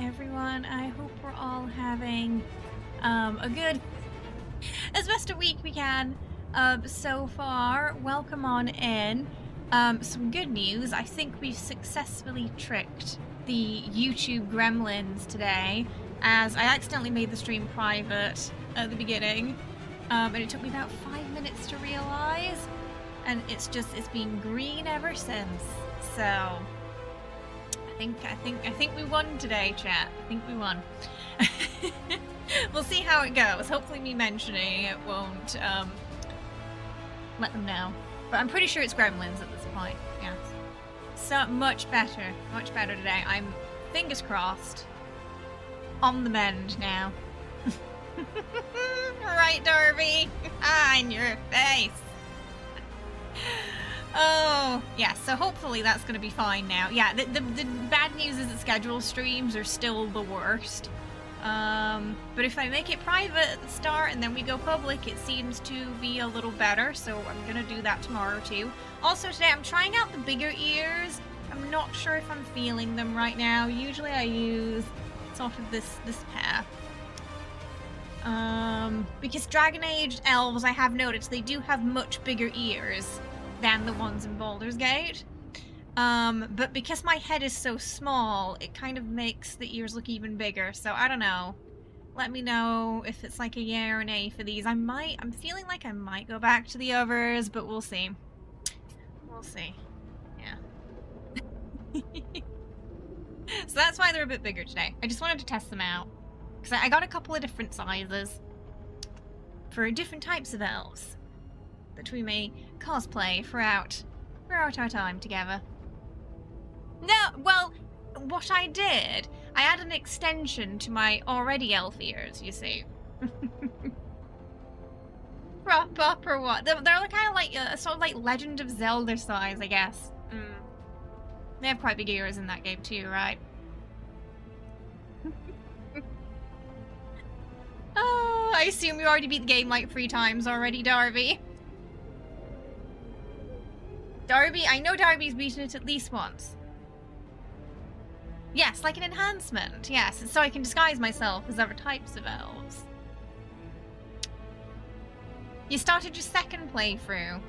everyone. I hope we're all having a good, as best a week we can so far. Welcome on in. Some good news. I think we've successfully tricked the YouTube gremlins today, as I accidentally made the stream private at the beginning, and it took me about 5 minutes to realize, and it's been green ever since. So I think we won today, chat. I think we won. We'll see how it goes. Hopefully me mentioning it won't let them know. But I'm pretty sure it's gremlins at this point, yes. So much better today. I'm, fingers crossed, on the mend now. Right, Darby? Ah, in your face. Oh, yeah, so hopefully that's going to be fine now. Yeah, the bad news is that scheduled streams are still the worst. But if I make it private at the start and then we go public, it seems to be a little better, so I'm going to do that tomorrow too. Also today I'm trying out the bigger ears. I'm not sure if I'm feeling them right now. Usually I use sort of this pair. Because Dragon Age elves, I have noticed, they do have much bigger ears than the ones in Baldur's Gate. But because my head is so small, it kind of makes the ears look even bigger, so I don't know. Let me know if it's like a yay or an A for these. I'm feeling like I might go back to the others, but we'll see. We'll see. Yeah. So that's why they're a bit bigger today. I just wanted to test them out. Because I got a couple of different sizes for different types of elves that we may cosplay throughout our time together. No, well, what I did, I added an extension to my already elf ears, you see. Prop up or what? They're kind of like, sort of like Legend of Zelda size, I guess. They have quite big ears in that game too, right? Oh, I assume you already beat the game like 3 times already, Darby. Darby, I know Darby's beaten it at least once. Yes, like an enhancement, yes, so I can disguise myself as other types of elves. You started your second playthrough.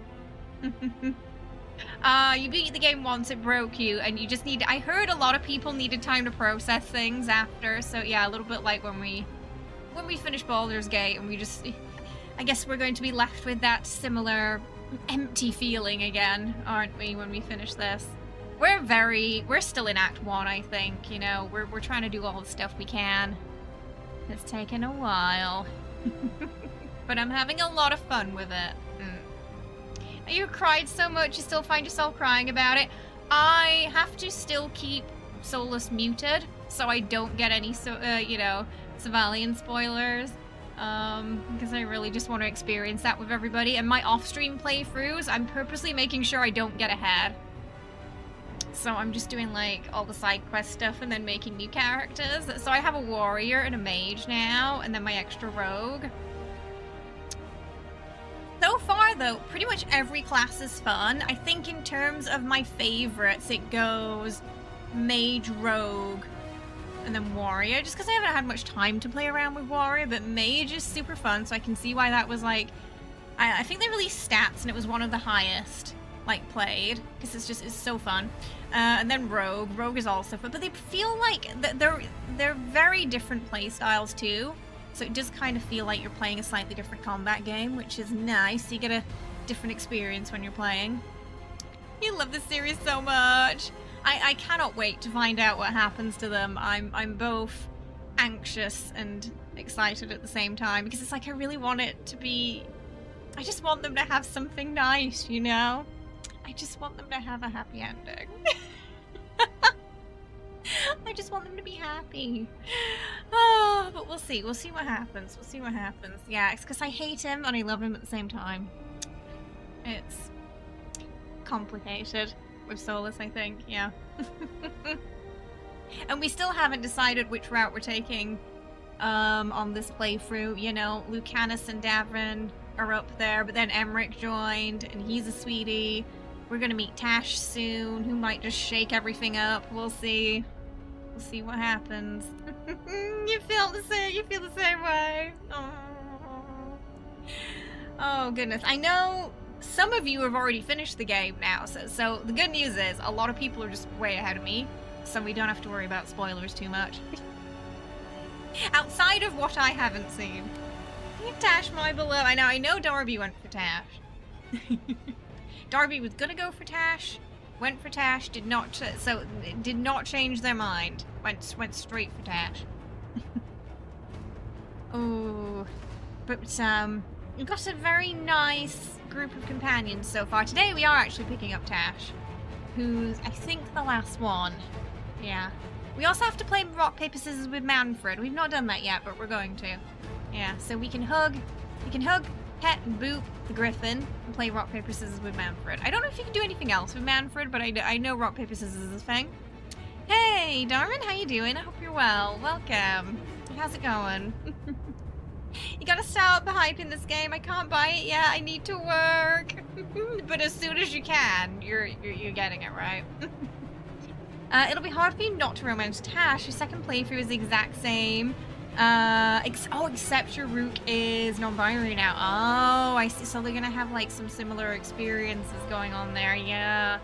You beat the game once, it broke you, and you just need... I heard a lot of people needed time to process things after, so yeah, a little bit like when we finish Baldur's Gate, and we just... I guess we're going to be left with that similar empty feeling again, aren't we, when we finish this? We're still in Act 1, I think, you know, we're trying to do all the stuff we can. It's taken a while. But I'm having a lot of fun with it. You cried so much, you still find yourself crying about it. I have to still keep Solus muted, so I don't get any, you know, Savalian spoilers. Because I really just want to experience that with everybody. And my off-stream playthroughs, I'm purposely making sure I don't get ahead. So I'm just doing, like, all the side quest stuff and then making new characters. So I have a warrior and a mage now, and then my extra rogue. So far, though, pretty much every class is fun. I think in terms of my favorites, it goes mage, rogue, and then warrior, just because I haven't had much time to play around with warrior, but mage is super fun, so I can see why that was like... I think they released stats, and it was one of the highest, like, played, because it's so fun. And then rogue is also fun, but they feel like they're very different play styles too. So it does kind of feel like you're playing a slightly different combat game, which is nice. You get a different experience when you're playing. You love this series so much. I cannot wait to find out what happens to them. I'm both anxious and excited at the same time, because it's like I really want it to be... I just want them to have something nice, you know? I just want them to have a happy ending. I just want them to be happy. Oh, but we'll see. We'll see what happens. We'll see what happens. Yeah, it's because I hate him and I love him at the same time. It's complicated with Solus, I think. Yeah. And we still haven't decided which route we're taking on this playthrough. You know, Lucanus and Davin are up there, but then Emmerich joined, and he's a sweetie. We're gonna meet Taash soon, who might just shake everything up. We'll see. We'll see what happens. You feel the same way. Oh goodness. I know some of you have already finished the game now, so the good news is a lot of people are just way ahead of me, so we don't have to worry about spoilers too much. Outside of what I haven't seen. Taash, my beloved. I know Darby went for Taash. Darby was gonna go for Taash, went for Taash, did not change their mind. Went straight for Taash. Oh, but we've got a very nice group of companions so far. Today we are actually picking up Taash, who's I think the last one. Yeah. We also have to play rock paper scissors with Manfred. We've not done that yet, but we're going to. Yeah, so we can hug, pet, and boot the griffin, and play rock, paper, scissors with Manfred. I don't know if you can do anything else with Manfred, but I know rock, paper, scissors is a thing. Hey, Darwin, how you doing? I hope you're well. Welcome. How's it going? You gotta start the hype in this game. I can't buy it yet. I need to work. But as soon as you can, you're getting it, right? It'll be hard for you not to romance Taash. Your second playthrough is the exact same. Except your Rook is non-binary now. Oh, I see. So they're gonna have like some similar experiences going on there. Yeah.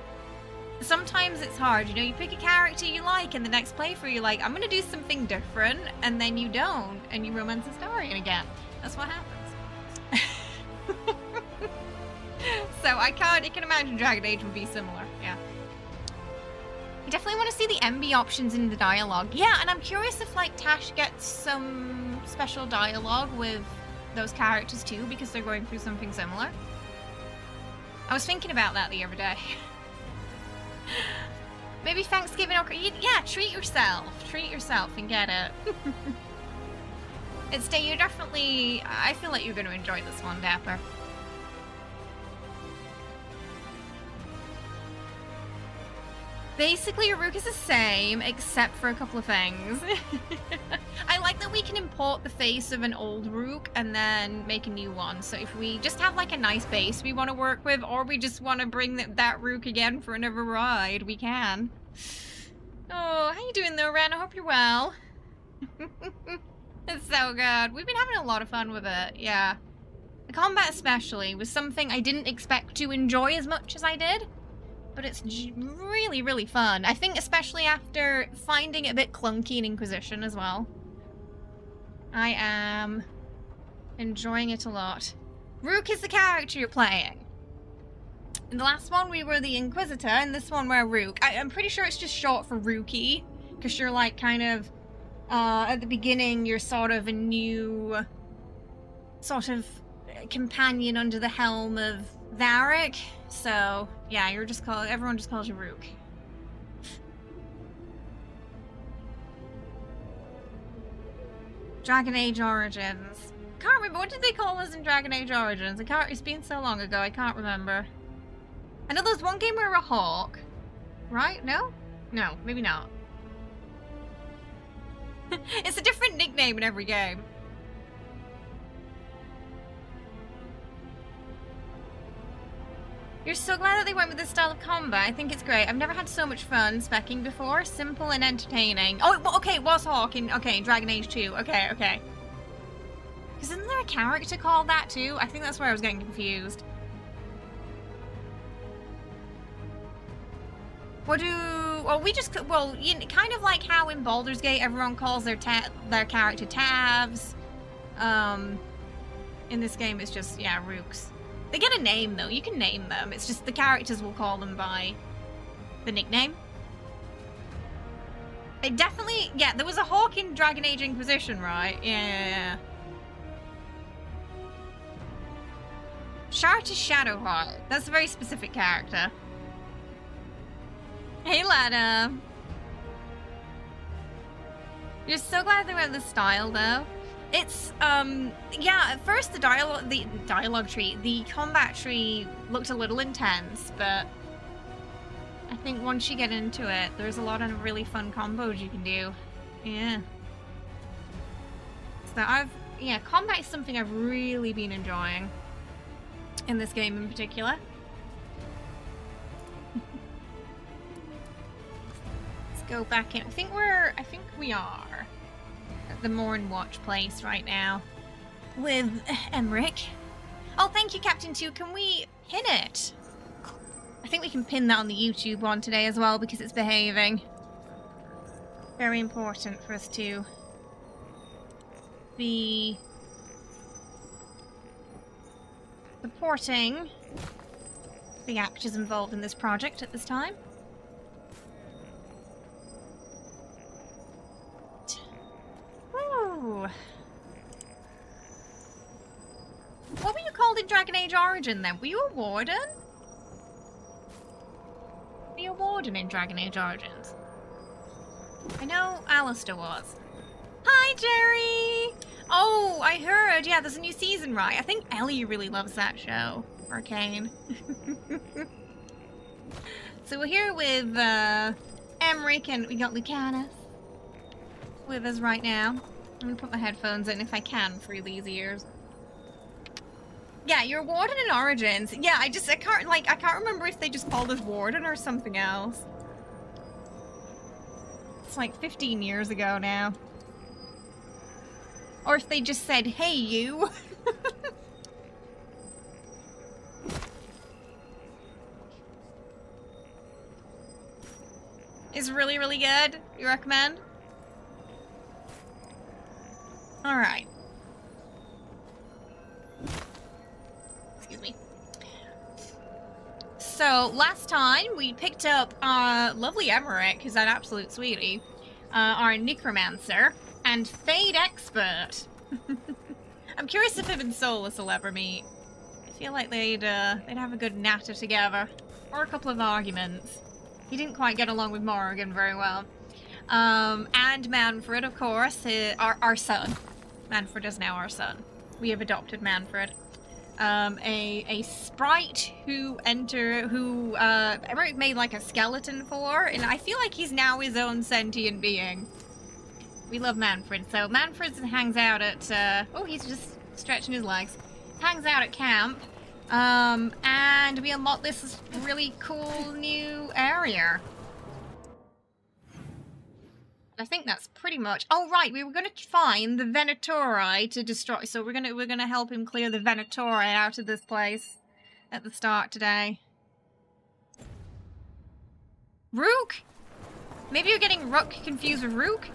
Sometimes it's hard, you know, you pick a character you like and the next playthrough you're like, I'm gonna do something different, and then you don't, and you romance Astarion again. That's what happens. So I can imagine Dragon Age would be similar, yeah. I definitely want to see the MB options in the dialogue. Yeah, and I'm curious if like Taash gets some special dialogue with those characters too, because they're going through something similar. I was thinking about that the other day. Maybe Thanksgiving or yeah, treat yourself and get it. You're definitely, I feel like you're going to enjoy this one, Dapper. Basically, your Rook is the same, except for a couple of things. I like that we can import the face of an old Rook and then make a new one. So if we just have like a nice base we want to work with, or we just want to bring that Rook again for another ride, we can. Oh, how you doing though, Ren? I hope you're well. It's so good. We've been having a lot of fun with it, yeah. The combat especially was something I didn't expect to enjoy as much as I did. But it's really, really fun. I think especially after finding it a bit clunky in Inquisition as well. I am enjoying it a lot. Rook is the character you're playing. In the last one we were the Inquisitor, and this one we're Rook. I'm pretty sure it's just short for Rookie, because you're like kind of, at the beginning you're sort of a new sort of companion under the helm of Varric. So, yeah, everyone just calls you Rook. Dragon Age Origins. Can't remember, what did they call us in Dragon Age Origins? It's been so long ago, I can't remember. I know there's one game where we're a hawk. Right? No? No, maybe not. It's a different nickname in every game. You're so glad that they went with this style of combat. I think it's great. I've never had so much fun specking before. Simple and entertaining. Oh, okay, it was Hawk in Dragon Age 2. Okay. Because isn't there a character called that too? I think that's where I was getting confused. Kind of like how in Baldur's Gate everyone calls their character Tavs. In this game it's just, yeah, Rooks. They get a name, though. You can name them. It's just the characters will call them by the nickname. It definitely... Yeah, there was a hawk in Dragon Age Inquisition, right? Yeah. Shart is Shadowheart. That's a very specific character. Hey, Lana. You're so glad they went with the style, though. It's, yeah, at first the combat tree looked a little intense, but I think once you get into it, there's a lot of really fun combos you can do. Yeah. So combat is something I've really been enjoying in this game in particular. Let's go back in. I think we are at the Morn Watch place right now with Emmerich. Oh, thank you, Captain 2. Can we pin it? I think we can pin that on the YouTube one today as well because it's behaving. Very important for us to be supporting the actors involved in this project at this time. Ooh. What were you called in Dragon Age Origin then? Were you a warden? Were you a warden in Dragon Age Origins? I know Alistair was. Hi, Jerry! Oh, I heard. Yeah, there's a new season, right? I think Ellie really loves that show. Arcane. So we're here with Emmerich, and we got Lucanus with us right now. I'm gonna put my headphones in if I can for these ears. Yeah, you're Warden in Origins. Yeah, I can't remember if they just called us Warden or something else. It's like 15 years ago now. Or if they just said, hey, you. It's really, really good. You recommend? Alright. Excuse me. So, last time we picked up lovely Emmerich, who's an absolute sweetie, our Necromancer, and Fade Expert. I'm curious if him and Solus will ever meet. I feel like they'd have a good natter together. Or a couple of arguments. He didn't quite get along with Morrigan very well. And Manfred, of course, our son. Manfred is now our son. We have adopted Manfred. A sprite who Emmerich made like a skeleton for, and I feel like he's now his own sentient being. We love Manfred. So Manfred hangs out at, oh, he's just stretching his legs. Hangs out at camp. And we unlock this really cool new area. I think that's pretty much. Oh right, we were gonna find the Venatori to destroy. So we're gonna help him clear the Venatori out of this place at the start today. Rook? Maybe you're getting Rook confused with Rook?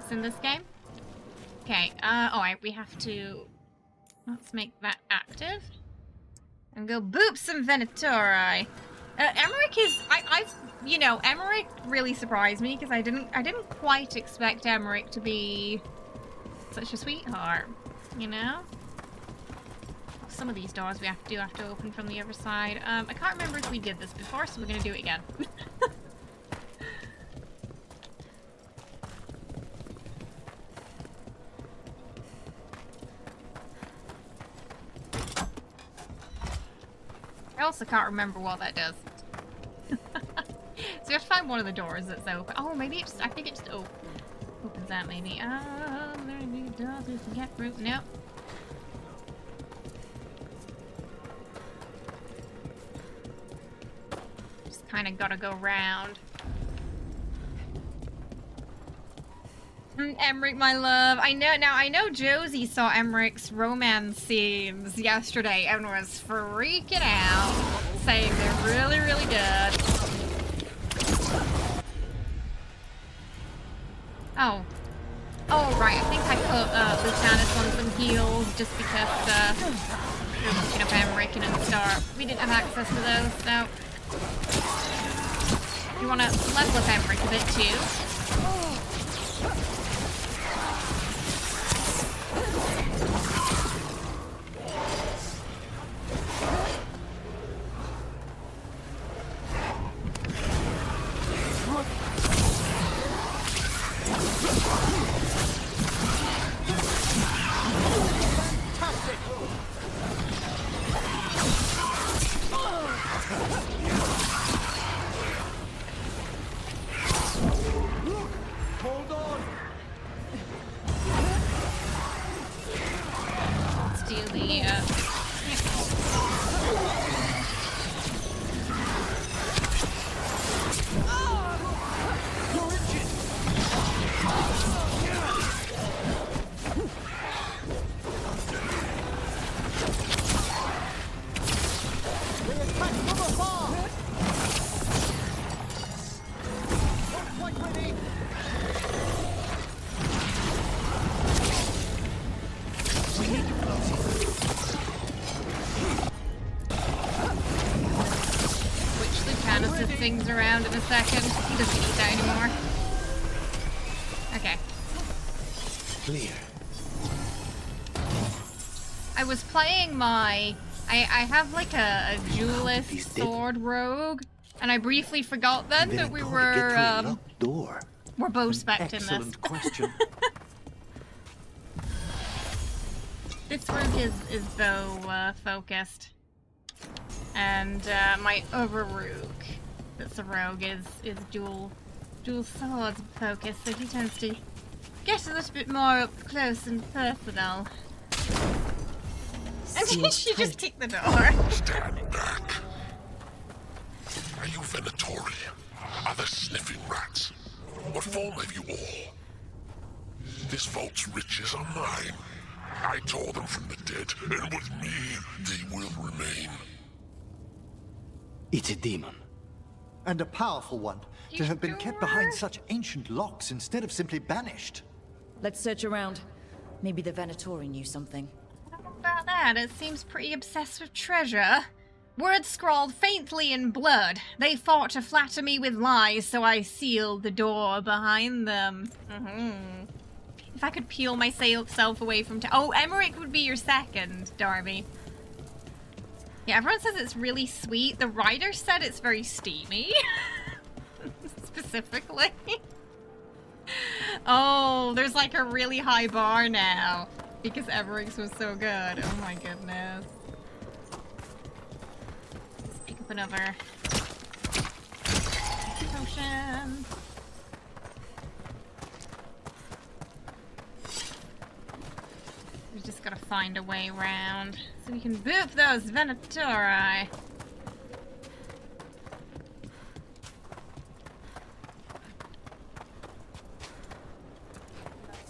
It's in this game. Okay. Alright, we have to. Let's make that active. And go boop some Venatori. Emmerich is, Emmerich really surprised me because I didn't quite expect Emmerich to be such a sweetheart, you know? Some of these doors we have to open from the other side. I can't remember if we did this before, so we're gonna do it again. I also can't remember what that does. So we have to find one of the doors that's open. Oh, maybe it's, I think it just opens that maybe. Maybe it does. We can get through. Nope. Just kind of gotta go round. Emmerich, my love. I know Josie saw Emmerich's romance scenes yesterday and was freaking out, saying they're really, really good. Oh, right. I think I put Lucanus on some heals just because we were looking up Emmerich and in the start. We didn't have access to those, so you want to level up Emmerich a bit too. around in a second. He doesn't need that anymore. Okay. Clear. I was playing my... I have like a duelist sword rogue, and I briefly forgot then that we were we're both spec'ing this. Excellent question. This rogue is bow focused, and my other rogue that's a rogue is dual sword focused, so he tends to get a little bit more up close and personal. And she just kicked the door. Stand back. Are you Venatori? Are there sniffing rats? What form have you all? This vault's riches are mine. I tore them from the dead, and with me, they will remain. It's a demon. And a powerful one, to have been kept behind such ancient locks instead of simply banished. Let's search around. Maybe the Venatori knew something. About that, it seems pretty obsessed with treasure. Words scrawled faintly in blood. They fought to flatter me with lies, so I sealed the door behind them. If I could peel myself away from... Oh, Emmerich would be your second, Darby. Yeah, everyone says it's really sweet. The writer said it's very steamy. Specifically. Oh, there's like a really high bar now. Because Emmerich's was so good. Oh my goodness. Let's pick up another potion. We just gotta find a way around so we can boop those Venatori.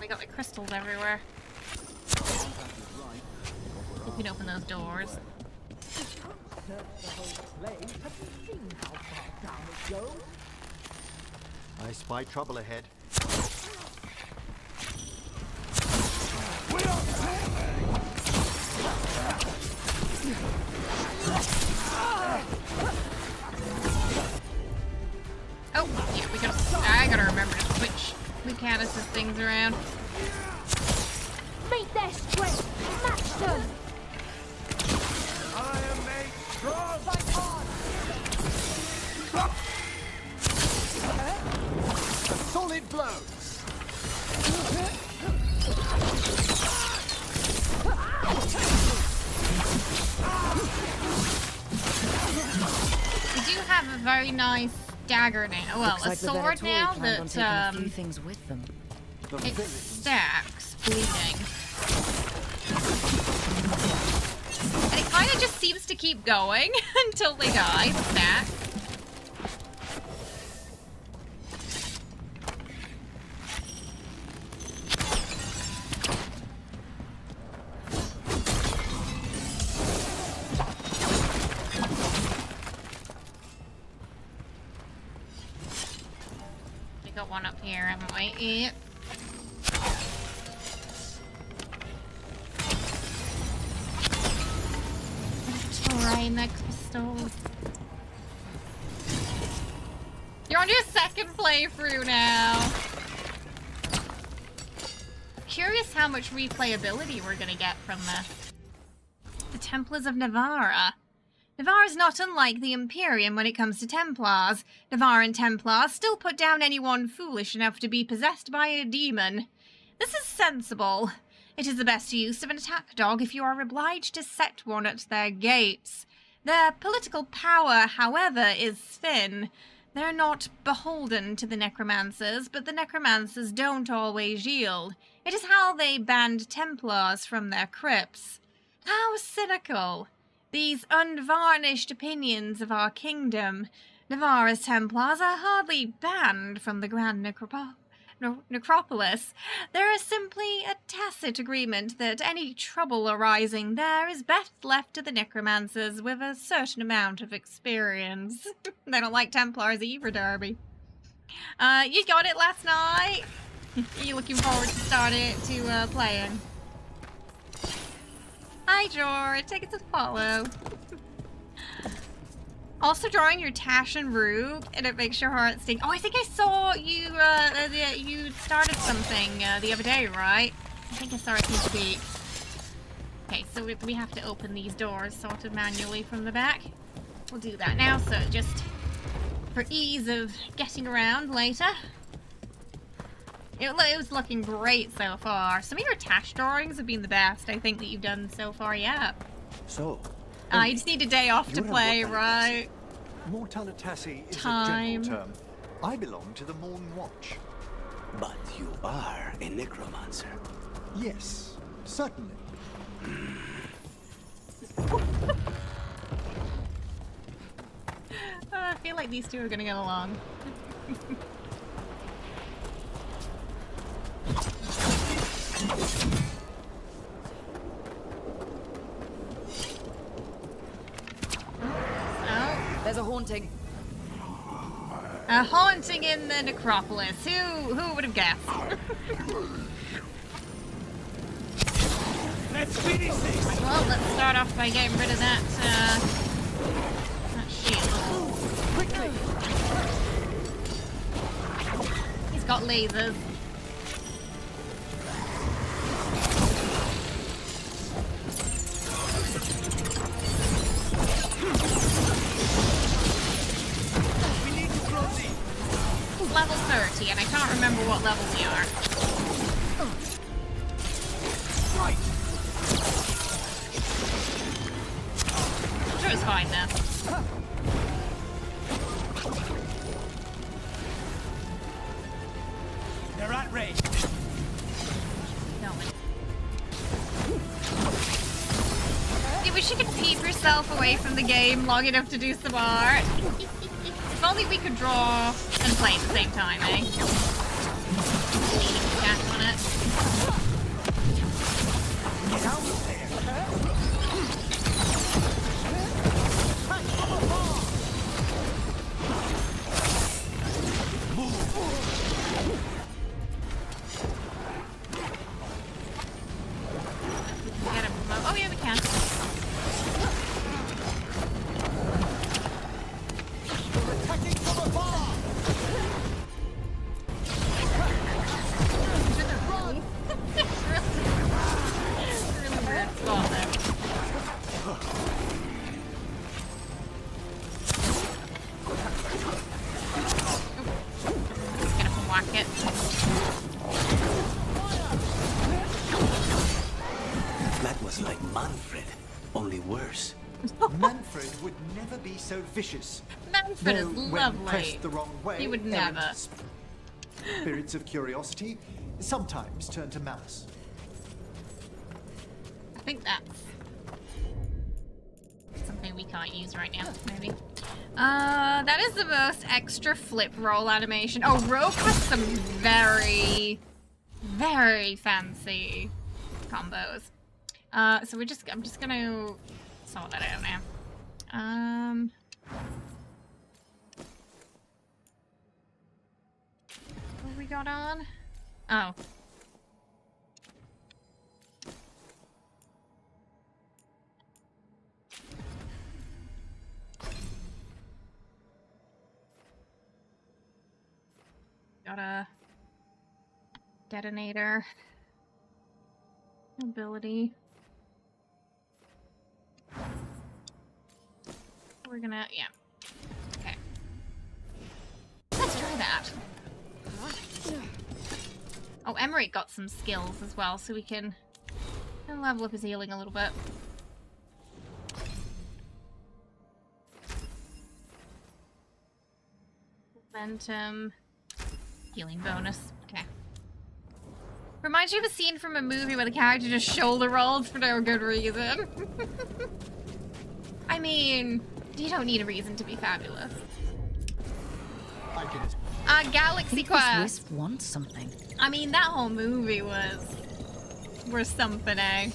We got the crystals everywhere. You can open those doors. I spy trouble ahead. Oh, yeah, we gotta... I gotta remember to switch Lucanus's things around. Meet their strength! Match them! I am made strong! Solid blows! We do have a very nice dagger now. Well, Looks like a sword the now planned on taking that a few things with them. it stacks bleeding. And it kind of just seems to keep going until they die. Stack. We got one up here, haven't we? Yep. Right next pistol. You're on your second playthrough now. Curious how much replayability we're gonna get from this. The Templars of Navarra. Navarre is not unlike the Imperium when it comes to Templars. Navarran Templars still put down anyone foolish enough to be possessed by a demon. This is sensible. It is the best use of an attack dog if you are obliged to set one at their gates. Their political power, however, is thin. They're not beholden to the necromancers, but the necromancers don't always yield. It is how they banned Templars from their crypts. How cynical! These unvarnished opinions of our kingdom. Navarra's Templars are hardly banned from the Grand Necropolis. There is simply a tacit agreement that any trouble arising there is best left to the necromancers with a certain amount of experience. They don't like Templars either, Darby. You got it last night? Are you looking forward to playing? Hi, George. Take it to follow. Also drawing your Taash and Rook, and it makes your heart sing. Oh, I think I saw you, you started something the other day, right? I think I saw it this week. Okay, so we have to open these doors sort of manually from the back. We'll do that now, so just for ease of getting around later. It was looking great so far. Some of your Taash drawings have been the best, I think, that you've done so far, yeah. So, I just need a day off to you're a play, Mortalitassi. right? Mortalitassi is Time. a general term. I belong to the Morn Watch. But you are a necromancer. Yes, certainly. I feel like these two are gonna get along. There's a haunting. A haunting in the necropolis. Who would have guessed? Let's finish this! Well, let's start off by getting rid of that shield. Quickly! He's got lasers. Level 30, and I can't remember what levels you are. Right! I'm sure it's fine now. They're at range. No. You wish you could keep yourself away from the game long enough to do some art. If only we could draw and play at the same time, eh? Tap on it. Get out of there! Get him. Oh yeah, we can. Attacking from afar! Really weird spot there. Just gonna whack it. That was like Manfred, only worse. Manfred would never be so vicious. Manfred Though, is when lovely. pressed the wrong way, He would errant never. spirits of curiosity sometimes turn to malice. I think that's something we can't use right now, maybe. That is the most extra flip roll animation. Oh, Rook has some very, very fancy combos. So I'm just gonna sort that out now. What have we got on? Oh. Got a detonator ability. We're gonna, yeah. Okay. Let's try that. Oh, Emery got some skills as well, so we can level up his healing a little bit. Momentum. Healing bonus. Okay. Reminds you of a scene from a movie where the character just shoulder rolls for no good reason. I mean, you don't need a reason to be fabulous. Galaxy Quest. Wisp wants something. I mean, that whole movie was something, eh?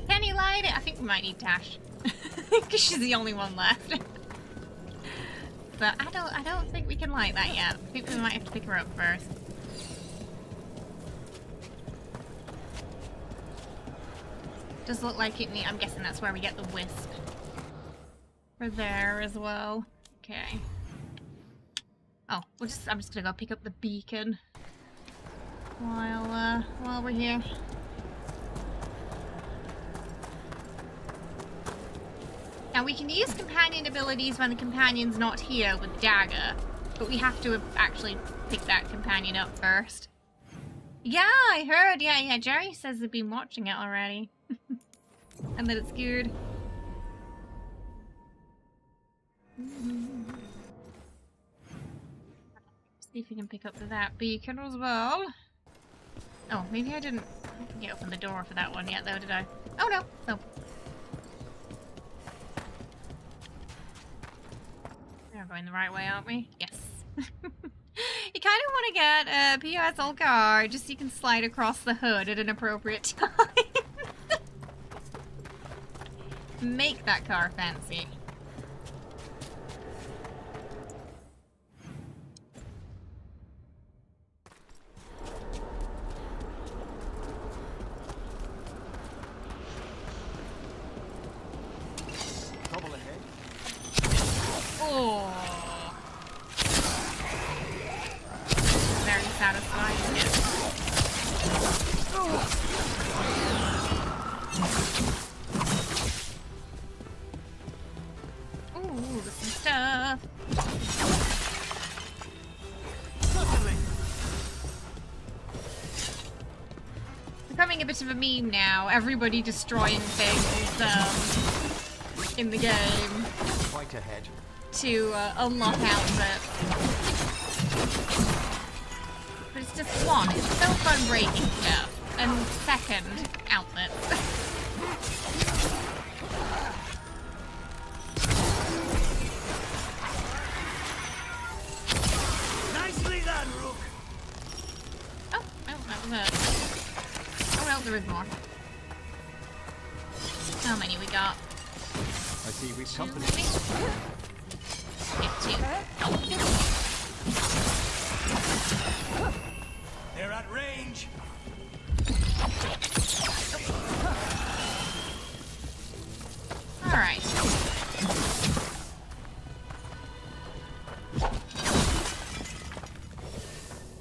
Can you light it? I think we might need Taash. Because she's the only one left. But I don't think we can light that yet. I think we might have to pick her up first. Does look like it. I'm guessing that's where we get the wisp. For there as well. Okay. Oh, I'm just gonna go pick up the beacon while we're here. Now we can use companion abilities when the companion's not here with dagger, but we have to actually pick that companion up first. Yeah, I heard. Yeah. Jerry says they've been watching it already, and that it's good. See if we can pick up that beacon as well. Oh, maybe I didn't get open the door for that one yet, though, did I? Oh no, no. We're going the right way, aren't we? Yes. You kind of want to get a POS old car just so you can slide across the hood at an appropriate time. Make that car fancy. Trouble ahead. Oh. Very satisfying. Ooh, some stuff. Becoming a bit of a meme now. Everybody destroying things in the game Quite ahead. to unlock outfits. But it's just one, it's so fun breaking stuff. And second, outfits. Nicely done, Rook. Oh, that was it. Oh well, there is more. How many we got? I see we've Two, company. maybe? Okay, two. They're at range. Alright.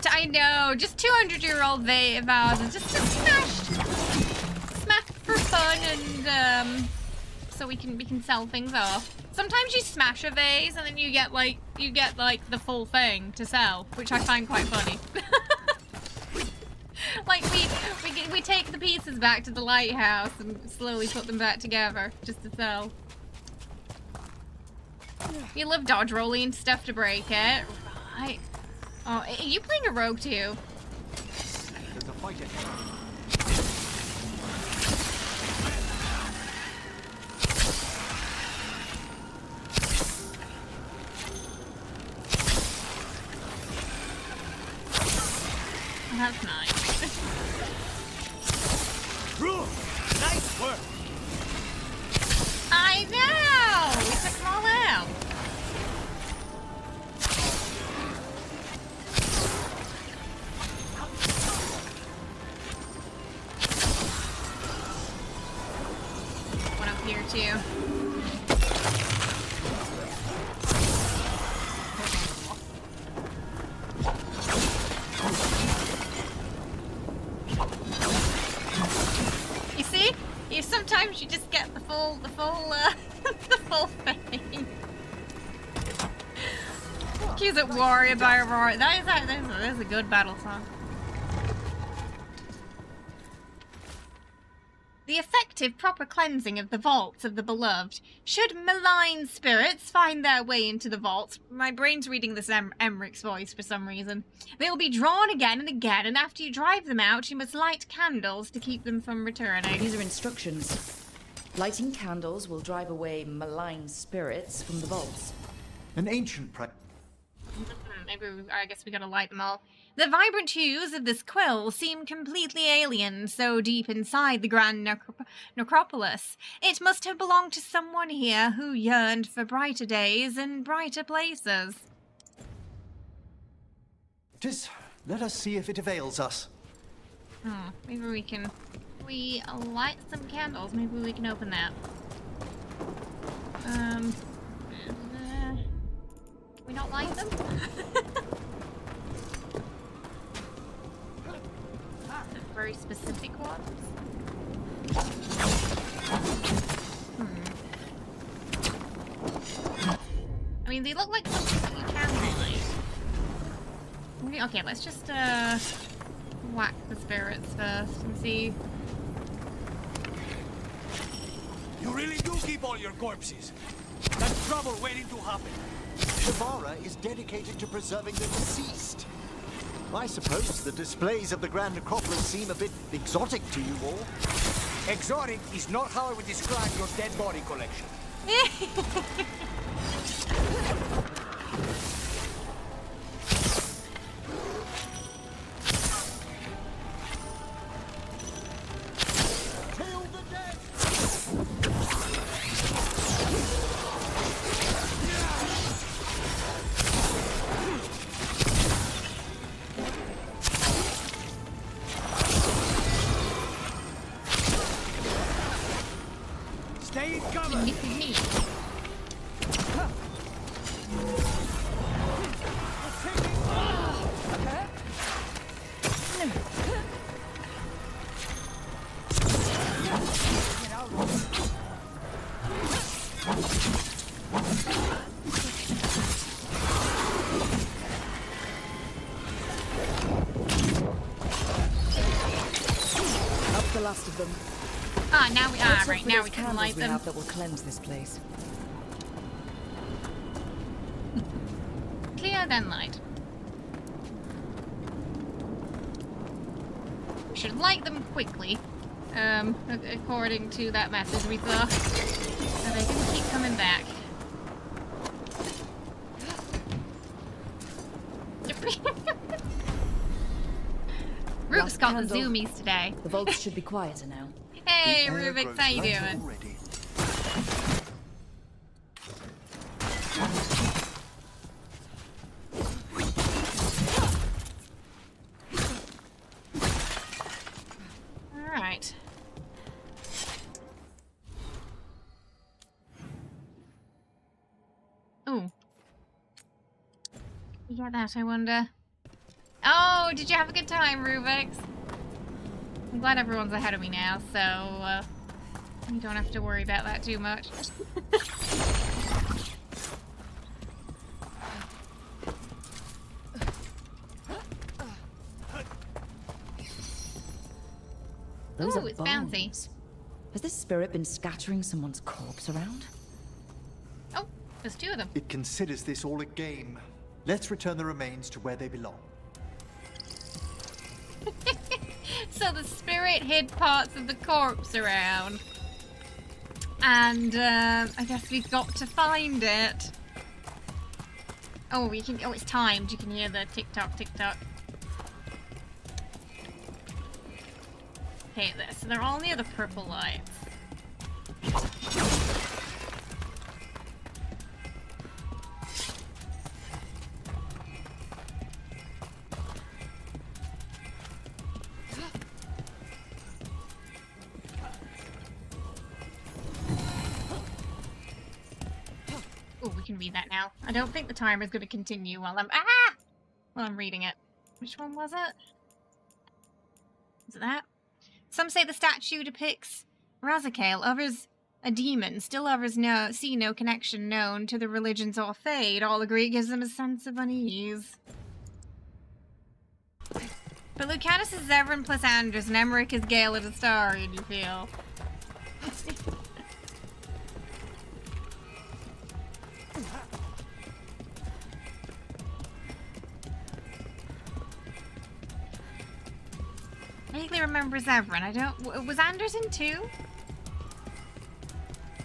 I know, just 200-year-old vases, just smashed for fun and so we can sell things off. Sometimes you smash a vase and then you get like the full thing to sell, which I find quite funny. Like we take the pieces back to the lighthouse and slowly put them back together just to sell. You love dodge rolling stuff to break it, right? Oh, are you playing a rogue too? There's a fight ahead. Oh, that's nice. Rook, nice work. I know! We took them all out. One up here too. You see? Sometimes you just get the full the full thing. Use it, Warrior by Aurora. That is a good battle song. The effective, proper cleansing of the vaults of the beloved. Should malign spirits find their way into the vaults, my brain's reading this Emmerich's voice for some reason, they will be drawn again and again, and after you drive them out, you must light candles to keep them from returning. These are instructions. Lighting candles will drive away malign spirits from the vaults. An ancient practice. I guess we gotta light them all. The vibrant hues of this quill seem completely alien, so deep inside the grand necropolis. It must have belonged to someone here who yearned for brighter days and brighter places. Let us see if it avails us. Maybe we can we light some candles? Maybe we can open that. Can we not light them? Very specific ones. I mean, they look like something that you can light. Okay, let's just whack the spirits first and see. You really do keep all your corpses. That's trouble waiting to happen. Shavara is dedicated to preserving the deceased. I suppose the displays of the Grand Necropolis seem a bit exotic to you all. Exotic is not how I would describe your dead body collection. Stay in cover. This is me. Up the last of them. Ah, now we are Let's right. look for Now those we can candles light we them. have that will cleanse this place. Clear, then light. We should light them quickly, according to that message we saw. So they can keep coming back. Rook's got the candle. zoomies today. The vaults should be quieter now. Hey, The air Rubik, grows how you lighter doing? already. Alright. Ooh. You got that, I wonder? Oh, did you have a good time, Rubik's? I'm glad everyone's ahead of me now, so you don't have to worry about that too much. Those Ooh, are it's bouncy. bones. Has this spirit been scattering someone's corpse around? Oh, there's two of them. It considers this all a game. Let's return the remains to where they belong. So the spirit hid parts of the corpse around. And I guess we've got to find it. Oh, we can. Oh, it's timed. You can hear the tick tock, tick tock. Okay, there. So they're all near the purple lights. Oh, we can read that now. I don't think the timer is going to continue while I'm reading it. Which one was it? Is it that? Some say the statue depicts Razakale, others a demon, still others see no connection known to the religions or fate. All agree it gives them a sense of unease. But Lucanus is Zevran plus Anders, and Emmerich is Gale at Astarion, you feel? I vaguely remember Zevran. I don't. Was Anders in too?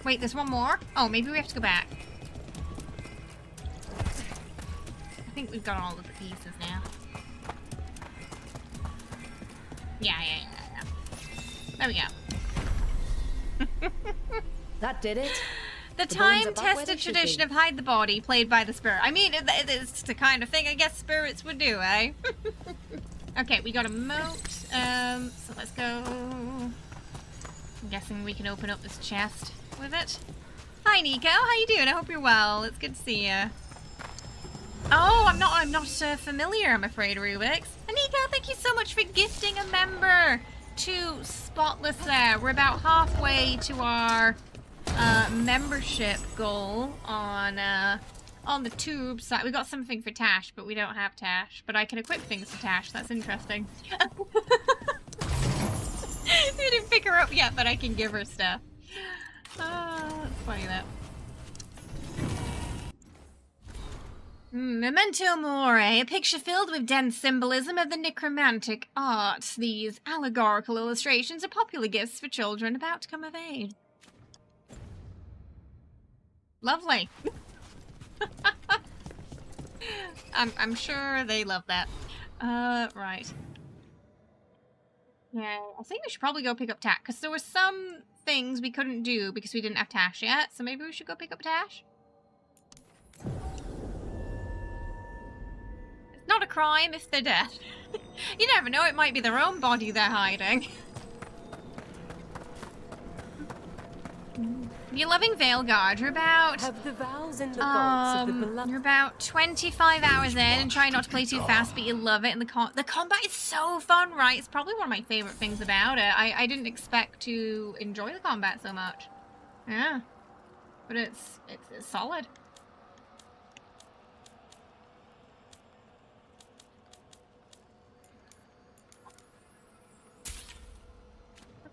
Wait, there's one more? Oh, maybe we have to go back. I think we've got all of the pieces now. Yeah. There we go. That did it. The The bones are back where time-tested they should tradition be. of hide the body, played by the spirit. I mean, it's the kind of thing I guess spirits would do, eh? Okay, we got a moat. So let's go I'm guessing we can open up this chest with it. Hi, Nico. How you doing? I hope you're well. It's good to see you. Oh, I'm not familiar, I'm afraid, Rubik's. And Nico, thank you so much for gifting a member to Spotless there. We're about halfway to our membership goal on the tube side. We got something for Taash, but we don't have Taash. But I can equip things for Taash. That's interesting. We didn't pick her up yet, but I can give her stuff. That's funny, that. Memento Mori, a picture filled with dense symbolism of the necromantic arts. These allegorical illustrations are popular gifts for children about to come of age. Lovely. I'm sure they love that. Right. Yeah, I think we should probably go pick up Taash, because there were some things we couldn't do because we didn't have Taash yet, so maybe we should go pick up Taash? It's not a crime if they're dead. You never know, it might be their own body they're hiding. You're loving Veilguard. You're about... Have the vows in the vaults of the beloved... You're about 25 hours in and try not to play too fast, but you love it. And the combat is so fun, right? It's probably one of my favorite things about it. I didn't expect to enjoy the combat so much. Yeah. But it's solid.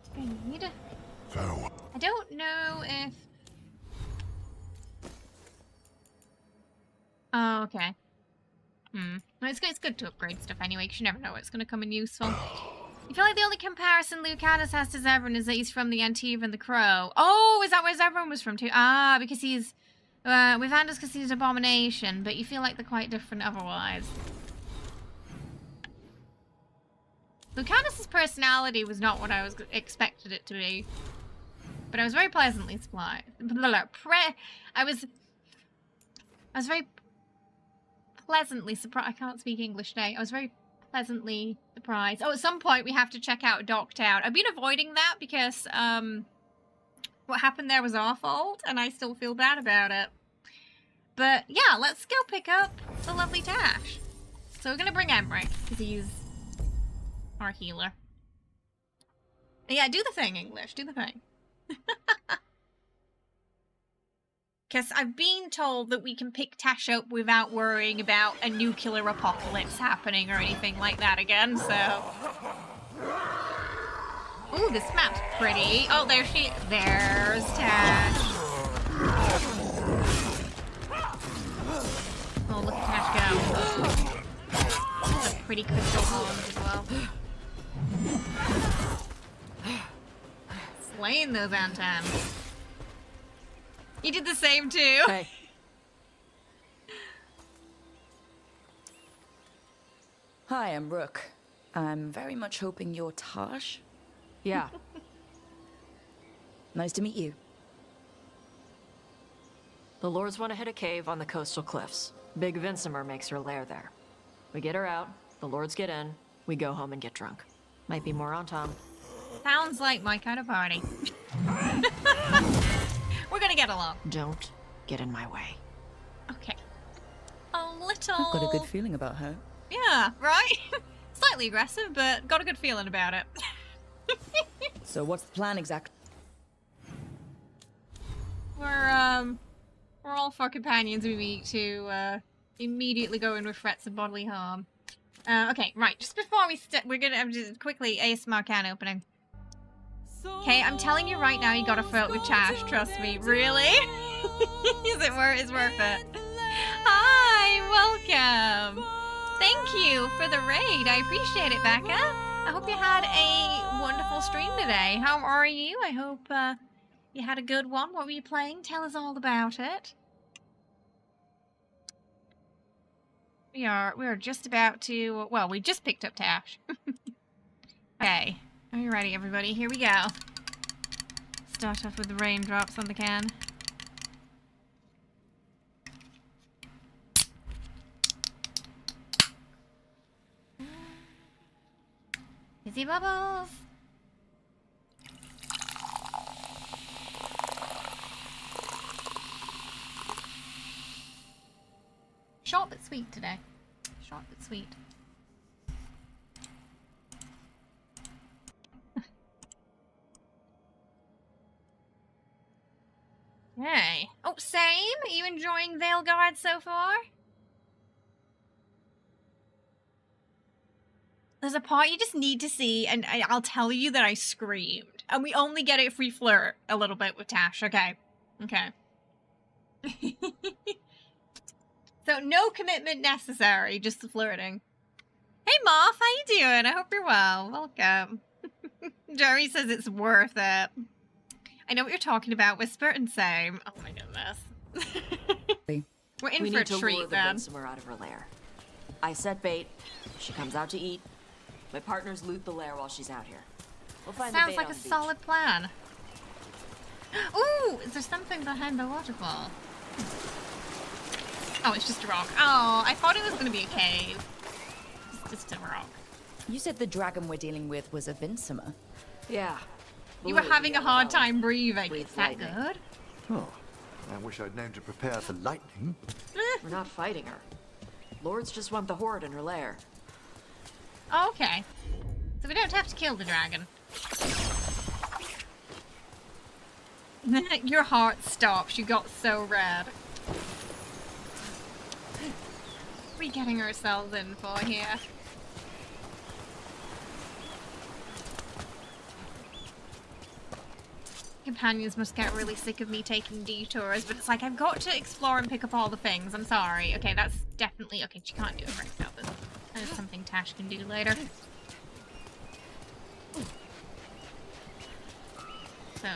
Speed. So, I don't know if... Oh, okay. Well, it's good to upgrade stuff anyway, because you never know what's going to come in useful. You feel like the only comparison Lucanus has to Zevran is that he's from the Antiva and the Crow. Oh, is that where Zevran was from too? Ah, because he's... with Anders because he's an abomination, but you feel like they're quite different otherwise. Lucanus's personality was not what I was expected it to be. But I was very pleasantly surprised. I was very pleasantly surprised. I can't speak English today. I was very pleasantly surprised. Oh, at some point we have to check out Docktown. I've been avoiding that because what happened there was our fault, and I still feel bad about it. But yeah, let's go pick up the lovely Taash. So we're gonna bring Emmerich because he's our healer. Yeah, do the thing, English. Do the thing. Because I've been told that we can pick Taash up without worrying about a nuclear apocalypse happening or anything like that again, so... Ooh, this map's pretty. Oh, there's Taash. Oh, look at Taash go. That's a pretty crystal horns as well. Slaying those Antans. You did the same too. Hey. Hi, I'm Rook. I'm very much hoping you're Taash. Yeah. Nice to meet you. The Lords want to hit a cave on the coastal cliffs. Big Vincimer makes her lair there. We get her out, the Lords get in, we go home and get drunk. Might be more on Tom. Sounds like my kind of party. We're gonna get along. Don't get in my way. Okay. A little... I've got a good feeling about her. Yeah, right? Slightly aggressive, but got a good feeling about it. So what's the plan exactly? We're all four companions we meet to immediately go in with threats of bodily harm. Okay, right. Just before we we're gonna just quickly ASMR can opening. Okay, I'm telling you right now, you gotta throw it with Taash. Trust me. Really? It's worth it. Hi, welcome. Thank you for the raid. I appreciate it, Becca. I hope you had a wonderful stream today. How are you? I hope you had a good one. What were you playing? Tell us all about it. We are just about to... Well, we just picked up Taash. Okay. Are you ready, everybody? Here we go. Start off with the raindrops on the can. Fizzy bubbles! short but sweet today. Short but sweet. Hey. Oh, same? Are you enjoying Veilguard so far? There's a part you just need to see, and I'll tell you that I screamed. And we only get it if we flirt a little bit with Taash, okay? Okay. So, no commitment necessary, just the flirting. Hey, Moth, how you doing? I hope you're well. Welcome. Jerry says it's worth it. I know what you're talking about, Whisper and Same. Oh my goodness. We're in for a treat, lure the then. Vinsomer out of her lair. I set bait. She comes out to eat. My partners loot the lair while she's out here. We'll find the Sounds bait like on a the beach. solid plan. Ooh, is there something behind the waterfall? Oh, it's just a rock. Oh, I thought it was going to be a cave. It's just a rock. You said the dragon we're dealing with was a Vinsomer. Yeah. You were Blue, having a yellow hard belly. time breathing. Breathe Is that lightning. good? Oh, I wish I'd known to prepare for lightning. We're not fighting her. Lords just want the horde in her lair. Oh, okay. So we don't have to kill the dragon. Your heart stops. You got so red. What are we getting ourselves in for here? Companions must get really sick of me taking detours, but it's like I've got to explore and pick up all the things. I'm sorry. Okay, that's definitely... Okay, she can't do it right now, but that is something Taash can do later. So,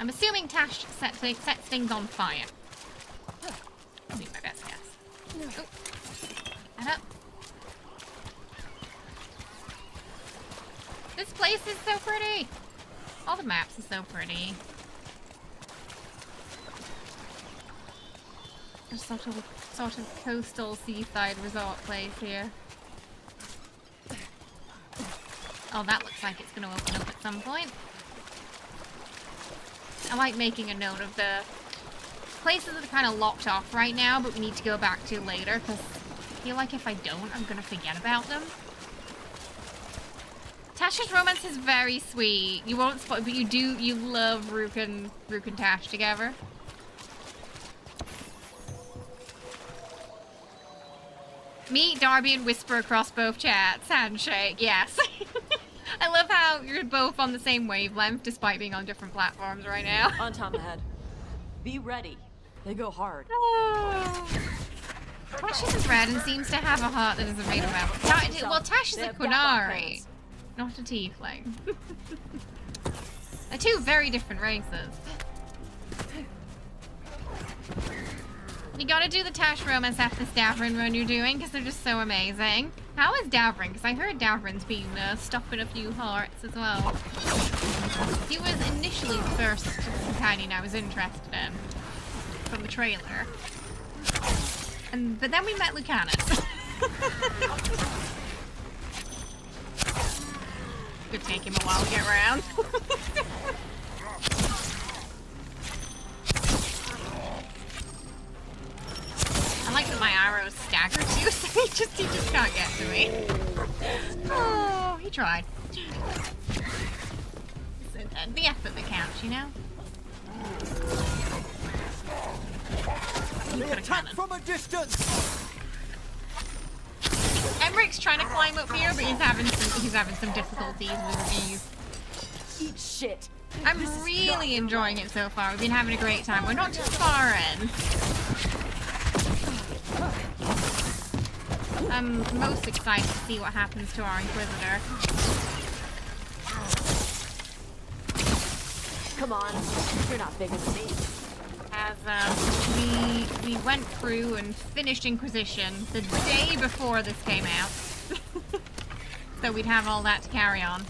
I'm assuming Taash sets things on fire. That'll be my best guess. Oh. Add up. This place is so pretty! All the maps are so pretty. There's sort of coastal seaside resort place here. Oh, that looks like it's going to open up at some point. I like making a note of the places that are kind of locked off right now, but we need to go back to later, because I feel like if I don't, I'm going to forget about them. Tash's romance is very sweet. You won't spoil, but you love Rook and Taash together. Meet Darby and Whisper across both chats. Handshake, yes. I love how you're both on the same wavelength despite being on different platforms right now. On Tom ahead. Be ready. They go hard. Oh. Tash is red and seems to have a heart that isn't made of metal. Well, Tash is They a have black Kunari, pants. not a tiefling. They're two very different races. You gotta do the Taash romance after this Davrin run you're doing, because they're just so amazing. How is Davrin? Because I heard Davrin's been stopping a few hearts as well. He was initially the first companion I was interested in from the trailer. But then we met Lucanus. Could take him a while to get around. I like that my arrows stagger too, so he just can't get to me. Oh, he tried. It's the effort that counts, you know? They attack from a distance! Emmerich's trying to climb up here, but he's having some difficulties with these. Eat shit. I'm really enjoying it so far. We've been having a great time. We're not too far in. I'm most excited to see what happens to our Inquisitor. Come on. You're not bigger than me. As we went through and finished Inquisition the day before this came out. So we'd have all that to carry on.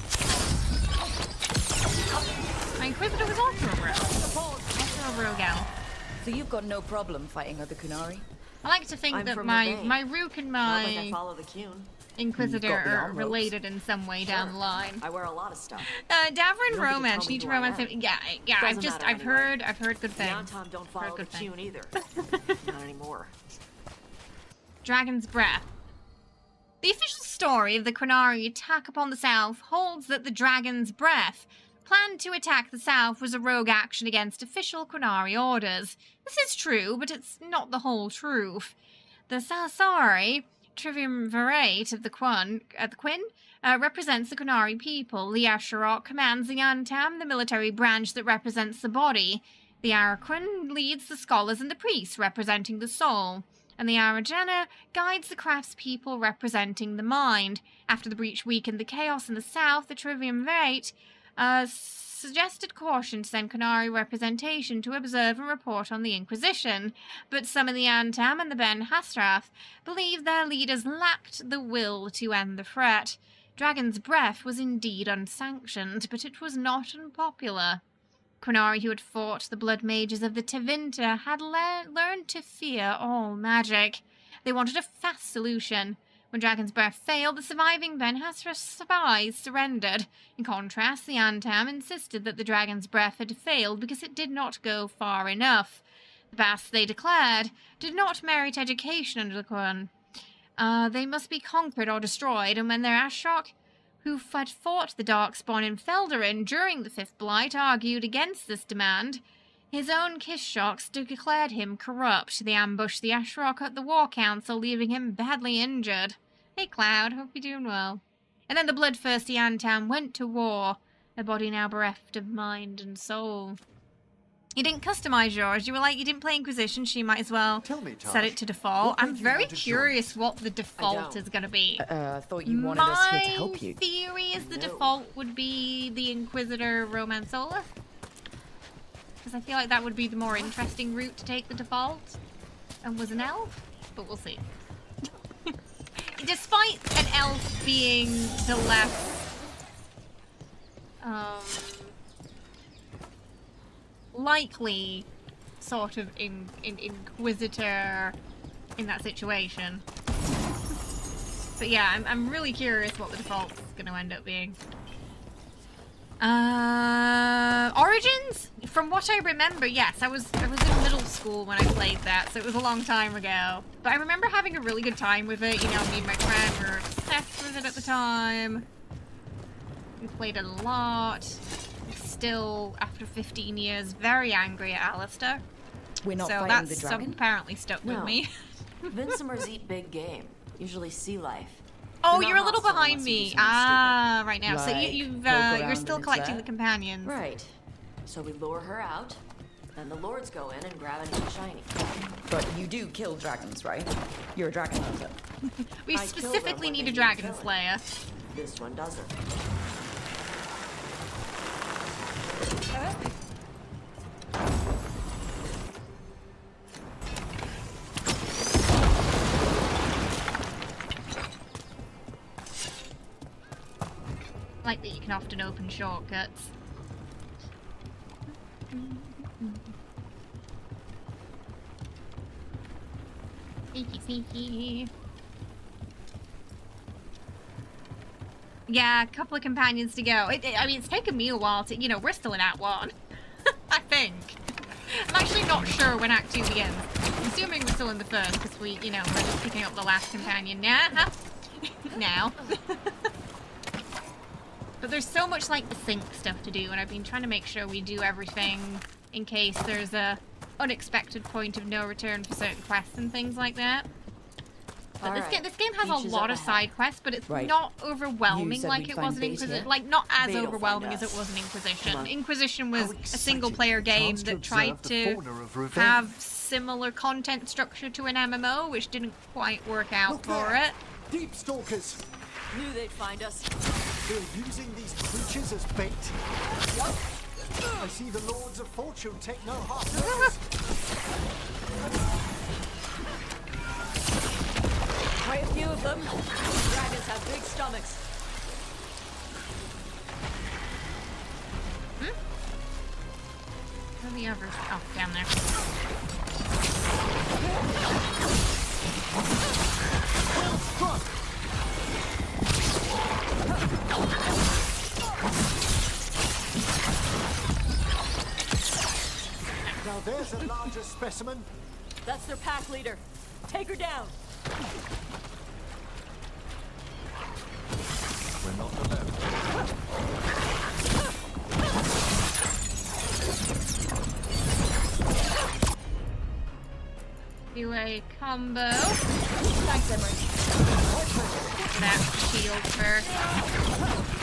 My Inquisitor was also a rogue. Also a rogue elf. So you've got no problem fighting other Kunari? I like to think I'm that from my Ravane. Rook and Not like I my follow the Cune. Inquisitor You've got the are arm ropes. related in some way down the line. I wear a lot of stuff. Davrin You don't romance. get to tell me Need to who I romance am. him. Yeah. Doesn't matter I've anyway. heard good Me and things. Tom don't Heard follow the good things. Cune either. Not anymore. Dragon's Breath. The official story of the Qunari attack upon the South holds that the Dragon's Breath planned to attack the South was a rogue action against official Qunari orders. This is true, but it's not the whole truth. The Sasari, triumvirate of the Quinn, represents the Qunari people. The Asherok commands the Antam, the military branch that represents the body. The Araquin leads the scholars and the priests, representing the soul. And the Arajana guides the craftspeople, representing the mind. After the breach weakened the chaos in the south, the triumvirate suggested caution to send Qunari representation to observe and report on the Inquisition. But some of the Antam and the Ben Hasrath believed their leaders lacked the will to end the threat. Dragon's Breath was indeed unsanctioned, but it was not unpopular. Qunari who had fought the blood mages of the Tevinter had learned to fear all magic. They wanted a fast solution. When Dragon's Breath failed, the surviving Ben Hasrath spies surrendered. In contrast, the Antam insisted that the Dragon's Breath had failed because it did not go far enough. The Bast, they declared, did not merit education under the Qun. They must be conquered or destroyed, and when their Ashrok, who had fought the Darkspawn in Feldarin during the Fifth Blight, argued against this demand, his own Kishoks declared him corrupt. They ambushed the Ashrok at the War Council, leaving him badly injured. Hey, Cloud, hope you're doing well. And then the bloodthirsty Antam went to war, a body now bereft of mind and soul. You didn't customize yours. You were like, you didn't play Inquisition, so you might as well set it to default. I'm very curious what the default is going to be. I thought you wanted us here to help you. My theory is the default would be the Inquisitor Romanzola. Because I feel like that would be the more interesting route to take the default. And was an elf, but we'll see. Despite an elf being the less likely sort of inquisitor in that situation. But yeah, I'm really curious what the default is going to end up being. Origins? From what I remember, yes, I was in middle school when I played that, so it was a long time ago. But I remember having a really good time with it. You know, me and my friend were obsessed with it at the time. We played it a lot. Still, after 15 years, very angry at Alistair. We're not so fighting that's the dragon? apparently stuck with me. Vincimers eat big game, usually sea life. Oh, They're you're a not little hostile behind unless you do me. something Ah, right now. So Like, you're still collecting the companions. Right. So we lure her out, then the lords go in and grab anything shiny. But you do kill dragons, right? You're a dragon hunter. We I kill them specifically when need they a need dragon killing. slayer. This one doesn't. Like that you can often open shortcuts. Sneaky, sneaky. Yeah, a couple of companions to go. I mean, it's taken me a while to, you know, we're still in Act 1. I think. I'm actually not sure when Act 2 begins. I'm assuming we're still in the first, because we're just picking up the last companion now. Now. But there's so much, like, the sync stuff to do, and I've been trying to make sure we do everything in case there's a unexpected point of no return for certain quests and things like that. But this game has a lot of side quests, but it's not overwhelming like it was in Inquisition. Like, not as overwhelming as it was in Inquisition. Inquisition was a single-player game that tried to have similar content structure to an MMO, which didn't quite work out for it. Deep stalkers! Knew they'd find us. They're using these creatures as bait. I see the Lords of Fortune take no half notice. Quite a few of them. Dragons have big stomachs. Where are the others? Oh, down there. Now there's a larger specimen. That's their pack leader. Take her down. We're not alone. Do a combo. Thanks, Emery. That shield first.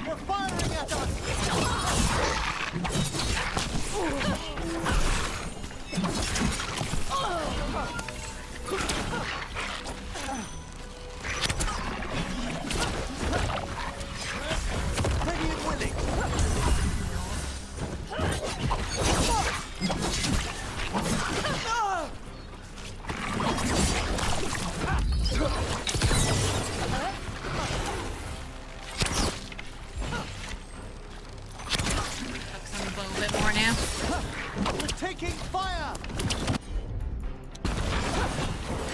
They're firing at us! Ready and willing. Focus on the bow a bit more now. We're taking fire!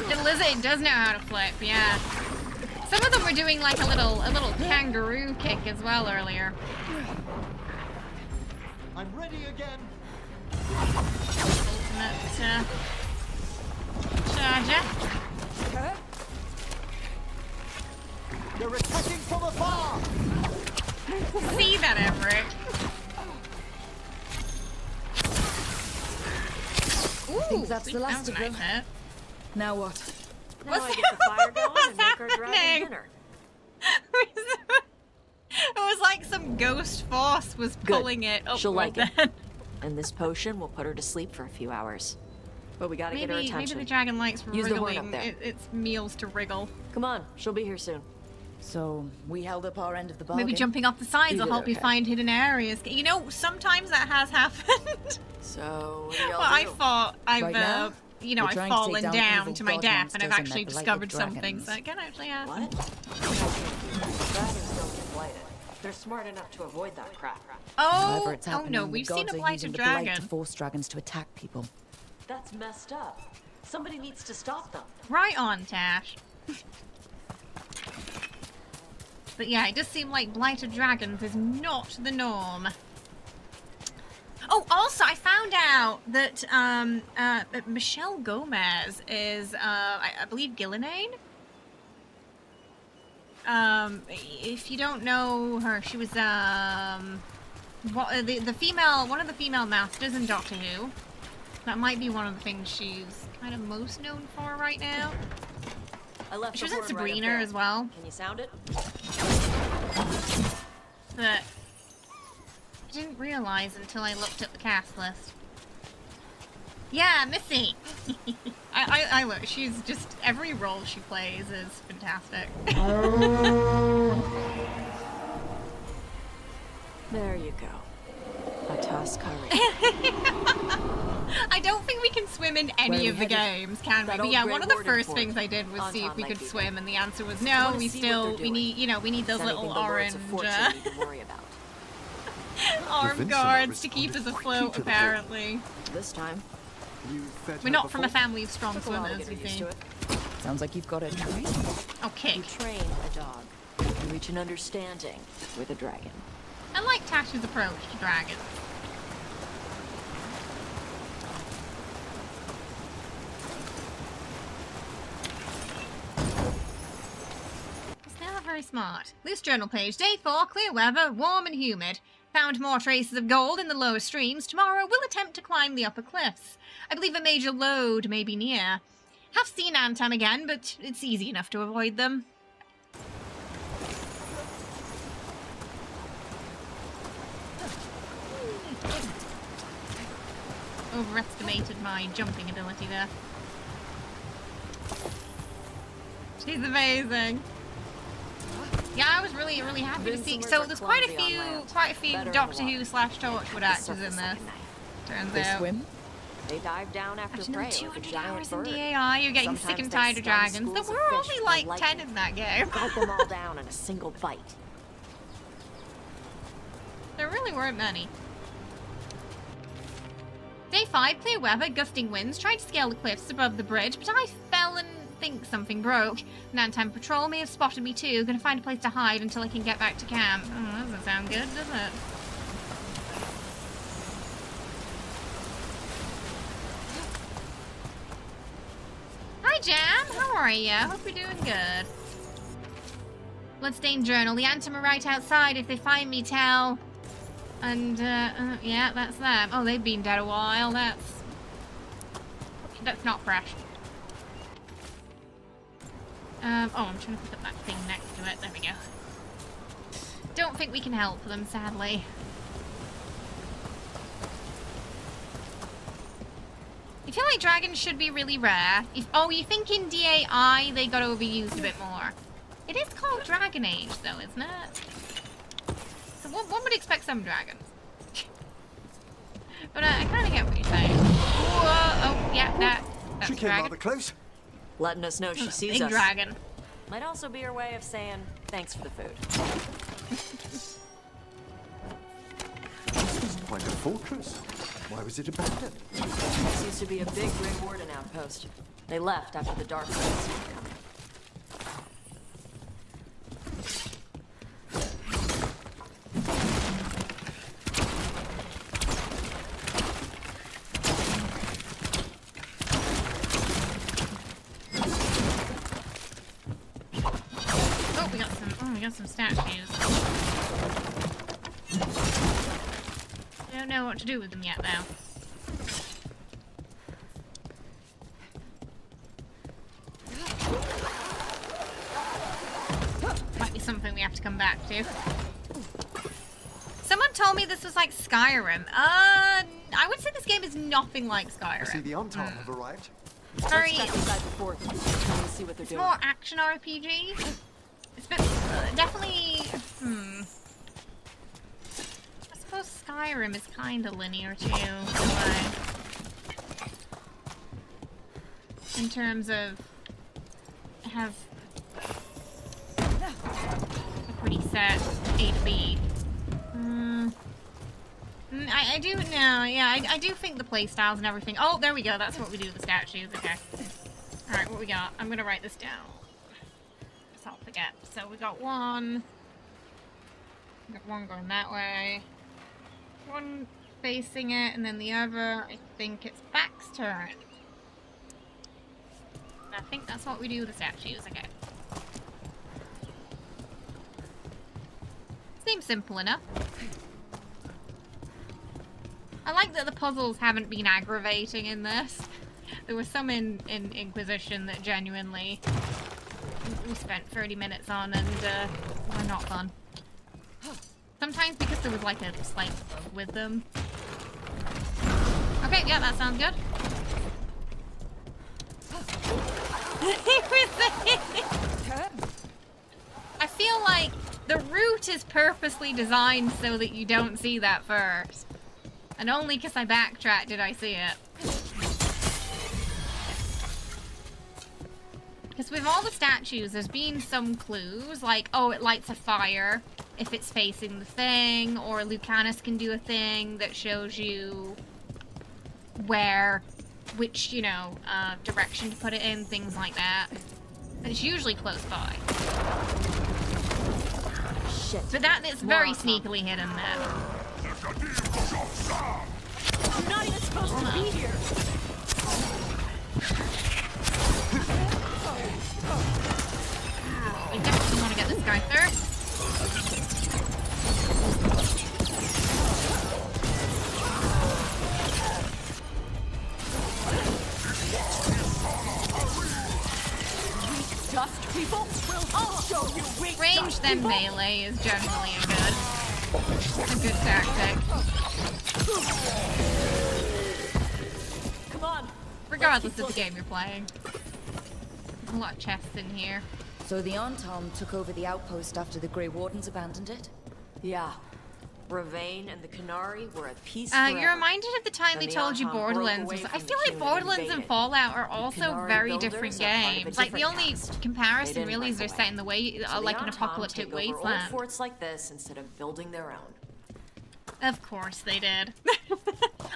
The lizard does know how to flip, yeah. Some of them were doing like a little kangaroo kick as well earlier. I'm ready again. Ultimate charger. They're attacking from afar! See that, Everett? Ooh, think that's sweet, the last that was of a nice them. hit. Now what? Now What's I get the fire going what's and make our dragon happening? dinner. It was like some ghost force was Good. pulling it upward She'll like it. then. And this potion will put her to sleep for a few hours. But we gotta get her Maybe attention. the dragon likes Use the horn wriggling up there. its meals to wriggle. Come on, she'll be here soon. So, we held up our end of the bargain. Maybe jumping off the sides You will did help you okay. find hidden areas. You know, sometimes that has happened. So, what do y'all Well, I do? thought I've, Right now, you know, we're I've trying to take fallen down down evil to my god death and I've monsters and actually met the light discovered of some dragons. things that can actually happen. What? Dragons don't get blighted. They're smart enough to avoid that crap. Oh, However, it's oh happening, no, the we've seen gods a are blighted using the blight dragon. to force dragons to attack people. That's messed up. Somebody needs to stop them. Right on, Taash. But yeah, it does seem like blighted dragons is not the norm. Oh, also, I found out that that Michelle Gomez is, I believe, Gillinane. If you don't know her, she was the female, one of the female masters in Doctor Who. That might be one of the things she's kind of most known for right now. I left She the was in horn right up Sabrina there. as well. Can you sound it? But I didn't realize until I looked at the cast list. Yeah, Missy. I look. She's just every role she plays is fantastic. There you go. A toss curry. I don't think we can swim in any Where of we the headed? games, can we? That But old yeah, Grey one of the Warden first fort. things I did was see if we Anton could might be swim, there. and the answer was I no. wanna We see what they're still we doing. need we need those If little anything, the Lords orange of Fortune need to worry about. arm Vincent guards to keep us responded afloat. quickly to the Apparently, This time, You fed we're her not from a before? family of strong took a while to swimmers. get You her used see? to it. Sounds like you've got it trained. Okay. You train a dog. You reach an understanding with a dragon. I like Tash's approach to dragons. It's not very smart. Loose journal page. Day 4, clear weather, warm and humid. Found more traces of gold in the lower streams. Tomorrow we'll attempt to climb the upper cliffs. I believe a major lode may be near. Have seen Anton again, but it's easy enough to avoid them. Overestimated my jumping ability there. She's amazing. Yeah, I was really happy to see. Vincent So was there's a quite a clumsy on land. few Better in the Doctor water. Who / Torchwood actors in Surface this. like a knife. Turns They out. swim? They dive down after After prey another like a 200 giant hours in bird. DAI, you're getting sick Sometimes and they tired of stun dragons. There schools of were fish only with like lightning. 10 in that game. Guide them all down in a single bite. There really weren't many. Day 5, clear weather, gusting winds. Tried to scale the cliffs above the bridge, but I fell and think something broke. Nighttime patrol may have spotted me too. Gonna find a place to hide until I can get back to camp. Oh, that doesn't sound good, does it? Hi, Jam. How are ya? Hope you're doing good. Bloodstained journal. The Antim are right outside. If they find me, tell. And, yeah, that's them. Oh, they've been dead a while. That's not fresh. Oh, I'm trying to pick up that thing next to it. There we go. Don't think we can help them, sadly. I feel like dragons should be really rare. Oh, you think in DAI they got overused a bit more? It is called Dragon Age, though, isn't it? So one would expect some dragons. But I kind of get what you're saying. Whoa, oh, yeah, that's She came dragon. rather close. Letting us know she sees Big us. dragon. Might also be her way of saying thanks for the food. This is quite a fortress. Why was it abandoned? This used to be a big Grey Warden outpost. They left after the Dark Lords started coming. We got some statues. Don't know what to do with them yet, though. Might be something we have to come back to. Someone told me this was like Skyrim. I would say this game is nothing like Skyrim. I see the Antom have arrived. Very. Let's check inside the fort. Let's see what they're It's doing. more action RPG. It's been definitely. I suppose Skyrim is kind of linear too, in a way. In terms of it has a pretty set A to B. I do know, yeah, I do think the playstyles and everything. Oh, there we go. That's what we do with the statues. Okay. All right, what we got? I'm gonna write this down. I'll forget. So we got one. We got one going that way. One facing it, and then the other, I think it's back's turn. I think that's what we do with the statues. Okay. Seems simple enough. I like that the puzzles haven't been aggravating in this. There were some in Inquisition that genuinely we spent 30 minutes on and were not fun. Sometimes because there was like a slight bug with them. Okay, yeah, that sounds good. I feel like the route is purposely designed so that you don't see that first. And only because I backtracked did I see it. Because with all the statues, there's been some clues, like, oh, it lights a fire if it's facing the thing, or Lucanus can do a thing that shows you which, you know, direction to put it in, things like that. And it's usually close by. Shit. But it's very sneakily hidden there. You're not even supposed to be here. We definitely want to get this guy first. Dust people will show you weak. Range then melee is generally a good tactic. Come on. Regardless of the game you're playing. There's a lot of chests in here. So the Antom took over the outpost after the Grey Wardens abandoned it? Yeah. Ravane and the Canary were at peace You're forever. reminded of the time Then they the told you Antom broke Borderlands away was... from I the feel like king that Borderlands and invaded. Fallout are also Canary very builders different are part of a games. Like, the different only caste. They comparison didn't really is break they're away. set in the way, So like the an Antom apocalyptic take over old wasteland. forts like this instead of building their own. Of course they did.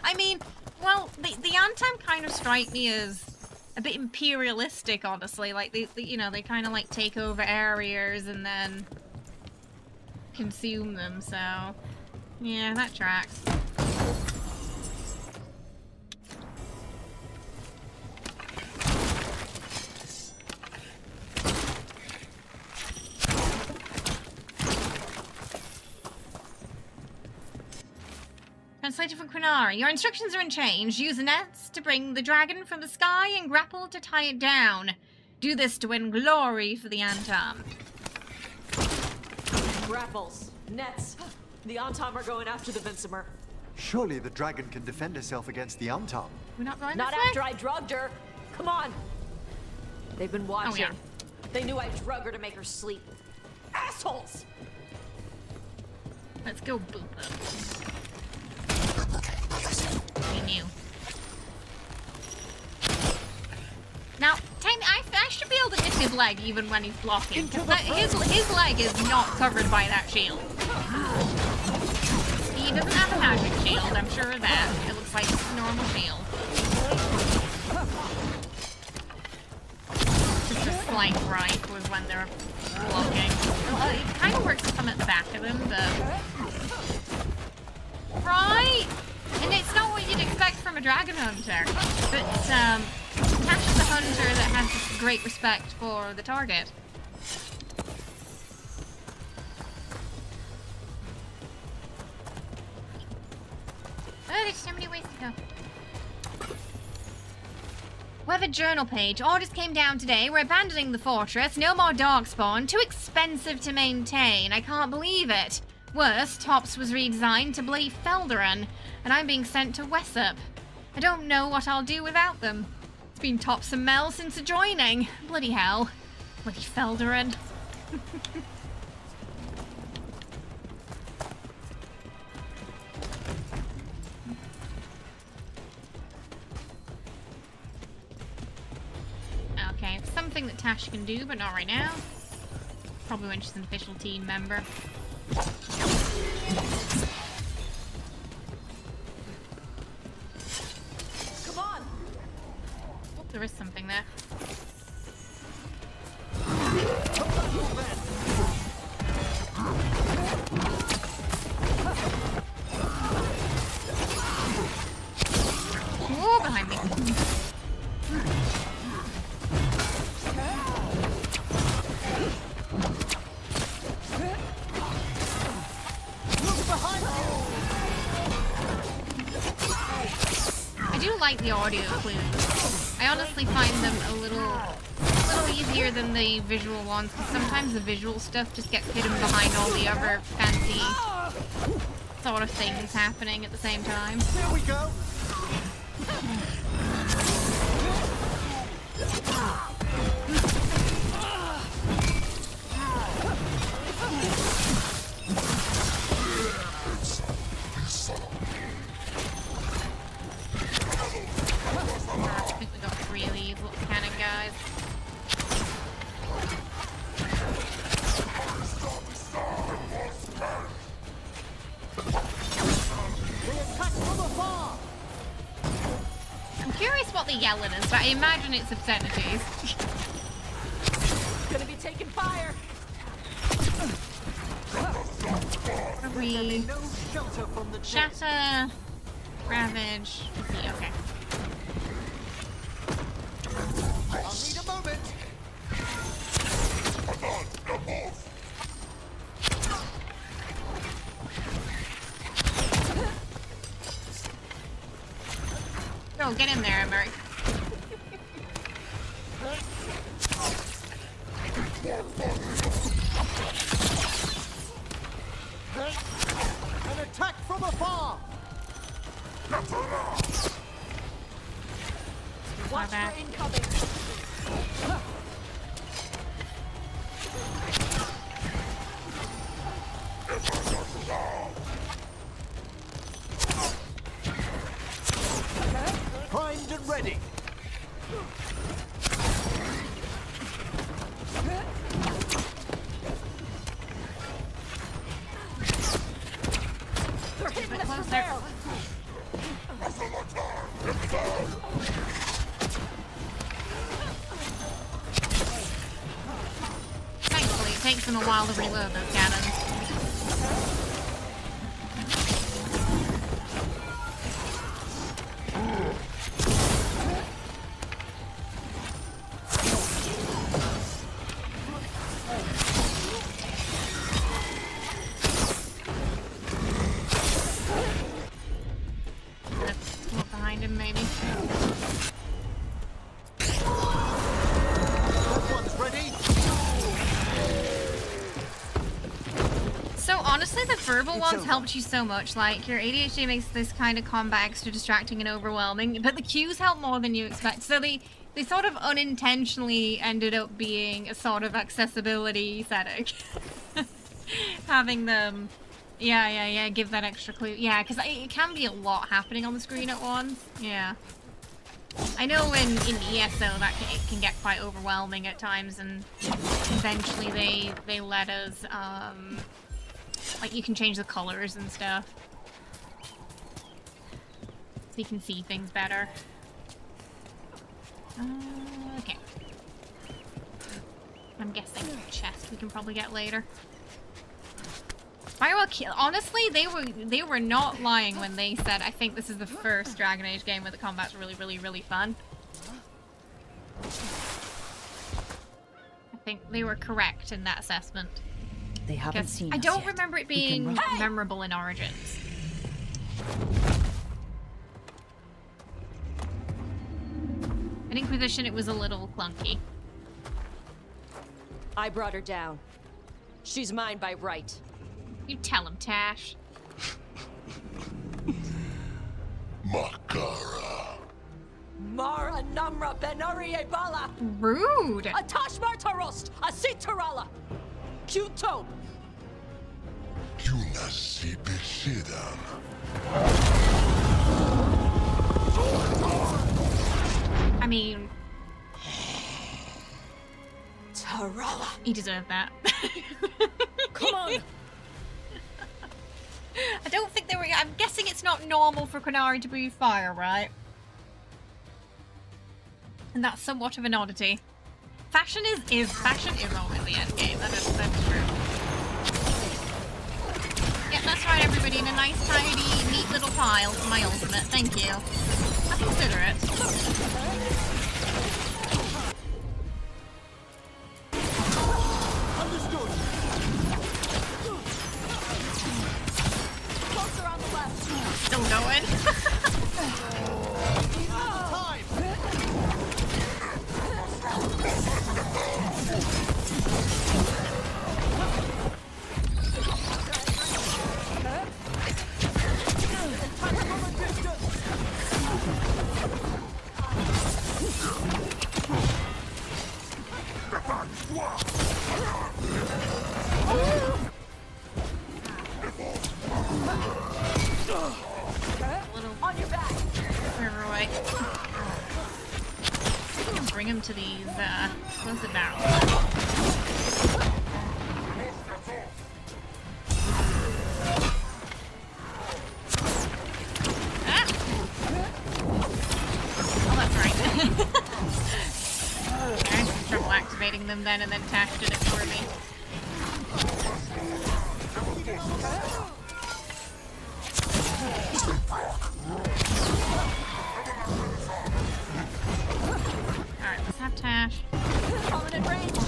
I mean, well, the Antom kind of strike me as a bit imperialistic, honestly. Like, they you know, they kind of, like, take over areas and then consume them, so... Yeah, that tracks. Translated from Quinari. Your instructions are unchanged. Use nets to bring the dragon from the sky and grapple to tie it down. Do this to win glory for the Antam. Grapples. Nets. The Antam are going after the Vincemer. Surely the dragon can defend herself against the Antam. We're not going Not this way? after I drugged her. Come on. They've been watching. Oh, yeah. They knew I drug her to make her sleep. Assholes! Let's go boop them. We knew. Now, I should be able to hit his leg even when he's blocking. Because his leg is not covered by that shield. He doesn't have a magic shield, I'm sure of that. It looks like a normal shield. Just a slight gripe was when they're blocking. Well, it kind of works to come at the back of him, but... Right? And it's not what you'd expect from a dragon hunter. But, Taash is a hunter that has great respect for the target. Oh, there's so many ways to go. We have a journal page. Orders came down today. We're abandoning the fortress. No more darkspawn. Too expensive to maintain. I can't believe it. Worse, Tops was redesigned to bloody Felderan, and I'm being sent to Wessup. I don't know what I'll do without them. It's been Tops and Mel since joining. Bloody hell. Bloody Felderan. Okay, it's something that Taash can do, but not right now. Probably when she's an official team member. Come on! Oh, there is something there. Oh, behind me. I do like the audio clues. I honestly find them a little easier than the visual ones, because sometimes the visual stuff just gets hidden behind all the other fancy sort of things happening at the same time. Here we go. I think we got 3 of these little cannon guys. I'm curious what the yelling is, but I imagine it's obscenities. Gonna be taking fire! Read, No shelter from the jet. shatter, ravage. Let's see, okay. I'll need a moment. Go, get in there, Merc. An attack from afar. Watch back. for incoming! Primed and ready. They're hitting us from closer. there! takes them a while to reload those cannons. Let's look behind him, maybe. So honestly, the verbal ones helped you so much. Like, your ADHD makes this kind of combat extra distracting and overwhelming, but the cues help more than you expect. So they sort of unintentionally ended up being a sort of accessibility setting. Having them, yeah, give that extra clue. Yeah, because it can be a lot happening on the screen at once. Yeah. I know in ESO that it can get quite overwhelming at times, and eventually they let us, like, you can change the colors and stuff. So you can see things better. Okay. I'm guessing chest we can probably get later. Firewall kill. Honestly, they were not lying when they said I think this is the first Dragon Age game where the combat's really, really, really fun. I think they were correct in that assessment. They haven't seen I us don't yet. remember it being memorable in Origins. In Inquisition, it was a little clunky. I brought her down. She's mine by right. You tell him, Taash. Makara. Mara Namra Benori Ebala! Rude! A Taash Martarost! A Sitarala! Kyuto! Yuna si beshidan. I mean, Tarala! he deserved that. Come on! I don't think they were. I'm guessing it's not normal for Qunari to breathe fire, right? And that's somewhat of an oddity. Fashion is always the end game. That's true. Yeah, that's right, everybody. In a nice, tidy, neat little pile for my ultimate. Thank you. I consider it. Still going. On your back! Right. Bring him to these explosive barrels. Ah! Oh, that's right. I had some trouble activating them then, and then Taash did it for me. Alright, let's have Taash. Prominent range!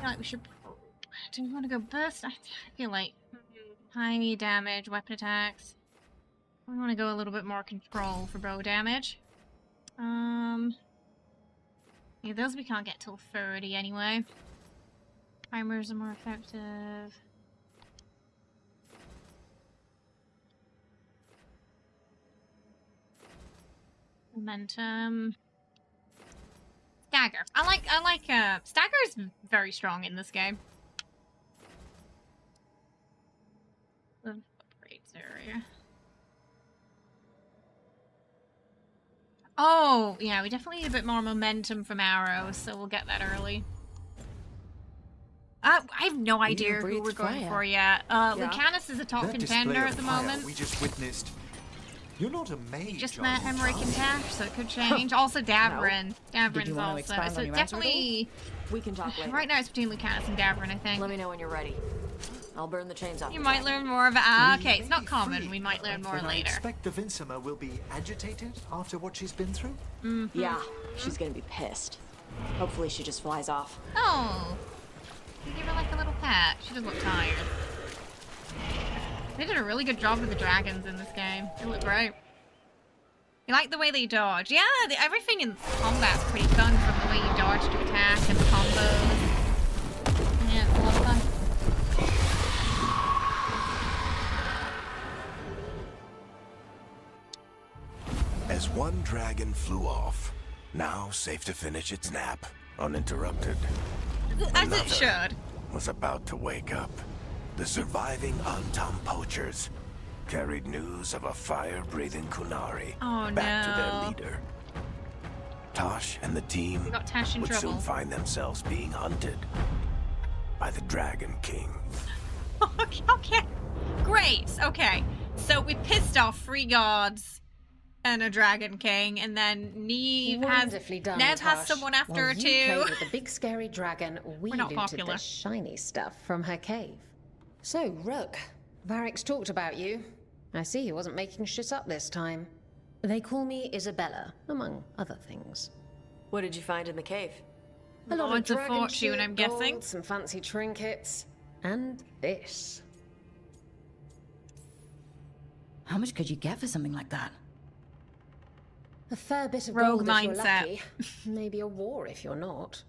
feel like we should. Do we want to go burst? I feel like high damage, weapon attacks. We want to go a little bit more control for bow damage. Yeah, those we can't get till 30 anyway. Primers are more effective. Momentum. Stagger. I like Stagger is very strong in this game. The upgrades area. Oh, yeah, we definitely need a bit more momentum from arrows, so we'll get that early. I have no idea who we're going for yet. Lucanus is a top That contender display at of the fire moment. we just witnessed. You're not a mage. Just are met you, Emmerich and Taash? Tash, so it could change. Also, Davrin. Did you Davrin's want to also. expand So on your answer at all? definitely. We can talk later. Right now, it's between Lucanus and Davrin, I think. Let me know when you're ready. I'll burn the chains off. You the might dragon. learn more of it. Ah, okay, it's Maybe not common. Frid, We might learn more but I later. expect the Vincimer will be agitated after what she's been through. Yeah, she's gonna be pissed. Hopefully she just flies off. Oh. You give her like a little pat. She does look tired. They did a really good job with the dragons in this game. They look great. You like the way they dodge? Yeah, everything in combat's pretty fun, from the way you dodge to attack and the combos. Yeah, it's a lot of fun. As one dragon flew off, now safe to finish its nap, uninterrupted. As it should. Was about to wake up. The surviving Antam poachers carried news of a fire-breathing Kunari back to their leader. Taash and the team We got Taash in would trouble. soon find themselves being hunted by the Dragon King. Okay. Great. Okay. So we pissed off 3 gods and a Dragon King, and then Neve Wonderfully done, has Taash. someone after While her you too. played with the big scary dragon, we We're not looted popular. the shiny stuff from her cave. So, Rook, Varric's talked about you. I see he wasn't making shit up this time. They call me Isabella, among other things. What did you find in the cave? A lot Lords of dragon Fortune, shit, I'm guessing. gold, some fancy trinkets, and this. How much could you get for something like that? A fair bit of Rogue gold if you're mindset. lucky. Maybe a war if you're not.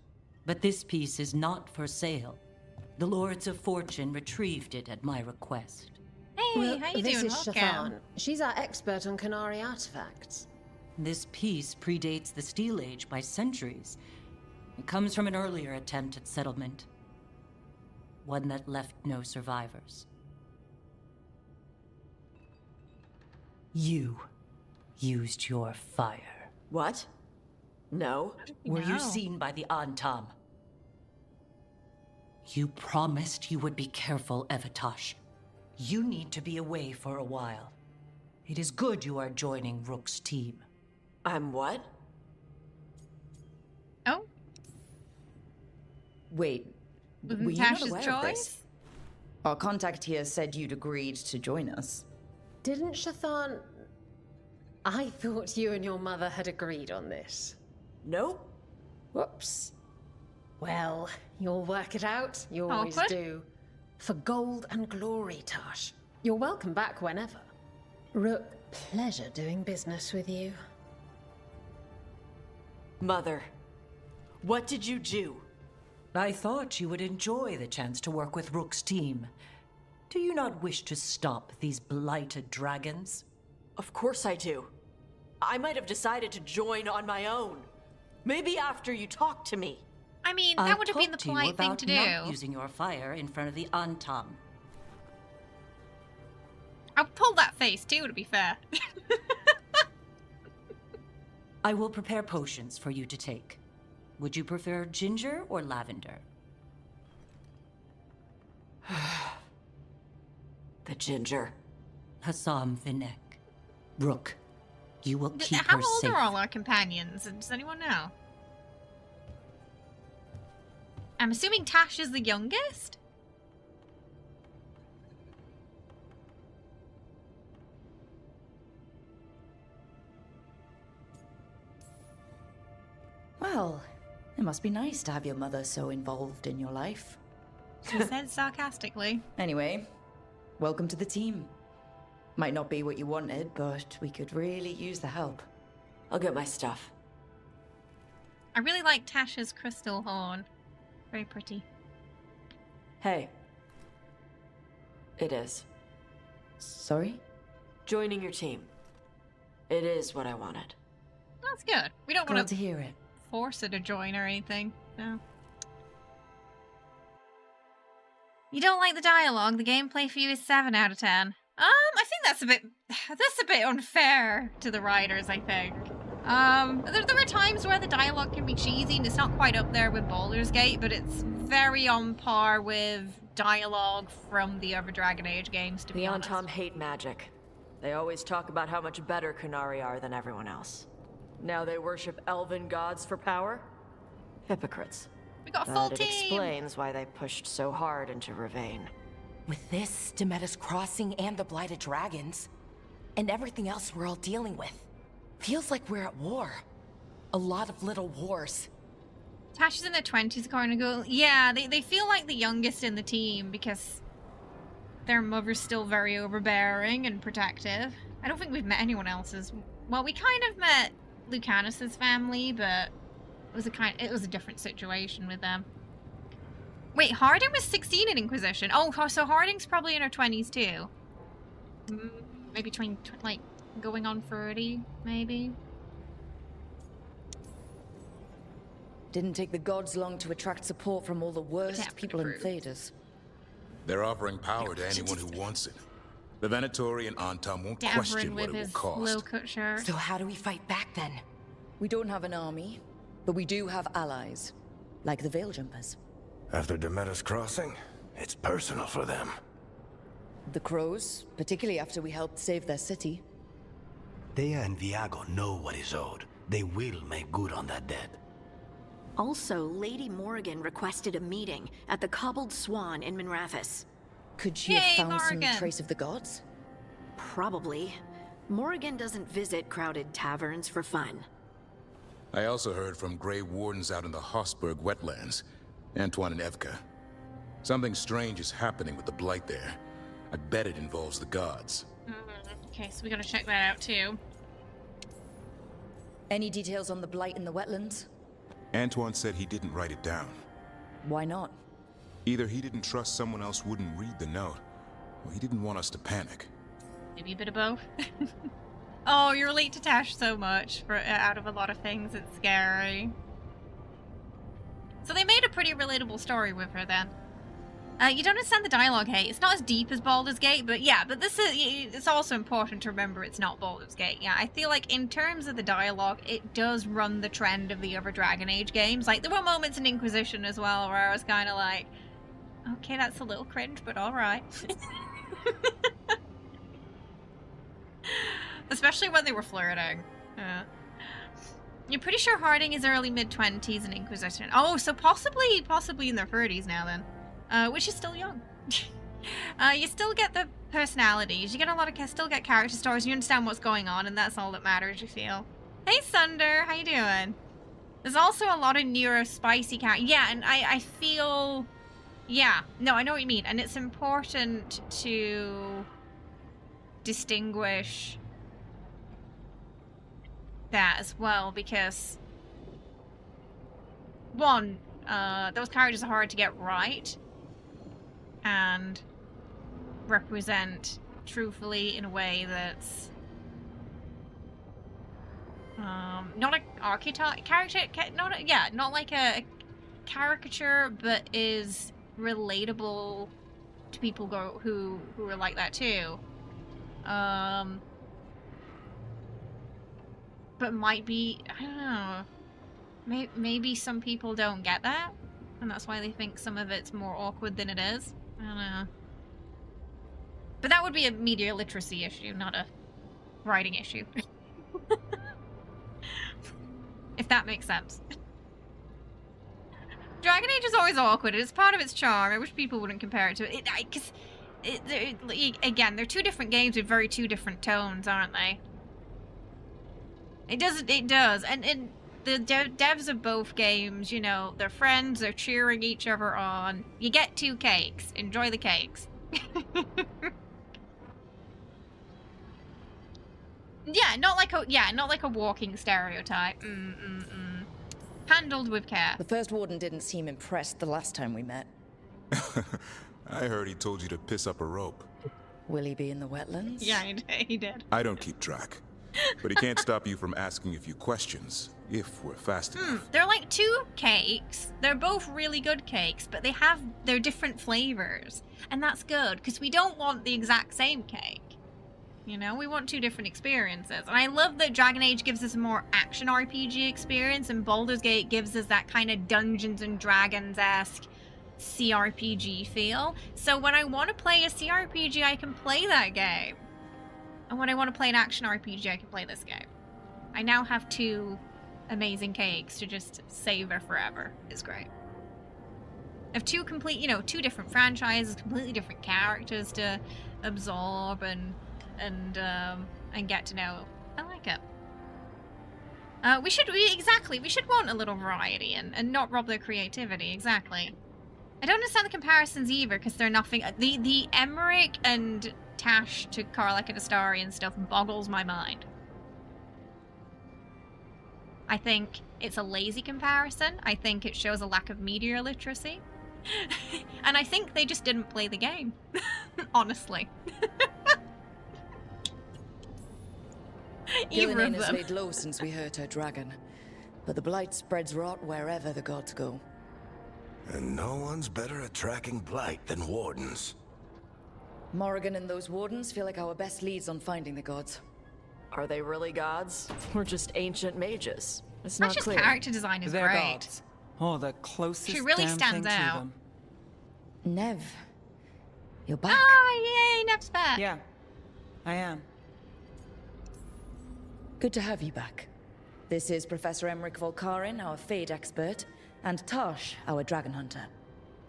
But this piece is not for sale. The Lords of Fortune retrieved it at my request. Hey, how you this doing? is Welcome. Shathan. She's our expert on Kunari artifacts. This piece predates the Steel Age by centuries. It comes from an earlier attempt at settlement. One that left no survivors. You used your fire. What? No. Were No. you seen by the Antam? You promised you would be careful, Evatash. You need to be away for a while. It is good you are joining Rook's team. I'm what? Oh, Wait, was were you not Tash's aware of choice? this? Our contact here said you'd agreed to join us. Didn't Shathan... I thought you and your mother had agreed on this. Nope. Whoops. Well, you'll work it out. You always Awkward. do. For gold and glory, Taash. You're welcome back whenever. Rook, pleasure doing business with you. Mother, what did you do? I thought you would enjoy the chance to work with Rook's team. Do you not wish to stop these blighted dragons? Of course I do. I might have decided to join on my own. Maybe after you talked to me. I mean, I that would have been the talked to you polite thing about to do. not using your fire in front of the Antam. I pulled that face too, to be fair. I will prepare potions for you to take. Would you prefer ginger or lavender? The ginger. Hassam Vinek. Rook, you will keep How her old safe. are all our companions? Does anyone know? I'm assuming Taash is the youngest? Well, it must be nice to have your mother so involved in your life. She said sarcastically. Anyway, welcome to the team. Might not be what you wanted, but we could really use the help. I'll get my stuff. I really like Taash's crystal horn. Very pretty. Hey. It is. Sorry? Joining your team. It is what I wanted. That's good. We don't Glad want to hear it. force her to join or anything. No. You don't like the dialogue? The gameplay for you is 7 out of 10. I think that's a bit unfair to the writers, I think. There are times where the dialogue can be cheesy and it's not quite up there with Baldur's Gate, but it's very on par with dialogue from the other Dragon Age games, to be honest. The Antom hate magic. They always talk about how much better Qunari are than everyone else. Now they worship elven gods for power? Hypocrites. We got a full But team! it explains why they pushed so hard into Ravane. With this, Demeter's Crossing and the Blighted Dragons, and everything else we're all dealing with, feels like we're at war. A lot of little wars. Taash is in their 20s, according to Google. Yeah, they feel like the youngest in the team because their mother's still very overbearing and protective. I don't think we've met anyone else's. Well, we kind of met Lucanus's family, but it was a different situation with them. Wait, Harding was 16 in Inquisition. Oh, so Harding's probably in her 20s too. Maybe like going on 30, maybe. Didn't take the gods long to attract support from all the worst people in Thedas. They're offering power to anyone who wants it. The Venatori and Antom won't question what it will cost. Low-cut shirt. So how do we fight back then? We don't have an army, but we do have allies, like the Veil Jumpers. After Demeter's Crossing, it's personal for them. The Crows, particularly after we helped save their city. Thea and Viago know what is owed. They will make good on that debt. Also, Lady Morrigan requested a meeting at the Cobbled Swan in Minrathous. Could she have found some trace of the gods? Probably. Morrigan doesn't visit crowded taverns for fun. I also heard from Grey Wardens out in the Hossberg wetlands, Antoine and Evka. Something strange is happening with the Blight there. I bet it involves the gods. Okay, so we gotta check that out too. Any details on the Blight in the wetlands? Antoine said he didn't write it down. Why not? Either he didn't trust someone else wouldn't read the note, or he didn't want us to panic. Maybe a bit of both. Oh, you relate to Taash so much out of a lot of things. It's scary. So they made a pretty relatable story with her then. You don't understand the dialogue, hey. It's not as deep as Baldur's Gate, but yeah, but it's also important to remember it's not Baldur's Gate. Yeah, I feel like in terms of the dialogue, it does run the trend of the other Dragon Age games. Like, there were moments in Inquisition as well where I was kind of like, okay, that's a little cringe, but alright. Especially when they were flirting. You're pretty sure Harding is early mid-20s in Inquisition. Oh, so possibly in their 30s now then. Which is still young. You still get the personalities. You get still get character stories. You understand what's going on, and that's all that matters, you feel. Hey, Sunder. How you doing? There's also a lot of newer, spicy characters. Yeah, and I feel... Yeah. No, I know what you mean. And it's important to distinguish that as well, because... One, those characters are hard to get right and represent truthfully in a way that's not an archetype character, not like a caricature, but is relatable to people who are like that too. But might be, I don't know. Maybe some people don't get that, and that's why they think some of it's more awkward than it is. I don't know. But that would be a media literacy issue, not a writing issue. If that makes sense. Dragon Age is always awkward. It's part of its charm. I wish people wouldn't compare it to it. Because, again, they're two different games with two different tones, aren't they? It does. And the devs of both games, you know, they're friends, they're cheering each other on. You get 2 cakes. Enjoy the cakes. Yeah, not like a walking stereotype. Handled with care. The first warden didn't seem impressed the last time we met. I heard he told you to piss up a rope. Will he be in the wetlands? Yeah, he did. I don't keep track. But he can't stop you from asking a few questions, if we're fast enough. They're like 2 cakes. They're both really good cakes, but they're different flavors. And that's good, because we don't want the exact same cake. You know, we want 2 different experiences. And I love that Dragon Age gives us a more action RPG experience, and Baldur's Gate gives us that kind of Dungeons and Dragons-esque CRPG feel. So when I want to play a CRPG, I can play that game. And when I want to play an action RPG, I can play this game. I now have 2 amazing cakes to just savor forever. It's great. I have 2 complete, you know, 2 different franchises, completely different characters to absorb and get to know. I like it. We should want a little variety and not rob their creativity. Exactly. I don't understand the comparisons either, because they're nothing. The Emmerich and Taash to Karlach and Astarion stuff boggles my mind. I think it's a lazy comparison. I think it shows a lack of media literacy. And I think they just didn't play the game. Honestly. Either of has them. laid low since we hurt her dragon, but the blight spreads rot wherever the gods go. And no one's better at tracking blight than wardens. Morrigan and those wardens feel like our best leads on finding the gods. Are they really gods? Or just ancient mages? It's That's not just clear. character design is They're great. gods. Oh, the closest She really damn stands thing out. to them. Nev, you're back. Ah, yay, Nev's back. Yeah, I am. Good to have you back. This is Professor Emmerich Volkarin, our Fade expert, and Taash, our dragon hunter.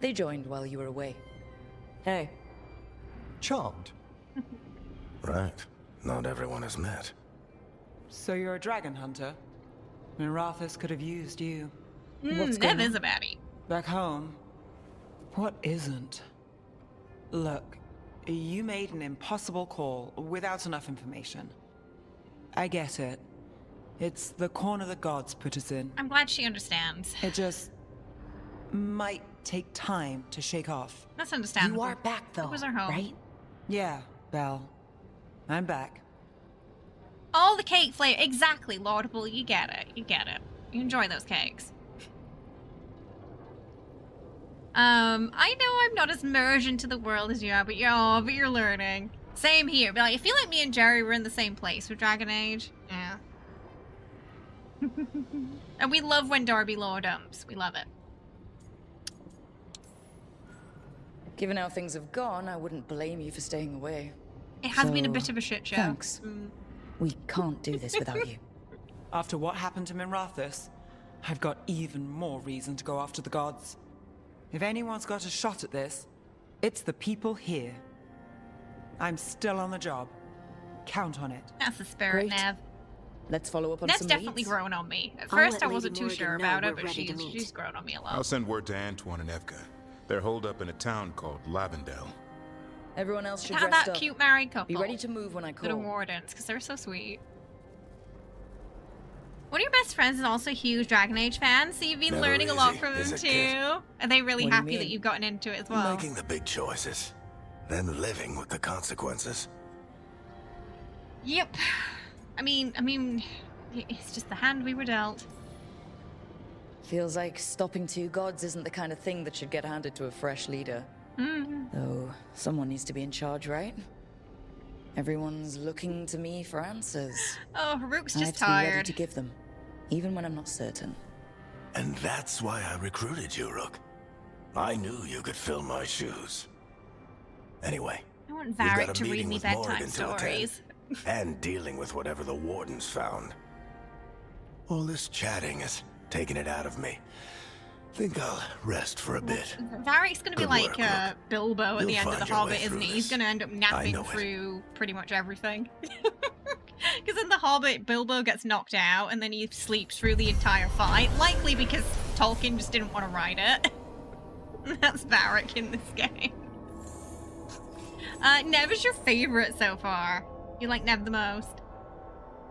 They joined while you were away. Hey. Charmed. Right. Not everyone has met. So you're a dragon hunter? Mirathus could have used you. What's Nev going is on? a baddie. Back home, what isn't? Look, you made an impossible call without enough information. I get it. It's the corner the gods put us in. I'm glad she understands. It just might take time to shake off. That's understandable. You are back, though, It was our home. right? Yeah, Belle. I'm back. All the cake flavor. Exactly, Laudable. You get it. You get it. You enjoy those cakes. I know I'm not as merged into the world as you are, but you're learning. Same here. But like, I feel like me and Jerry were in the same place with Dragon Age. Yeah. And we love when Darby Law dumps. We love it. Given how things have gone, I wouldn't blame you for staying away. It has been a So, bit of a shit show. Thanks. We can't do this without you. After what happened to Minrathus, I've got even more reason to go after the gods. If anyone's got a shot at this, it's the people here. I'm still on the job. Count on it. That's the spirit, Great. Nev. Let's follow up on Nev's some definitely leads. grown on me. At I'll first let I Lady wasn't too Morgan sure know about we're it, but ready to meet. she's grown on me a I'll lot. send word to Antoine and Evka. They're holed up in a town called Lavendel. Everyone else should How rest that up. cute married couple. Be ready to move when I The call. wardens, because they're so sweet. One of your best friends is also a huge Dragon Age fan, so you've been Never learning a lot easy, from is him it, too. kid? Are they really What do you happy that mean? you've gotten into it as well? Making the big choices, then living with the consequences. Yep. I mean, it's just the hand we were dealt. Feels like stopping 2 gods isn't the kind of thing that should get handed to a fresh leader. Though, someone needs to be in charge, right? Everyone's looking to me for answers. Oh, Rook's I have just to be ready tired. to give them, even when I'm not certain. And that's why I recruited you, Rook. I knew you could fill my shoes. Anyway, I want you've got Varric a to read meeting me with bedtime Morrigan to attend. stories. And dealing with whatever the wardens found. All this chatting has taken it out of me. Think I'll rest for a bit. Varric's gonna be Good like work, Rook. Bilbo at the You'll end of The find your way Hobbit, isn't through he? He's this. gonna end up I napping know it. through pretty much everything. Because in The Hobbit, Bilbo gets knocked out and then he sleeps through the entire fight. Likely because Tolkien just didn't want to write it. That's Varric in this game. Nev is your favorite so far. You like Nev the most.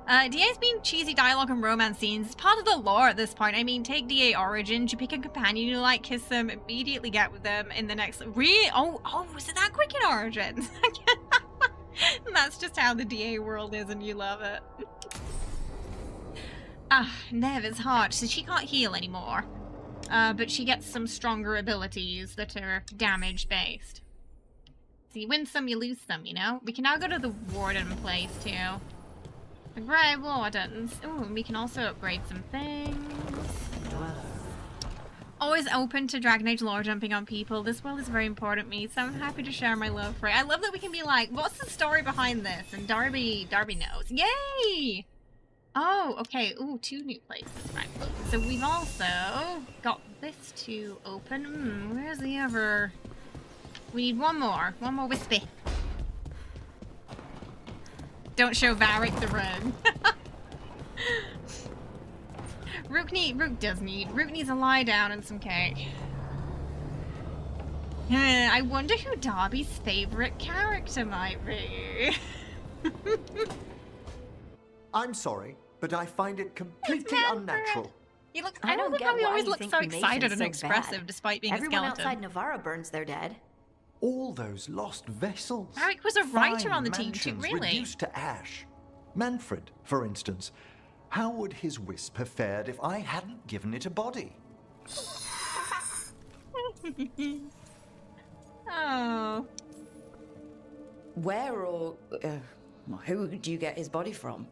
DA's been cheesy dialogue and romance scenes. It's part of the lore at this point. I mean, take DA Origins. You pick a companion you like, kiss them, immediately get with them in the next... Oh, was it that quick in Origins? That's just how the DA world is and you love it. Nev is hard, so she can't heal anymore. But she gets some stronger abilities that are damage-based. So you win some, you lose some, you know? We can now go to the Warden place, too. The Grey Wardens. Ooh, and we can also upgrade some things. Always open to Dragon Age lore jumping on people. This world is very important to me, so I'm happy to share my love for it. I love that we can be like, what's the story behind this? And Darby knows. Yay! Oh, okay. Ooh, 2 new places. Right. So we've also got this to open. Where's the other... We need one more. One more wispy. Don't show Varric the room. Rook needs a lie down and some cake. I wonder who Darby's favorite character might be. I'm sorry, but I find it completely unnatural. He looks, I don't know how he always looks so excited and expressive despite being a skeleton. Everyone outside Navarra burns their dead. All those lost vessels. Varric was a writer on the team too, mansions really. Reduced to ash. Manfred, for instance. How would his wisp have fared if I hadn't given it a body? Oh. Where or who do you get his body from?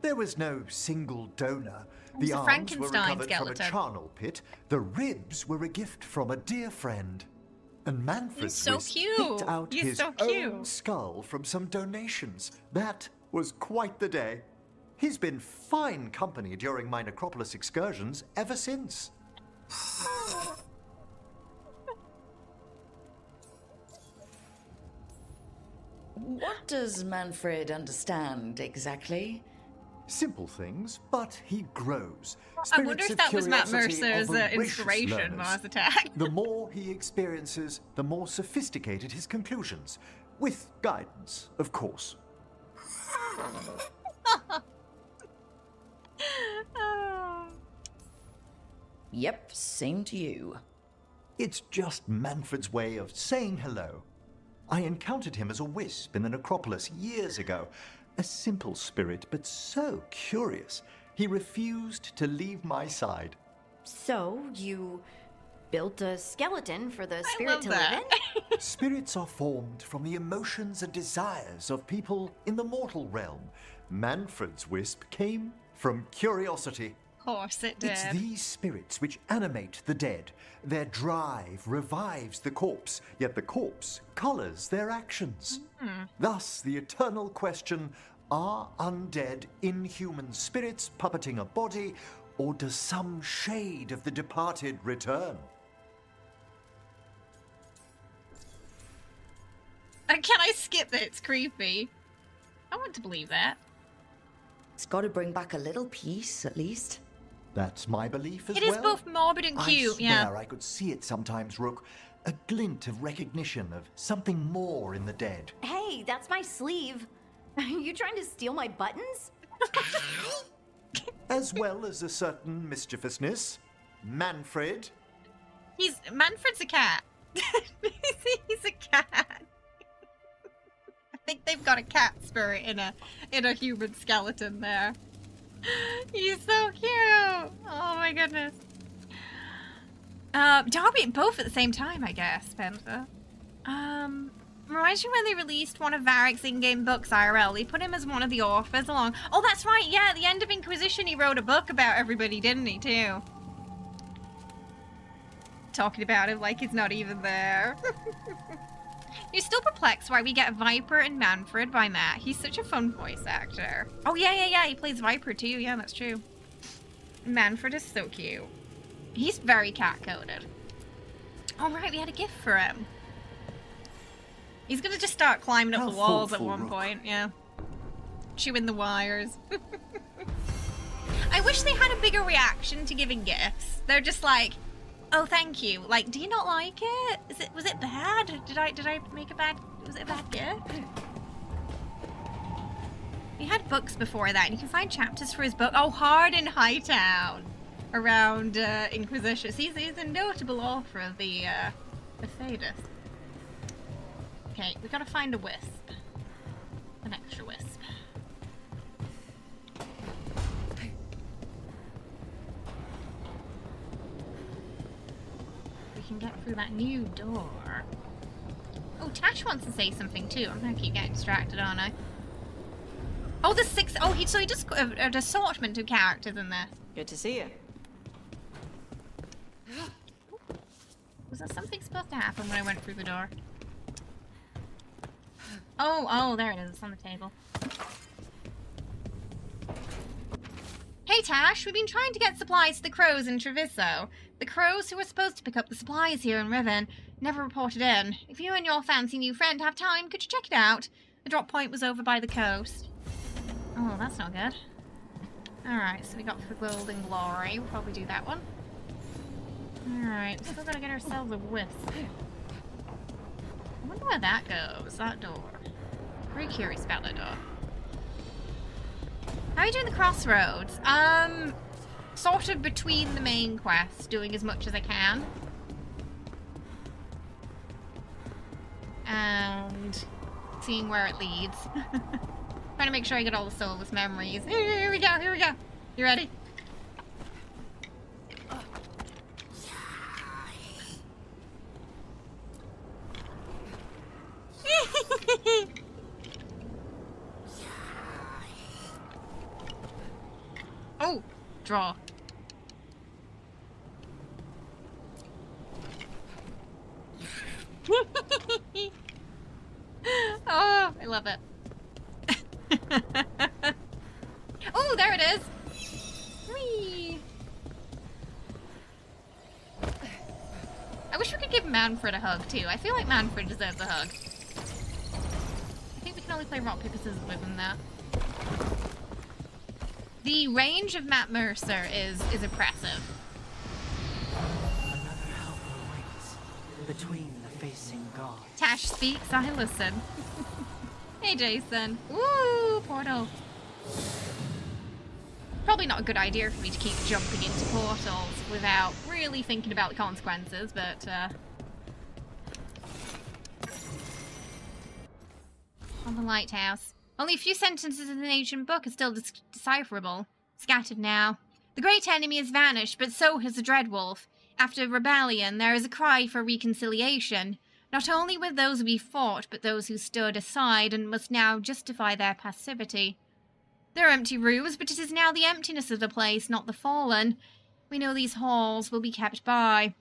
There was no single donor. It's The a arms were Frankenstein recovered skeleton. from a charnel pit. The ribs were a gift from a dear friend. And Manfred's so wisp cute. picked out He's his so cute. own skull from some donations. That was quite the day. He's been fine company during my Necropolis excursions ever since. What does Manfred understand exactly? Simple things, but he grows. I wonder Spirits if of that was Matt curiosity Mercer's are voracious inspiration learners. Mars Attack. The more he experiences, the more sophisticated his conclusions. With guidance, of course. Oh. Yep, same to you. It's just Manfred's way of saying hello. I encountered him as a wisp in the Necropolis years ago. A simple spirit, but so curious. He refused to leave my side. So, you built a skeleton for the spirit to live in? Spirits are formed from the emotions and desires of people in the mortal realm. Manfred's wisp came from curiosity. Of course it did. It's these spirits which animate the dead. Their drive revives the corpse, yet the corpse colors their actions. Thus, the eternal question, are undead, inhuman spirits puppeting a body, or does some shade of the departed return? Can I skip it? It's creepy. I want to believe that. It's got to bring back a little peace, at least. That's my belief as well. It is both morbid and cute, I swear I could see it sometimes, Rook. A glint of recognition of something more in the dead. Hey, that's my sleeve. Are you trying to steal my buttons? As well as a certain mischievousness. Manfred. Manfred's a cat. He's a cat. I think they've got a cat spirit in a human skeleton there. He's so cute. Oh my goodness. Darby and both at the same time, I guess, Spencer. Reminds you when they released one of Varric's in-game books IRL. They put him as one of the authors along. Oh, that's right. Yeah, at the end of Inquisition, he wrote a book about everybody, didn't he, too? Talking about him like he's not even there. You're still perplexed why we get Viper and Manfred by Matt. He's such a fun voice actor. Oh, yeah. He plays Viper, too. Yeah, that's true. Manfred is so cute. He's very cat-coded. Oh, right. We had a gift for him. He's gonna just start climbing up the walls at one point, yeah. chewing the wires. I wish they had a bigger reaction to giving gifts. They're just like, oh, thank you. Like, do you not like it? Was it bad? Did I make a bad, was it a bad gift? He had books before that, and you can find chapters for his book. Oh, Hard in Hightown, around Inquisition. So he's a notable author of the sadist. Okay, we gotta find a wisp. An extra wisp. We can get through that new door. Oh, Taash wants to say something too. I'm gonna keep getting distracted, aren't I? Oh, the 6. Oh, so he just an assortment of characters in this. Good to see you. Was there something supposed to happen when I went through the door? Oh, there it is. It's on the table. Hey, Taash, we've been trying to get supplies to the crows in Treviso. The crows who were supposed to pick up the supplies here in Riven never reported in. If you and your fancy new friend have time, could you check it out? The drop point was over by the coast. Oh, that's not good. Alright, so we got the Golden Glory. We'll probably do that one. Alright, we still gotta get ourselves a wisp. I wonder where that goes, that door. Very curious about that door. How are you doing the crossroads? Sort of between the main quests, doing as much as I can. And seeing where it leads. Trying to make sure I get all the soulless memories. Here we go. You ready? Oh, draw. Oh, I love it. Oh, there it is. Whee. I wish we could give Manfred a hug too. I feel like Manfred deserves a hug. I think we can only play rock, paper, scissors with him there. The range of Matt Mercer is impressive. Another helper waits between the facing gods. Taash speaks, I listen. Hey, Jason. Woo, portal. Probably not a good idea for me to keep jumping into portals without really thinking about the consequences, but on the lighthouse. Only a few sentences in the ancient book are still decipherable. Scattered now. The great enemy has vanished, but so has the Dreadwolf. After rebellion, there is a cry for reconciliation. Not only with those we fought, but those who stood aside and must now justify their passivity. There are empty rooms, but it is now the emptiness of the place, not the fallen. We know these halls will be kept by.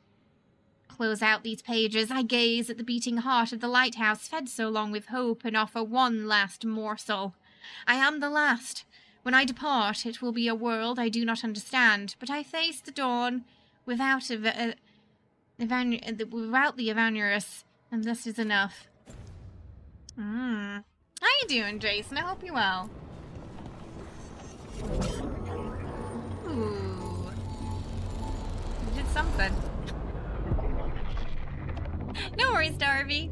Close out these pages. I gaze at the beating heart of the lighthouse, fed so long with hope, and offer one last morsel. I am the last. When I depart, it will be a world I do not understand, but I face the dawn without the Evanurus, and this is enough. How you doing, Jason? I hope you're well. Ooh. You did something. No worries, Darby.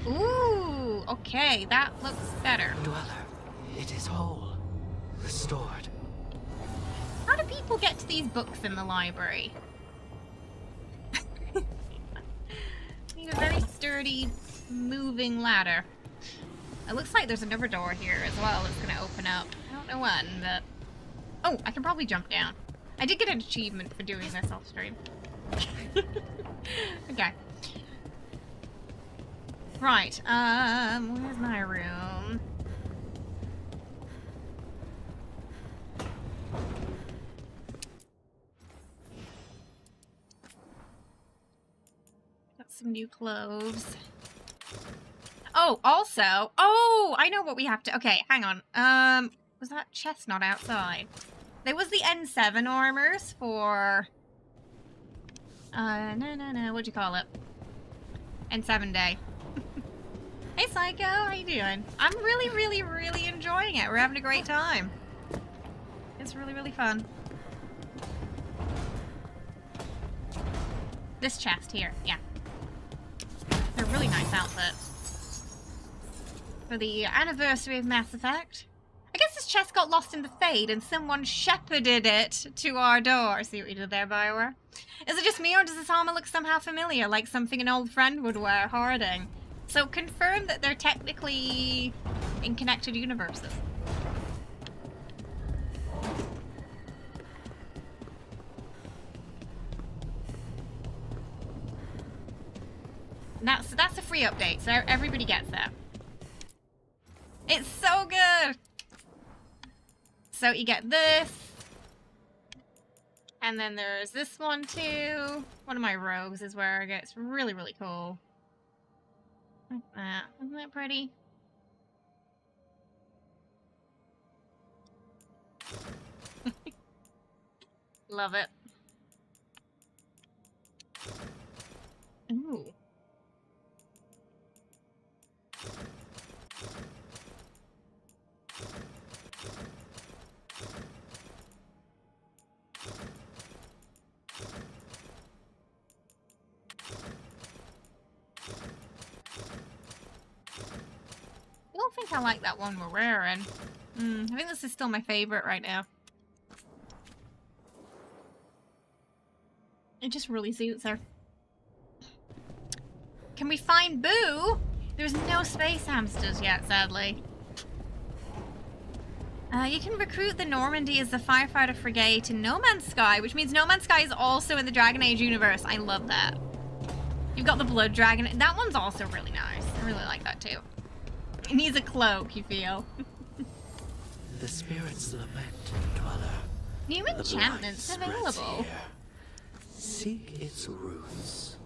Ooh, okay, that looks better. Dweller, it is whole, restored. How do people get to these books in the library? Need a very sturdy, moving ladder. It looks like there's another door here as well that's gonna open up. I don't know when, but... Oh, I can probably jump down. I did get an achievement for doing this off stream. Okay. Right, where's my room? Got some new clothes. Oh, also, I know what we have to, okay, hang on. Was that chestnut outside? There was the N7 armors for, no, what'd you call it? N7 day. Hey Psycho, how you doing? I'm really, really, really enjoying it. We're having a great time. It's really, really fun. This chest here, yeah. They're a really nice outfit. For the anniversary of Mass Effect. I guess this chest got lost in the Fade and someone shepherded it to our door. See what you did there, Bioware? Is it just me or does this armor look somehow familiar, like something an old friend would wear, Harding? So confirm that they're technically in connected universes. That's a free update, so everybody gets that. It's so good! So you get this. And then there's this one too. One of my rogues is wearing it. It's really, really cool. Like that. Isn't that pretty? Love it. Ooh. I don't think I like that one we're wearing. I think this is still my favorite right now. It just really suits her. Can we find Boo? There's no space hamsters yet, sadly. You can recruit the Normandy as the firefighter frigate in No Man's Sky, which means No Man's Sky is also in the Dragon Age universe. I love that. You've got the Blood Dragon. That one's also really nice. I really like that too. It needs a cloak, you feel. The spirits lament, dweller. New enchantments available. Here. Seek its roots.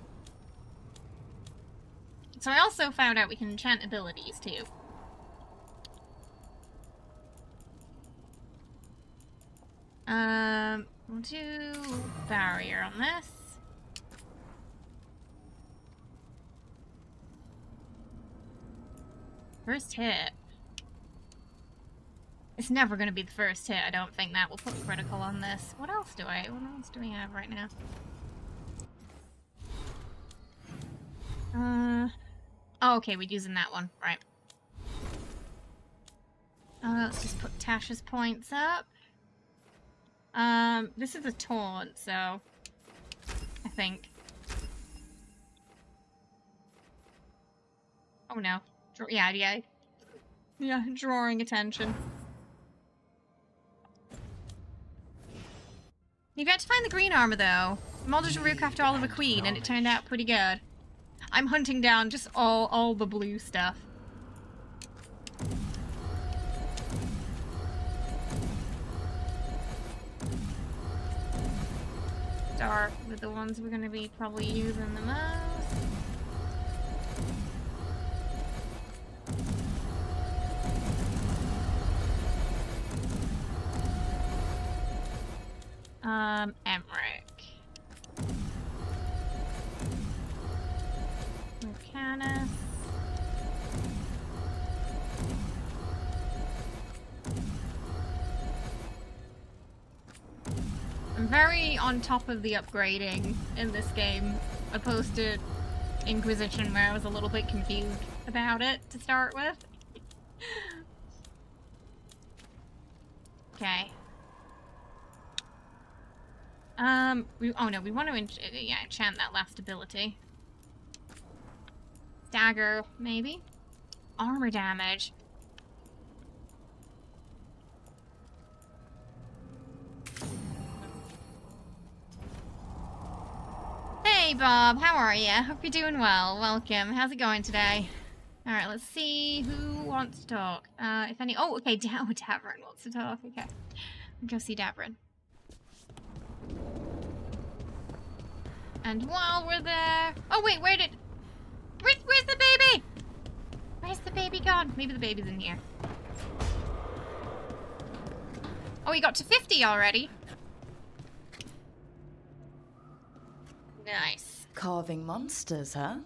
So I also found out we can enchant abilities too. We'll do barrier on this. First hit. It's never going to be the first hit. I don't think that will put critical on this. What else do we have right now? Oh, okay, we're using that one. Right. Let's just put Taash's points up. This is a taunt, so I think. Oh no. Yeah, drawing attention. You've got to find the green armor, though. I modded a Rook after Oliver Queen, and it turned out pretty good. I'm hunting down just all the blue stuff. Start with the ones we're going to be probably using the most. Emmerich. Mechanus. I'm very on top of the upgrading in this game, opposed to Inquisition, where I was a little bit confused about it to start with. Okay. We want to enchant that last ability. Stagger, maybe? Armor damage. Hey Bob, how are ya? Hope you're doing well. Welcome. How's it going today? Alright, let's see who wants to talk. If any... Oh, okay, Davrin wants to talk. Okay. Go see Davrin. And while we're there... Oh, wait, where's the baby? Where's the baby gone? Maybe the baby's in here. Oh, we got to 50 already. Nice. Carving monsters, huh?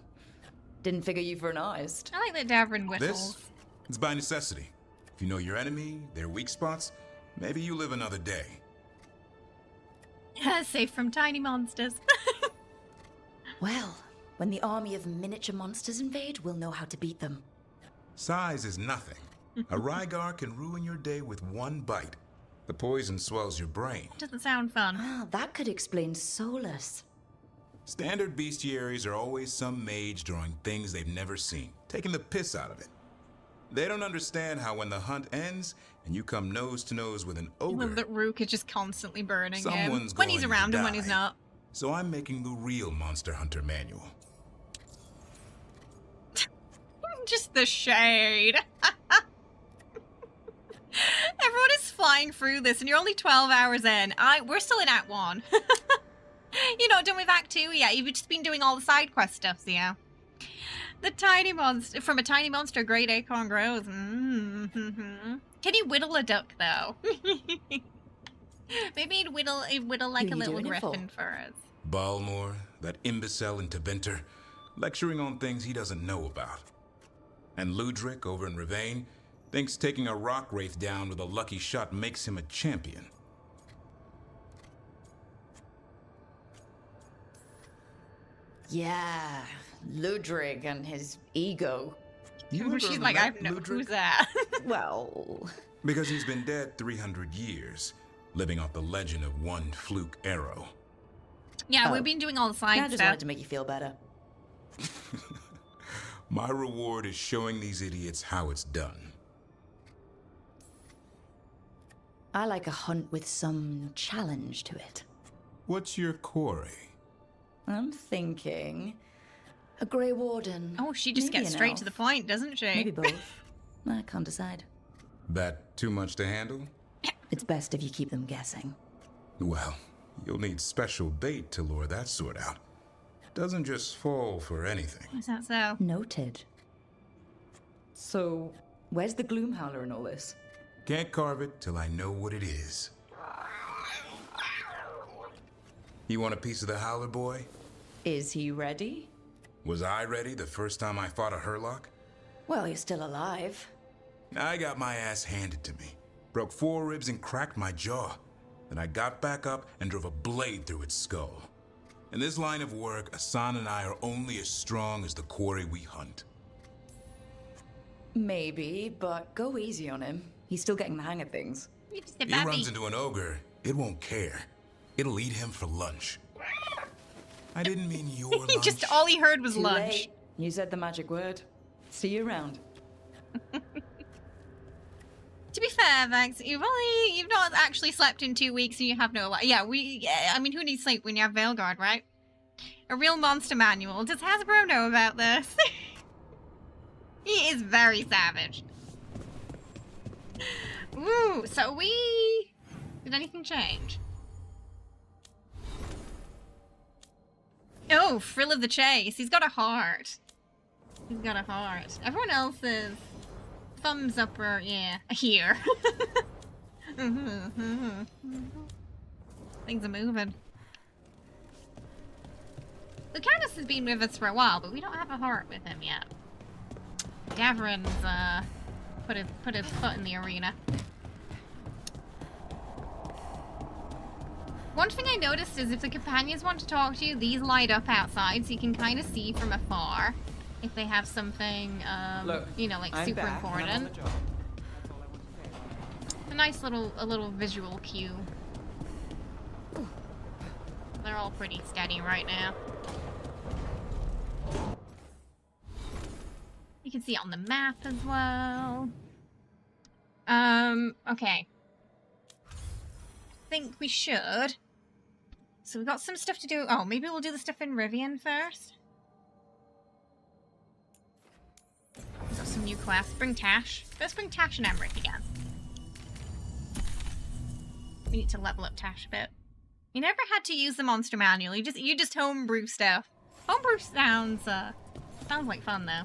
Didn't figure you for an artist. I like that Davrin whistles. This? It's by necessity. If you know your enemy, their weak spots, maybe you live another day. Safe from tiny monsters. Well, when the army of miniature monsters invade, we'll know how to beat them. Size is nothing. A Rygar can ruin your day with one bite. The poison swells your brain. Doesn't sound fun. Ah, that could explain Solus. Standard bestiaries are always some mage drawing things they've never seen, taking the piss out of it. They don't understand how when the hunt ends and you come nose to nose with an ogre, I love that Rook is just constantly burning him. someone's When he's going around to and when he's die. not. So I'm making the real Monster Hunter manual. Just the shade. Everyone is flying through this and you're only 12 hours in. We're still in Act 1. You're not done with Act 2 yet. You've just been doing all the side quest stuff, so yeah. The tiny monster, from a tiny monster, great acorn grows. Mm-hmm. Can you whittle a duck, though? Maybe he'd whittle like a little griffin for us. Balmor, that imbecile in Teventer, lecturing on things he doesn't know about. And Ludric over in Rivain thinks taking a rock wraith down with a lucky shot makes him a champion. Yeah, Ludrig and his ego. She's like, I know who's that. Well, Because he's been dead 300 years, living off the legend of one fluke arrow. Yeah, we've been doing all the side I just stuff. wanted to make you feel better. My reward is showing these idiots how it's done. I like a hunt with some challenge to it. What's your quarry? I'm thinking a Grey Warden. Oh, she just Maybe gets an straight elf. to the point, doesn't she? Maybe both. I can't decide. That too much to handle? It's best if you keep them guessing. Well, you'll need special bait to lure that sort out. Doesn't just fall for anything. Is that so? Noted. So, where's the Gloomhowler in all this? Can't carve it till I know what it is. You want a piece of the Howler boy? Is he ready? Was I ready the first time I fought a Hurlock? Well, he's still alive. I got my ass handed to me. Broke 4 ribs and cracked my jaw. Then I got back up and drove a blade through its skull. In this line of work, Asan and I are only as strong as the quarry we hunt. Maybe, but go easy on him. He's still getting the hang of things. He runs into an ogre, it won't care. It'll eat him for lunch. I didn't mean your lunch. Just all he heard was Too lunch. late. You said the magic word. See you around. To be fair, Vex, you've not actually slept in 2 weeks and you have no life. Yeah, I mean, who needs sleep when you have Veilguard, right? A real monster manual. Does Hasbro know about this? He is very savage. Ooh, so did anything change? Oh, Frill of the Chase. He's got a heart. He's got a heart. Everyone else's thumbs up are, yeah, here. Things are moving. Lucanus has been with us for a while, but we don't have a heart with him yet. Davrin's, put his foot in the arena. One thing I noticed is if the companions want to talk to you, these light up outside, so you can kind of see from afar if they have something, Look, you know, like I'm super back, and I'm on important. the job. That's all I want to say. A nice little visual cue. They're all pretty steady right now. You can see it on the map as well. Okay. I think we should. So we've got some stuff to do. Oh, maybe we'll do the stuff in Rivian first. We've got some new quests. Bring Taash. Let's bring Taash and Emmerich again. We need to level up Taash a bit. You never had to use the monster manual. You just homebrew stuff. Homebrew sounds like fun though.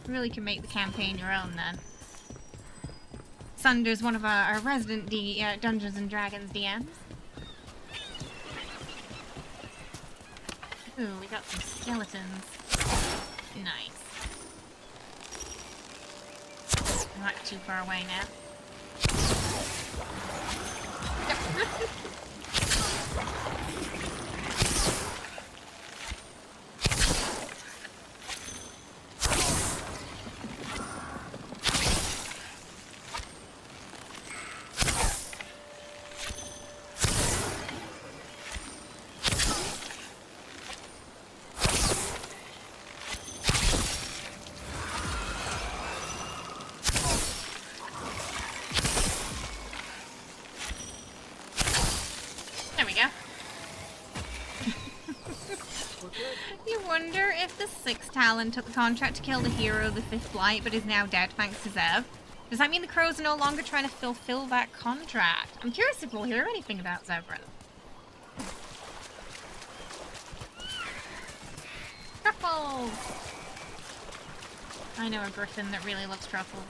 Really can make the campaign your own then. Sunder's one of our resident Dungeons and Dragons DMs. Ooh, we got some skeletons. Nice. I'm not too far away now. Sixth Talon took the contract to kill the hero of the Fifth Blight, but is now dead thanks to Zev. Does that mean the Crows are no longer trying to fulfill that contract? I'm curious if we'll hear anything about Zevran. Truffles! I know a griffin that really loves truffles.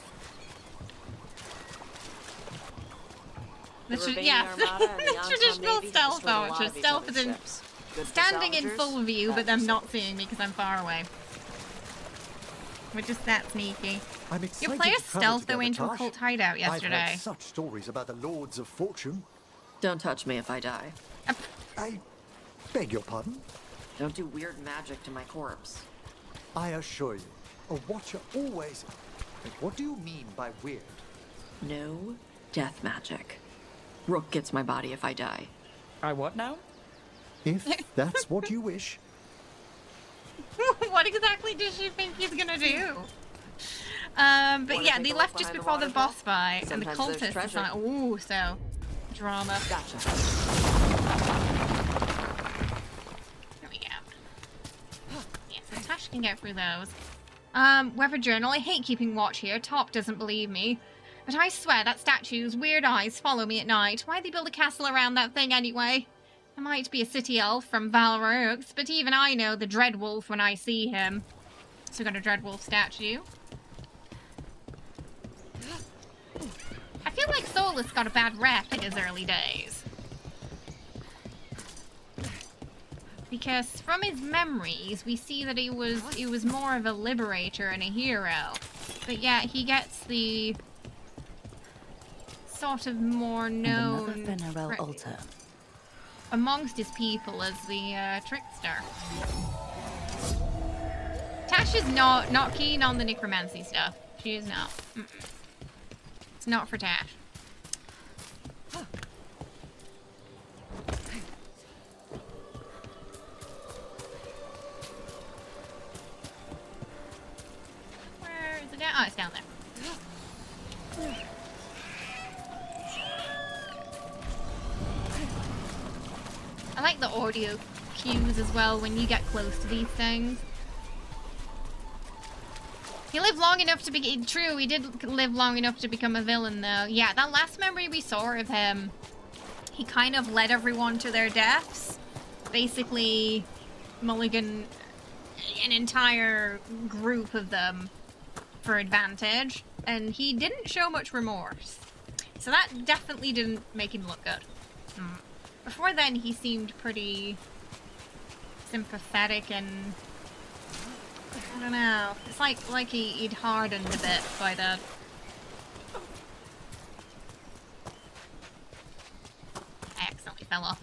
The traditional stealth archer. Stealth is in standing in full view, but them not seeing me because I'm far away. We're just that sneaky. Your player stealthed their way into a cult hideout yesterday. I've heard such stories about the Lords of Fortune. Don't touch me if I die. I beg your pardon? Don't do weird magic to my corpse. I assure you, a watcher always... What do you mean by weird? No death magic. Rook gets my body if I die. I what now? If that's what you wish. What exactly does she think he's gonna do? But yeah, they left just before the boss fight, and the cultists is like, ooh, so drama. Gotcha. There we go. Yeah, so Taash can get through those. Weather journal. I hate keeping watch here. Top doesn't believe me. But I swear that statue's weird eyes follow me at night. Why'd they build a castle around that thing anyway? I might be a city elf from Veilguard, but even I know the Dreadwolf when I see him. So we got a Dreadwolf statue. I feel like Solus got a bad rep in his early days. Because from his memories, we see that he was more of a liberator and a hero. But yeah, he gets the sort of more known altar amongst his people as the trickster. Taash is not keen on the necromancy stuff. She is not. It's not for Taash. Where is it down? Oh, it's down there. I like the audio cues as well when you get close to these things. He lived long enough to be... True, he did live long enough to become a villain, though. Yeah, that last memory we saw of him, he kind of led everyone to their deaths. Basically, mulligan an entire group of them for advantage, and he didn't show much remorse. So that definitely didn't make him look good. Before then, he seemed pretty sympathetic and... I don't know. It's like he'd hardened a bit by then. I accidentally fell off.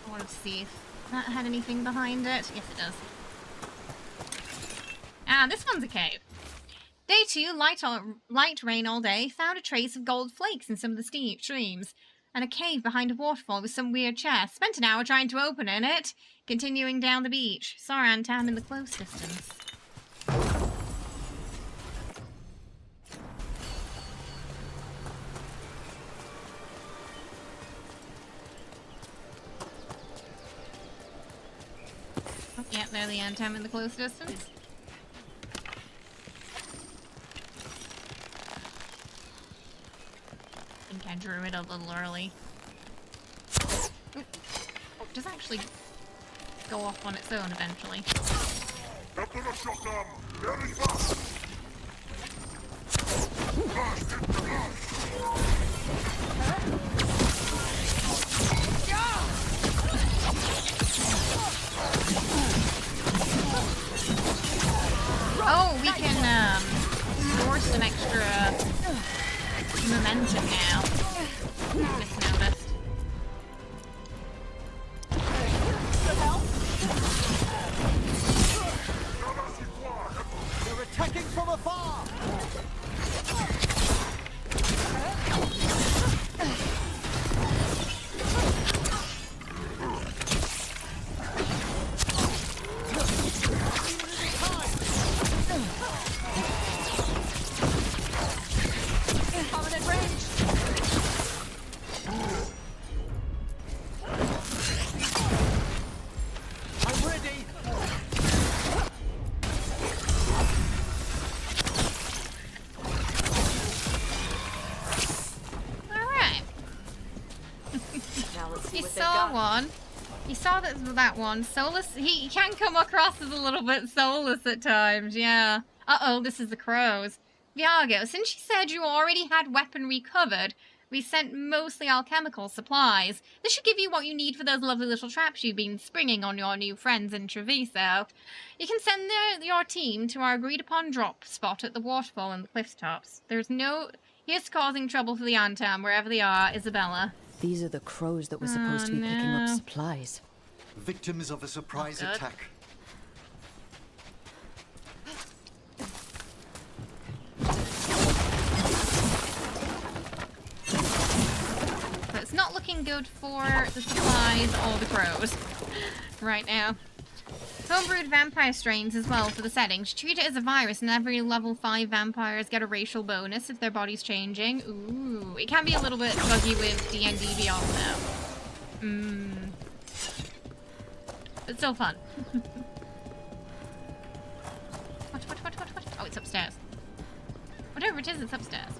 I wanted to see if that had anything behind it. Yes, it does. Ah, this one's a cave. Day 2, light rain all day, found a trace of gold flakes in some of the streams, and a cave behind a waterfall with some weird chest. Spent an hour trying to open it, continuing down the beach. Saw Antam in the close distance. Oh, yeah, there the Antam in the close distance. I think I drew it a little early. Ooh. Oh, it does actually go off on its own eventually. him now. Misnoticed. They're attacking from afar! Prominent range. I'm ready! Alright. Now let's see You what they've saw got. one. You saw that one. Soulless. He can come across as a little bit soulless at times, yeah. Uh-oh, this is the crows. Viago, since you said you already had weaponry covered, we sent mostly alchemical supplies. This should give you what you need for those lovely little traps you've been springing on your new friends in Treviso. You can send your team to our agreed-upon drop spot at the waterfall and the cliff tops. Here's causing trouble for the Antam, wherever they are, Isabella. These are the crows that were supposed to be picking up supplies. Victims of a surprise attack. So it's not looking good for the supplies or the crows right now. Homebrewed vampire strains as well for the settings. Treat it as a virus and every level 5 vampires get a racial bonus if their body's changing. Ooh, it can be a little bit buggy with D&D Beyond though. But still fun. What? Oh, it's upstairs. Whatever it is, it's upstairs.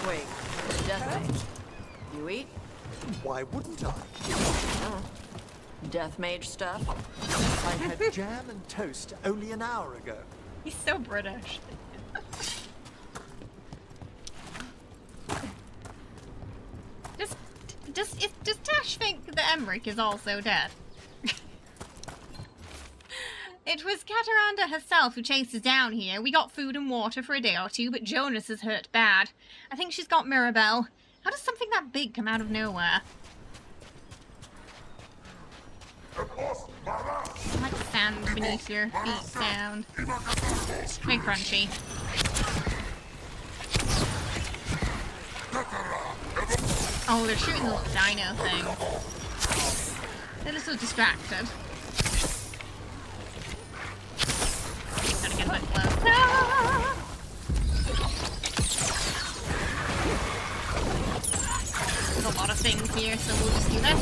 Wait, death mage. You eat? Why wouldn't I? Oh. Death mage stuff? I had jam and toast only an hour ago. He's so British. Does Taash think that Emmerich is also dead? It was Kataranda herself who chased us down here. We got food and water for a day or two, but Jonas is hurt bad. I think she's got Mirabelle. How does something that big come out of nowhere? I like the sand beneath your feet sound. Very crunchy. Oh, they're shooting the little dino thing. They're just so distracted. Gotta get a bit close. Ah! There's a lot of things here, so we'll just do this.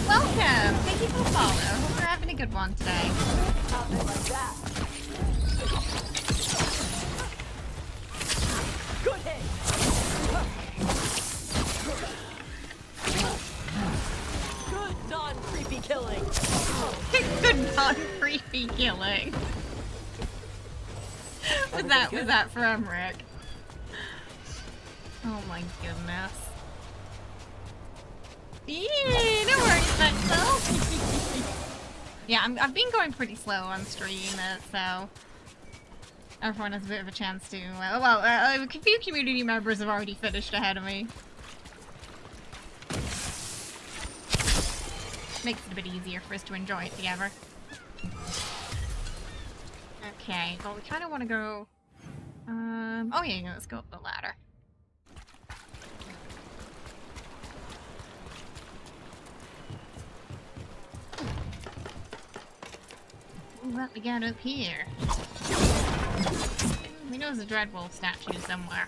Welcome! Thank you for the follow. Hope you're having a good one today. Good hit. Good non-creepy killing. Good non-creepy killing. Was that for Emmerich? Oh my goodness. Yeah, no worries, Vexel. Yeah, I've been going pretty slow on stream, so everyone has a bit of a chance to. A few community members have already finished ahead of me. Makes it a bit easier for us to enjoy it together. Okay, well we kind of want to go. Oh yeah, let's go up the ladder. What we got up here? We know there's a Dreadwolf statue somewhere.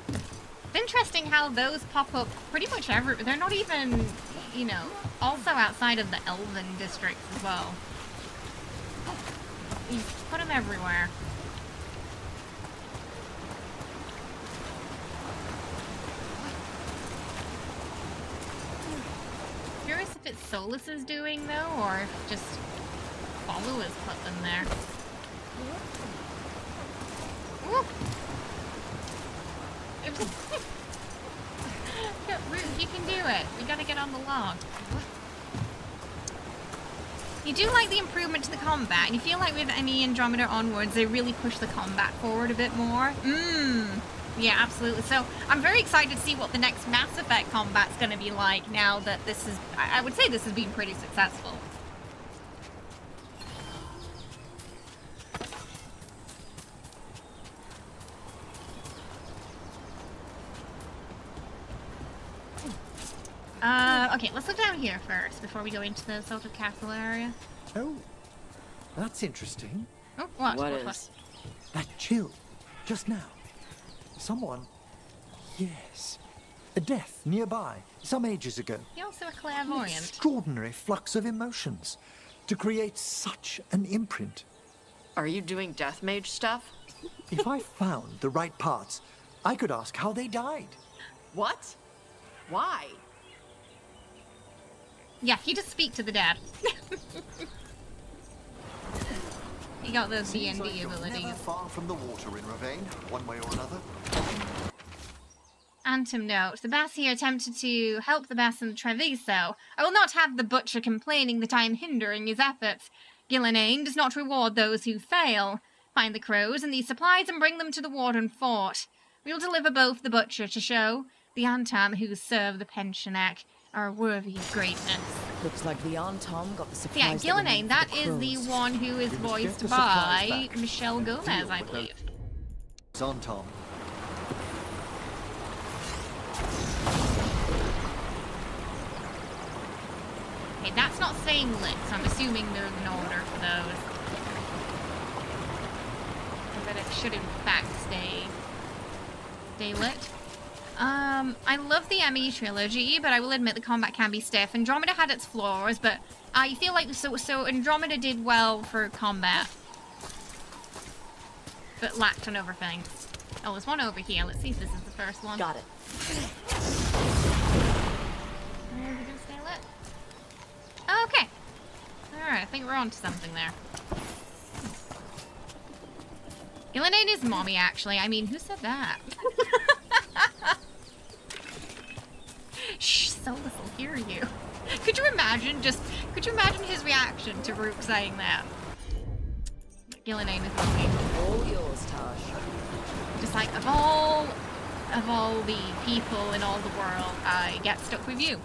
It's interesting how those pop up pretty much everywhere. They're not even, you know, also outside of the Elven districts as well. You put them everywhere. Curious if it's Solus is doing though, or if just followers put them there. Ooh. Rook, you can do it. We gotta get on the log. You do like the improvement to the combat, and you feel like with any Andromeda onwards, they really push the combat forward a bit more. Yeah, absolutely. So I'm very excited to see what the next Mass Effect combat's going to be like now that this is, I would say this has been pretty successful. Okay, let's look down here first before we go into the Salted Castle area. Oh, that's interesting. Oh, what? That chill, just now. Someone, yes, a death nearby, some ages ago. You're also a clairvoyant. Extraordinary flux of emotions to create such an imprint. Are you doing death mage stuff? If I found the right parts, I could ask how they died. What? Why? Yeah, you just speak to the dad. You got those D&D abilities. Never far from the water in Ravane, one way or another. Antum note, the Bass here attempted to help the Bass in the Treviso. I will not have the butcher complaining that I am hindering his efforts. Gillenane does not reward those who fail. Find the crows and these supplies and bring them to the Warden Fort. We will deliver both the butcher to show the Antam who serve the pensionac are worthy of greatness. Looks like the Antam got the supplies. Yeah, Gillenane, that is the one who is voiced by Michelle Gomez, I believe. Antam. Okay, that's not staying lit, so I'm assuming there's an order for those. But it should in fact stay lit. I love the ME trilogy, but I will admit the combat can be stiff. Andromeda had its flaws, but I feel like so Andromeda did well for combat, but lacked on other things. Oh, there's one over here. Let's see if this is the first one. Got it. Are we gonna stay lit? Okay. Alright, I think we're on to something there. Gillenane is mommy, actually. I mean, who said that? Shh, Solus will hear you. Could you imagine his reaction to Rook saying that? Gillenane is mommy. All yours, Taash. Just like, of all the people in all the world, I get stuck with you.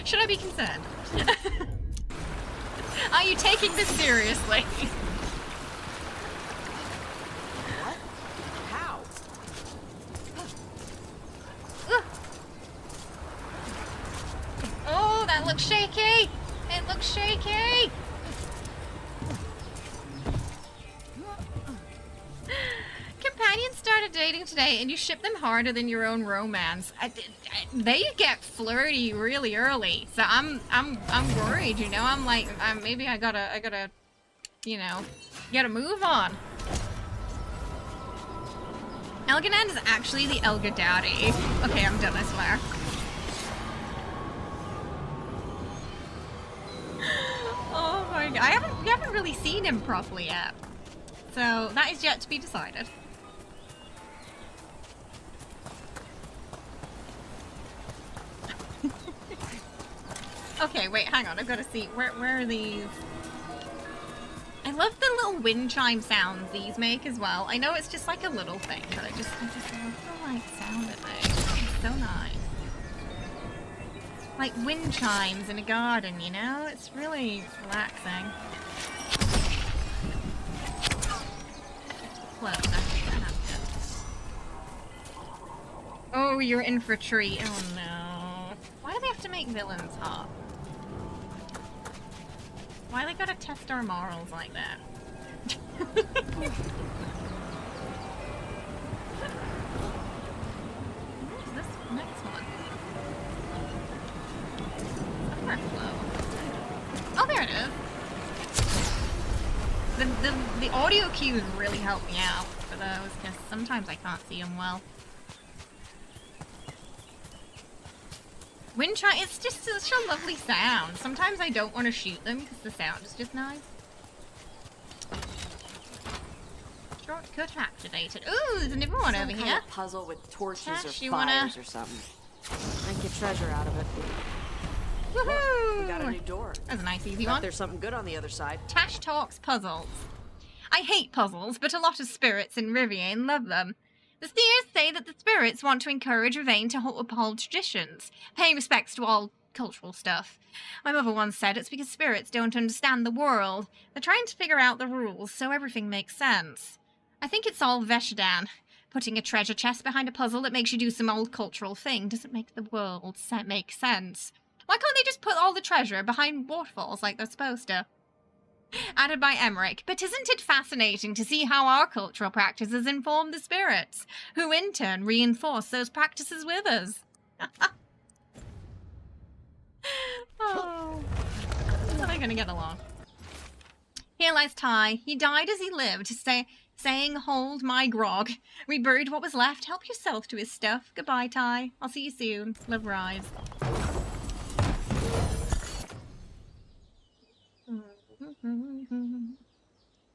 Should I be concerned? Are you taking this seriously? What? How? Oh, that looks shaky! It looks shaky! Companions started dating today and you ship them harder than your own romance. They get flirty really early, so I'm worried, you know. I'm like, maybe I gotta, you know, get a move on. Elganan is actually the Elga Daddy. Okay, I'm done, I swear. Oh my god, we haven't really seen him properly yet, so that is yet to be decided. Okay, wait, hang on. I've got to see. Where are these? I love the little wind chime sounds these make as well. I know it's just like a little thing, but I just love the like sound of it. It's so nice. Like wind chimes in a garden, you know? It's really relaxing. Close. Oh, you're in for a treat. Oh no. Why do they have to make villains hot? Why they gotta test our morals like that? Where's this next one? Oh, there it is. The audio cues really help me out for those, because sometimes I can't see them well. Wind chime, it's just such a lovely sound. Sometimes I don't want to shoot them because the sound is just nice. Shortcut activated. Ooh, there's another one over here. Of puzzle with torches Taash, or you fires or something. Make your treasure out of it. Woohoo! We got a new door. That's a nice easy one. There's something good on the other side. Taash talks puzzles. I hate puzzles, but a lot of spirits in Rivian love them. The seers say that the spirits want to encourage Rivain to uphold traditions, paying respects to all cultural stuff. My mother once said it's because spirits don't understand the world. They're trying to figure out the rules so everything makes sense. I think it's all Veshidan. Putting a treasure chest behind a puzzle that makes you do some old cultural thing doesn't make the world make sense. Why can't they just put all the treasure behind waterfalls like they're supposed to? Added by Emmerich, but isn't it fascinating to see how our cultural practices inform the spirits, who in turn reinforce those practices with us? Oh, how are they gonna get along? Here lies Ty. He died as he lived, saying, "Hold my grog." We buried what was left. Help yourself to his stuff. Goodbye, Ty. I'll see you soon. Love, Rise.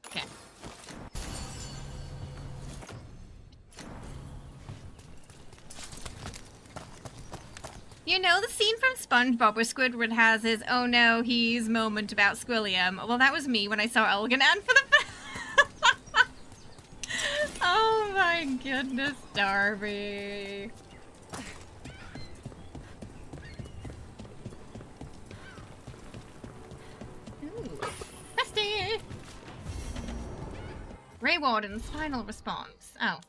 Okay. You know the scene from SpongeBob where Squidward has his "oh no, he's" moment about Squilliam? Well, that was me when I saw Elganan for the Oh my goodness, Darby. Ooh. Bestie! Grey Warden's final response. Oh.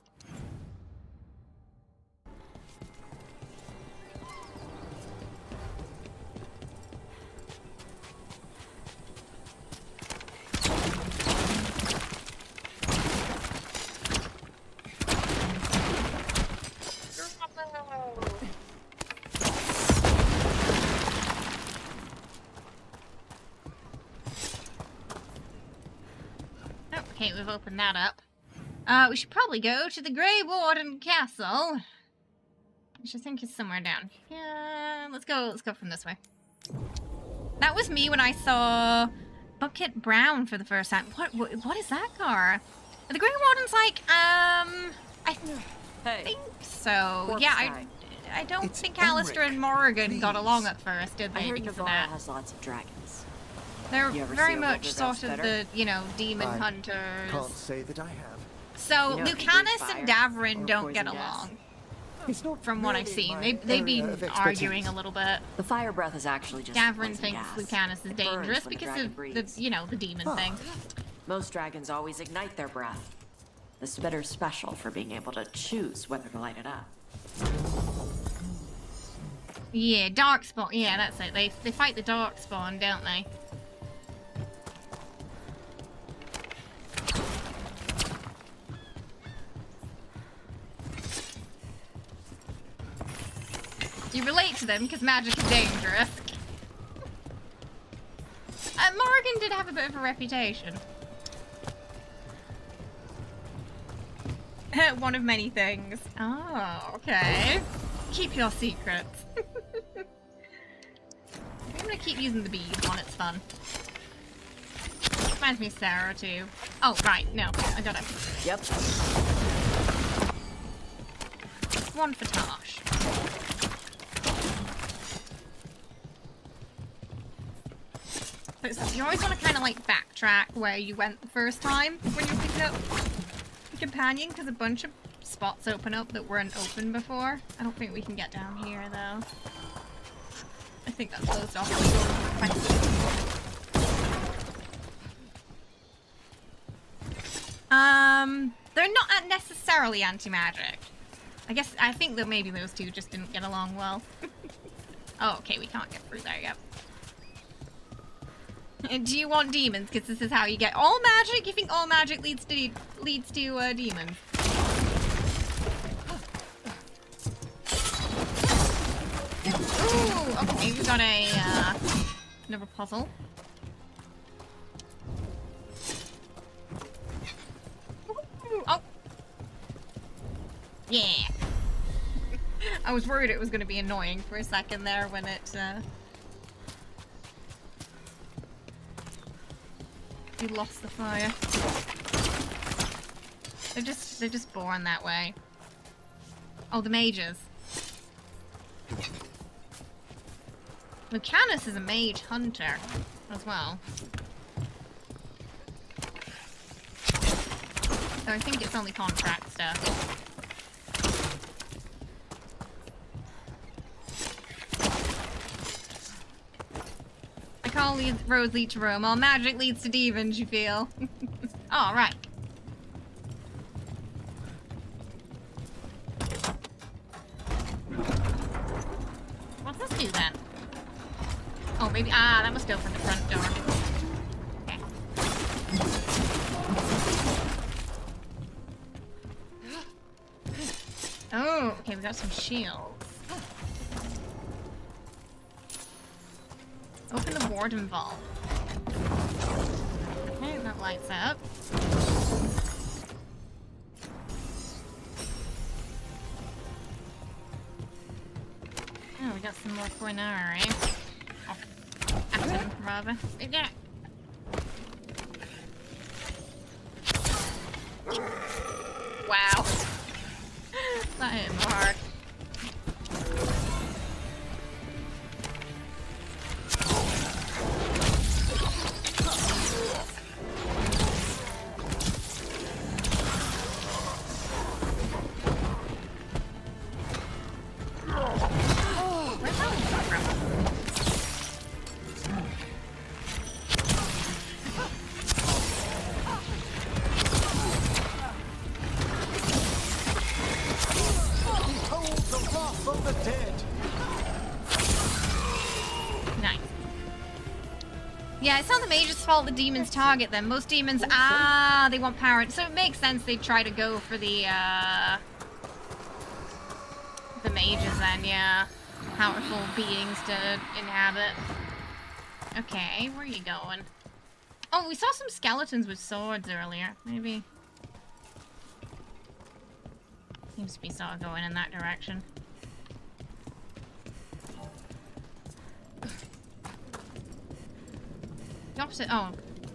Okay, we've opened that up. We should probably go to the Grey Warden Castle, which I think is somewhere down here. Let's go from this way. That was me when I saw Bucket Brown for the first time. What is that car? The Grey Warden's like, I think so. Yeah, I don't think Alistair and Morrigan got along at first, did they? I heard because Navarra of that. has lots of dragons. They're You ever very see a much Wilder sort Ghost of better? the, demon hunters. Can't say that I have. So You know, if you Lucanus breathe and fire Davrin or don't get poison gas. along. It's not From what I've really seen, my they've area been of expertise. arguing a little bit. The fire breath is actually just Davrin poison thinks gas. Lucanus is It burns dangerous when a because dragon of breathes. the demon thing. Most dragons always ignite their breath. The Spitter's special for being able to choose whether to light it up. Yeah, Darkspawn. Yeah, that's it. They fight the Darkspawn, don't they? You relate to them because magic is dangerous. Morrigan did have a bit of a reputation. One of many things. Oh, okay. Keep your secrets. I'm gonna keep using the bead one, it's fun. Reminds me of Sarah too. Oh, right, no, I got it. Yep. One for Taash. You always want to kind of like backtrack where you went the first time when you're picking up a companion, because a bunch of spots open up that weren't open before. I don't think we can get down here though. I think that's closed off. They're not necessarily anti-magic. I think that maybe those two just didn't get along well. Oh, okay, we can't get through there yet. Do you want demons? Because this is how you get all magic. You think all magic leads to demons? Ooh, okay, we got another puzzle. Ooh, oh, yeah. I was worried it was going to be annoying for a second there when it. You lost the fire. They're just born that way. Oh, the mages. Lucanus is a mage hunter as well. So I think it's only contract stuff. Like all roads lead to Rome, all magic leads to demons, you feel? Oh, right. What's this do then? Oh, maybe. Ah, that must open the front door. Okay. Oh, okay, we got some shields. Open the warden vault. Okay, that lights up. Oh, we got some more Quinari. Oh, Atom, rather. Yeah. Wow. That hit him hard. Yeah, it's not the mage's fault the demons target them. Most demons, they want power. So it makes sense they'd try to go for the mages then, yeah. Powerful beings to inhabit. Okay, where are you going? Oh, we saw some skeletons with swords earlier. Maybe. Seems to be sort of going in that direction.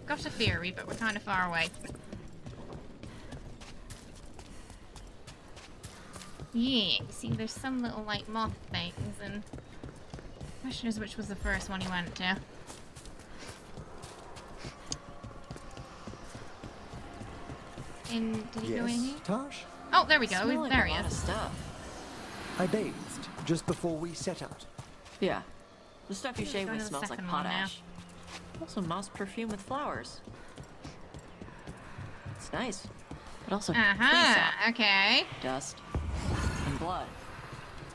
Got a theory, but we're kind of far away. Yeah, you see there's some little like moth things, and the question is which was the first one he went to. And did he go in here? Taash? Oh, there we go. Smell like There a he lot of is. stuff. I bathed just before we set out. Yeah. The stuff you shave Go with to the smells like second one now. potash. Also moss perfume with flowers. It's nice. But also Okay. dust, and blood.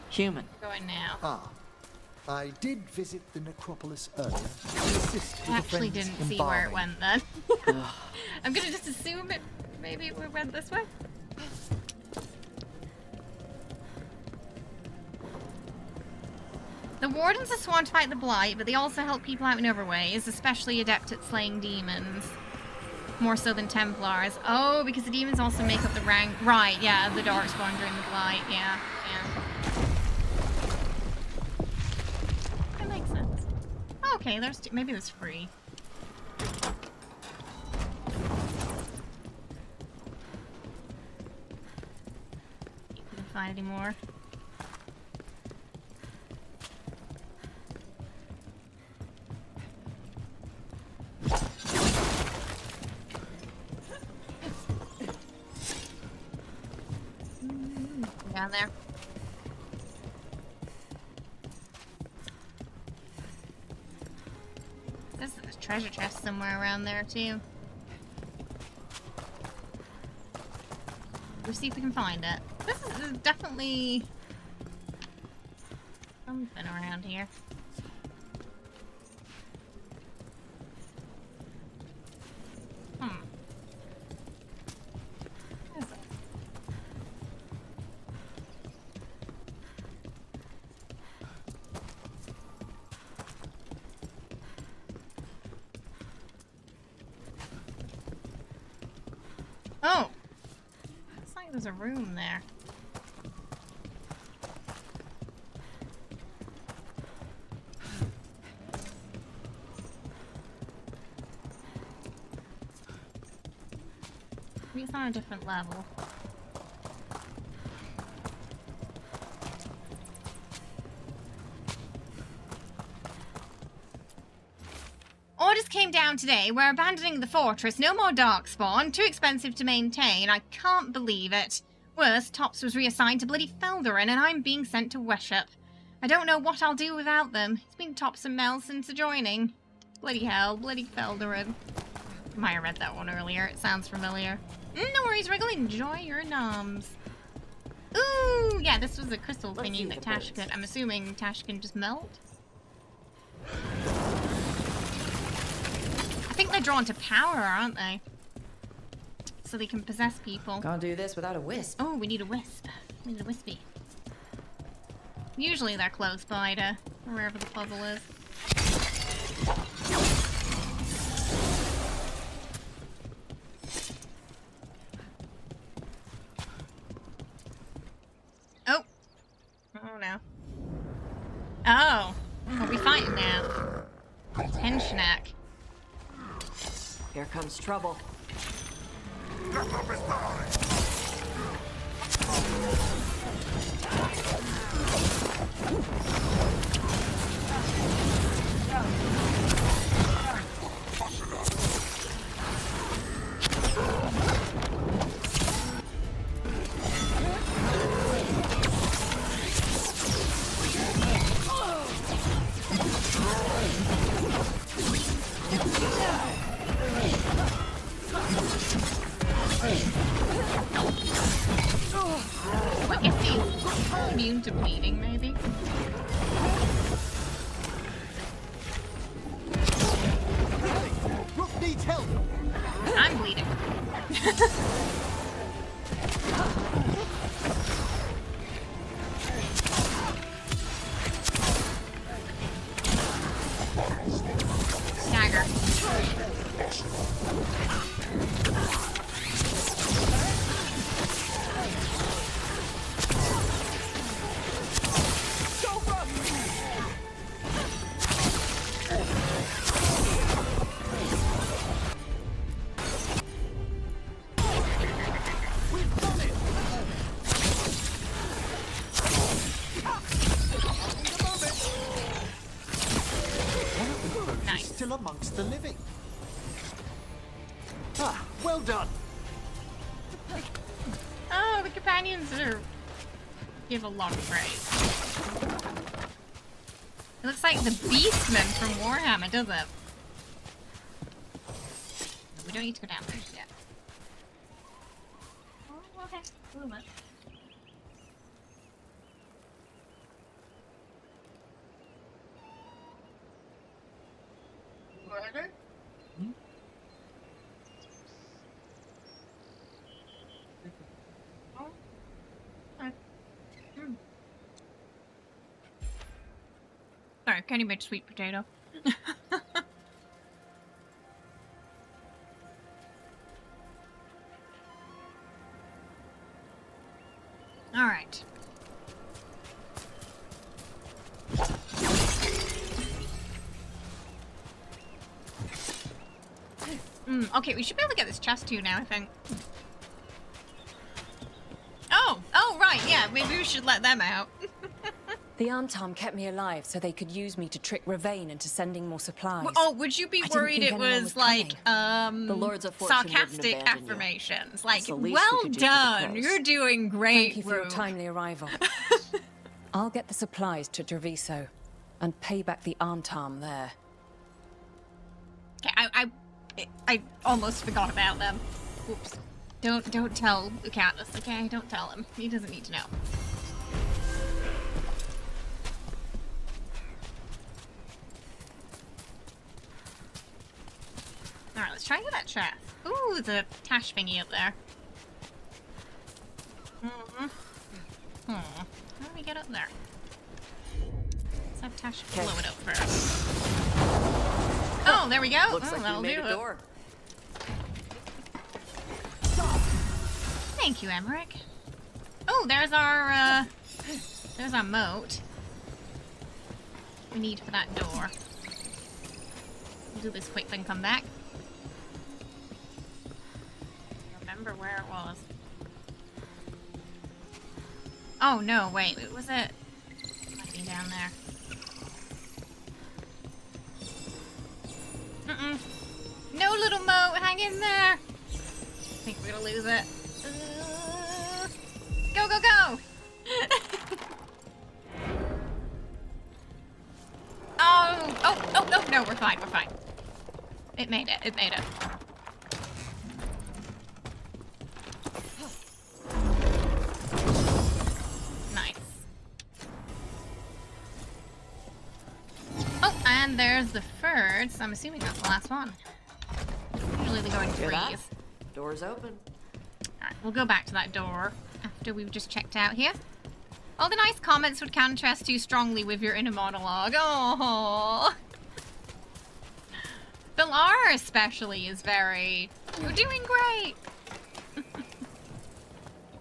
Human. Going now. Ah. I did visit the necropolis earlier. to assist with I a actually friend's didn't see where it embalming. went then. I'm gonna just assume it maybe we went this way. The wardens are sworn to fight the blight, but they also help people out in other ways, especially adept at slaying demons. More so than Templars. Oh, because the demons also make up the rank. Right, yeah, the Darkspawn during the blight. Yeah, yeah. That makes sense. Oh, okay, there's two. Maybe there's free. Couldn't find any more. Down there. There's a treasure chest somewhere around there too. We'll see if we can find it. This is definitely something around here. Oh! Looks like there's a room there. Maybe it's on a different level. Orders came down today. We're abandoning the fortress. No more darkspawn. Too expensive to maintain. I can't believe it. Worse, Tops was reassigned to bloody Felderin, and I'm being sent to Weshop. I don't know what I'll do without them. It's been Tops and Mel since the joining. Bloody hell. Bloody Felderin. I might have read that one earlier. It sounds familiar. No worries, Wriggle. Enjoy your noms. Ooh, yeah, this was a crystal thingy that Taash could... I'm assuming Taash can just melt? I think they're drawn to power, aren't they? So they can possess people. Can't do this without a wisp. Oh, we need a wisp. We need a wispy. Usually they're close by to wherever the puzzle is. Oh. Oh no. Oh. Are we fighting now? Tensionac. Here comes trouble. I guess he's immune to bleeding, maybe? Rook needs help! I'm bleeding. Stagger. Still amongst the living. Ah, well done. Oh, the companions are... give a lot of praise. It looks like the Beastman from Warhammer, does it? We don't need to go down there yet. Oh, okay. A little bit. Murder? Sorry, Kenny made sweet potato. All right. Okay, we should be able to get this chest too now, I think. Oh, right, yeah, maybe we should let them out. The Antam kept me alive so they could use me to trick Ravain into sending more supplies. Oh, would you be worried it was like, The Lords of Fortune sarcastic wouldn't abandon you. affirmations? Like, It's the least we well could do for the done, cause. you're doing great, Thank you for your Rook. timely arrival. I'll get the supplies to Treviso and pay back the Antam there. Okay, I almost forgot about them. Oops. Don't tell Lucanus, okay? Don't tell him. He doesn't need to know. Alright, let's try and get that chest. Ooh, the Taash thingy up there. How do we get up there? Let's have Taash blow it up first. Oh, there we go. Looks like that'll we made do a it. door. Thank you, Emmerich. Oh, there's our moat. We need for that door. We'll do this quick then come back. remember where it was. Oh no, wait, was it? Might be down there. No, little moat, hang in there! I think we're gonna lose it. Go, go, go! Oh, no, we're fine, we're fine. It made it, Nice. Oh, and there's the Frid, so I'm assuming that's the last one. Usually they go in threes. Door's open. Alright, we'll go back to that door after we've just checked out here. All the nice comments would contrast too strongly with your inner monologue. Oh, Villar especially is very, you're doing great.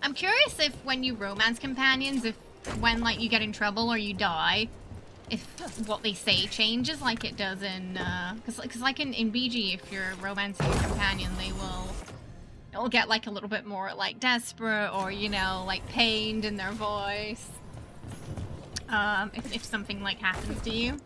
I'm curious if when you romance companions, if when like you get in trouble or you die, if what they say changes like it does in, cause like in BG, if you're romancing a companion, it'll get like a little bit more like desperate or, you know, like pained in their voice. If something like happens to you.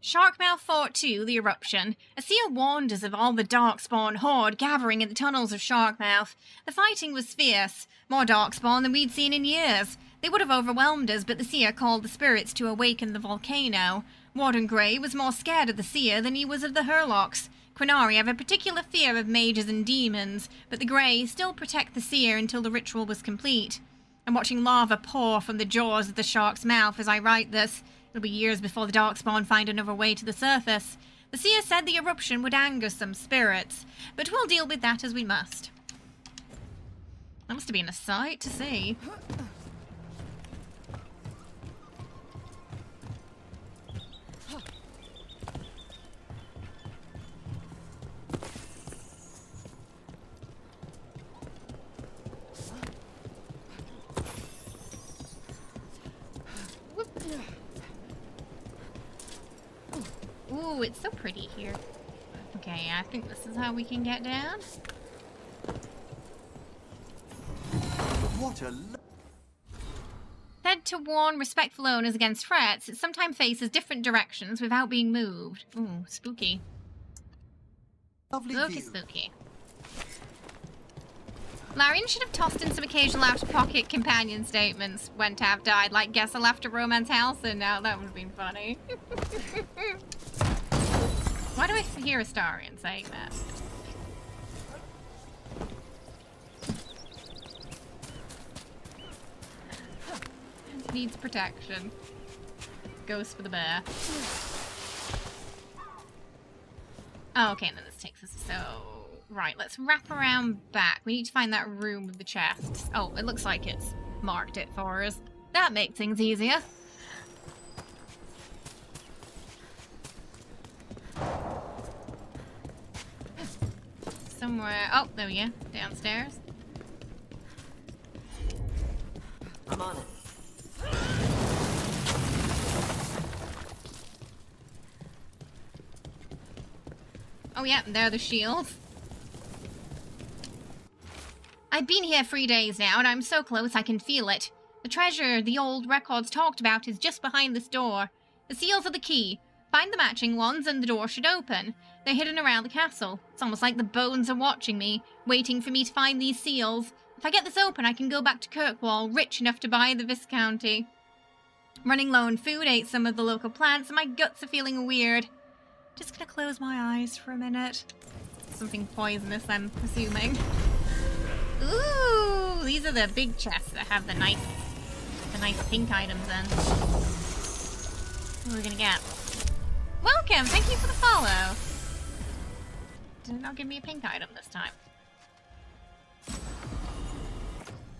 Sharkmouth Fort 2, the eruption. A seer warned us of all the Darkspawn horde gathering in the tunnels of Sharkmouth. The fighting was fierce, more Darkspawn than we'd seen in years. They would have overwhelmed us, but the seer called the spirits to awaken the volcano. Warden Grey was more scared of the seer than he was of the Hurlocks. Quinari have a particular fear of mages and demons, but the Grey still protect the seer until the ritual was complete. I'm watching lava pour from the jaws of the shark's mouth as I write this. It'll be years before the Darkspawn find another way to the surface. The seer said the eruption would anger some spirits, but we'll deal with that as we must. That must have been a sight to see. Ooh, it's so pretty here. Okay, I think this is how we can get down. What a... Said to warn respectful owners against threats, it sometimes faces different directions without being moved. Ooh, spooky. Lovely Spooky, view. spooky. Larian should have tossed in some occasional out-of-pocket companion statements when Tav died, like, guess I'll have to romance Halcyon now. That would have been funny. Why do I hear Astarion saying that? Needs protection. Goes for the bear. Oh, okay, and then this takes us so... Right, let's wrap around back. We need to find that room with the chests. Oh, it looks like it's marked it for us. That makes things easier. Somewhere... Oh, there we go. Downstairs. I'm on it. Oh yeah, and there are the shields. I've been here 3 days now, and I'm so close I can feel it. The treasure the old records talked about is just behind this door. The seals are the key. Find the matching ones and the door should open. They're hidden around the castle. It's almost like the bones are watching me, waiting for me to find these seals. If I get this open, I can go back to Kirkwall, rich enough to buy the Viscounty. Running low on food, ate some of the local plants, and my guts are feeling weird. Just gonna close my eyes for a minute. Something poisonous, I'm assuming. Ooh, these are the big chests that have the nice pink items in. What are we gonna get? Welcome, thank you for the follow. Did not give me a pink item this time.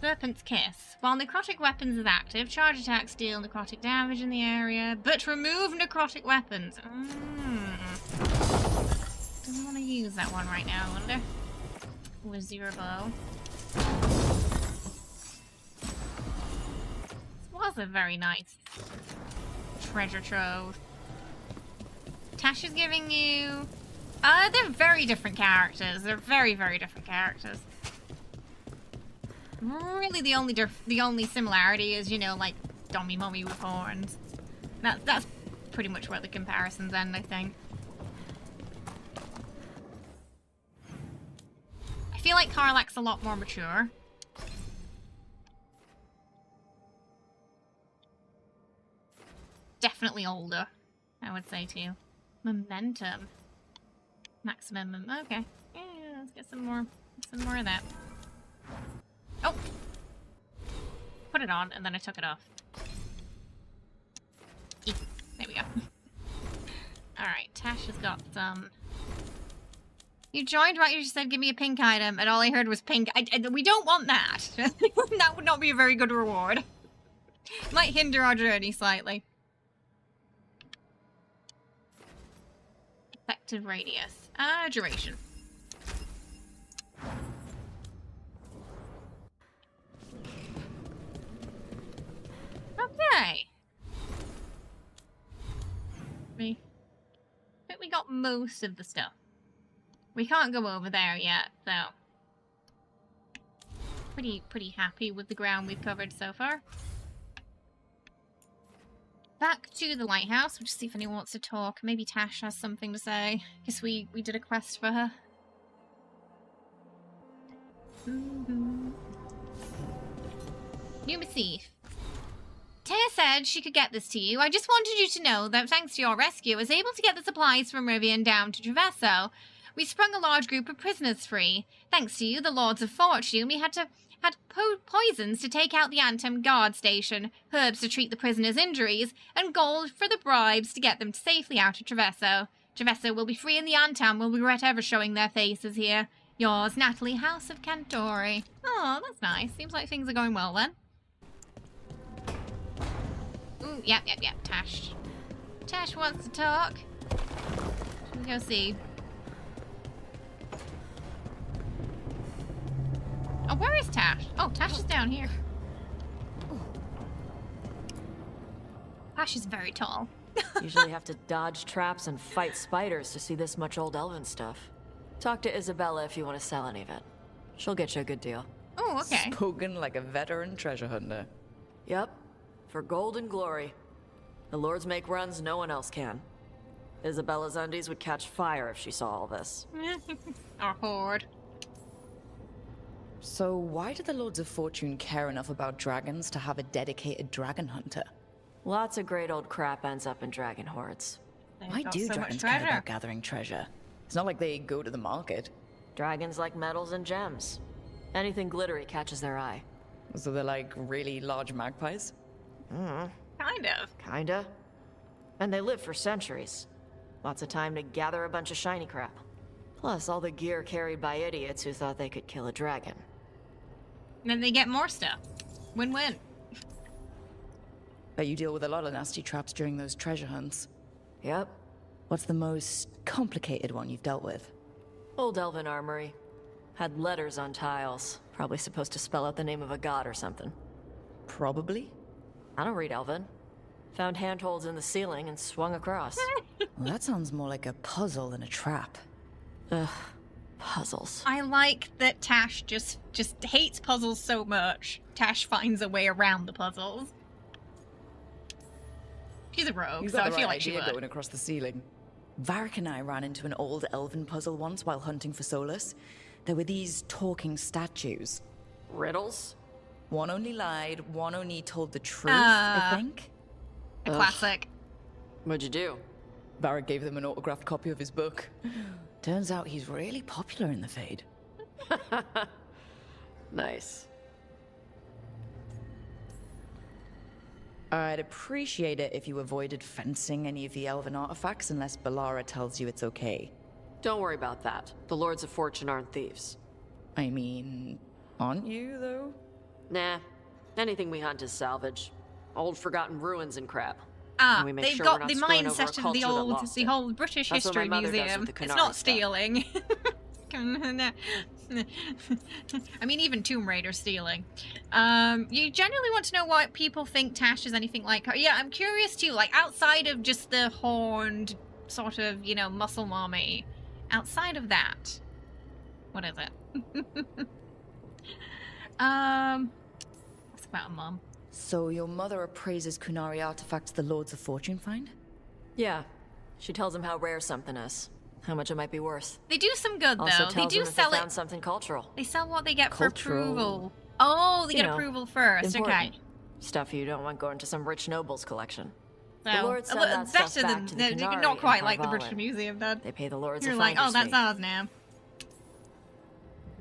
Serpent's Kiss. While necrotic weapons is active, charge attacks deal necrotic damage in the area, but remove necrotic weapons. Don't want to use that one right now, I wonder. With zero bow. This was a very nice treasure trove. Taash is giving you They're very different characters. They're very, very different characters. Really, the only similarity is, you know, like Dommy Mummy with horns. That's pretty much where the comparisons end, I think. I feel like Karlach's a lot more mature. Definitely older, I would say too. Momentum. Maximum. Okay. Yeah, let's get some more of that. Oh! Put it on, and then I took it off. There we go. Alright, Taash has got some... You joined right, you just said give me a pink item, and all I heard was pink. We don't want that. That would not be a very good reward. Might hinder our journey slightly. Effective radius. Duration. Okay. I think we got most of the stuff. We can't go over there yet, so pretty happy with the ground we've covered so far. Back to the lighthouse. We'll just see if anyone wants to talk. Maybe Taash has something to say. Guess we did a quest for her. New Massif. Taya said she could get this to you. I just wanted you to know that thanks to your rescue, I was able to get the supplies from Rivian down to Traverso. We sprung a large group of prisoners free. Thanks to you, the Lords of Fortune, we had poisons to take out the Antum guard station, herbs to treat the prisoners' injuries, and gold for the bribes to get them safely out of Traverso. Traverso will be free and the Antum will regret ever showing their faces here. Yours, Natalie, House of Cantori. Oh, that's nice. Seems like things are going well then. Ooh, yep, Taash. Taash wants to talk. Should we go see? Oh, where is Taash? Oh, Taash is down here. Taash is very tall. Usually have to dodge traps and fight spiders to see this much old elven stuff. Talk to Isabella if you want to sell any of it. She'll get you a good deal. Oh, okay. Spoken like a veteran treasure hunter. Yep. For gold and glory. The lords make runs no one else can. Isabella's undies would catch fire if she saw all this. Our horde. So why do the Lords of Fortune care enough about dragons to have a dedicated dragon hunter? Lots of great old crap ends up in dragon hordes. Why do dragons care about gathering treasure? It's not like they go to the market. Dragons like metals and gems. Anything glittery catches their eye. So they're like really large magpies? Kinda. And they live for centuries. Lots of time to gather a bunch of shiny crap. Plus all the gear carried by idiots who thought they could kill a dragon. And then they get more stuff. Win-win. Bet you deal with a lot of nasty traps during those treasure hunts. Yep. What's the most complicated one you've dealt with? Old elven armory. Had letters on tiles. Probably supposed to spell out the name of a god or something. Probably? I don't read elven. Found handholds in the ceiling and swung across. Well, that sounds more like a puzzle than a trap. Ugh. Puzzles. I like that Taash just hates puzzles so much. Taash finds a way around the puzzles. She's a rogue, so I feel like she would. Going across the ceiling. Varric and I ran into an old elven puzzle once while hunting for Solus. There were these talking statues. Riddles? One only lied, one only told the truth, I think. A classic. What'd you do? Varric gave them an autographed copy of his book. Turns out he's really popular in the Fade. Nice. I'd appreciate it if you avoided fencing any of the elven artifacts unless Balara tells you it's okay. Don't worry about that. The Lords of Fortune aren't thieves. I mean, aren't you, though? Nah. Anything we hunt is salvage. Old forgotten ruins and crap. They've got the mindset of the old British History Museum. It's not stealing. I mean, even Tomb Raider stealing. You generally want to know why people think Taash is anything like her. Yeah, I'm curious too. Like, outside of just the horned sort of, you know, muscle mommy, outside of that, what is it? What's about Mum? So your mother appraises Kunari artifacts the Lords of Fortune find? Yeah. She tells them how rare something is, how much it might be worth. They do some good, Also though. tells They do them if sell they it. found something cultural. They sell what they get Cultural. for approval. Oh, they You get know, approval first. important. Okay. Stuff you don't want going to some rich noble's collection. So, The Lords send that better stuff back to the than Kunari not quite in like the Harvalin. British Museum, then. They pay the Lords You're a like, oh, finder's that's fee. ours now.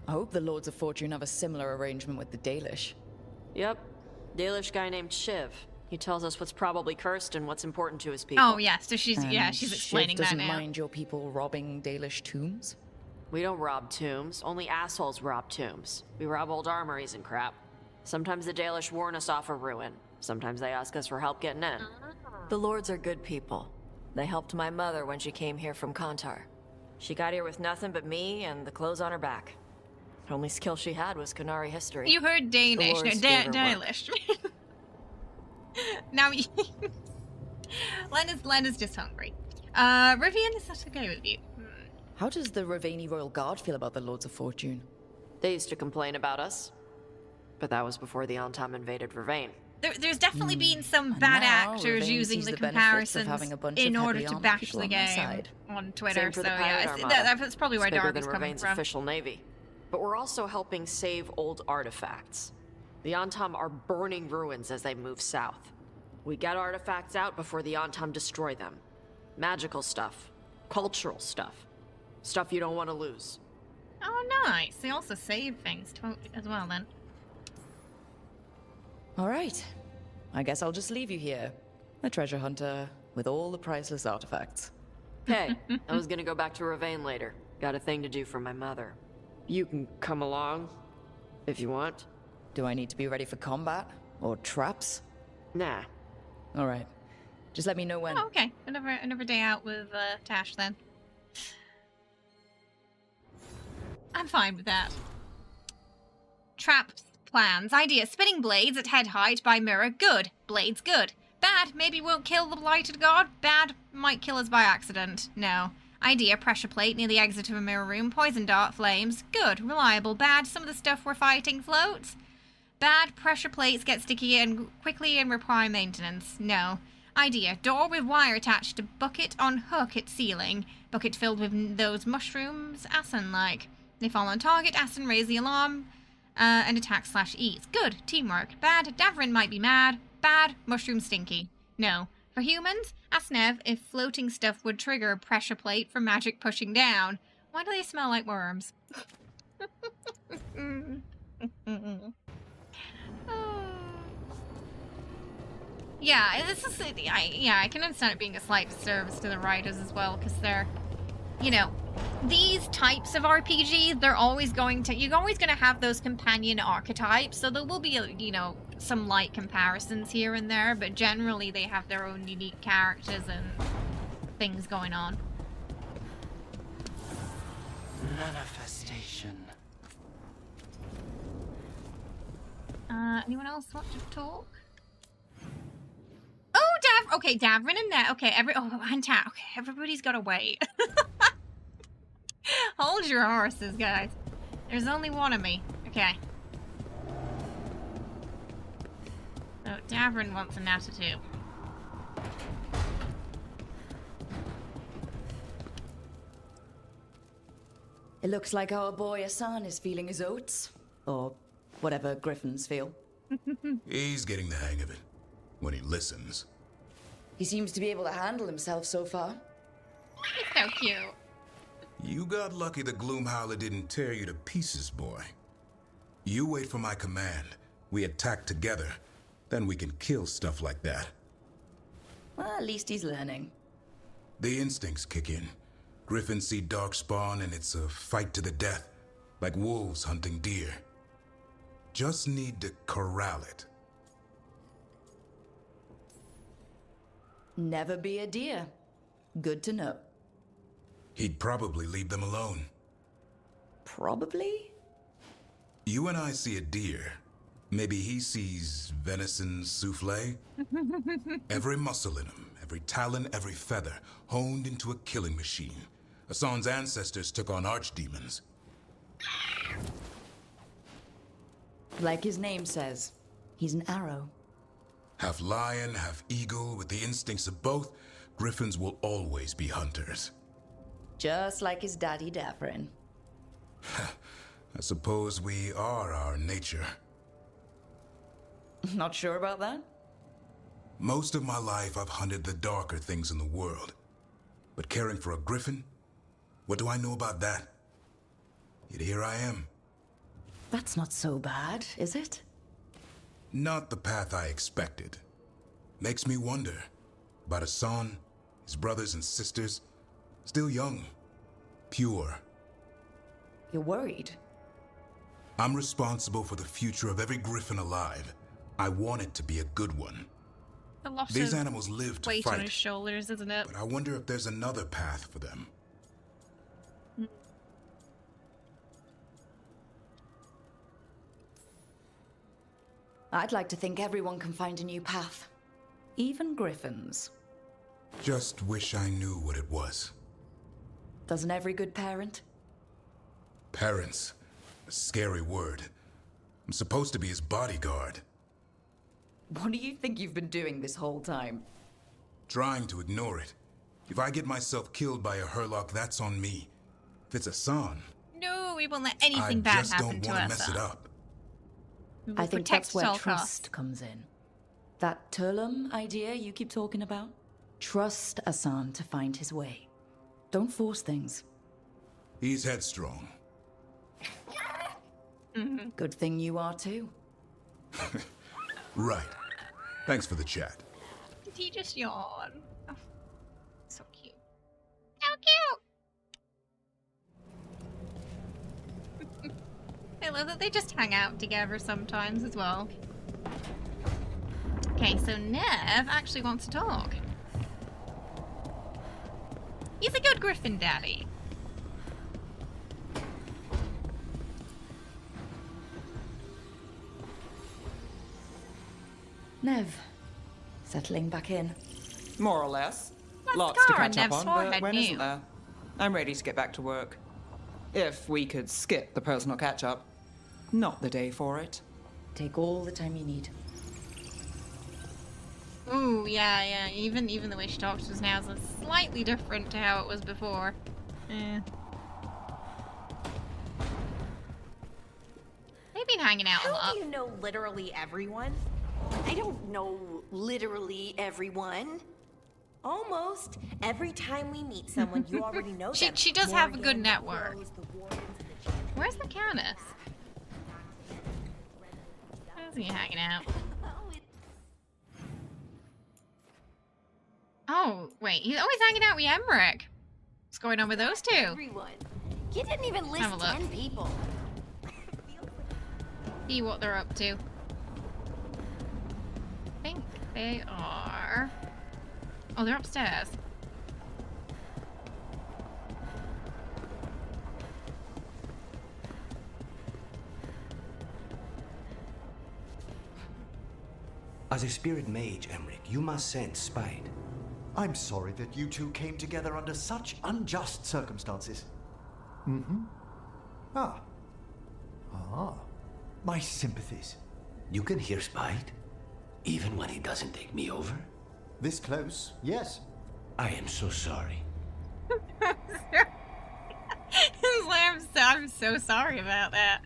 I hope the Lords of Fortune have a similar arrangement with the Dalish. Yep. Dalish guy named Shiv. He tells us what's probably cursed and what's important to his people. Oh, yeah, so she's And she's Shiv explaining that doesn't now. mind your people robbing Dalish tombs? We don't rob tombs. Only assholes rob tombs. We rob old armories and crap. Sometimes the Dalish warn us off a ruin. Sometimes they ask us for help getting in. The Lords are good people. They helped my mother when she came here from Kantar. She got here with nothing but me and the clothes on her back. The only skill she had was Kunari history. You heard Danish. No, Lords gave her work. Danish. Now, Len is just hungry. Rivian, is that okay with you? How does the Ravani Royal Guard feel about the Lords of Fortune? They used to complain about us. But that was before the Antam invaded Vervain. There's definitely been some bad now actors Ravane using sees the the benefits of comparisons having a bunch in of order heavily to armored bash people the on their game side. on Twitter. Same for So the pirate yeah, armada. that's probably where It's bigger Darby's than coming Ravain's from. official navy. But we're also helping save old artifacts. The Antam are burning ruins as they move south. We get artifacts out before the Antam destroy them. Magical stuff. Cultural stuff. Stuff you don't want to lose. Oh, nice. They also save things totally as well then. All right. I guess I'll just leave you here. A treasure hunter with all the priceless artifacts. Hey, I was gonna go back to Ravain later. Got a thing to do for my mother. You can come along, if you want. Do I need to be ready for combat? Or traps? Nah. All right. Just let me know when. Oh, okay. Another day out with Taash then. I'm fine with that. Traps, plans, idea. Spinning blades at head height by mirror. Good. Blades good. Bad. Maybe won't kill the blighted god. Bad. Might kill us by accident. No. Idea. Pressure plate near the exit of a mirror room. Poison dart. Flames. Good. Reliable. Bad. Some of the stuff we're fighting floats. Bad. Pressure plates get sticky and quickly and require maintenance. No. Idea. Door with wire attached to bucket on hook at ceiling. Bucket filled with those mushrooms. Asin-like. They fall on target. Asin raise the alarm. And attack / eats. Good. Teamwork. Bad. Davrin might be mad. Bad. Mushroom stinky. No. For humans, Asnev, if floating stuff would trigger a pressure plate for magic pushing down. Why do they smell like worms? Yeah, this is I can understand it being a slight disservice to the writers as well, because they're, you know, these types of RPGs, they're always going to, you're always going to have those companion archetypes, so there will be, you know, some light comparisons here and there, but generally they have their own unique characters and things going on. Manifestation. Anyone else want to talk? Oh, okay, Davrin and Net. Okay, and Taash. Okay, everybody's got to wait. Hold your horses, guys. There's only one of me. Okay. So, Davrin wants a Nata too. It looks like our boy Asan is feeling his oats. Or whatever griffins feel. He's getting the hang of it. When he listens. He seems to be able to handle himself so far. He's so cute. You got lucky the Gloomhowler didn't tear you to pieces, boy. You wait for my command. We attack together. Then we can kill stuff like that. Well, at least he's learning. The instincts kick in. Griffins see darkspawn and it's a fight to the death. Like wolves hunting deer. Just need to corral it. Never be a deer. Good to know. He'd probably leave them alone. Probably? You and I see a deer. Maybe he sees venison souffle. Every muscle in him, every talon, every feather, honed into a killing machine. Hassan's ancestors took on archdemons. Like his name says, he's an arrow. Half lion, half eagle, with the instincts of both, griffins will always be hunters. Just like his daddy Davrin. I suppose we are our nature. Not sure about that? Most of my life I've hunted the darker things in the world. But caring for a griffin? What do I know about that? Yet here I am. That's not so bad, is it? Not the path I expected. Makes me wonder about Hassan, his brothers and sisters, still young, pure. You're worried? I'm responsible for the future of every griffin alive. I want it to be a good one. A lot These of animals live to weight fight, on his shoulders, isn't it? but I wonder if there's another path for them. I'd like to think everyone can find a new path. Even griffins. Just wish I knew what it was. Doesn't every good parent? Parents. A scary word. I'm supposed to be his bodyguard. What do you think you've been doing this whole time? Trying to ignore it. If I get myself killed by a Hurlock, that's on me. If it's Hassan, No, we won't let anything bad happen to us. I just don't want to mess it up. I think that's where at all trust costs. comes in. That Turlum idea you keep talking about? Trust Hassan to find his way. Don't force things. He's headstrong. Good thing you are too. Right. Thanks for the chat. Did he just yawn? Oh, so cute. So cute! I love that they just hang out together sometimes as well. Okay, so Nev actually wants to talk. He's a good griffin daddy. Nev, settling back in. More or less. What Lots to scar on catch up Nev's on, but forehead when new? isn't there? I'm ready to get back to work. If we could skip the personal catch-up. Not the day for it. Take all the time you need. Ooh, yeah. Even the way she talks just now is slightly different to how it was before. They've been hanging out a lot. How do you know literally everyone? I don't know literally everyone. Almost. Every time we meet someone, you already know them. She does have a good Morgan, network. Rose, the Wardens, and the Children. Where's the Canis? Where's he hanging out? Oh, wait. He's always hanging out with Emmerich. What's going on with those two? Everyone. You didn't even list Have a look. 10 people. See what they're up to. I think they are... Oh, they're upstairs. As a spirit mage, Emmerich, you must sense spite. I'm sorry that you two came together under such unjust circumstances. Ah. My sympathies. You can hear spite, even when he doesn't take me over. This close, yes. I am so sorry. He's like, I'm so sorry about that.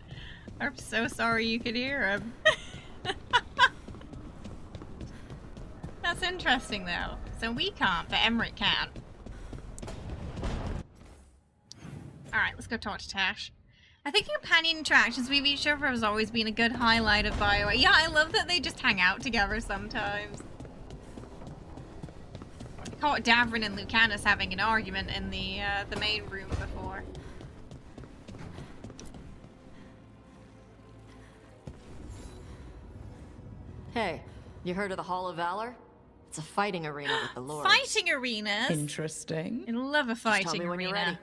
I'm so sorry you could hear him. That's interesting, though. So we can't, but Emmerich can. Alright, let's go talk to Taash. I think companion interactions with each other has always been a good highlight of BioWare. Yeah, I love that they just hang out together sometimes. I caught Davrin and Lucanus having an argument in the main room before. Hey, you heard of the Hall of Valor? It's a fighting arena with the lords. Fighting arenas? Interesting. I love a fighting Just tell me when you're arena. ready.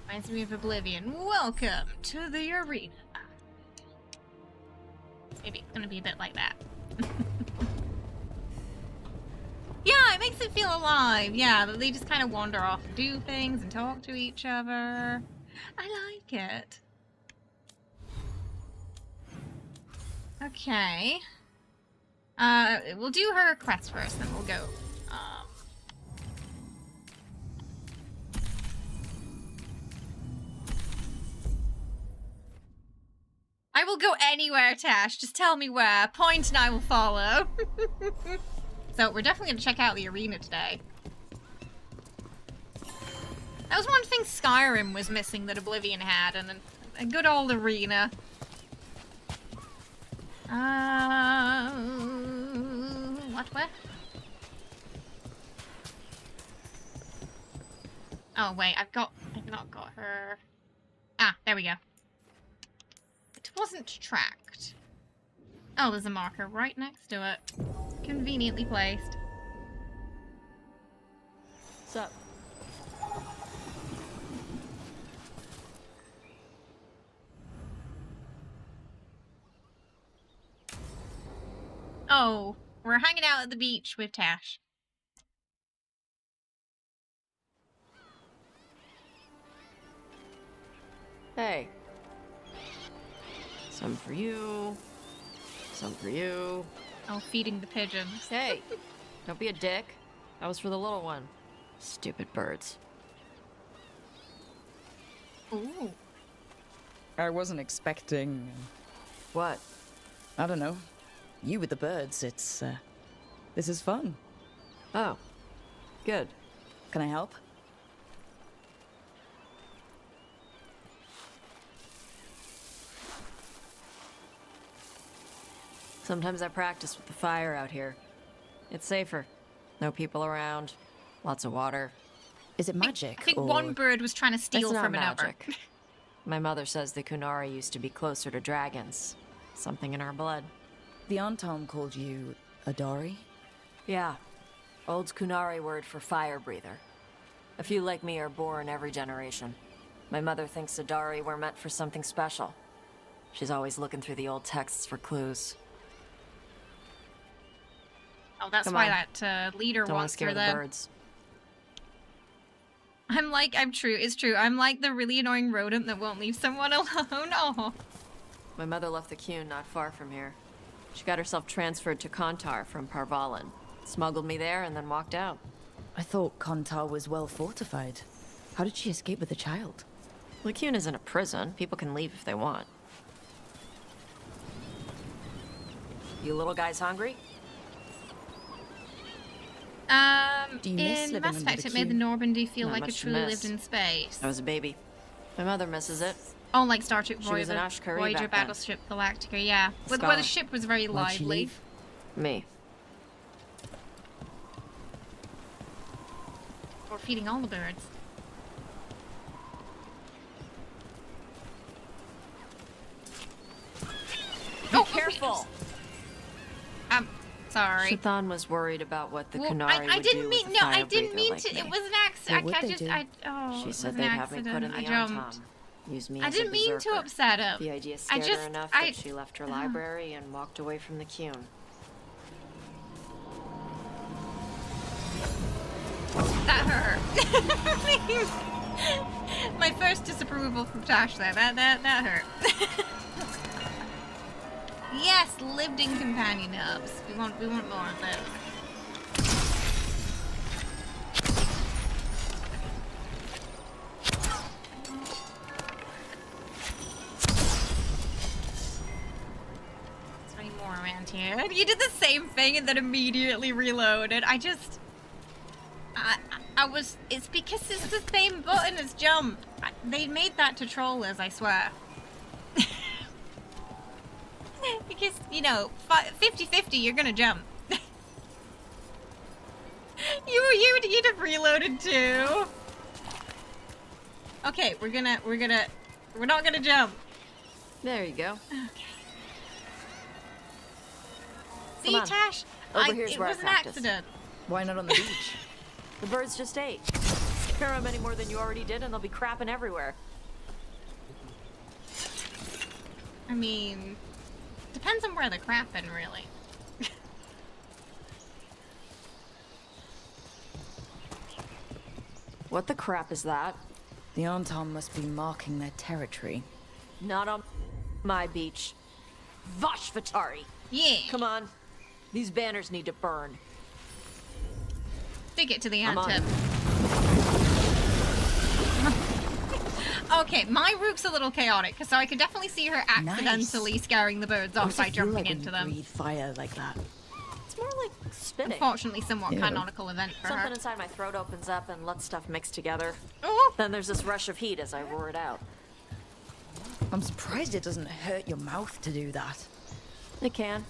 Reminds me of Oblivion. Welcome to the arena. Maybe it's gonna be a bit like that. it feel alive. Yeah, they just kind of wander off and do things and talk to each other. I like it. Okay. We'll do her quest first, then we'll go. I will go anywhere, Taash. Just tell me where. Point and I will follow. So we're definitely going to check out the arena today. That was one thing Skyrim was missing that Oblivion had, and a good old arena. Where? Oh wait, I've not got her. Ah, there we go. It wasn't tracked. Oh, there's a marker right next to it. Conveniently placed. What's up? Oh, we're hanging out at the beach with Taash. Hey. Some for you. Some for you. Oh, feeding the pigeons. Hey, don't be a dick. That was for the little one. Stupid birds. Ooh. I wasn't expecting... What? I don't know. You with the birds, it's, this is fun. Oh. Good. Can I help? Sometimes I practice with the fire out here. It's safer. No people around. Lots of water. Is it magic? I think one bird was trying to steal it's not from another. magic. My mother says the Kunari used to be closer to dragons. Something in our blood. The Antom called you Adari? Yeah. Old Kunari word for fire breather. A few like me are born every generation. My mother thinks Adari were meant for something special. She's always looking through the old texts for clues. Oh, that's Come why on. that leader Don't wants scare her the then. birds. It's true. I'm like the really annoying rodent that won't leave someone alone. Oh. My mother left the Qun not far from here. She got herself transferred to Kontar from Parvalan. Smuggled me there and then walked out. I thought Kontar was well fortified. How did she escape with a child? The Qun isn't a prison. People can leave if they want. You little guys hungry? Do you miss In living Mass under Effect, the it made the Qun? Normandy feel Not like it much to truly miss. lived in space. I was a baby. My mother misses it. Oh, like Star Trek She was Voyager, an Ashkari Voyager back then. Battleship Galactica, yeah. Where the Scholar. ship was very Why'd she lively. leave? Me. Or feeding all the birds. Be careful! Sorry. Shathan was worried about what the Well, Kunari I would didn't do mean. with a No, I fire didn't breather mean like to. me. It was an accident. What I would just. they do? Oh, She it said was they'd an have me put in accident. the I Antom. jumped. Use me I as didn't a mean to berserker. upset him. The idea I scared just. her enough I. that she left her library and walked away from the Qun. That hurt. My first disapproval from Taash there. That hurt. Yes, lived-in companion hubs. We want more of those. There's any more around here. You did the same thing and then immediately reloaded. It's because it's the same button as jump. They made that to trollers, I swear. Because, you know, 50-50, you're gonna jump. You'd have reloaded too. Okay, we're not gonna jump. There you go. Okay. See, Come on. Taash, Over here's it where I was an practice. accident. Why not on the beach? The birds just ate. Scare them any more than you already did and they'll be crapping everywhere. I mean, depends on where they're crapping, really. What the crap is that? The Anton must be marking their territory. Not on my beach. Vosh Vatari! Yeah. Come on. These banners need to burn. Stick it to the anthem. Okay, my Rook's a little chaotic, so I can definitely see her accidentally scaring the birds off by jumping into them. Breathe fire like that. It's more like spitting. Unfortunately, somewhat canonical event for Something her. inside my throat opens up and lets stuff mix together. Oh. Then there's this rush of heat as I roar it out. I'm surprised it doesn't hurt your mouth to do that. It can.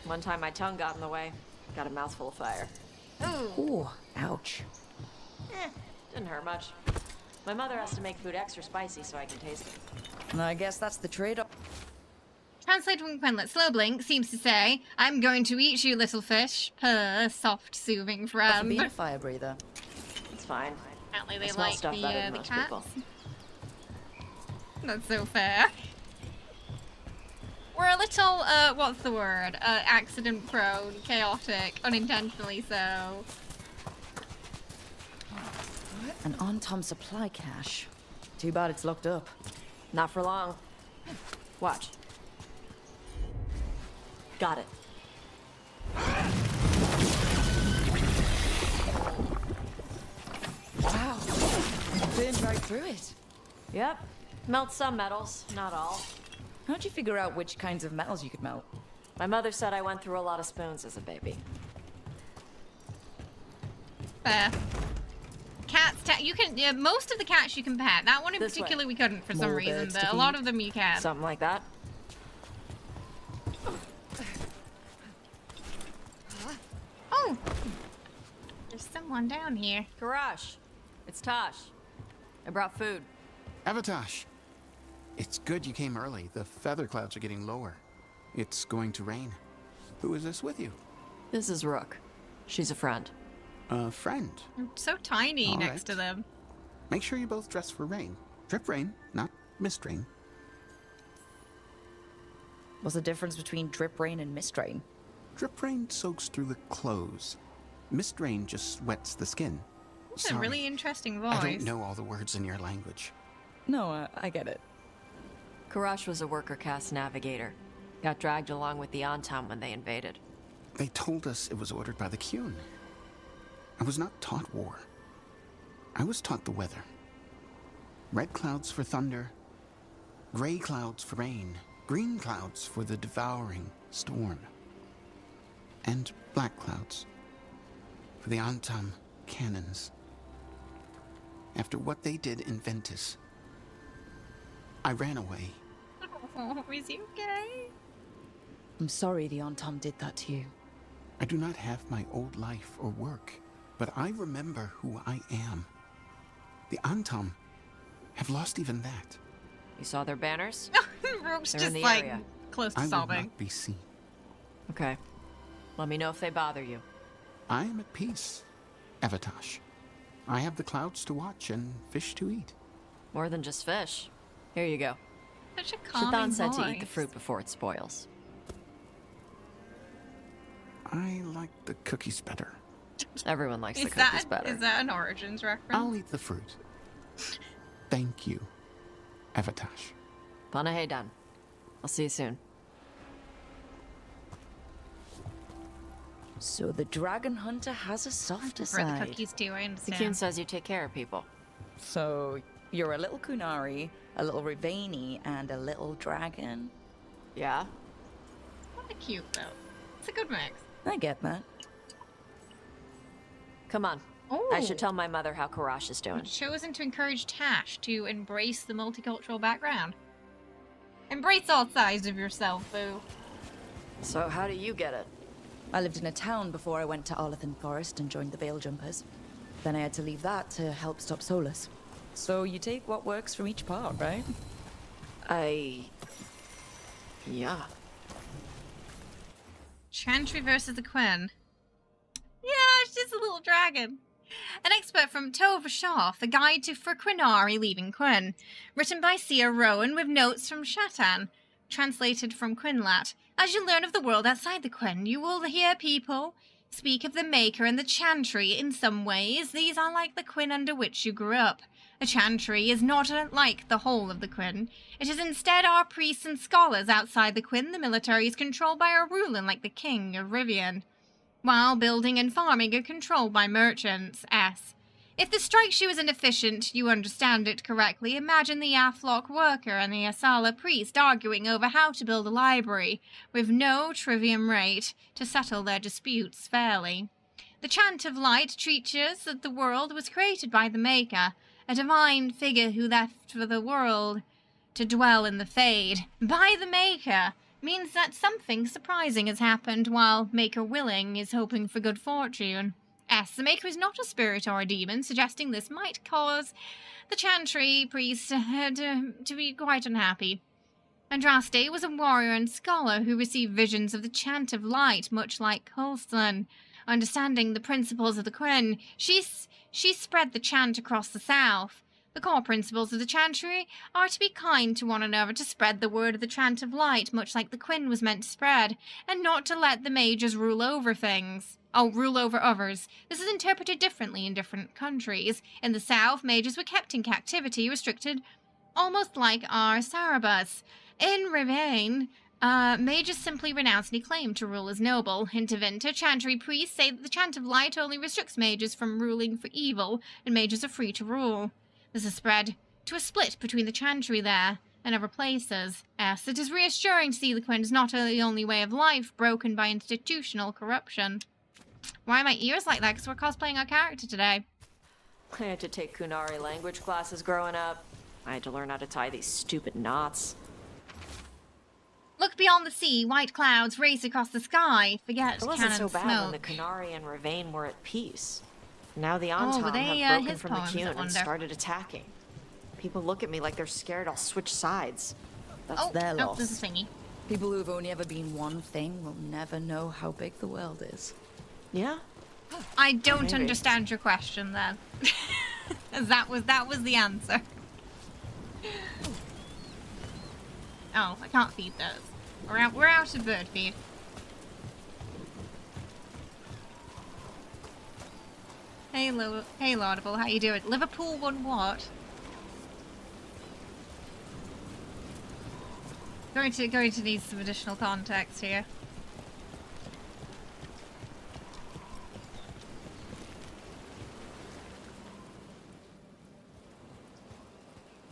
One time my tongue got in the way. Got a mouthful of fire. Ooh, ouch. Didn't hurt much. My mother has to make food extra spicy so I can taste it. And I guess that's the trade-off. Translated from Quinlet, Slowblink seems to say, "I'm going to eat you, little fish." Per soft, soothing friend. Being a fire breather. It's fine. Apparently I they smell like stuff better than the most cats. people. That's so fair. We're a little, what's the word? Accident prone, chaotic, unintentionally so. An on-Tom supply cache. Too bad it's locked up. Not for long. Watch. Got it. Wow. Burned right through it. Yep. Melt some metals, not all. How'd you figure out which kinds of metals you could melt? My mother said I went through a lot of spoons as a baby. Fair. Cats, you can, most of the cats you can pet. That one in This particular way. we couldn't for some More reason, birds but to a lot feed. of them you can. Something like that. Oh! There's someone down here. Karash, it's Taash. I brought food. Avatash, it's good you came early. The feather clouds are getting lower. It's going to rain. Who is this with you? This is Rook. She's a friend. A friend. They're so tiny All next right. to them. Make sure you both dress for rain. Drip rain, not mist rain. What's the difference between drip rain and mist rain? Drip rain soaks through the clothes. Mist rain just wets the skin. That's a Sorry, really interesting voice. I don't know all the words in your language. No, I get it. Karash was a worker caste navigator. Got dragged along with the Anton when they invaded. They told us it was ordered by the Qun. I was not taught war. I was taught the weather. Red clouds for thunder, gray clouds for rain, green clouds for the devouring storm, and black clouds for the Antam cannons. After what they did in Ventus, I ran away. Oh, is he okay? I'm sorry the Antom did that to you. I do not have my old life or work, but I remember who I am. The Antam have lost even that. You saw their banners? Rook's They're just in the like area. close to I will sobbing. not be seen. Okay. Let me know if they bother you. I am at peace, Avatash. I have the clouds to watch and fish to eat. More than just fish. Here you go. Such a calming Shaitan said to eat the voice. fruit before it spoils. I like the cookies better. Everyone likes the Is cookies that, better. is that an Origins reference? I'll eat the fruit. Thank you, Avatash. Panaheydan. I'll see you soon. So the dragon hunter has a softer For the side. cookies too, I The understand. Qun says you take care of people. So you're a little Kunari, a little Rivani, and a little dragon. Yeah? Kinda cute though. It's a good mix. I get that. Come on. Oh. I should tell my mother how Karash is doing. Chosen to encourage Taash to embrace the multicultural background. Embrace all sides of yourself, boo. So how do you get it? I lived in a town before I went to Arlathan Forest and joined the Veil Jumpers. Then I had to leave that to help stop Solus. So you take what works from each part, right? Yeah. Chantry versus the Quen. Yeah, it's just a little dragon. An expert from Tova Sharf, a guide to for Quinari leaving Quen. Written by Seer Rowan with notes from Shatan. Translated from Quinlat. As you learn of the world outside the Quen, you will hear people speak of the Maker and the Chantry. In some ways, these are like the Quinn under which you grew up. The Chantry is not like the whole of the Quinn. It is instead our priests and scholars. Outside the Quinn, the military is controlled by a ruler like the King of Rivian, while building and farming are controlled by merchants. If this strikes you as inefficient, you understand it correctly. Imagine the Aflock worker and the Asala priest arguing over how to build a library, with no trivium rate to settle their disputes fairly. The Chant of Light teaches that the world was created by the Maker, a divine figure who left for the world to dwell in the Fade. By the Maker means that something surprising has happened, while Maker willing is hoping for good fortune. The Maker is not a spirit or a demon, suggesting this might cause the Chantry priest to be quite unhappy. Andraste was a warrior and scholar who received visions of the Chant of Light, much like Coulson. Understanding the principles of the Quinn, she spread the chant across the south. The core principles of the Chantry are to be kind to one another, to spread the word of the Chant of Light, much like the Quinn was meant to spread, and not to let the mages rule over things. Rule over others. This is interpreted differently in different countries. In the south, mages were kept in captivity, restricted, almost like our Sarabas. In Rivain, mages simply renounce any claim to rule as noble. In Tevinter, Chantry priests say that the Chant of Light only restricts mages from ruling for evil, and mages are free to rule. This is spread to a split between the Chantry there and other places. It is reassuring to see the Quinn is not the only way of life broken by institutional corruption. Why are my ears like that? Because we're cosplaying our character today. I had to take Kunari language classes growing up. I had to learn how to tie these stupid knots. Look beyond the sea, white clouds race across the sky. Forget It wasn't cannon so bad smoke. when the Kunari and Rivain were at peace. Now the Anton were they, have broken his from the poems, I Qun and wonder? started attacking. People look at me like they're scared I'll switch sides. That's their loss. This is thingy. People who've only ever been one thing will never know how big the world is. Yeah? I don't Maybe. understand your question then. that was the answer. Oh, I can't feed those. We're out of bird feed. Hey Laudable, how you doing? Liverpool won what? Going to need some additional context here.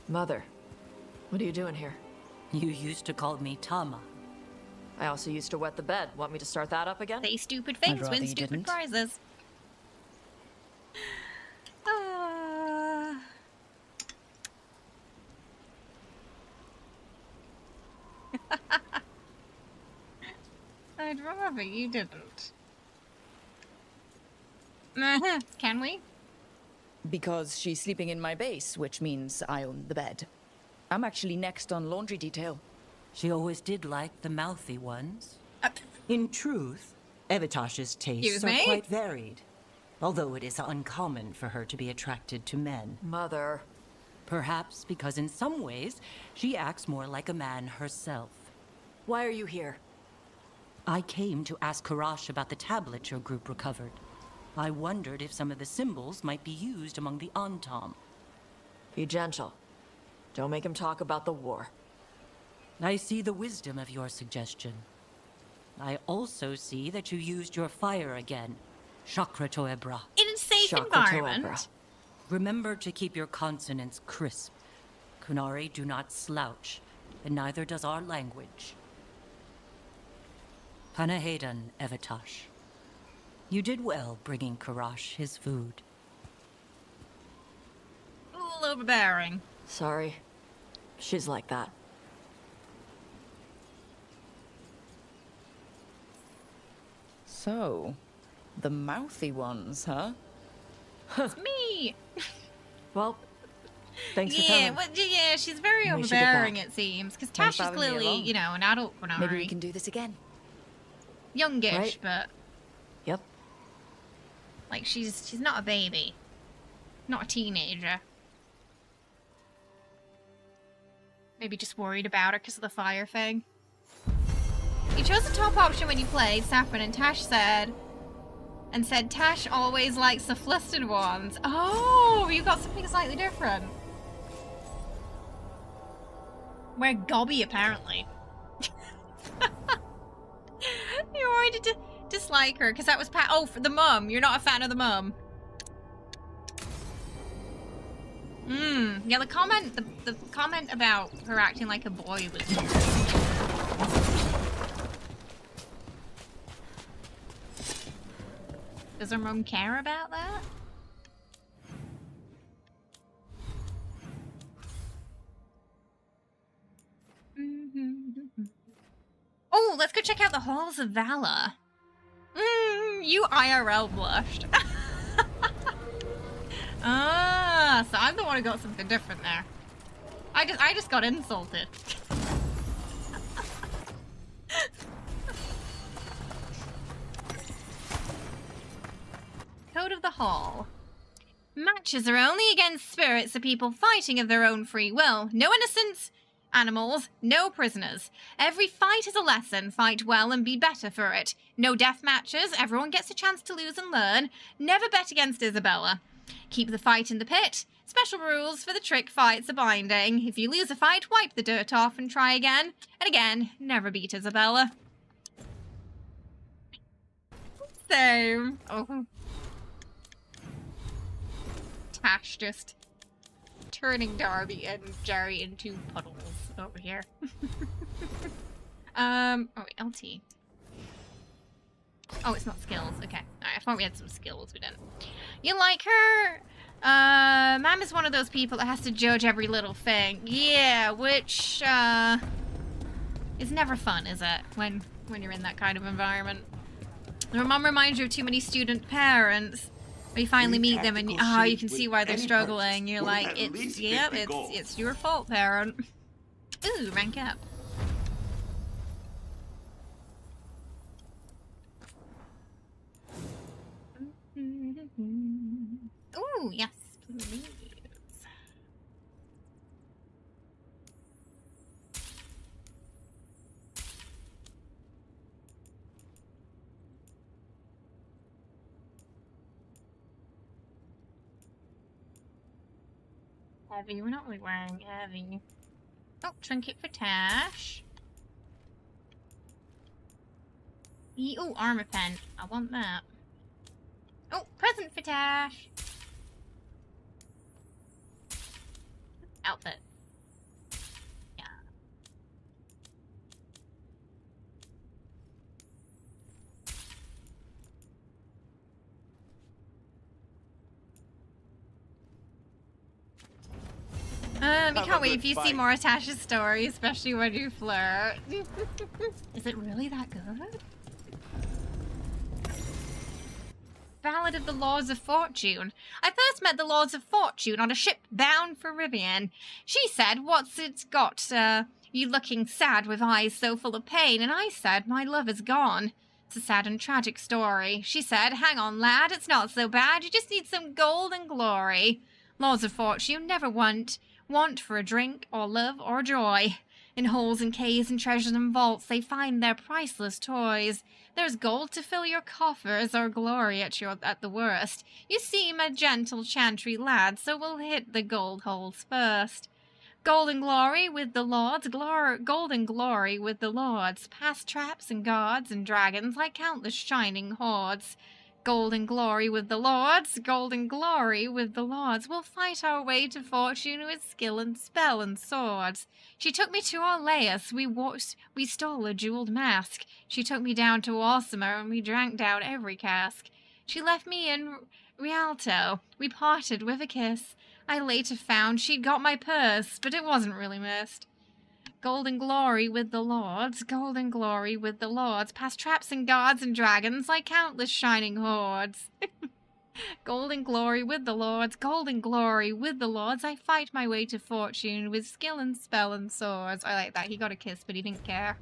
Mother, what are you doing here? You used to call me Tama. I also used to wet the bed. Want me to start that up again? Say stupid things, rather win you stupid didn't. prizes. I'd rather you didn't. Can we? Because she's sleeping in my base, which means I own the bed. I'm actually next on laundry detail. She always did like the mouthy ones. In truth, Evitash's tastes are quite varied, although it is uncommon for her to be attracted to men. Mother. Perhaps because in some ways, she acts more like a man herself. Why are you here? I came to ask Karash about the tablet your group recovered. I wondered if some of the symbols might be used among the Antom. Be gentle. Don't make him talk about the war. I see the wisdom of your suggestion. I also see that you used your fire again. Chakra Toebra. In a safe environment. Remember to keep your consonants crisp. Kunari do not slouch, and neither does our language. Panahedan, Evitash. You did well bringing Karash his food. A little overbearing. Sorry. She's like that. So, the mouthy ones, huh? It's me! Well, thanks for yeah, coming. well, yeah, she's very We should get overbearing, back. it seems. Because Thanks Taash for is having me clearly, along. you know, an adult Kunari. Maybe we can do this again. Youngish, Right. but Yep. like she's not a baby. Not a teenager. Maybe just worried about her because of the fire thing. You chose the top option when you played, Saffron, and Taash said, and said Taash always likes the flustered ones. Oh, you got something slightly different. We're gobby, apparently. You already dislike her because that was oh, for the mum. You're not a fan of the mum. Yeah, the comment about her acting like a boy was weird. Does her mum care about that? Oh, let's go check out the Halls of Valor. You IRL blushed. Ah, so I'm the one who got something different there. I just got insulted. Code of the Hall. Matches are only against spirits of people fighting of their own free will. No innocents, animals, no prisoners. Every fight is a lesson. Fight well and be better for it. No death matches. Everyone gets a chance to lose and learn. Never bet against Isabella. Keep the fight in the pit. Special rules for the trick fights are binding. If you lose a fight, wipe the dirt off and try again. And again, never beat Isabella. Same. Oh. Taash just turning Darby and Jerry into puddles over here. Oh wait, LT. Oh, it's not skills. Okay. Alright, I thought we had some skills. We didn't. You like her? Mam is one of those people that has to judge every little thing. Yeah, which, is never fun, is it? When you're in that kind of environment. Your mom reminds you of too many student parents. When you finally meet them and, oh, you can see why they're struggling. You're like, it's your fault, parent. Ooh, rank up. Ooh, yes, please. Heavy, we're not really wearing heavy. Oh, trinket for Taash. Oh, armor pen. I want that. Oh, present for Taash. Outfit. Yeah. You can't wait if you see more of Tash's story, especially when you flirt. Is it really that good? Ballad of the Lords of Fortune. I first met the Lords of Fortune on a ship bound for Rivian. She said, "What's it got, you looking sad with eyes so full of pain?" And I said, "My love is gone." It's a sad and tragic story. She said, "Hang on, lad, it's not so bad. You just need some gold and glory." Lords of Fortune never want for a drink or love or joy. In holes and caves and treasures and vaults they find their priceless toys. There's gold to fill your coffers or glory at the worst. You seem a gentle chantry lad, so we'll hit the gold holes first. Gold and glory with the lords, gold and glory with the lords, past traps and guards and dragons like countless shining hordes. Gold and glory with the lords, gold and glory with the lords. We'll fight our way to fortune with skill and spell and swords. She took me to Orleus, we stole a jeweled mask. She took me down to Walsimer and we drank down every cask. She left me in Rialto, we parted with a kiss. I later found she'd got my purse, but it wasn't really missed. Gold and glory with the lords, gold and glory with the lords, past traps and guards and dragons like countless shining hordes. Gold and glory with the lords, gold and glory with the lords, I fight my way to fortune with skill and spell and swords. I like that. He got a kiss, but he didn't care.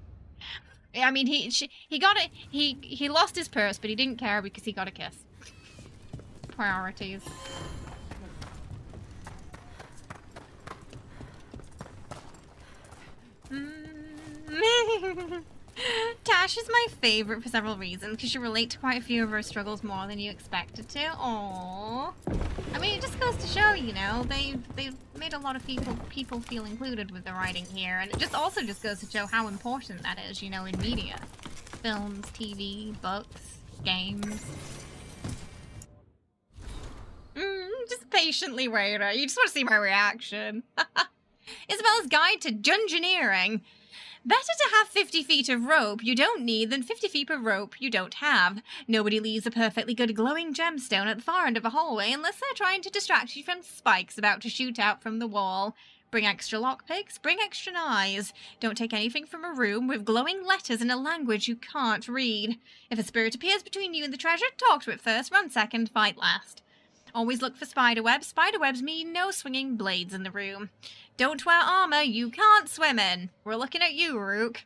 I mean, he got it. He lost his purse, but he didn't care because he got a kiss. Priorities. Taash is my favorite for several reasons, because you relate to quite a few of her struggles more than you expected to. Aww. I mean, it just goes to show, you know, they've made a lot of people feel included with the writing here, and it just also just goes to show how important that is, you know, in media. Films, TV, books, games. Just patiently wait. You just want to see my reaction. Isabella's Guide to Dungeoneering. Better to have 50 feet of rope you don't need than 50 feet of rope you don't have. Nobody leaves a perfectly good glowing gemstone at the far end of a hallway unless they're trying to distract you from spikes about to shoot out from the wall. Bring extra lockpicks, bring extra knives. Don't take anything from a room with glowing letters in a language you can't read. If a spirit appears between you and the treasure, talk to it first, run second, fight last. Always look for spiderwebs. Spiderwebs mean no swinging blades in the room. Don't wear armor you can't swim in. We're looking at you, Rook.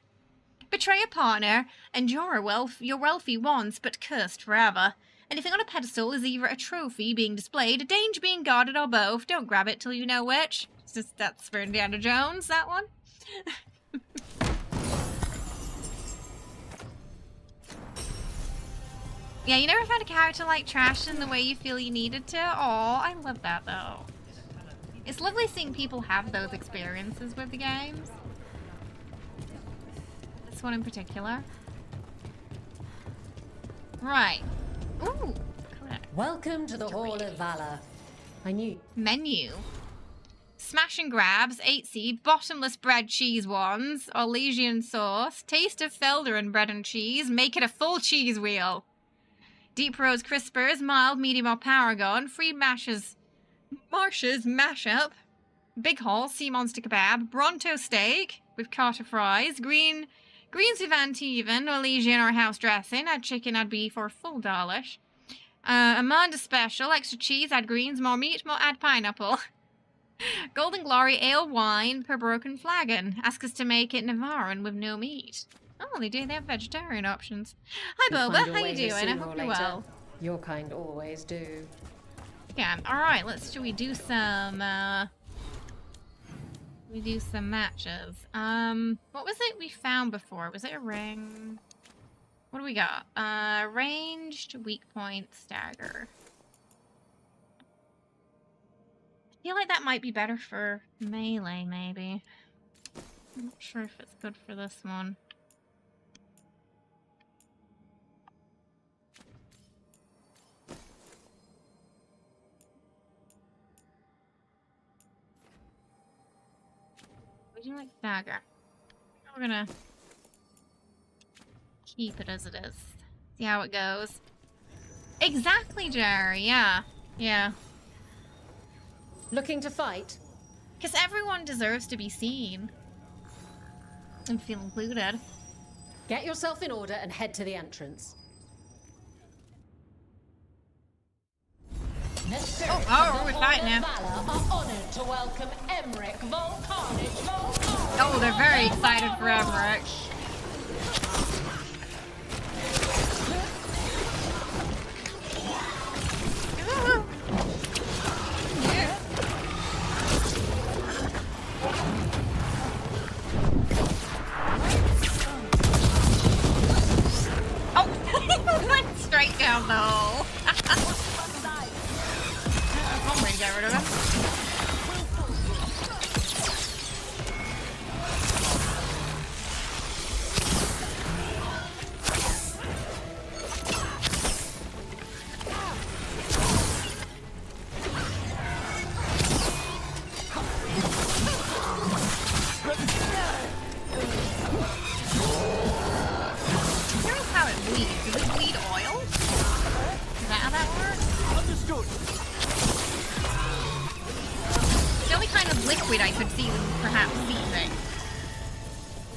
Betray a partner, and you're wealthy once, but cursed forever. Anything on a pedestal is either a trophy being displayed, a danger being guarded, or both. Don't grab it till you know which. That's for Indiana Jones, that one. Yeah, you never found a character like Trash in the way you feel you needed to? Aw, I love that though. It's lovely seeing people have those experiences with the games. This one in particular. Right. Ooh. Welcome to the Hall of Valor. I knew. Menu. Smash and grabs, 8C, bottomless bread cheese ones, Orlesian sauce, taste of Felder and bread and cheese, make it a full cheese wheel. Deep Rose Crispers, mild, medium, or Paragon. Free Marshes Mashup. Big Haul, Sea Monster Kebab. Bronto Steak with Carter Fries. Greens with Antiven, Orlesian or house dressing. Add chicken, add beef, or full Dalish. Amanda Special, extra cheese, add greens, more meat, more add pineapple. Golden Glory Ale Wine per broken flagon. Ask us to make it Navaran with no meat. Oh, they do. They have vegetarian options. Hi, Boba. How you doing? I hope you're well. Your kind always do. Yeah. All right. Should we do some? Matches. What was it we found before? Was it a ring? What do we got? Ranged, weak point, stagger. I feel like that might be better for melee, maybe. I'm not sure if it's good for this one. We do like dagger. We're gonna keep it as it is. See how it goes. Exactly, Jerry. Yeah. Yeah. Looking to fight? Because everyone deserves to be seen and feel included. Get yourself in order and head to the entrance. Oh, we're fighting now. To welcome Emmerich Volcarnage. Oh, they're very excited for Emmerich. Oh, went straight down though. I'm gonna get rid of him. I could see them perhaps seizing.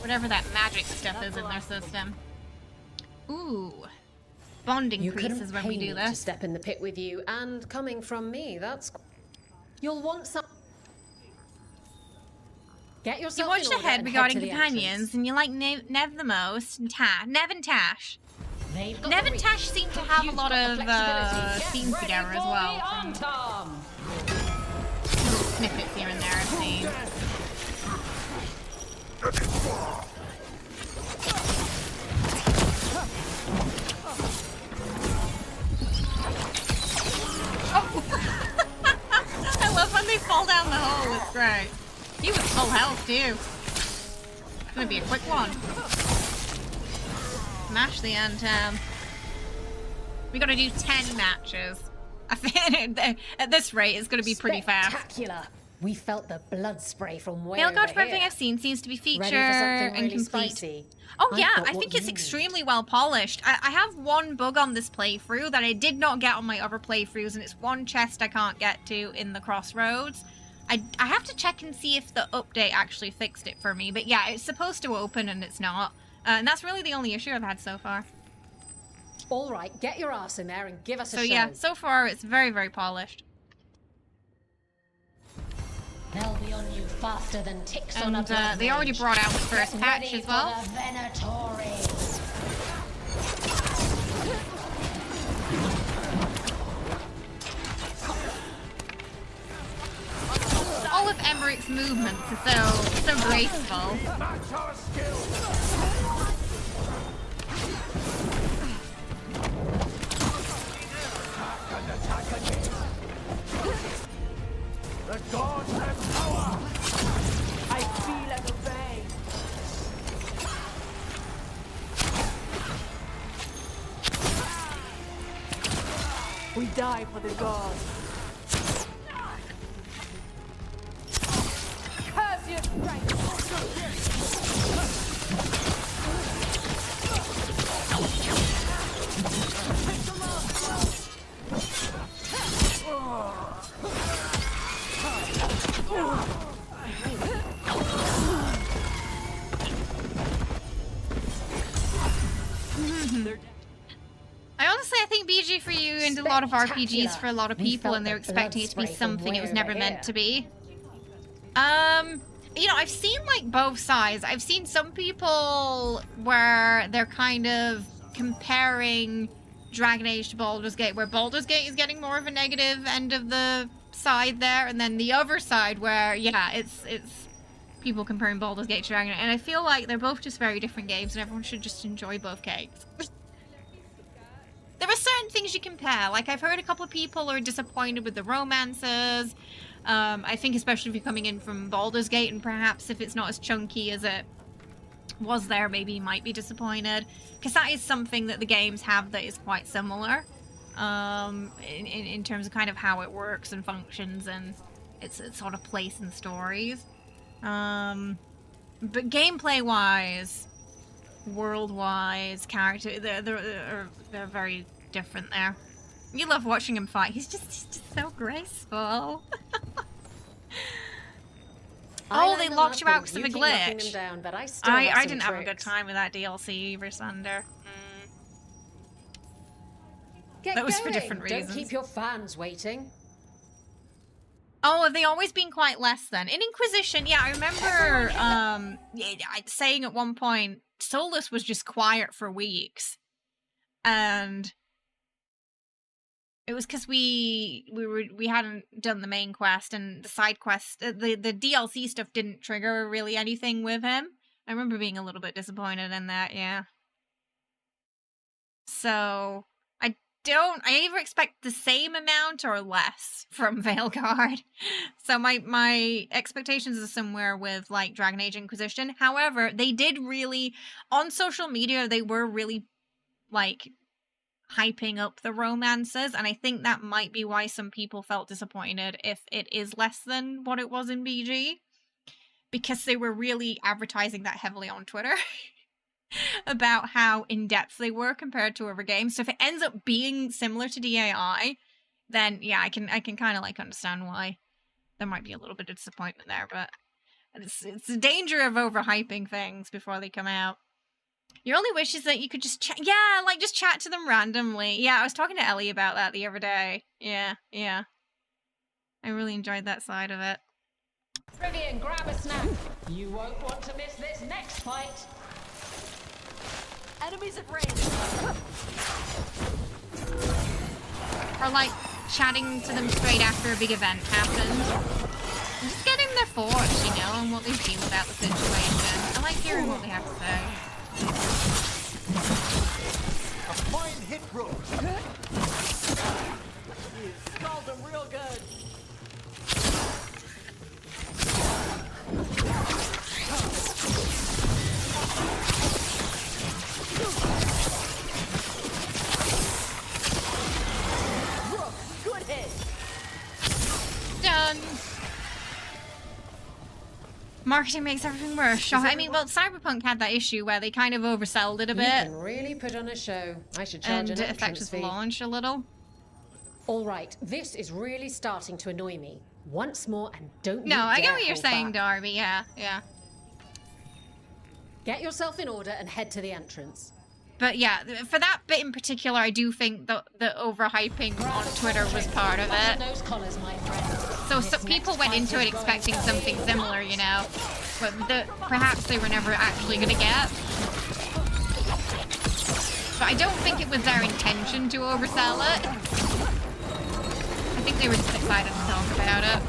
Whatever that magic stuff is in their system. Ooh. Bonding increases when we do this. To step in the pit with you, and coming from me, that's... You'll want some... Get yourself you watched ahead regarding companions, and you like Nev the most, and Nev and Taash. Nev and Taash seem to have a lot of scenes together as well. Snippets here and there, I've seen. fall down the hole. It's great. He was full health too. It's gonna be a quick one. Smash the Antam. We gotta do 10 matches. I think at this rate, it's gonna be pretty fast. Spectacular. We felt the blood spray from way Veilguard, over from everything here. I've seen, seems to be feature Ready for something and really complete. spicy? Oh I've yeah, got I what think it's you need. extremely well polished. I have one bug on this playthrough that I did not get on my other playthroughs, and it's one chest I can't get to in the crossroads. I have to check and see if the update actually fixed it for me, but yeah, it's supposed to open and it's not. And that's really the only issue I've had so far. All right, get your ass in there and give us a So show. yeah, so far it's very, very polished. They'll be on you faster than ticks on a And blood they already rage. brought out the first Get patch ready as well. For the Venatori. All of Emmerich's movements are so graceful. The gods have power! I feel and obey! We die for the gods! Curse your strength! I think BG for you and a lot of RPGs for a lot of people, and they're expecting it to be something it was never meant to be. You know, I've seen like both sides. I've seen some people where they're kind of comparing Dragon Age to Baldur's Gate, where Baldur's Gate is getting more of a negative end of the side there, and then the other side where, yeah, it's people comparing Baldur's Gate to Dragon Age, and I feel like they're both just very different games, and everyone should just enjoy both games. There are certain things you compare. Like, I've heard a couple of people are disappointed with the romances. I think especially if you're coming in from Baldur's Gate, and perhaps if it's not as chunky as it was there, maybe you might be disappointed. Because that is something that the games have that is quite similar. In terms of kind of how it works and functions and its sort of place and stories. But gameplay-wise, world-wise, character, they're very different there. You love watching him fight. He's just so graceful. Oh, they locked you out because of a glitch. Down, but I didn't have a good time with that DLC either, Sunder. That was for different reasons. Don't keep your fans waiting. Oh, have they always been quite less then? In Inquisition, yeah, I remember saying at one point, Solus was just quiet for weeks. And it was because we hadn't done the main quest, and the side quest, the DLC stuff didn't trigger really anything with him. I remember being a little bit disappointed in that, yeah. So I either expect the same amount or less from Veilguard. So my expectations are somewhere with like Dragon Age Inquisition. However, they did really, on social media, they were really like hyping up the romances, and I think that might be why some people felt disappointed if it is less than what it was in BG, because they were really advertising that heavily on Twitter. About how in-depth they were compared to other games. So if it ends up being similar to DAI, then yeah, I can kind of like understand why there might be a little bit of disappointment there, but it's the danger of overhyping things before they come out. Your only wish is that you could just chat, just chat to them randomly. Yeah, I was talking to Ellie about that the other day. Yeah. I really enjoyed that side of it. Rivian, grab a snack. You won't want to miss this next fight. Enemies at range. Or like chatting to them straight after a big event happened. And just getting their thoughts, you know, and what they feel about the situation. I like hearing what they have to say. A fine hit, Rook. You scald them real good. Marketing makes everything worse. I mean, well, Cyberpunk had that issue where they kind of oversold it a bit. You can really put on a show. I should charge an and entrance affected the fee. launch a little. All right, this is really starting to annoy me. Once more, and don't. No, you I get dare what you're hold saying, back. Darby. Yeah, yeah. Get yourself in order and head to the entrance. But yeah, for that bit in particular, I do think the overhyping on Twitter was part of it. Those collars, my friend. So people went into it expecting something similar, you know, but perhaps they were never actually going to get. But I don't think it was their intention to oversell it. I think they were just excited to talk about it.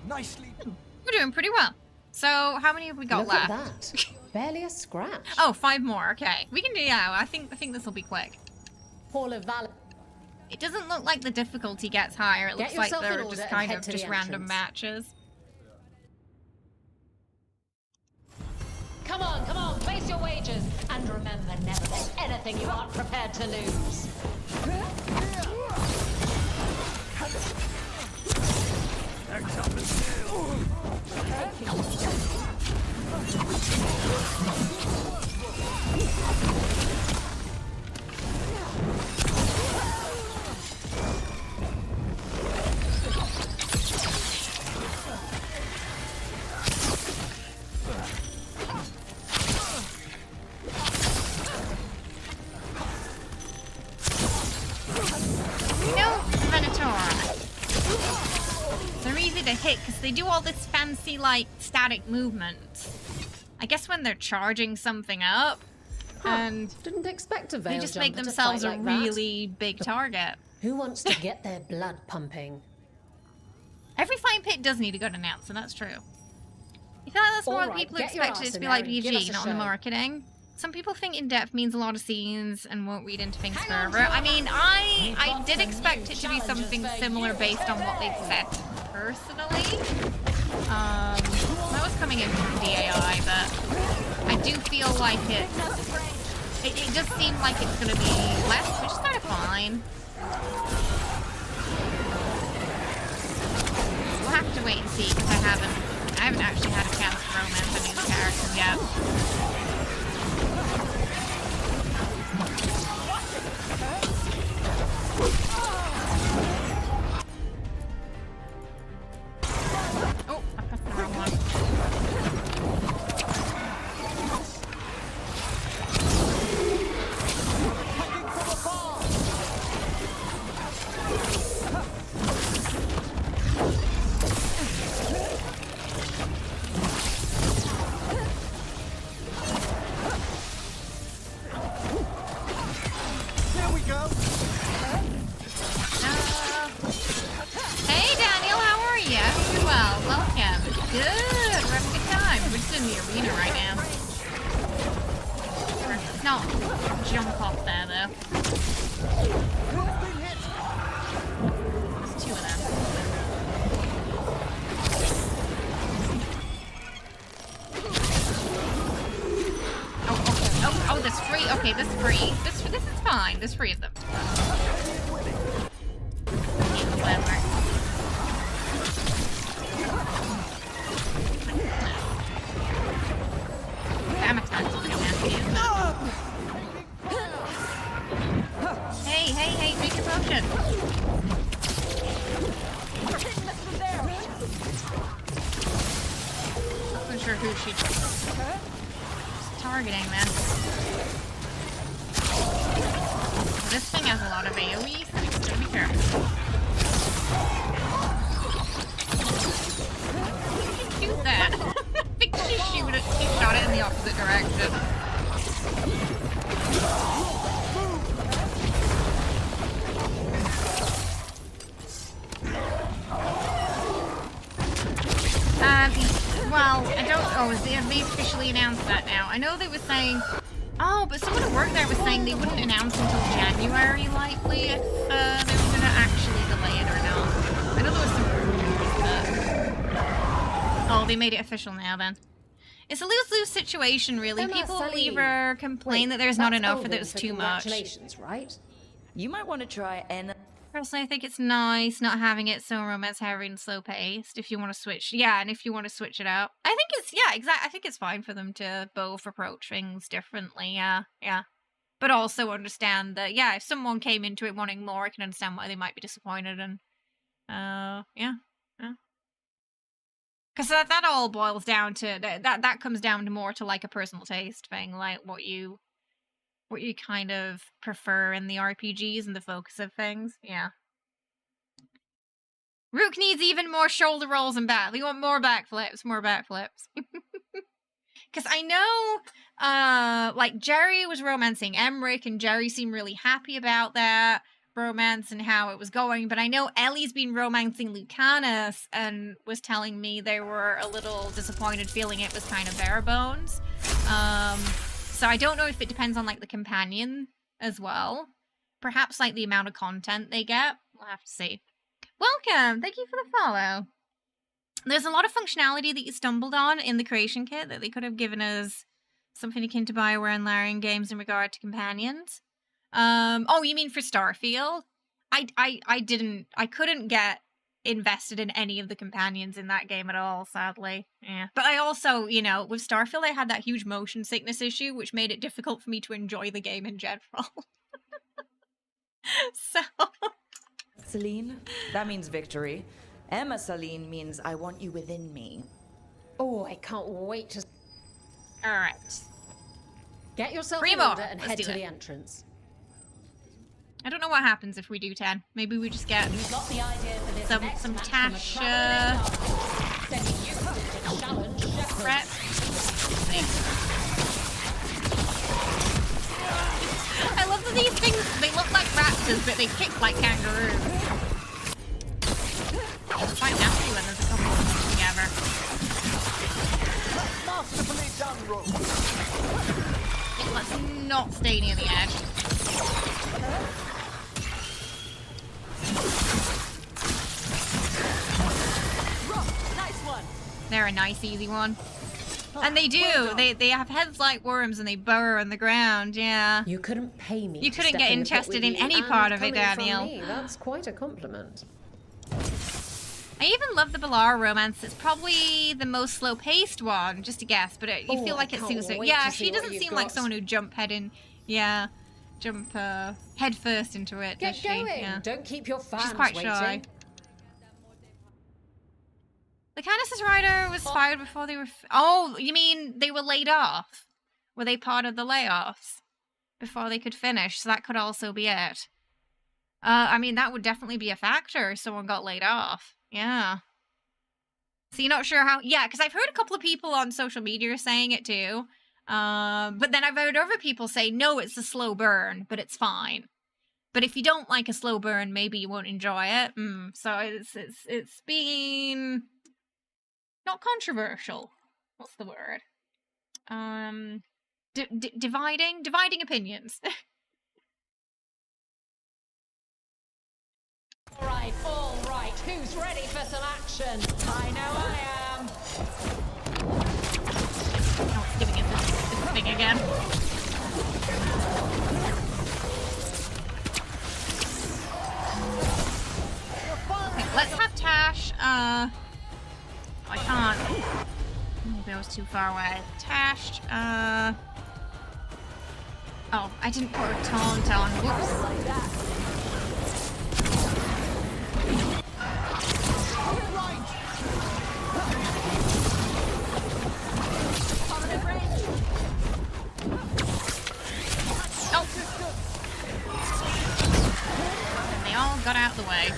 Nicely. We're doing pretty well. So how many have we got Look left? at that. Barely a scratch. Oh, 5 more. Okay, we can do. Yeah, I think this will be quick. Hall of Valor. It doesn't look like the difficulty gets higher. It Get looks like yourself in they're order just and kind head of to just the random entrance. matches. Come on, place your wagers. And remember, never bet anything you aren't prepared to lose. No, Venator. They're easy to hit because they do all this fancy, like, static movement. I guess when they're charging something up, and didn't expect a they veil just make jumper to themselves fight a like that. really big target. Who wants to get their blood pumping? Every fine pit does need a good announcer, that's true. You feel like that's more All what right, people get your expected it ass to in be there like and give us BG, a not on the show. marketing. Some people think in-depth means a lot of scenes and won't read into things further. I mean, I did expect it to be something similar based on what they've said, personally. That was coming in from DAI, but I do feel like it does seem like it's going to be less, which is kind of fine. We'll have to wait and see, because I haven't actually had a chance to romance any of the characters yet. Oh, I pressed the wrong one. There we go. Hey Daniel, how are you? Doing well. Welcome. Good. We're having a good time. We're just in the arena right now. Let's not jump off there though. There's 2 of them. Oh, this free. Okay, this free. This is fine. This free is them. Whatever. Damn attack's pretty nasty, isn't it? Hey, drink your potion. Not sure who she's targeting then. This thing has a lot of AoE, so we gotta be careful. Shoot that! I think she shot it in the opposite direction. Oh, have they officially announced that now? I know they were saying... Oh, but someone at work there was saying they wouldn't announce until January, likely, if they were going to actually delay it or not. I know there was some rumors, but... Oh, they made it official now, then. It's a lose-lose situation, really. People either complain that there's not enough or that it's too much. Congratulations, right? You might want to try and... Personally, I think it's nice not having it so romance-heavy and slow-paced. If you want to switch, yeah, and if you want to switch it up, I think it's I think it's fine for them to both approach things differently. Yeah. But also understand that, yeah, if someone came into it wanting more, I can understand why they might be disappointed. And yeah. Because that all boils down to that comes down to more to like a personal taste thing, like what you kind of prefer in the RPGs and the focus of things. Yeah. Rook needs even more shoulder rolls and back. We want more backflips, Because I know, like, Jerry was romancing Emmerich, and Jerry seemed really happy about that romance and how it was going. But I know Ellie's been romancing Lucanus and was telling me they were a little disappointed, feeling it was kind of bare bones. So I don't know if it depends on, like, the companion as well. Perhaps, like, the amount of content they get. We'll have to see. Welcome! Thank you for the follow. There's a lot of functionality that you stumbled on in the creation kit that they could have given us something akin to BioWare and Larian games in regard to companions. Oh, you mean for Starfield? I couldn't get invested in any of the companions in that game at all, sadly. Yeah. But I also, you know, with Starfield, I had that huge motion sickness issue, which made it difficult for me to enjoy the game in general. So... Celine, that means victory. Emma Celine means I want you within me. Oh, I can't wait to... Alright. Get yourself Primo, in order and let's head do to it. the entrance. I don't know what happens if we do 10. Maybe we just get some Taash, prep. I love that these things, they look like raptors, but they kick like kangaroos. It's quite nasty when there's a couple of them together. Masterfully done, Rook. Yeah, let's not stay near the edge. Nice one. They're a nice, easy one. And they do. Well, they have heads like worms and they burrow in the ground, yeah. You couldn't pay me. You couldn't get interested in any part of it, Daniel. That's quite a compliment. I even love the Balara romance. It's probably the most slow-paced one, just a guess, but you feel like it suits her. Yeah, she doesn't seem like someone who jump head first into it, does she? Get going. Yeah. Don't keep your fans She's quite waiting. shy. The Candace's rider was fired before they were... Oh, you mean they were laid off? Were they part of the layoffs? Before they could finish, so that could also be it. I mean, that would definitely be a factor if someone got laid off. Yeah. So you're not sure how... Yeah, because I've heard a couple of people on social media saying it too. But then I've heard other people say, no, it's a slow burn, but it's fine. But if you don't like a slow burn, maybe you won't enjoy it. So it's been... not controversial. What's the word? Dividing opinions. All right. Who's ready for some action? I know I am. Oh, it's giving it this thing again. Okay, let's have Taash. I can't. Maybe I was too far away. Taash. Oh, I didn't put a taunt on. Whoops. And they all got out of the way.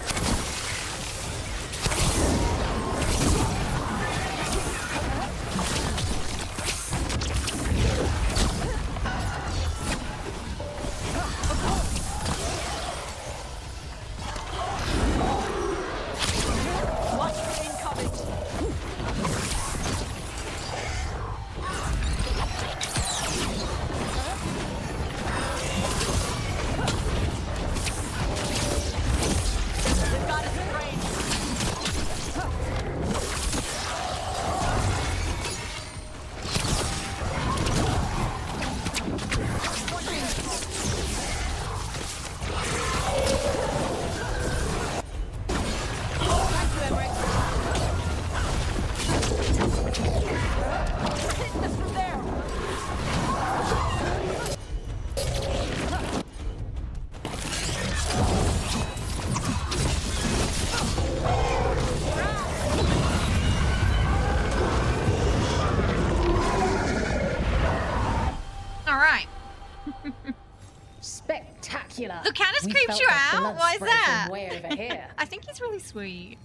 Spectacular. Look, Canis We creeps felt you the out? blood Why is spray that? from way over here. I think he's really sweet.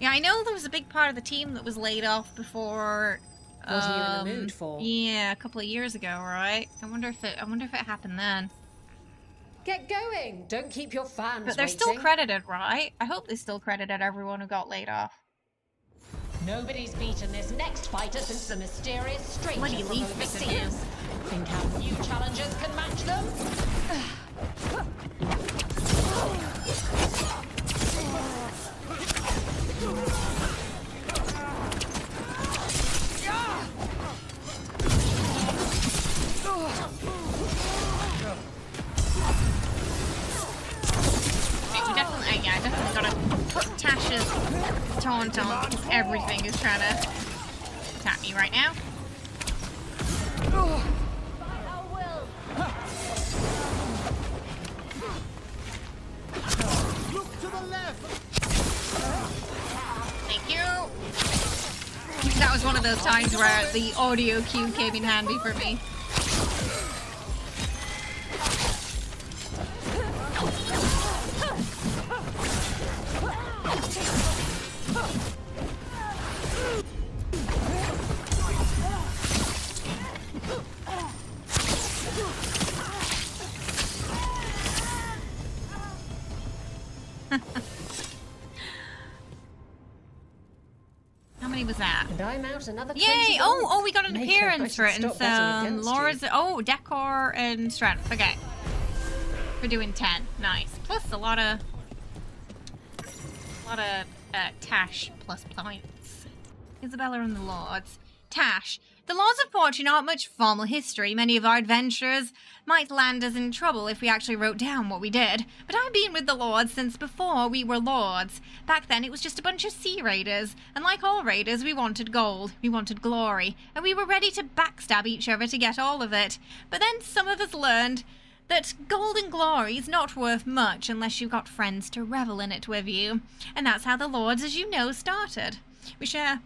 Yeah, I know there was a big part of the team that was laid off before. What are you in the mood for? Yeah, a couple of years ago, right? I wonder if it happened then. Get going! Don't keep your fans But they're waiting. still credited, right? I hope they still credited everyone who got laid off. Nobody's beaten this next fighter since the mysterious stranger Bloody from leaf overseas. Think our new challengers can match them? I definitely gotta put Taash's taunt on, because everything is trying to attack me right now. Look to the left. Thank you. That was one of those times where the audio cue came in handy for me. How many was that? And I'm out another 20 Yay! gold. Oh, we got an Maker, appearance I for should it and stop betting some against Laura's. you. Oh, decor and strength. Okay, we're doing 10. Nice. Plus a lot of Taash plus points. Isabella and the Lords. Taash. The Lords of Fortune aren't much formal history. Many of our adventures might land us in trouble if we actually wrote down what we did. But I've been with the Lords since before we were Lords. Back then it was just a bunch of sea raiders. And like all raiders, we wanted gold. We wanted glory. And we were ready to backstab each other to get all of it. But then some of us learned that gold and glory is not worth much unless you've got friends to revel in it with you. And that's how the Lords, as you know, started. We share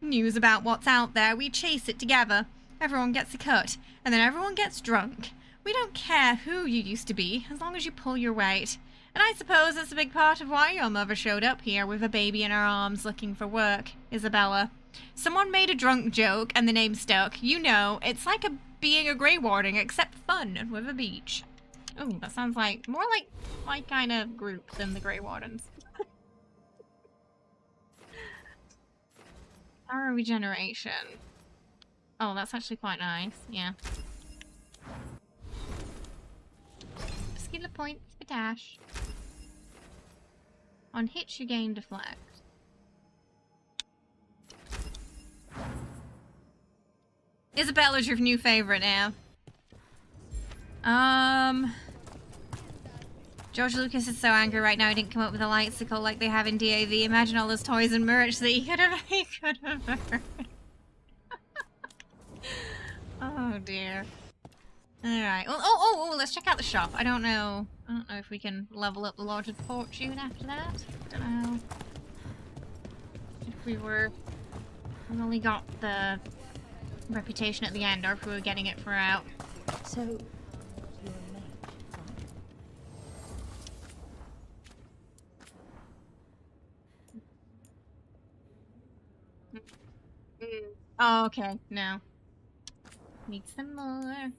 news about what's out there, we chase it together. Everyone gets a cut, and then everyone gets drunk. We don't care who you used to be, as long as you pull your weight. And I suppose that's a big part of why your mother showed up here with a baby in her arms looking for work, Isabella. Someone made a drunk joke, and the name stuck. You know, it's like being a Grey Warden, except fun and with a beach. Oh, that sounds like more like my kind of group than the Grey Wardens. Power regeneration. Oh, that's actually quite nice. Yeah. Skill points for Taash. On hits, you gain deflect. Isabella's your new favorite now. George Lucas is so angry right now he didn't come up with a lightcycle like they have in DAV. Imagine all those toys and merch that he could have earned. Oh dear. Alright. Well, oh, let's check out the shop. I don't know if we can level up the Lord of Fortune after that. Don't know. If we only got the reputation at the end, or if we were getting it throughout. So, Oh, okay. No. Need some more.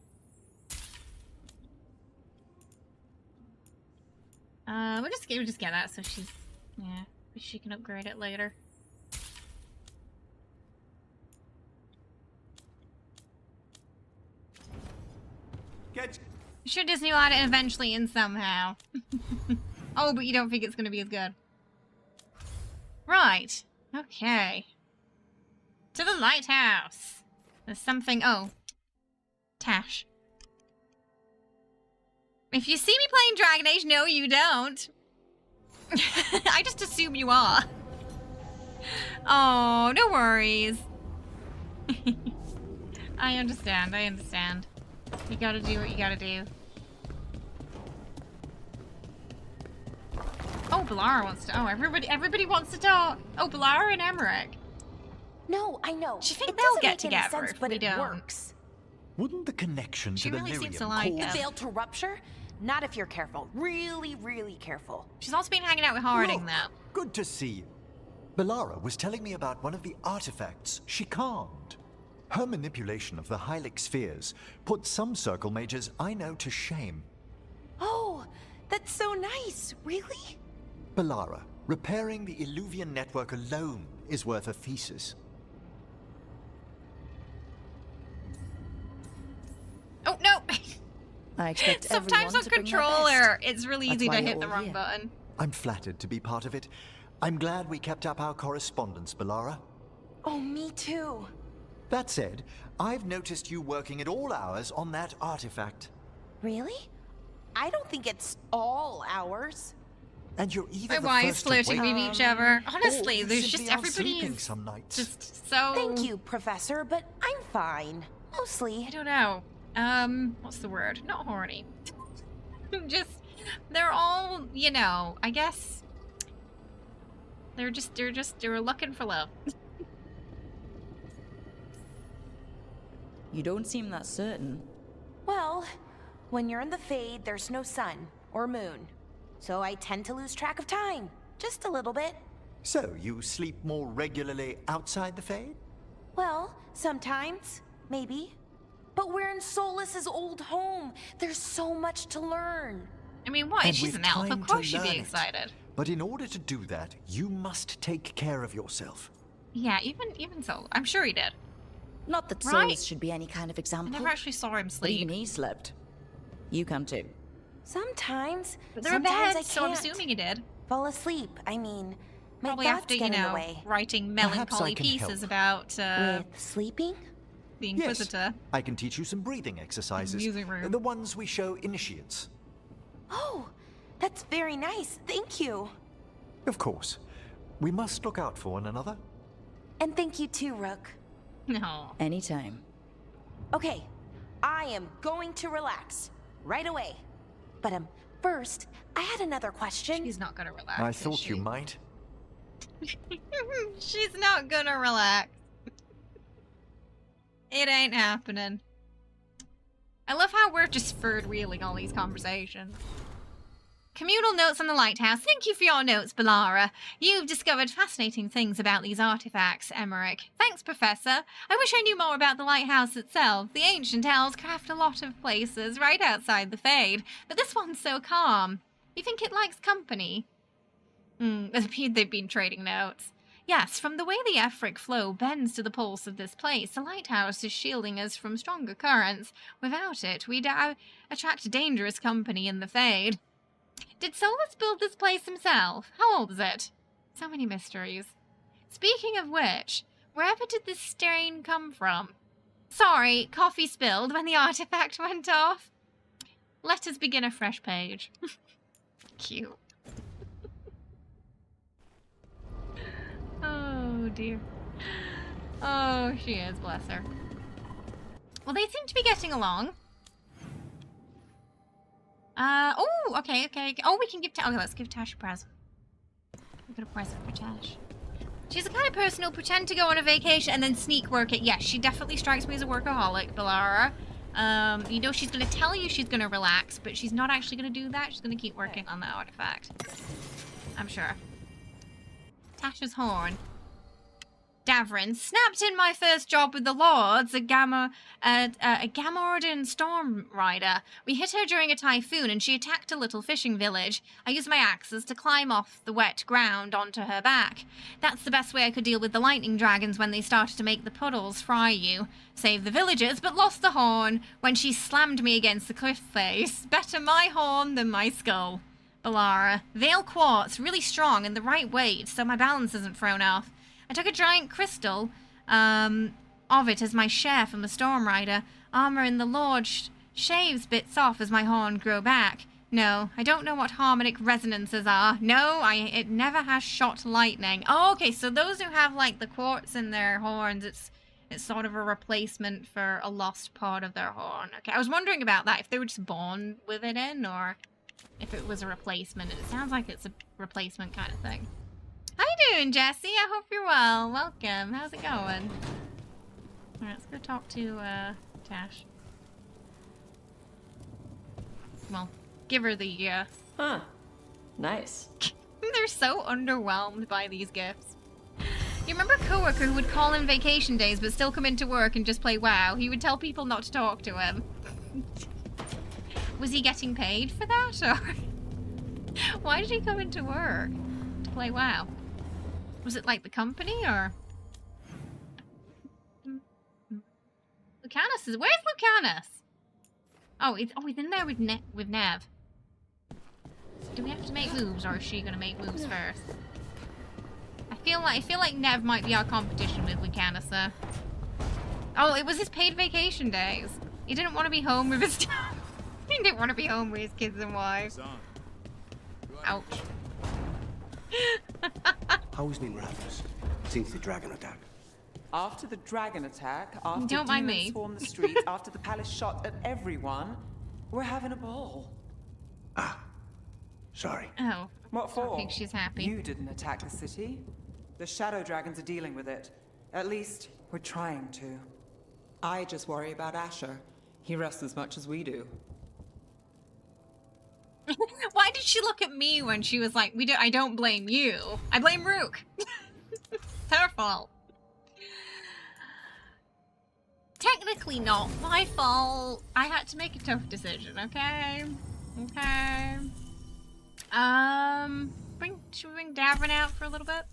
We'll just get that so she's, yeah, she can upgrade it later. I'm sure Disney will add it eventually and somehow. Oh, but you don't think it's gonna be as good. Right. Okay. To the lighthouse. There's something. Oh. Taash. If you see me playing Dragon Age, no, you don't. I just assume you are. Oh, no worries. I understand. You gotta do what you gotta do. Oh, Balara wants to. Oh, everybody wants to talk. Oh, Balara and Emmerich. No, I know. Do you think it they'll doesn't get make any together sense, if but we it don't? works. Wouldn't the connection She to really the seems lyrium to like The him. veil to rupture? Not if you're careful. Really, really careful. She's also been hanging out with Harding, Look, though. Good to see you. Belara was telling me about one of the artifacts she calmed. Her manipulation of the Hylic spheres put some circle mages I know to shame. Oh, that's so nice. Really? Belara, repairing the Illuvian network alone is worth a thesis. Oh, no! I expect Sometimes everyone on to bring their controller, best. it's really That's easy why to you're hit the all wrong here. button. I'm flattered to be part of it. I'm glad we kept up our correspondence, Belara. Oh, me too. That said, I've noticed you working at all hours on that artifact. Really? I don't think it's all ours. And you're either My the wives first to flirting wake, with each other. or Honestly, you there's simply just are sleeping everybody's some nights. just so... Thank you, Professor, but I'm fine. Mostly. I don't know. What's the word? Not horny. Just, they're all, you know, I guess they're looking for love. You don't seem that certain. Well, when you're in the Fade, there's no sun or moon. So I tend to lose track of time. Just a little bit. So, you sleep more regularly outside the Fade? Well, sometimes. Maybe. But we're in Solus's old home. There's so much to learn. I mean, what? And She's with an elf. time Of to course she'd be learn it. excited. But in order to do that, you must take care of yourself. Yeah, even so. I'm sure he did. Not that Right. Solus should be any kind of I example. never actually saw him But sleep. even he slept. You can too. Sometimes. But they're in sometimes bed, I so I'm can't assuming he did. fall asleep. I mean, my Probably thoughts after, get you in the know, way. writing Perhaps I melancholy can pieces help. about With sleeping? the Yes, Inquisitor. I can teach you some breathing exercises. Music room. The ones we show initiates. Oh, that's very nice. Thank you. Of course. We must look out for one another. And thank you too, Rook. No. Anytime. Okay, I am going to relax right away. But first, I had another question. She's not gonna relax. I is thought she? you might. She's not gonna relax. It ain't happening. I love how we're just third wheeling all these conversations. Communal notes on the lighthouse. Thank you for your notes, Belara. You've discovered fascinating things about these artifacts, Emmerich. Thanks, Professor. I wish I knew more about the lighthouse itself. The ancient elves craft a lot of places right outside the Fade, but this one's so calm. You think it likes company? They've been trading notes. Yes, from the way the Efric flow bends to the pulse of this place, the lighthouse is shielding us from stronger currents. Without it, we'd attract dangerous company in the Fade. Did Solus build this place himself? How old is it? So many mysteries. Speaking of which, wherever did this stain come from? Sorry, coffee spilled when the artifact went off. Let us begin a fresh page. Cute. Oh dear. Oh, she is, bless her. Well, they seem to be getting along. Oh, okay. Oh, we can give Taash. Okay, let's give Taash a present. We've got a present for Taash. She's the kind of person who'll pretend to go on a vacation and then sneak work it. Yes, she definitely strikes me as a workaholic, Belara. You know, she's gonna tell you she's gonna relax, but she's not actually gonna do that. She's gonna keep working on that artifact. I'm sure. Tash's horn. Davrin, snapped in my first job with the Lords, a Gamorrean storm rider. We hit her during a typhoon and she attacked a little fishing village. I used my axes to climb off the wet ground onto her back. That's the best way I could deal with the lightning dragons when they started to make the puddles fry you. Saved the villagers, but lost the horn when she slammed me against the cliff face. Better my horn than my skull. Belara, Veil quartz, really strong and the right weight, so my balance isn't thrown off. I took a giant crystal of it as my share from the Storm Rider. Armor in the Lord shaves bits off as my horn grow back. No, I don't know what harmonic resonances are. No, it never has shot lightning. Oh, okay, so those who have, like, the quartz in their horns, it's sort of a replacement for a lost part of their horn. Okay, I was wondering about that, if they were just born with it in, or if it was a replacement. It sounds like it's a replacement kind of thing. How you doing, Jesse? I hope you're well. Welcome. How's it going? Alright, let's go talk to Taash. well, give her the, Huh. Nice. They're so underwhelmed by these gifts. You remember a coworker who would call in vacation days but still come into work and just play WoW? He would tell people not to talk to him. Was he getting paid for that, or why did he come into work to play WoW? Was it like the company, or? Lucanus is. Where's Lucanus? Oh, he's in there with Nev. Do we have to make moves, or is she gonna make moves first? I feel like Nev might be our competition with Lucanus. Oh, it was his paid vacation days. He didn't want to be home with his. He didn't want to be home with his kids and wife. Ouch. How has been Rathus since the dragon attack? After the dragon attack, after Don't mind demons me. swarmed the streets, after the palace shot at everyone, we're having a ball. Sorry. Oh. What for? I think she's happy. You didn't attack the city. The shadow dragons are dealing with it. At least, we're trying to. I just worry about Asher. He rests as much as we do. Why did she look at me when she was like, I don't blame you. I blame Rook. It's her fault. Technically not my fault. I had to make a tough decision, okay? Okay. Should we bring Davrin out for a little bit?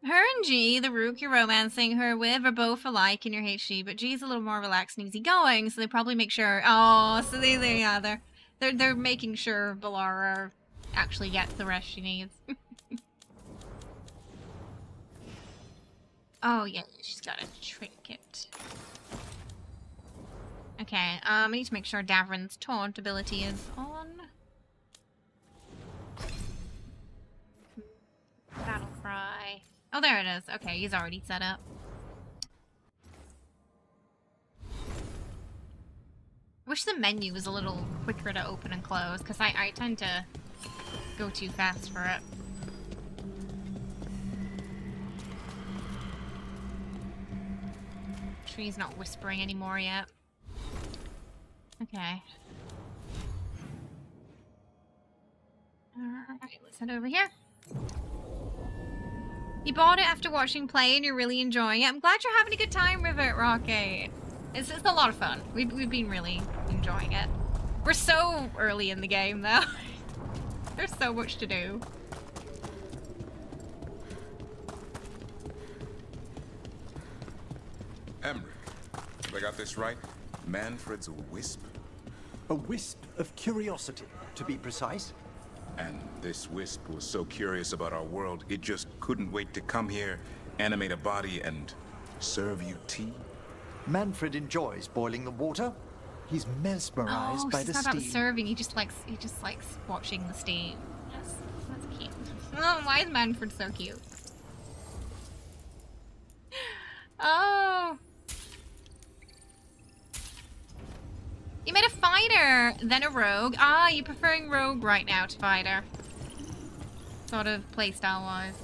Her and G, the Rook you're romancing her with, are both alike in your HG, but G's a little more relaxed and easygoing, so they probably make sure. Oh, so they're making sure Balara actually gets the rest she needs. Oh yeah, she's got a trinket. Okay, I need to make sure Davrin's taunt ability is on. Battle cry. Oh, there it is. Okay, he's already set up. Wish the menu was a little quicker to open and close, because I tend to go too fast for it. Tree's not whispering anymore yet. Okay. Alright, let's head over here. You bought it after watching play and you're really enjoying it. I'm glad you're having a good time with it, Rocket. It's a lot of fun. We've been really enjoying it. We're so early in the game, though. There's so much to do. Emric, have I got this right? Manfred's a wisp? A wisp of curiosity, to be precise. And this wisp was so curious about our world, it just couldn't wait to come here, animate a body, and serve you tea? Manfred enjoys boiling the water. He's mesmerized by the it's not steam. about serving. He just likes watching the steam. That's cute. Oh, why is Manfred so cute? Oh. You made a fighter, then a rogue. Ah, you're preferring rogue right now to fighter. Sort of playstyle-wise.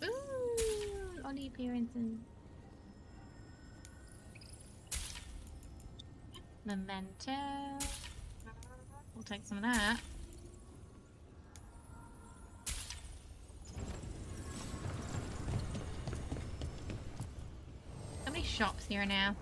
Ooh, all the appearances. Memento. We'll take some of that. How many shops here now?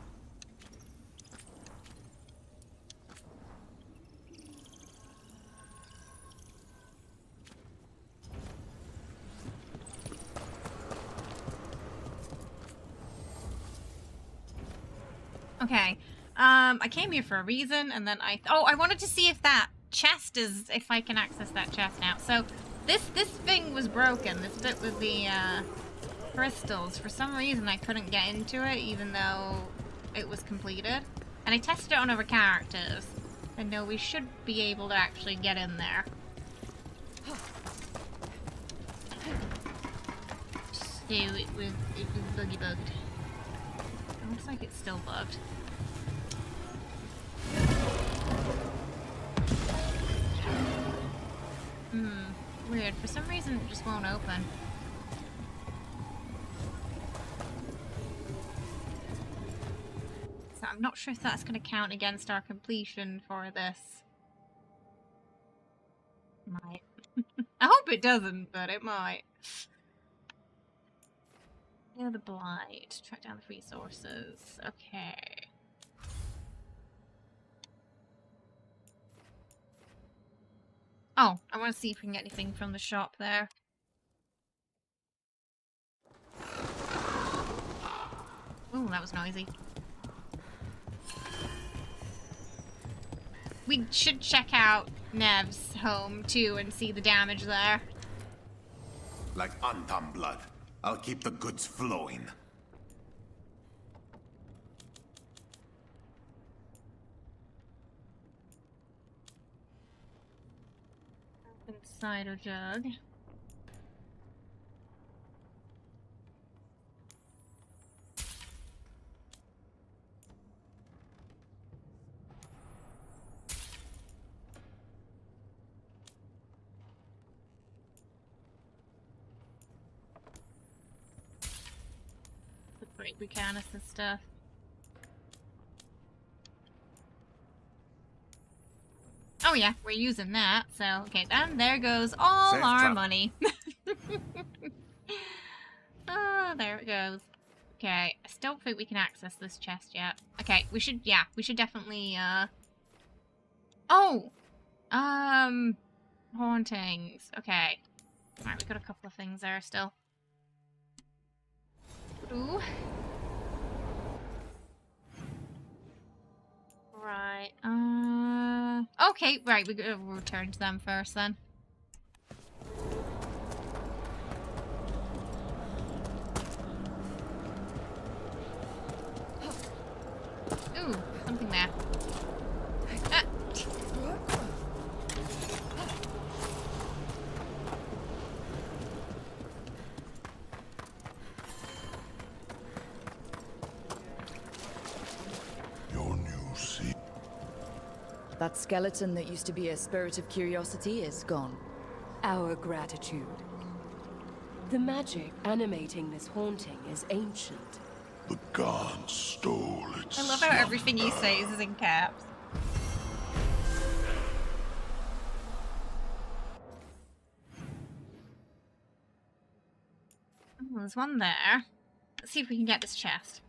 Okay, I came here for a reason, and then I wanted to see if that chest if I can access that chest now. So, this thing was broken, this bit with the, crystals. For some reason, I couldn't get into it, even though it was completed. And I tested it on other characters. And no, we should be able to actually get in there. So, it was buggy bugged. It looks like it's still bugged. Weird. For some reason, it just won't open. So I'm not sure if that's going to count against our completion for this. Might. I hope it doesn't, but it might. Yeah, the blight. Track down the resources. Okay. Oh, I want to see if we can get anything from the shop there. Ooh, that was noisy. We should check out Nev's home too and see the damage there. Like Antam blood. I'll keep the goods flowing. Cider jug. The great Buchanan and stuff. Oh yeah, we're using that, so okay, then there goes all Safe our travel. money. Oh, there it goes. Okay, I still don't think we can access this chest yet. Okay, we should definitely, Oh! Hauntings. Okay. Alright, we got a couple of things there still. Ooh. Right, okay, right, we'll return to them first then. Ooh, something there. Ah. Your new seat. That skeleton that used to be a spirit of curiosity is gone. Our gratitude. The magic animating this haunting is ancient. The gods stole its I love how everything he says is in caps. Oh, there's one there. Let's see if we can get this chest.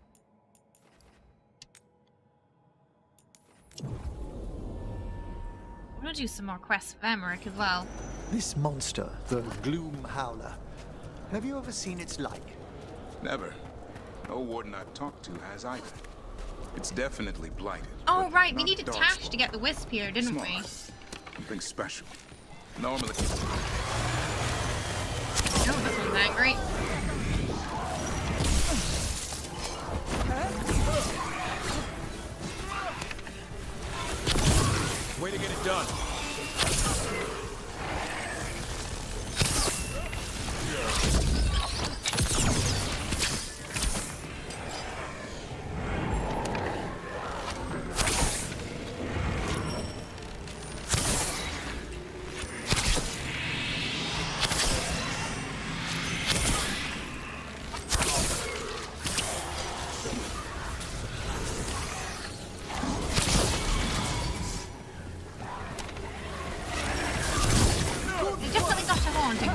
I'm gonna do some more quests with Emmerich as well. This monster, the Gloom Howler, have you ever seen its like? Never. No warden I've talked to has either. It's definitely blighted. Oh, but right, we not needed dark Taash spot. to get the wisp here, didn't we? Something special. Normally. Oh, this one's angry. Way to get it done.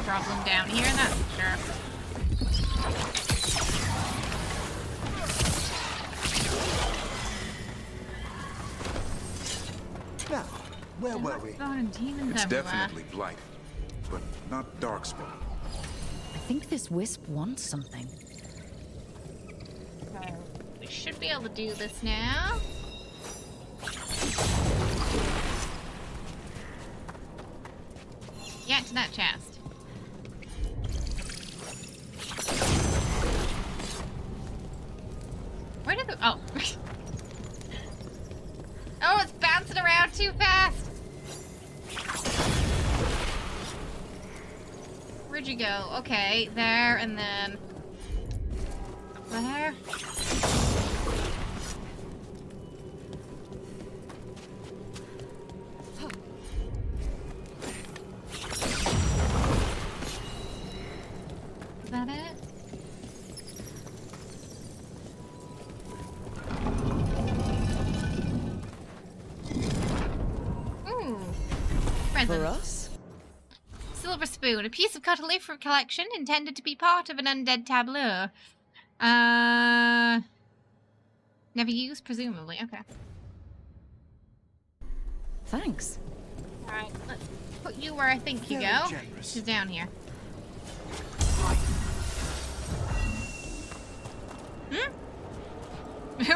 Problem down here, that's for sure. Now, where were we? It's definitely blighted, but not darkspawn. I think this wisp wants something. Okay. We should be able to do this now. Get to that chest. Where did the... Oh. Oh, it's bouncing around too fast. Where'd you go? Okay, there and then... Up there. Is that it? Present. For us? Silver spoon, a piece of cutlery for collection intended to be part of an undead tableau. Never used, presumably. Okay. Thanks. Alright, let's put you where I think you go. She's down here.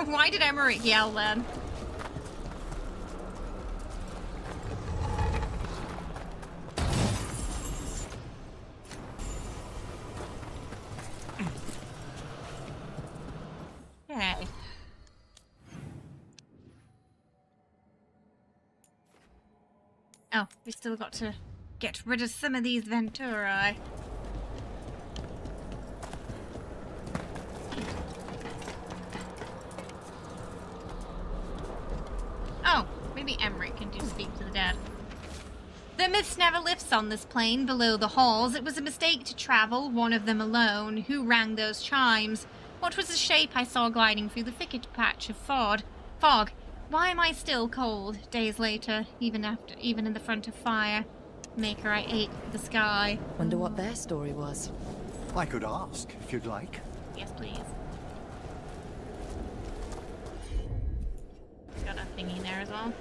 Why did Emmerich yell then? Okay. Oh, we still got to get rid of some of these Venturi. Oh, maybe Emmerich can do speak to the dead. The mist never lifts on this plane below the halls. It was a mistake to travel, one of them alone. Who rang those chimes? What was the shape I saw gliding through the thicket patch of fog? Why am I still cold, days later, even in the front of fire? Maker, I ache for the sky. Wonder what their story was. I could ask, if you'd like. Yes, please. Got a thingy there as well.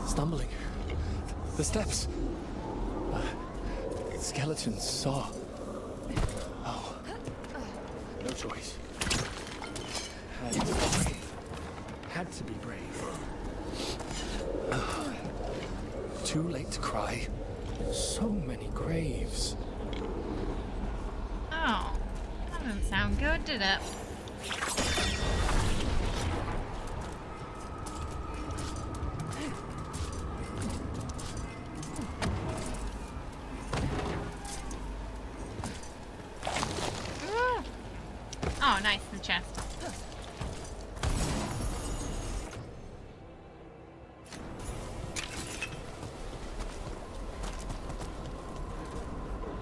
Stumbling. The steps. Skeletons saw. Oh. No choice. Had to be brave. Too late to cry. So many graves. Oh. That didn't sound good, did it? Oh, nice, the chest.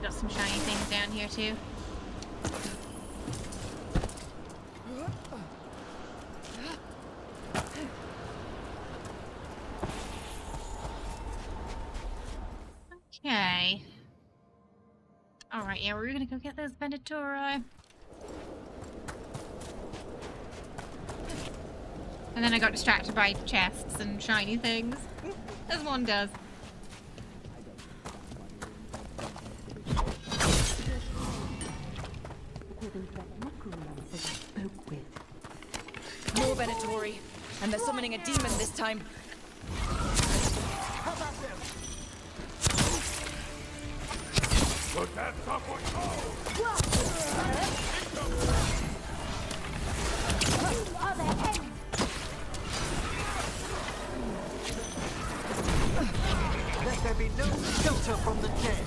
Got some shiny things down here too. Okay. Alright, yeah, we're gonna go get those Venatori. And then I got distracted by chests and shiny things. As one does. More Venatori, and they're summoning a demon this time. Let there be no shelter from the dead.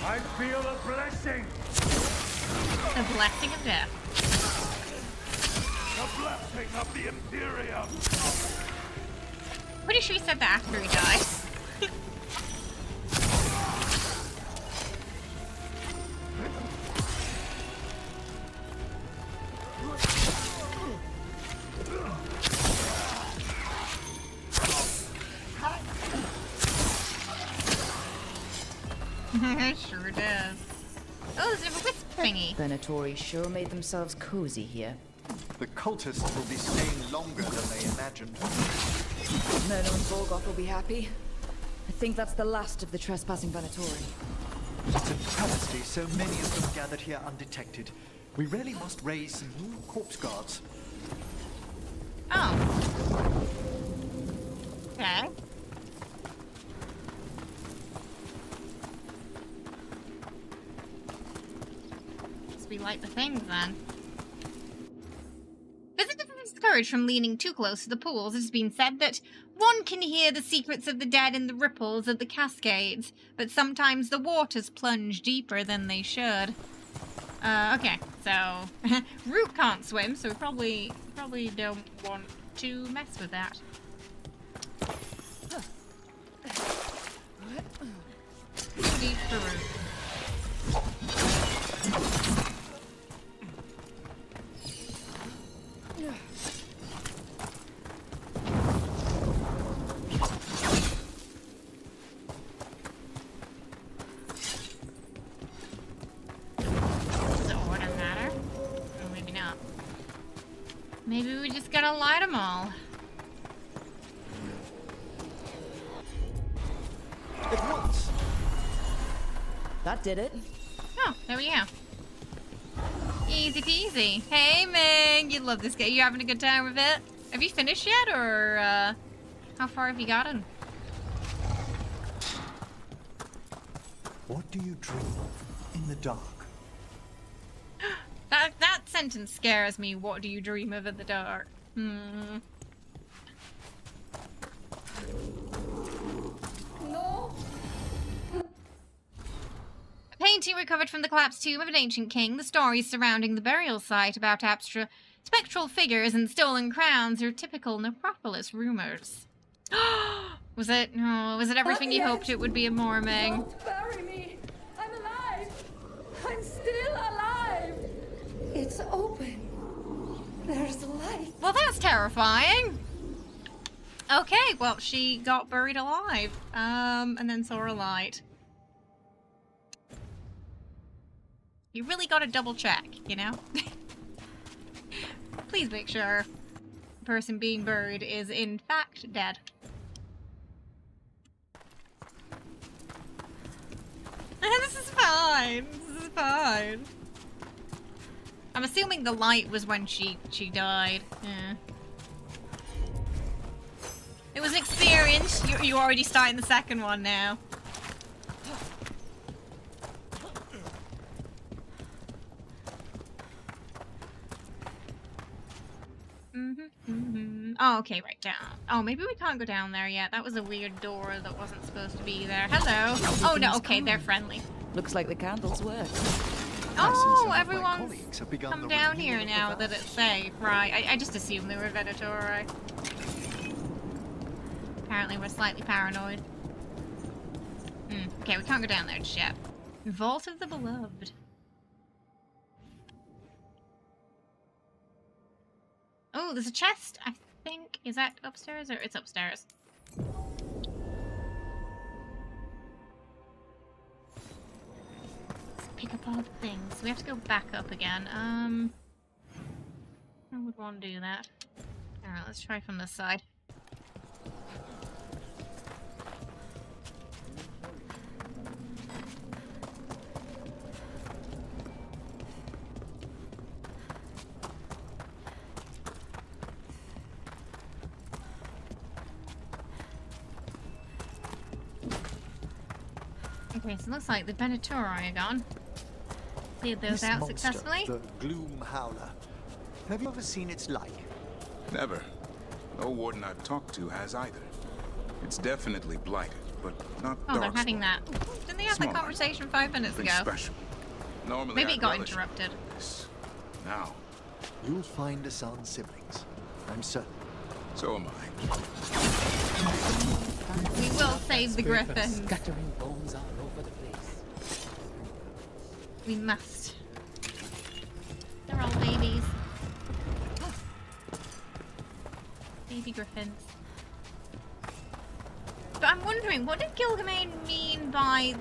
I feel a blessing. The blessing of death. The blessing of the Imperium. Pretty sure he said that after he died. Sure does. Oh, there's a wisp thingy. Venatori sure made themselves cozy here. The cultists will be staying longer than they imagined. Merlin and Veilguard will be happy. I think that's the last of the trespassing Venatori. It's a travesty so many of them gathered here undetected. We really must raise some new corpse guards. Oh. Okay. Guess we light the things then. Visitors are discouraged from leaning too close to the pools. It has been said that one can hear the secrets of the dead in the ripples of the cascades, but sometimes the waters plunge deeper than they should. Okay, so Rook can't swim, so we probably don't want to mess with that. Deep for Rook. Maybe we just gotta light them all. At once. That did it. Oh, there we go. Easy peasy. Hey, Meg, you love this game. You having a good time with it? Have you finished yet, or how far have you gotten? What do you dream of in the dark? That sentence scares me. What do you dream of in the dark? No. A painting recovered from the collapsed tomb of an ancient king. The stories surrounding the burial site about spectral figures and stolen crowns are typical necropolis rumors. Was it? Oh, was it everything you hoped it would be, a Morming? Don't bury me! I'm alive! I'm still alive! It's open. There's light. Well, that's terrifying. Okay, well, she got buried alive, and then saw a light. You really gotta double check, you know? Please make sure the person being buried is in fact dead. This is fine. This is fine. I'm assuming the light was when she died. Yeah. It was an experience. You already starting the second one now. Oh, okay, right down. Oh, maybe we can't go down there yet. That was a weird door that wasn't supposed to be there. Hello. Oh no, okay, they're friendly. Looks like the candles work. Oh, everyone's come down here now that it's safe. Right, I just assumed they were Venatori. Apparently we're slightly paranoid. Okay, we can't go down there just yet. Vault of the Beloved. Oh, there's a chest, I think. Is that upstairs or it's upstairs? Let's pick up all the things. We have to go back up again. I would want to do that. Alright, let's try from this side. Okay, so it looks like the Venatori are gone. Cleared those out successfully. The Gloom Howler. Have you ever seen its like? Never. No warden I've talked to has either. It's definitely blighted, but not Oh, they're dark. having that. Didn't they have that conversation 5 minutes ago? Special. Normally Maybe it I'd got relish interrupted. this. Now. You'll find Asan's siblings. I'm certain. So am I. We will save the griffins. Scattering bones all over the place. We must. They're all babies. Baby griffins. But I'm wondering, what did Gilgamesh mean by...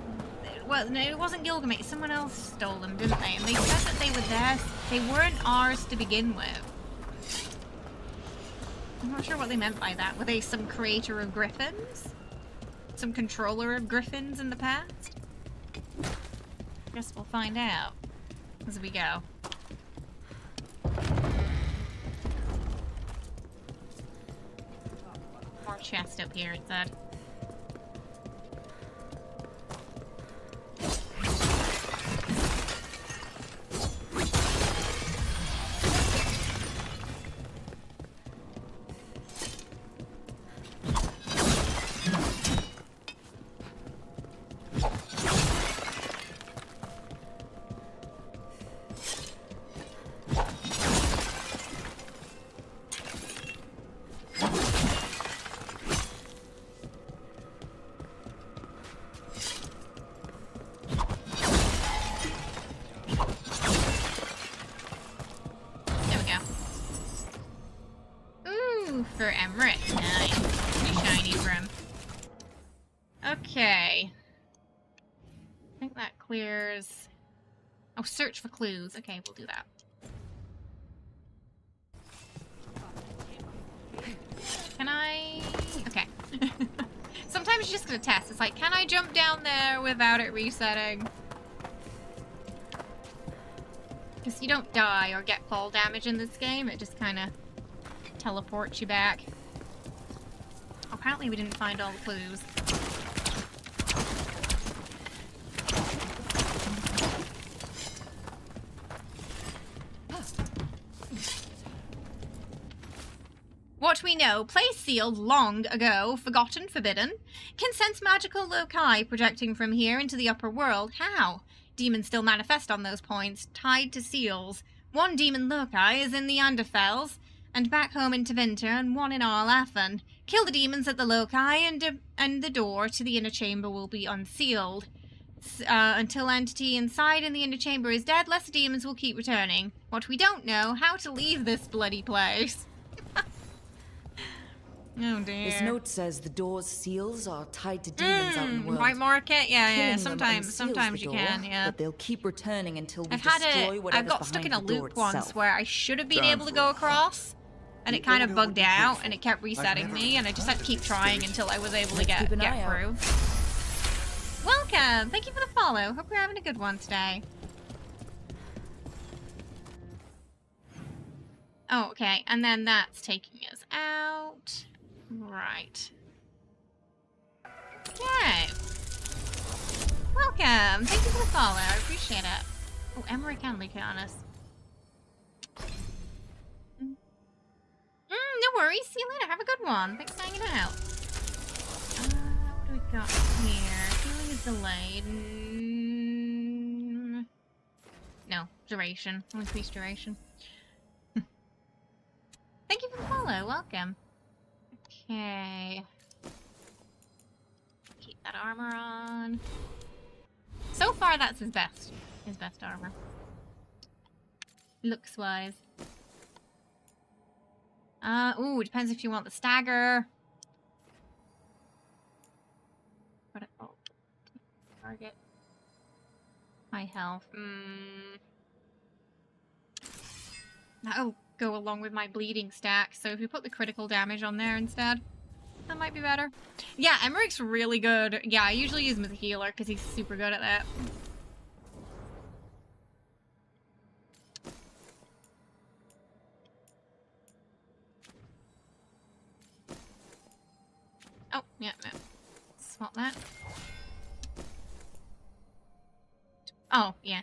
Well, no, it wasn't Gilgamesh. Someone else stole them, didn't they? And they said that they were theirs. They weren't ours to begin with. I'm not sure what they meant by that. Were they some creator of griffins? Some controller of griffins in the past? Guess we'll find out as we go. More chest up here, it said. For Emmerich. Nice. Pretty shiny for him. Okay. I think that clears... Oh, search for clues. Okay, we'll do that. Can I... Okay. Sometimes you're just gonna test. It's like, can I jump down there without it resetting? Because you don't die or get fall damage in this game. It just kind of teleports you back. Apparently we didn't find all the clues. What we know, place sealed long ago, forgotten, forbidden, can sense magical loci projecting from here into the upper world. How? Demons still manifest on those points, tied to seals. One demon loci is in the Underfells, and back home in Tevinter, and one in Arlathan. Kill the demons at the loci, and the door to the inner chamber will be unsealed. Until entity inside in the inner chamber is dead, lesser demons will keep returning. What we don't know, how to leave this bloody place. Oh dear. This note says the door's seals are tied to demons out in the world. White market? Yeah, Killing sometimes them unseals you the door, can, yeah. But they'll keep returning until we I've destroy whatever's I've got stuck in a behind the door loop once itself. where I should have been able to go across, and it kind of bugged out, and it kept resetting me, and I just had to keep trying until I was able to get through. Welcome! Thank you for the follow. Hope you're having a good one today. Oh, okay, and then that's taking us out. Right. Okay. Welcome! Thank you for the follow. I appreciate it. Oh, Emmerich and Lucanus. No worries. See you later. Have a good one. Thanks for hanging out. What do we got here? Healing is delayed. No. Duration. Increased duration. Thank you for the follow. Welcome. Okay. Keep that armor on. So far, that's his best armor. Looks-wise. Ooh, depends if you want the stagger. Target. High health. That'll go along with my bleeding stack, so if you put the critical damage on there instead, that might be better. Yeah, Emmerich's really good. Yeah, I usually use him as a healer because he's super good at that. Oh, yeah, no. Swap that. Oh, yeah.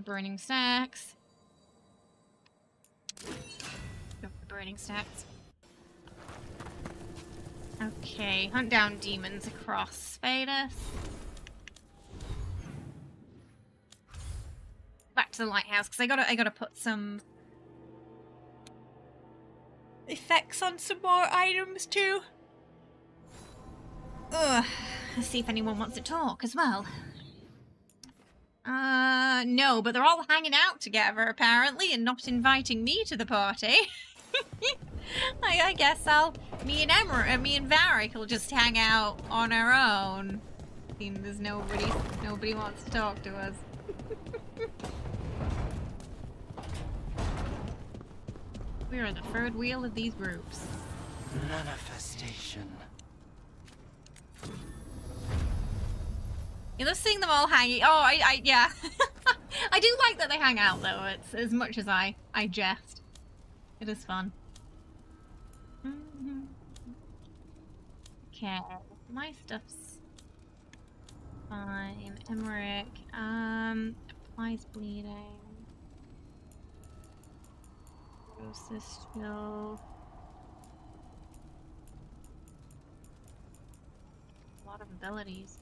Burning stacks. Go for the burning stacks. Okay, hunt down demons across Spadus. Back to the lighthouse, because I gotta put some effects on some more items too. Ugh. Let's see if anyone wants to talk as well. No, but they're all hanging out together apparently and not inviting me to the party. I guess me and Varric will just hang out on our own. Seems there's nobody wants to talk to us. We are the third wheel of these groups. Manifestation. Yeah, just seeing them all hanging. Oh, yeah. I do like that they hang out though. It's as much as I jest. It is fun. Okay, my stuff's fine. Emmerich, applies bleeding. Process still. A lot of abilities.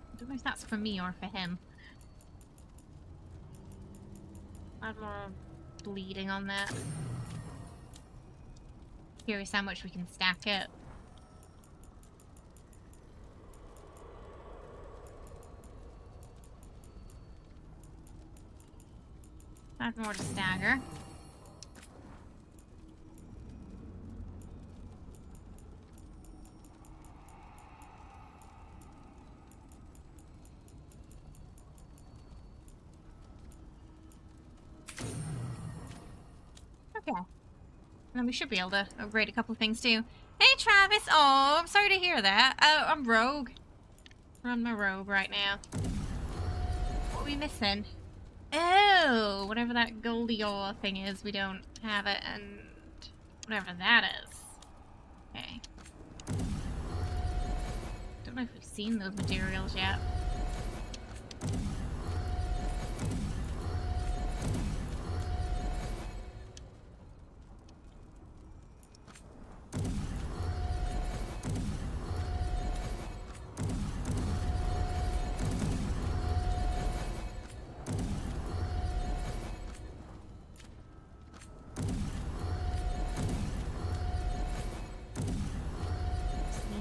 I don't know if that's for me or for him. Add more bleeding on that. Curious how much we can stack it. Add more to stagger. Okay. And we should be able to upgrade a couple of things too. Hey Travis! Oh, I'm sorry to hear that. I'm rogue. I'm my rogue right now. What are we missing? Oh, whatever that goldie ore thing is, we don't have it, and whatever that is. Okay. Don't know if we've seen those materials yet.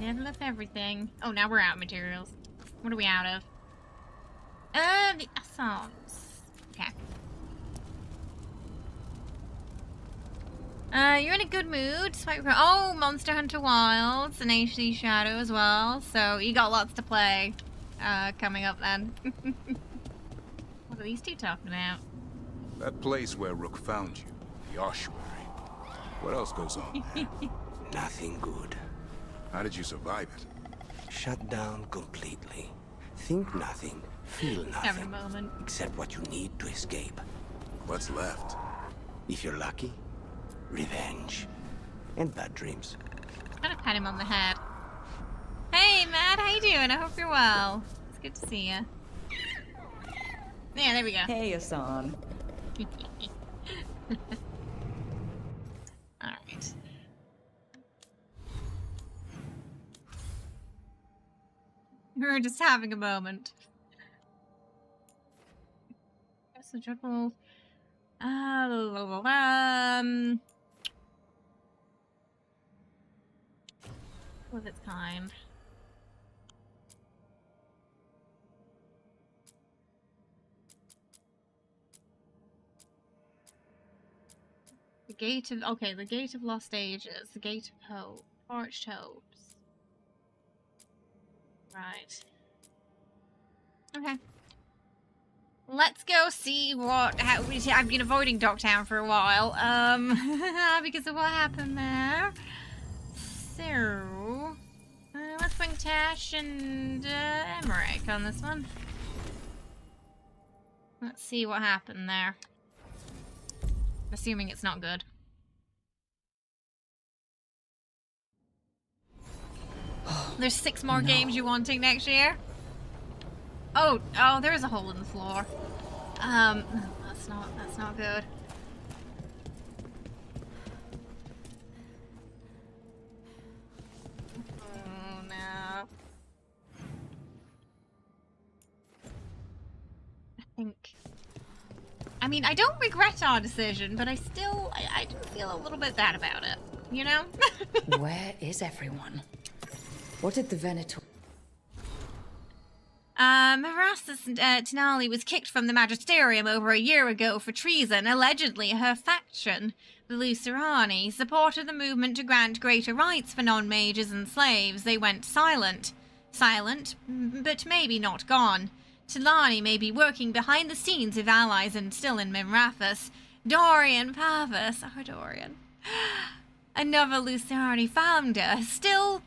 Never left everything. Oh, now we're out of materials. What are we out of? The assaults. Okay. You're in a good mood. Oh, Monster Hunter Wilds and HD Shadow as well. So you got lots to play coming up then. What are these two talking about? That place where Rook found you, the ossuary. What else goes on there? Nothing good. How did you survive it? Shut down completely. Think nothing, feel nothing. Having a moment. Except what you need to escape. What's left? If you're lucky, revenge. And bad dreams. I'm gonna pat him on the head. Hey, Matt, how you doing? I hope you're well. It's good to see you. Yeah, there we go. Hey, Asan. Alright. We're just having a moment. So triple. Of its kind. The Gate of... Okay, the Gate of Lost Ages. The Gate of Hope. Parched Hopes. Right. Okay. Let's go see what... I've been avoiding Docktown for a while. Because of what happened there. So... let's bring Taash and Emmerich on this one. Let's see what happened there. Assuming it's not good. There's 6 more games you're wanting next year? Oh, there is a hole in the floor. That's not good. Oh no. I mean, I don't regret our decision, but I do feel a little bit bad about it, you know? Where is everyone? What did the Venator... Erastus Tenali was kicked from the Magisterium over a year ago for treason. Allegedly, her faction, the Lucerani, supported the movement to grant greater rights for non-mages and slaves. They went silent. Silent, but maybe not gone. Talani may be working behind the scenes with allies and still in Minrathous. Dorian Parvus, our Dorian, another Lucerani founder, still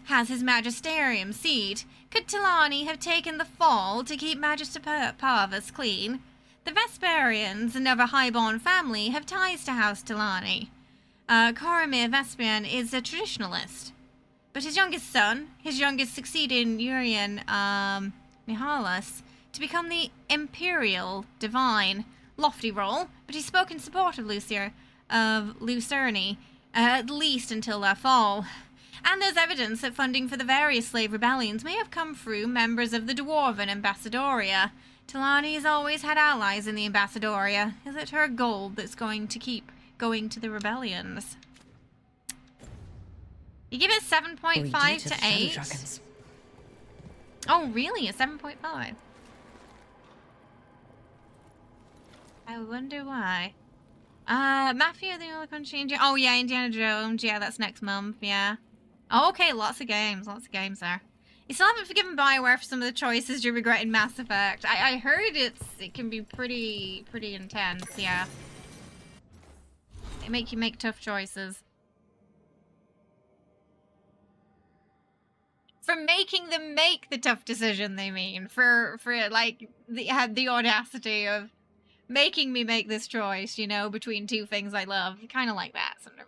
has his Magisterium seat. Could Talani have taken the fall to keep Magister Parvus clean? The Vesperians, another highborn family, have ties to House Talani. Coromir Vespian is a traditionalist, but his youngest son, succeeded Urian Mihalis to become the Imperial Divine. Lofty role, but he spoke in support of Lucerni, at least until their fall. And there's evidence that funding for the various slave rebellions may have come through members of the Dwarven Ambassadoria. Talani has always had allies in the Ambassadoria. Is it her gold that's going to keep going to the rebellions? You give it 7.5 to 8. Oh, really? A 7.5? I wonder why. Mafia, the only country in... Oh, yeah, Indiana Jones. Yeah, that's next month, yeah. Oh, okay, lots of games there. You still haven't forgiven BioWare for some of the choices you regret in Mass Effect. I heard it can be pretty intense, yeah. They make you make tough choices. For making them make the tough decision, they mean. For like, had the audacity of making me make this choice, you know, between two things I love. Kind of like that, sometimes.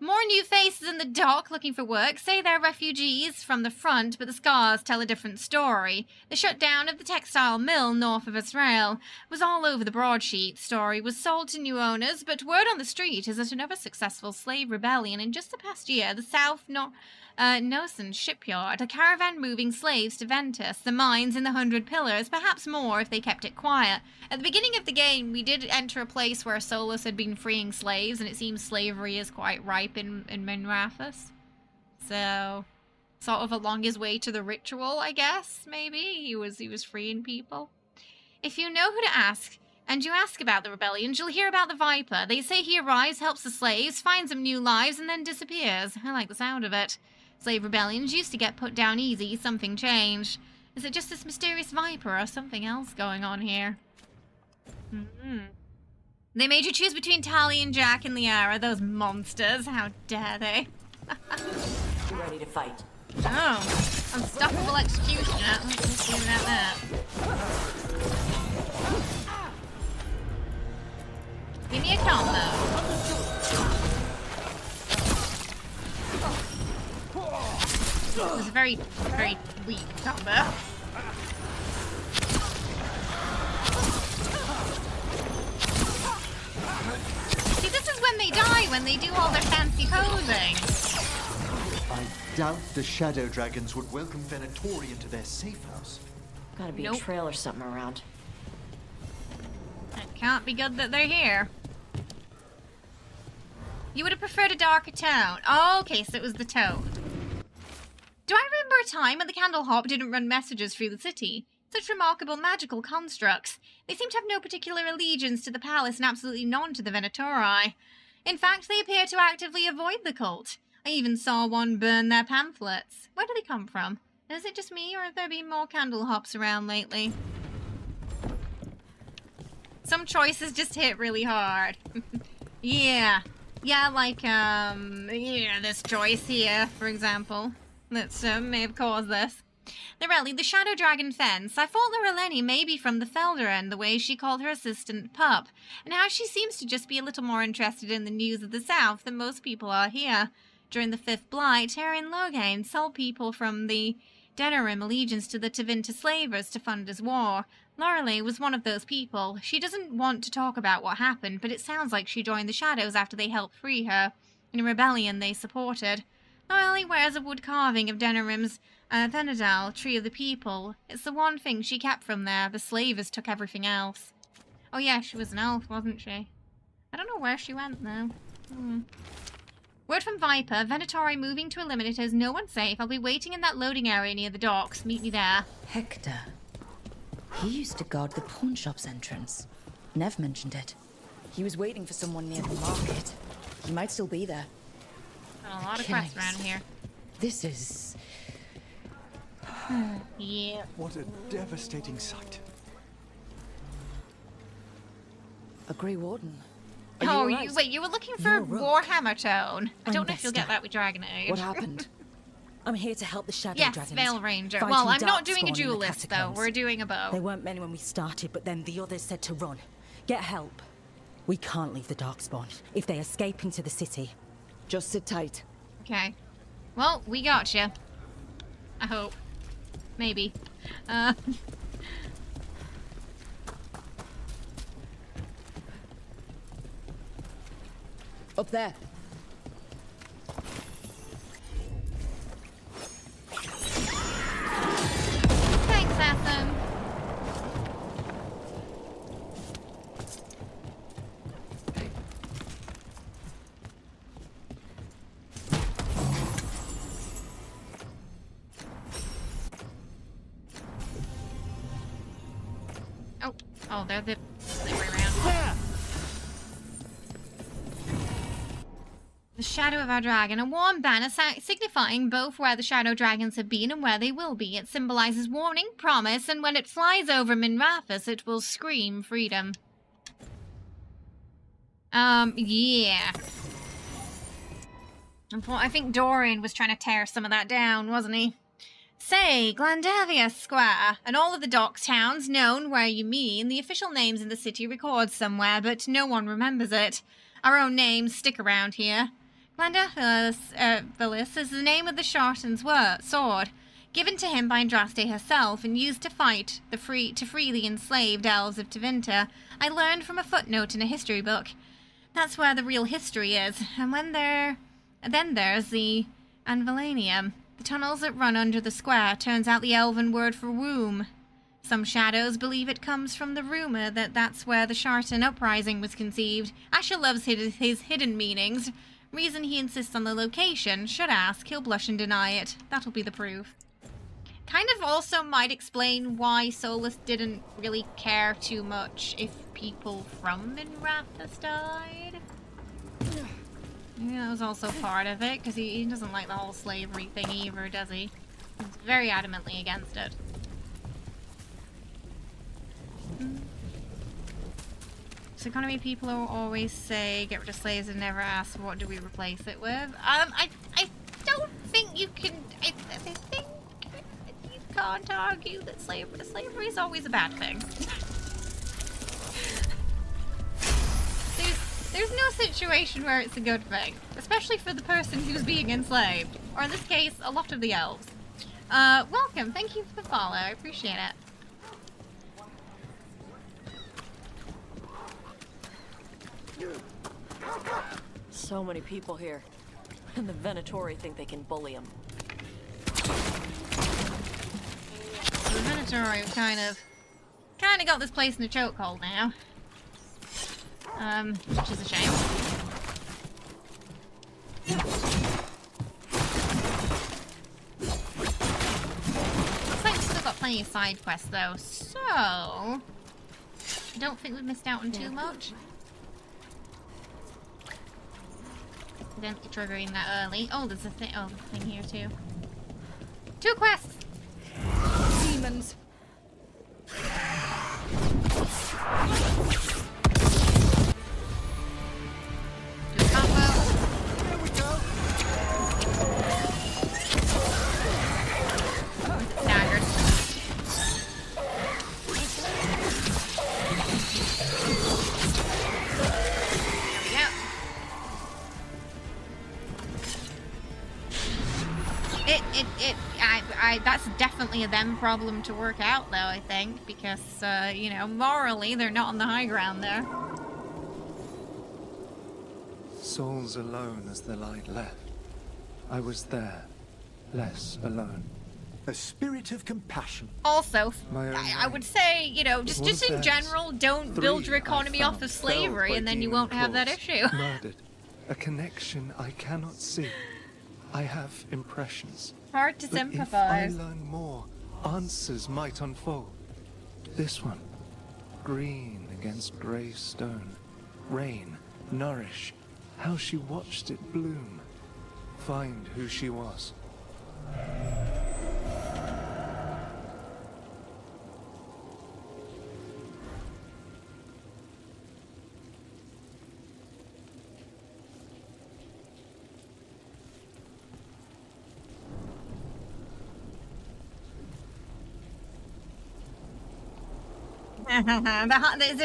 More new faces in the dock looking for work. Say they're refugees from the front, but the scars tell a different story. The shutdown of the textile mill north of Israel was all over the broadsheet. Story was sold to new owners, but word on the street is that another successful slave rebellion in just the past year, the South Nosen shipyard, a caravan moving slaves to Ventus, the mines in the 100 Pillars, perhaps more if they kept it quiet. At the beginning of the game, we did enter a place where Solus had been freeing slaves, and it seems slavery is quite ripe in Minrathous. So, sort of along his way to the ritual, I guess, maybe? He was freeing people. If you know who to ask, and you ask about the rebellions, you'll hear about the Viper. They say he arrives, helps the slaves, finds them new lives, and then disappears. I like the sound of it. Slave rebellions used to get put down easy, something changed. Is it just this mysterious Viper or something else going on here? They made you choose between Tali and Jack and Liara, those monsters. How dare they? Ready to fight. Oh, unstoppable executioner. Let's see about that. Give me a combo. It was a very, very weak combo. See, this is when they die, when they do all their fancy posing. I doubt the Shadow Dragons would welcome Venatori into their safe house. Gotta be a trail or something around. It can't be good that they're here. You would have preferred a darker tone. Oh, okay, so it was the tone. Do I remember a time when the Candlehop didn't run messages through the city? Such remarkable magical constructs. They seem to have no particular allegiance to the palace and absolutely none to the Venatori. In fact, they appear to actively avoid the cult. I even saw one burn their pamphlets. Where do they come from? Is it just me, or have there been more Candlehops around lately? Some choices just hit really hard. Yeah. Yeah, like, yeah, this choice here, for example. That may have caused this. Lorelli, the Shadow Dragon fence. I thought Loreleni may be from the Felderan, the way she called her assistant pup, and how she seems to just be a little more interested in the news of the South than most people are here. During the Fifth Blight, Tyrion Loghain sold people from the Denerim allegiance to the Tevinter slavers to fund his war. Lorelei was one of those people. She doesn't want to talk about what happened, but it sounds like she joined the Shadows after they helped free her, in a rebellion they supported. Lorelei wears a wood carving of Denerim's Thenadal, Tree of the People. It's the one thing she kept from there. The slavers took everything else. Oh yeah, she was an elf, wasn't she? I don't know where she went, though. Word from Viper, Venatori moving to Eliminators, no one safe. I'll be waiting in that loading area near the docks. Meet me there. Hector. He used to guard the pawn shop's entrance. Nev mentioned it. He was waiting for someone near the market. He might still be there. Got a lot of quests around here. This is... Yeah. What a devastating sight. A Grey Warden. Oh, wait, you were looking for Warhammer tone. I don't know if you'll get that with Dragon Age. What happened? I'm here to help the Shadow Dragons. Yes, Veil Ranger. Well, I'm not doing a duelist, though. We're doing a bow. They weren't many when we started, but then the others said to run. Get help. We can't leave the Darkspawn if they escape into the city. Just sit tight. Okay. Well, we got you. I hope. Maybe. Up there. Thanks, Atham. Oh, they're the other way around. shadow of our dragon, a warm banner signifying both where the shadow dragons have been and where they will be. It symbolizes warning, promise, and when it flies over Minrathous, it will scream freedom. Yeah. I think Dorian was trying to tear some of that down, wasn't he? Say, Glandavia Square, and all of the dock towns known where you mean. The official name's in the city records somewhere, but no one remembers it. Our own names stick around here. Glandavia is the name of the Shartan's sword, given to him by Andraste herself and used to fight to free the enslaved elves of Tevinter. I learned from a footnote in a history book. That's where the real history is. And then there's the Anvalanium. The tunnels that run under the square turns out the elven word for womb. Some shadows believe it comes from the rumor that that's where the Shartan uprising was conceived. Asher loves his hidden meanings. Reason he insists on the location. Should ask, he'll blush and deny it. That'll be the proof. Kind of also might explain why Solus didn't really care too much if people from Minrathous died. Yeah, that was also part of it, because he doesn't like the whole slavery thing either, does he? He's very adamantly against it. So economy people always say, get rid of slaves and never ask, what do we replace it with? I don't think you can... I think you can't argue that slavery is always a bad thing. There's no situation where it's a good thing, especially for the person who's being enslaved, or in this case, a lot of the elves. Welcome, thank you for the follow, I appreciate it. So many people here, and the Venatori think they can bully them. The Venatori kind of got this place in a chokehold now. Which is a shame. Looks like we've still got plenty of side quests though, so I don't think we've missed out on too much. Identity triggering that early. Oh, there's a thing. Oh, there's a thing here too. 2 quests. Demons. That's definitely a them problem to work out, though, I think, because, you know, morally, they're not on the high ground there. Souls alone as the light left. I was there, less alone. A spirit of compassion. Also, I would say, you know, just in general, don't build your economy off of slavery, and then you won't have that issue. Murdered. A connection I cannot see. I have impressions. Hard to sympathize. If I learn more, answers might unfold. This one. Green against grey stone. Rain, nourish. How she watched it bloom. Find who she was.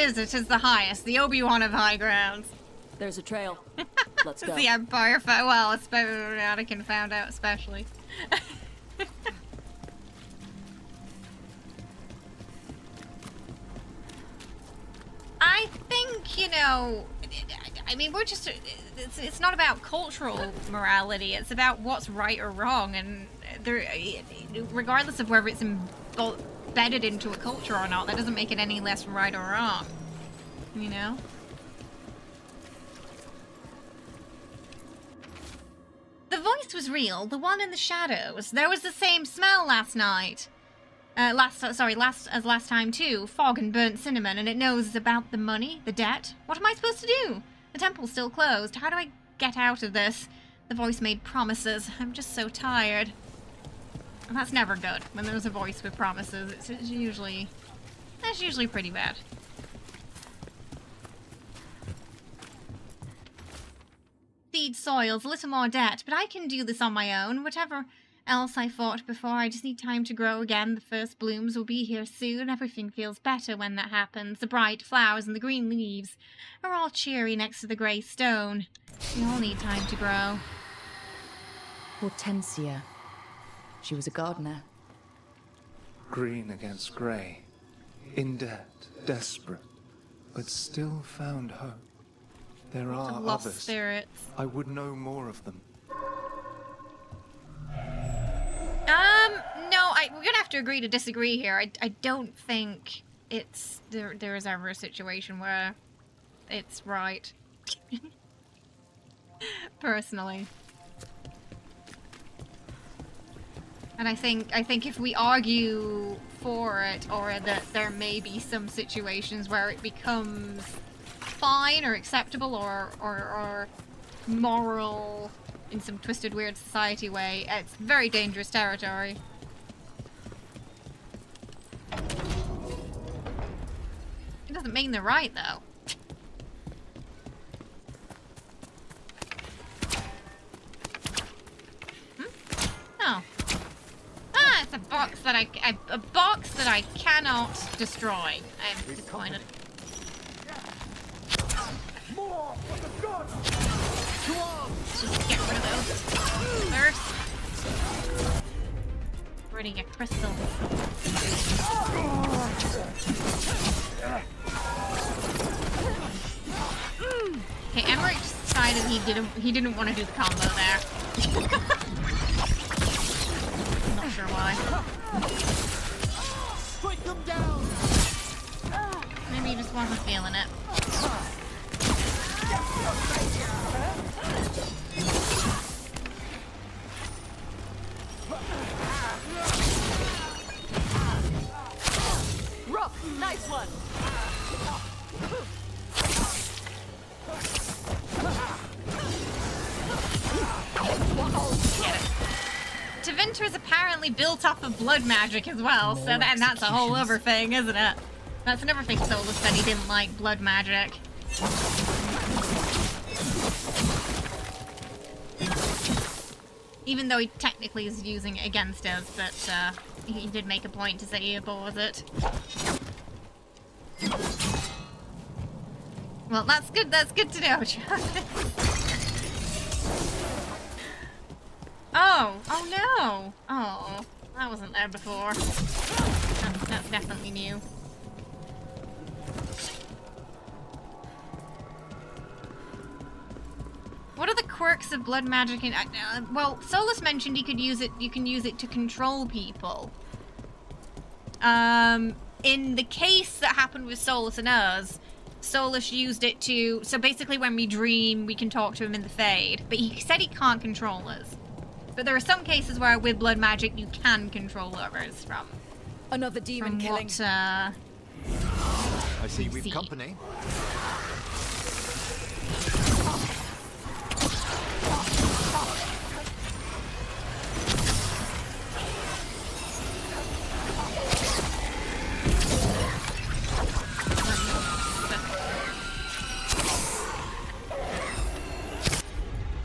It is the highest, the Obi-Wan of high grounds. There's a trail. Let's go. The Empire, well, Anakin found out especially. I think, you know, I mean, we're just, it's not about cultural morality, it's about what's right or wrong, and there, regardless of whether it's embedded into a culture or not, that doesn't make it any less right or wrong, you know? The voice was real, the one in the shadows. There was the same smell last night. Last time too. Fog and burnt cinnamon, and it knows about the money, the debt. What am I supposed to do? The temple's still closed. How do I get out of this? The voice made promises. I'm just so tired. And that's never good. When there's a voice with promises, it's usually... That's usually pretty bad. Seed soils, a little more debt, but I can do this on my own. Whatever else I fought before, I just need time to grow again. The first blooms will be here soon. Everything feels better when that happens. The bright flowers and the green leaves are all cheery next to the grey stone. We all need time to grow. Hortensia. She was a gardener. Green against grey. In debt, desperate, but still found hope. There are lost others. Spirits. I would know more of them. No, we're gonna have to agree to disagree here. I don't think it's there is ever a situation where it's right. Personally. And I think if we argue for it, or that there may be some situations where it becomes fine or acceptable or moral in some twisted, weird society way, it's very dangerous territory. It doesn't mean they're right, though. No. Ah, it's a box that I cannot destroy. I'm disappointed. More for the gods! To arms! Just get rid of those first. Burning a crystal. Okay, Emmerich decided he didn't want to do the combo there. Not sure why. Strike them down! Maybe he just wasn't feeling it. Rook, nice one. Tevinter is apparently built off of blood magic as well, so that's a whole other thing, isn't it? That's another thing Solus said he didn't like, blood magic. Even though he technically is using it against us, but he did make a point to say he abhors it. Well, that's good to know, Travis. Oh no! Oh, that wasn't there before. That's definitely new. What are the quirks of blood magic? Well, Solus mentioned you can use it to control people. In the case that happened with Solus and us, Solus used it to... So basically when we dream, we can talk to him in the Fade. But he said he can't control us. But there are some cases where with blood magic you can control others from... Another demon killing. What, I see we've company.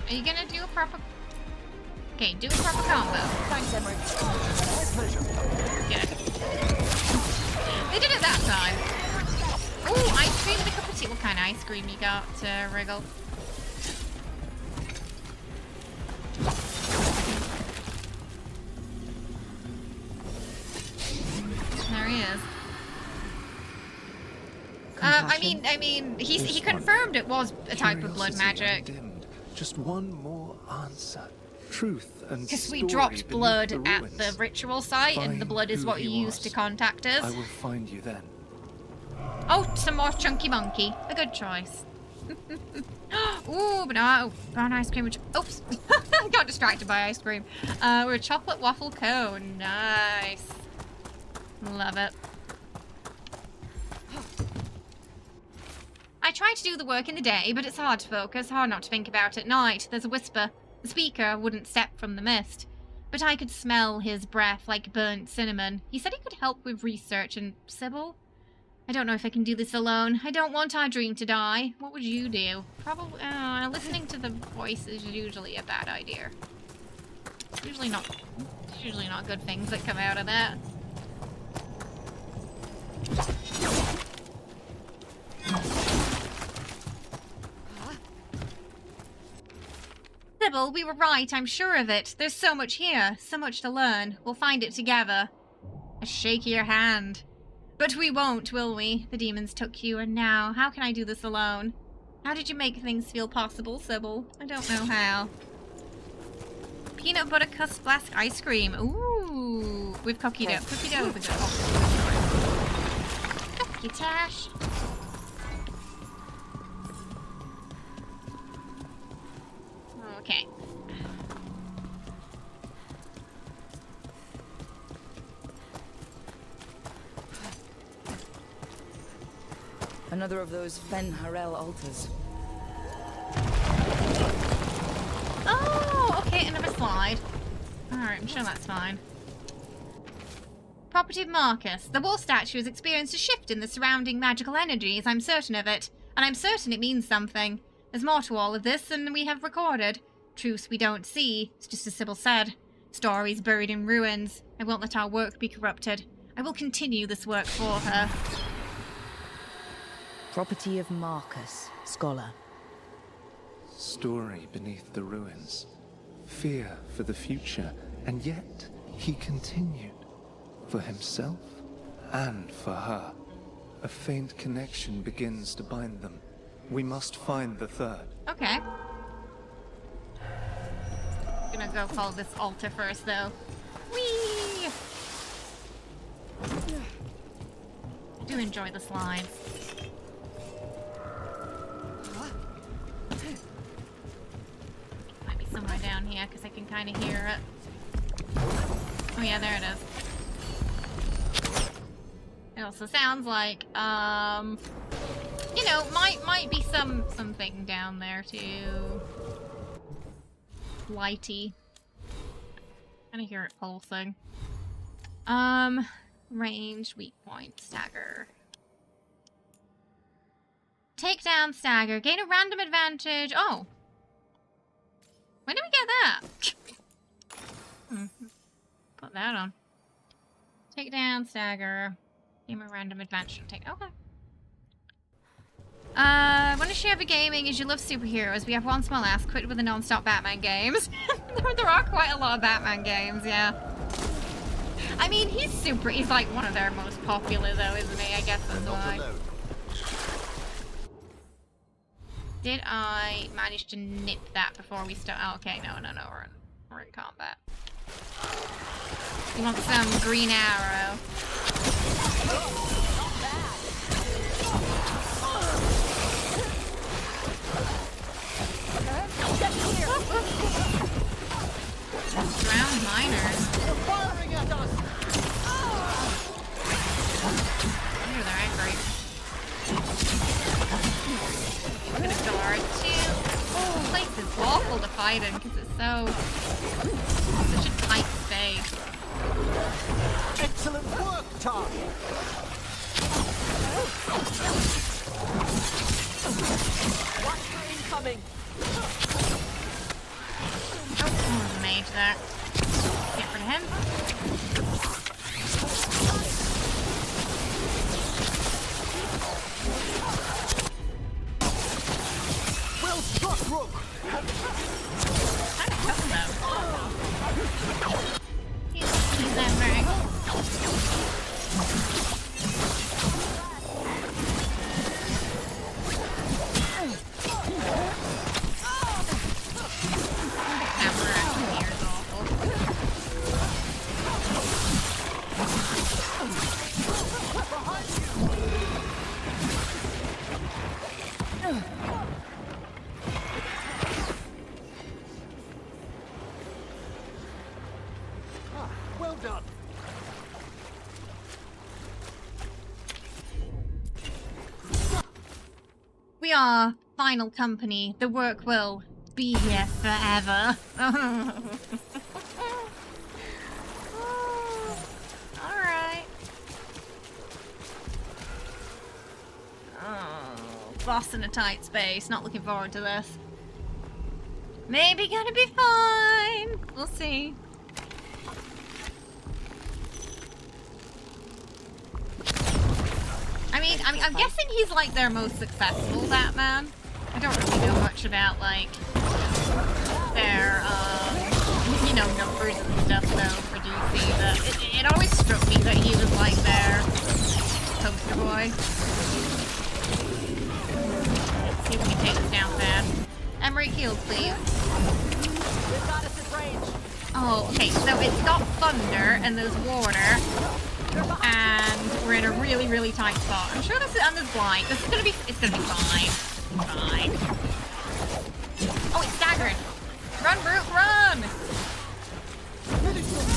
Are you gonna do a proper... Okay, do a proper combo. Thanks, Emery. My pleasure. Good. They did it that time. Ooh, ice cream with a cup of tea. What kind of ice cream you got, Wriggle? There he is. I mean, he confirmed it was a type of blood magic. Undimmed. Just one more answer. Truth and Because we story dropped blood beneath the at ruins. the ritual site, and the blood is Find what who you he use to was. contact us. I will find you then. Oh, some more chunky monkey. A good choice. Ooh, banana ice cream. Oops. I got distracted by ice cream. We're a chocolate waffle cone. Nice. Love it. I try to do the work in the day, but it's hard to focus, hard not to think about at night. There's a whisper The speaker wouldn't step from the mist, but I could smell his breath like burnt cinnamon. He said he could help with research and... Sybil? I don't know if I can do this alone. I don't want our dream to die. What would you do? Probably... listening to the voice is usually a bad idea. It's usually not good things that come out of that. Sybil, we were right, I'm sure of it. There's so much here, so much to learn. We'll find it together. I shake your hand. But we won't, will we? The demons took you, and now, how can I do this alone? How did you make things feel possible, Sybil? I don't know how. Peanut butter cuss flask ice cream. Ooh, with cookie dough. Cookie dough is a good option. Thank you, Taash. Okay. Another of those Fen Harel altars. Oh, okay, another slide. Alright, I'm sure that's fine. Property of Marcus. The wall statue has experienced a shift in the surrounding magical energies, I'm certain of it. And I'm certain it means something. There's more to all of this than we have recorded. Truths we don't see, it's just as Sybil said. Stories buried in ruins. I won't let our work be corrupted. I will continue this work for her. Property of Marcus, scholar. Story beneath the ruins. Fear for the future. And yet, he continued. For himself and for her. A faint connection begins to bind them. We must find the third. Okay. Gonna go follow this altar first, though. Whee! I do enjoy the slides. Might be somewhere down here, because I can kind of hear it. Oh yeah, there it is. It also sounds like, you know, might be something down there too. Lighty. Kind of hear it pulsing. Range, weak point, stagger. Take down stagger. Gain a random advantage. Oh. When did we get that? Put that on. Take down stagger. Gain a random advantage. Take. Okay. Want to share the gaming is you love superheroes. We have one small ass. Quit with the non-stop Batman games. there are quite a lot of Batman games, yeah. I mean, he's like one of their most popular though, isn't he? I guess that's why. Did I manage to nip that before we start? Oh, okay, no, we're in combat. You want some green arrow? Drowned miners. They're firing at us. Ooh, they're angry. I'm gonna guard too. Oh, this place is awful to fight in because it's such a tight space. Excellent work, Taash. Watch for incoming. Oh, mage there. Get rid of him. Well struck, Rook. Kind of tough though. He's that very. Well done. We are final company. The work will be here forever. Alright. Oh, boss in a tight space. Not looking forward to this. Maybe gonna be fine. We'll see. I'm guessing he's like their most successful Batman. I don't really know much about like their you know, numbers and stuff though for DC, but it always struck me that he was like their poster boy. Let's see if we can take this down fast. Emery heal, please. We've got us in range. Oh, okay, so it's got thunder and there's water. And we're in a really, really tight spot. I'm sure this is, and there's blight. This is gonna be, it's gonna be fine. Fine. Oh, it's staggered. Run, Rook, run!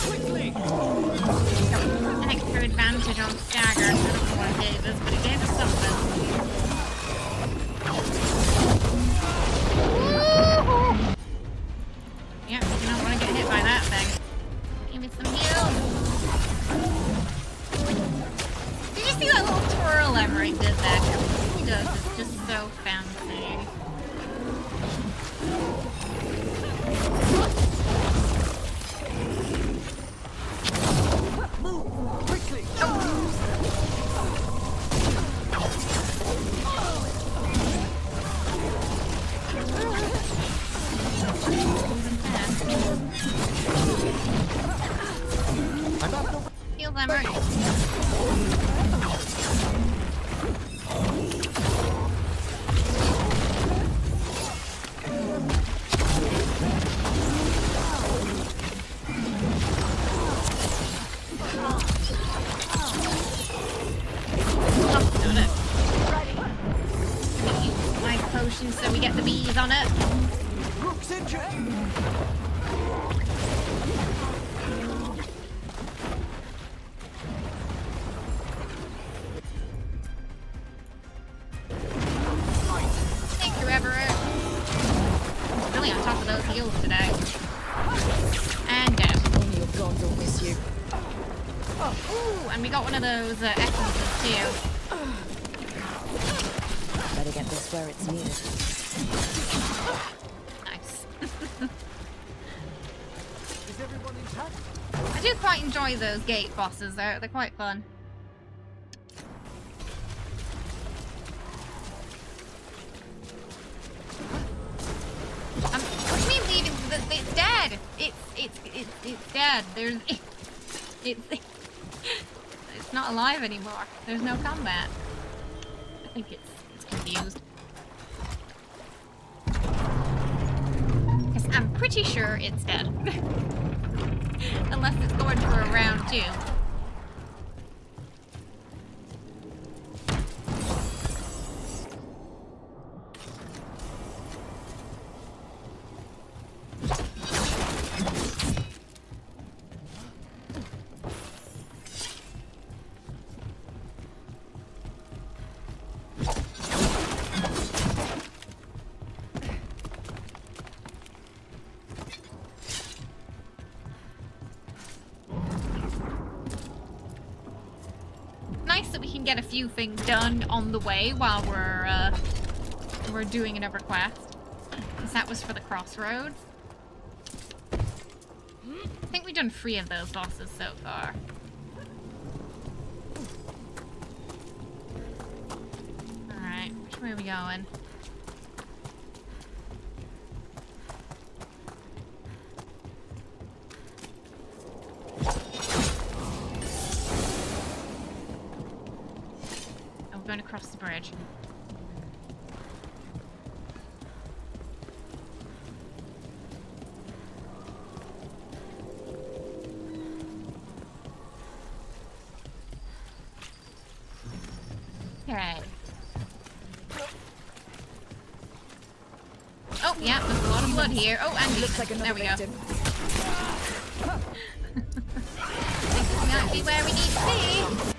Quickly! An extra advantage on stagger. I don't know what it gave us, but it gave us something. Woo-hoo! Yeah, you don't want to get hit by that thing. Give me some heal. Did you see that little twirl Emery did there? Everything he does is just so fancy. Move! Quickly! Heal Emery. So we get the bees on it. Rook's injured. Thank you, Everett. I'm really on top of those heals today. And dead. Only your gods will miss you. Ooh, and we got one of those essences too. Better get this where it's needed. Nice. Is everyone intact? I do quite enjoy those gate bosses, they're quite fun. What do you mean leaving? It's dead! It's dead. There's... It's not alive anymore. There's no combat. I think it's confused. Because I'm pretty sure it's dead. Unless it's going for a round 2. Get a few things done on the way while we're doing another quest. Because that was for the crossroads. I think we've done 3 of those bosses so far. Alright, which way are we going? Going across the bridge. Okay. Oh, yeah, there's a lot of blood here. Oh, and looks like another victim. This is not be where we need to be.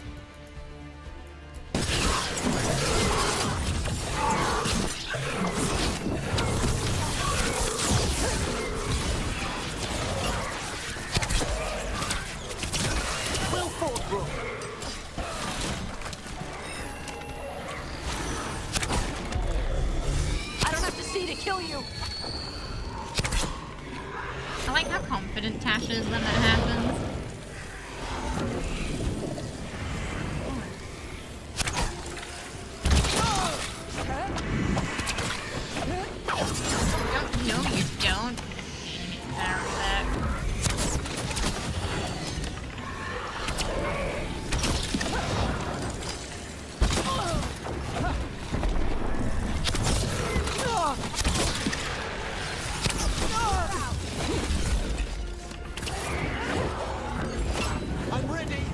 confident Taash is when that happens. No, you don't. I'm ready.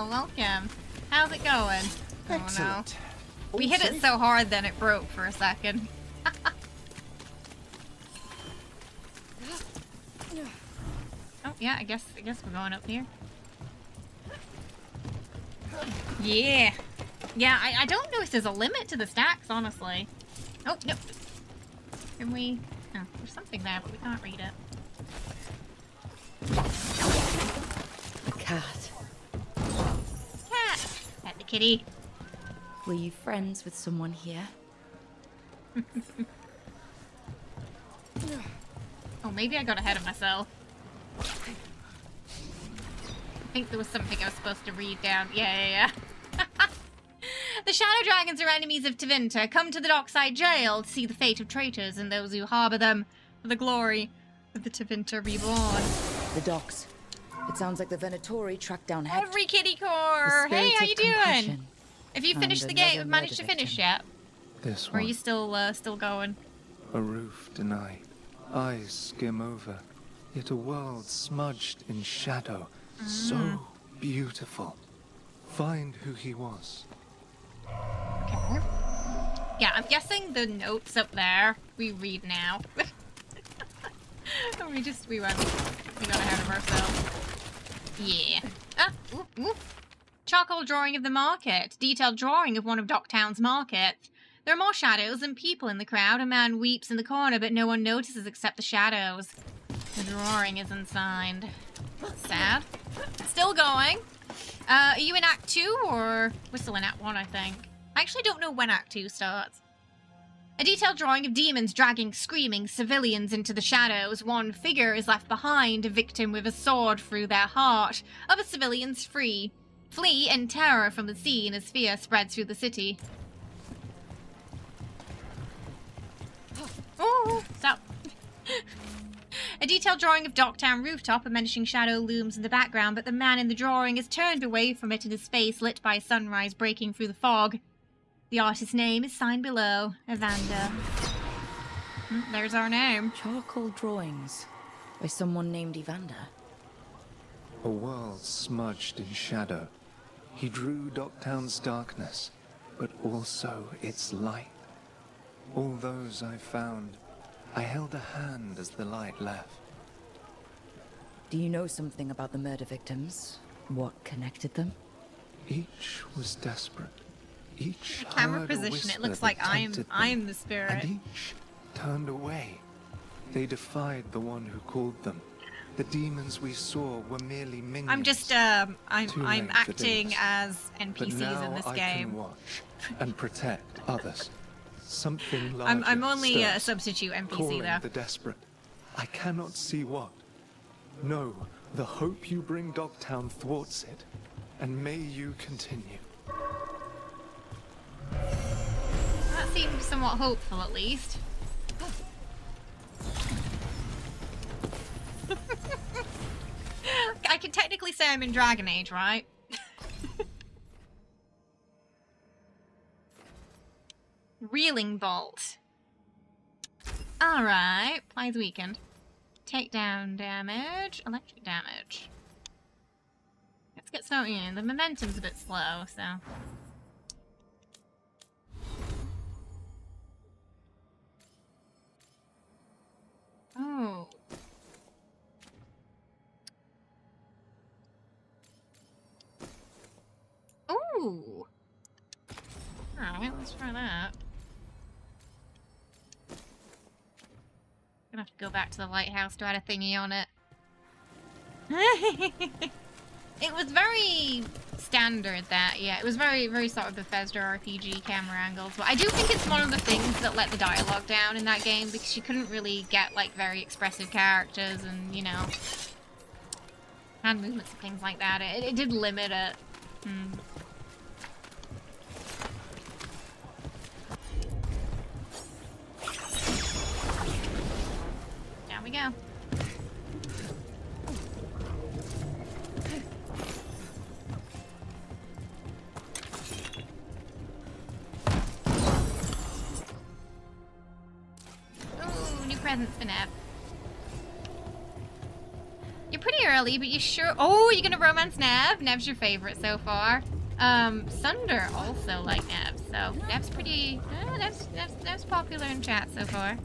Welcome. How's it going? Excellent. Oh no. We hit it so hard then it broke for a second. Oh yeah, I guess we're going up here. Yeah. Yeah, I don't know if there's a limit to the stacks, honestly. Oh, no. Can we... Oh, there's something there, but we can't read it. A cat. Cat! Pet the kitty. Were you friends with someone here? Oh, maybe I got ahead of myself. I think there was something I was supposed to read down. Yeah. The Shadow Dragons are enemies of Tevinter. Come to the Dockside Jail to see the fate of traitors and those who harbor them for the glory of the Tevinter Reborn. The docks. It sounds like the Venatori tracked down Hector. Every kitty core! Hey, how you doing? Have you finished the game? Managed to finish yet? This Or one. are you still going? A roof denied. Eyes skim over. Yet a world smudged in shadow. So beautiful. Find who he was. Okay. Yeah, I'm guessing the notes up there we read now. we got ahead of ourselves. Yeah. Charcoal drawing of the market. Detailed drawing of one of Docktown's markets. There are more shadows than people in the crowd. A man weeps in the corner, but no one notices except the shadows. The drawing isn't signed. That's sad. Still going. Are you in Act 2 or... We're still in Act 1, I think. I actually don't know when Act 2 starts. A detailed drawing of demons dragging screaming civilians into the shadows. One figure is left behind, a victim with a sword through their heart. Other civilians flee in terror from the scene as fear spreads through the city. Oh, stop. A detailed drawing of Docktown rooftop. A menacing shadow looms in the background, but the man in the drawing is turned away from it and his face lit by sunrise breaking through the fog. The artist's name is signed below, Evander. There's our name. Charcoal drawings by someone named Evander. A world smudged in shadow. He drew Docktown's darkness, but also its light. All those I found, I held a hand as the light left. Do you know something about the murder victims? What connected them? Each was desperate. Each the camera heard position, a it looks whisper like that tempted I'm the spirit. And each turned away. They defied the one who called them. The demons we saw were merely minions. I'm just I'm acting as NPCs but now in this I game. Can watch and protect others. Something larger I'm only a stirs, substitute NPC calling though. the desperate. I cannot see what. No, the hope you bring Docktown thwarts it, and may you continue. That seems somewhat hopeful, at least. I can technically say I'm in Dragon Age, right? Reeling Bolt. Alright, Ply's weakened. Takedown damage, electric damage. Let's get started. The momentum's a bit slow, so... Alright, let's try that. Gonna have to go back to the lighthouse to add a thingy on it. It was very standard that, yeah, it was very sort of Bethesda RPG camera angles, but I do think it's one of the things that let the dialogue down in that game, because you couldn't really get, like, very expressive characters and, you know, hand movements and things like that. It did limit it. Down we go. Ooh, new presents for Nev. You're pretty early, but you sure... Oh, you're gonna romance Nev? Nev's your favorite so far. Sunder also like Nev, so Nev's pretty... Nev's popular in chat so far.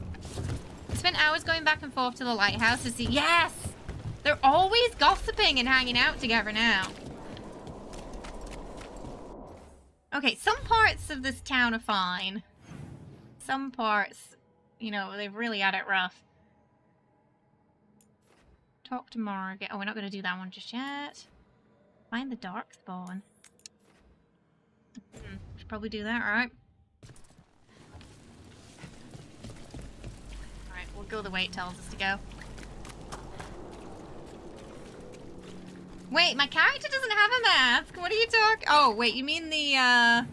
I spent hours going back and forth to the lighthouse to see... Yes! They're always gossiping and hanging out together now. Okay, some parts of this town are fine. Some parts, you know, they've really had it rough. Talk to Morgan. Oh, we're not going to do that one just yet. Find the dark spawn. Should probably do that, right? Alright, we'll go the way it tells us to go. Wait, my character doesn't have a mask. What are you talking? Oh, wait, you mean the,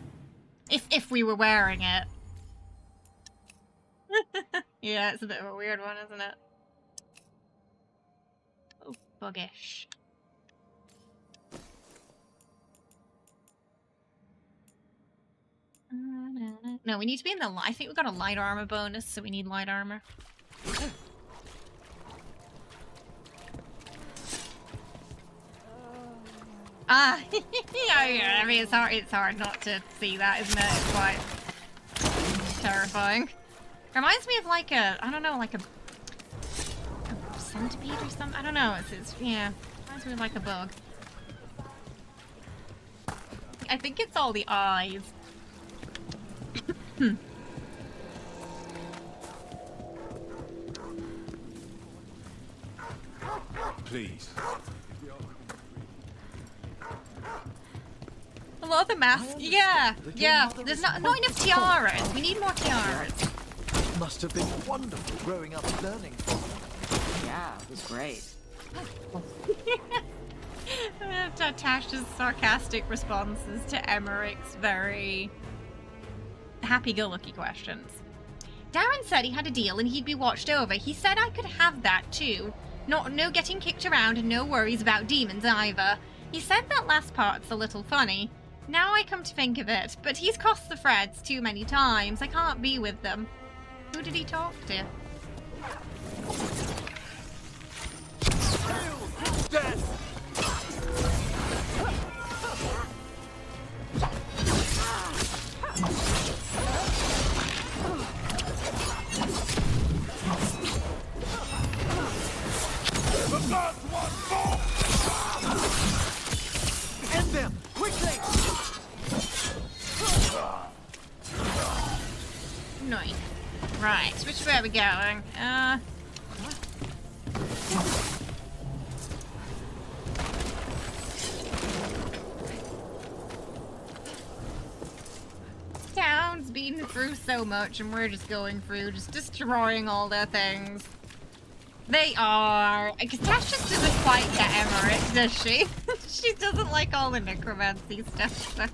if we were wearing it. Yeah, it's a bit of a weird one, isn't it? Oh, buggish. No, we need to be in the light. I think we got a light armor bonus, so we need light armor. Ah, yeah, I mean, it's hard not to see that, isn't it? It's quite terrifying. Reminds me of like a, I don't know, like a centipede or something. I don't know. It's yeah, reminds me of like a bug. I think it's all the eyes. Please. A lot of the masks. Yeah, yeah. There's not enough tiaras. We need more tiaras. Must have been wonderful growing up learning from them. Yeah, it was great. Taash's sarcastic responses to Emmerich's very happy-go-lucky questions. Darren said he had a deal and he'd be watched over. He said I could have that too. No getting kicked around and no worries about demons either. He said that last part's a little funny. Now I come to think of it, but he's crossed the Freds too many times. I can't be with them. Who did he talk to? Death! The gods want more! End them! Quickly! Nice. Right, which way are we going? Town's been through so much and we're just going through, just destroying all their things. They are. Because Taash just doesn't quite get Emmerich, does she? She doesn't like all the necromancy stuff. So.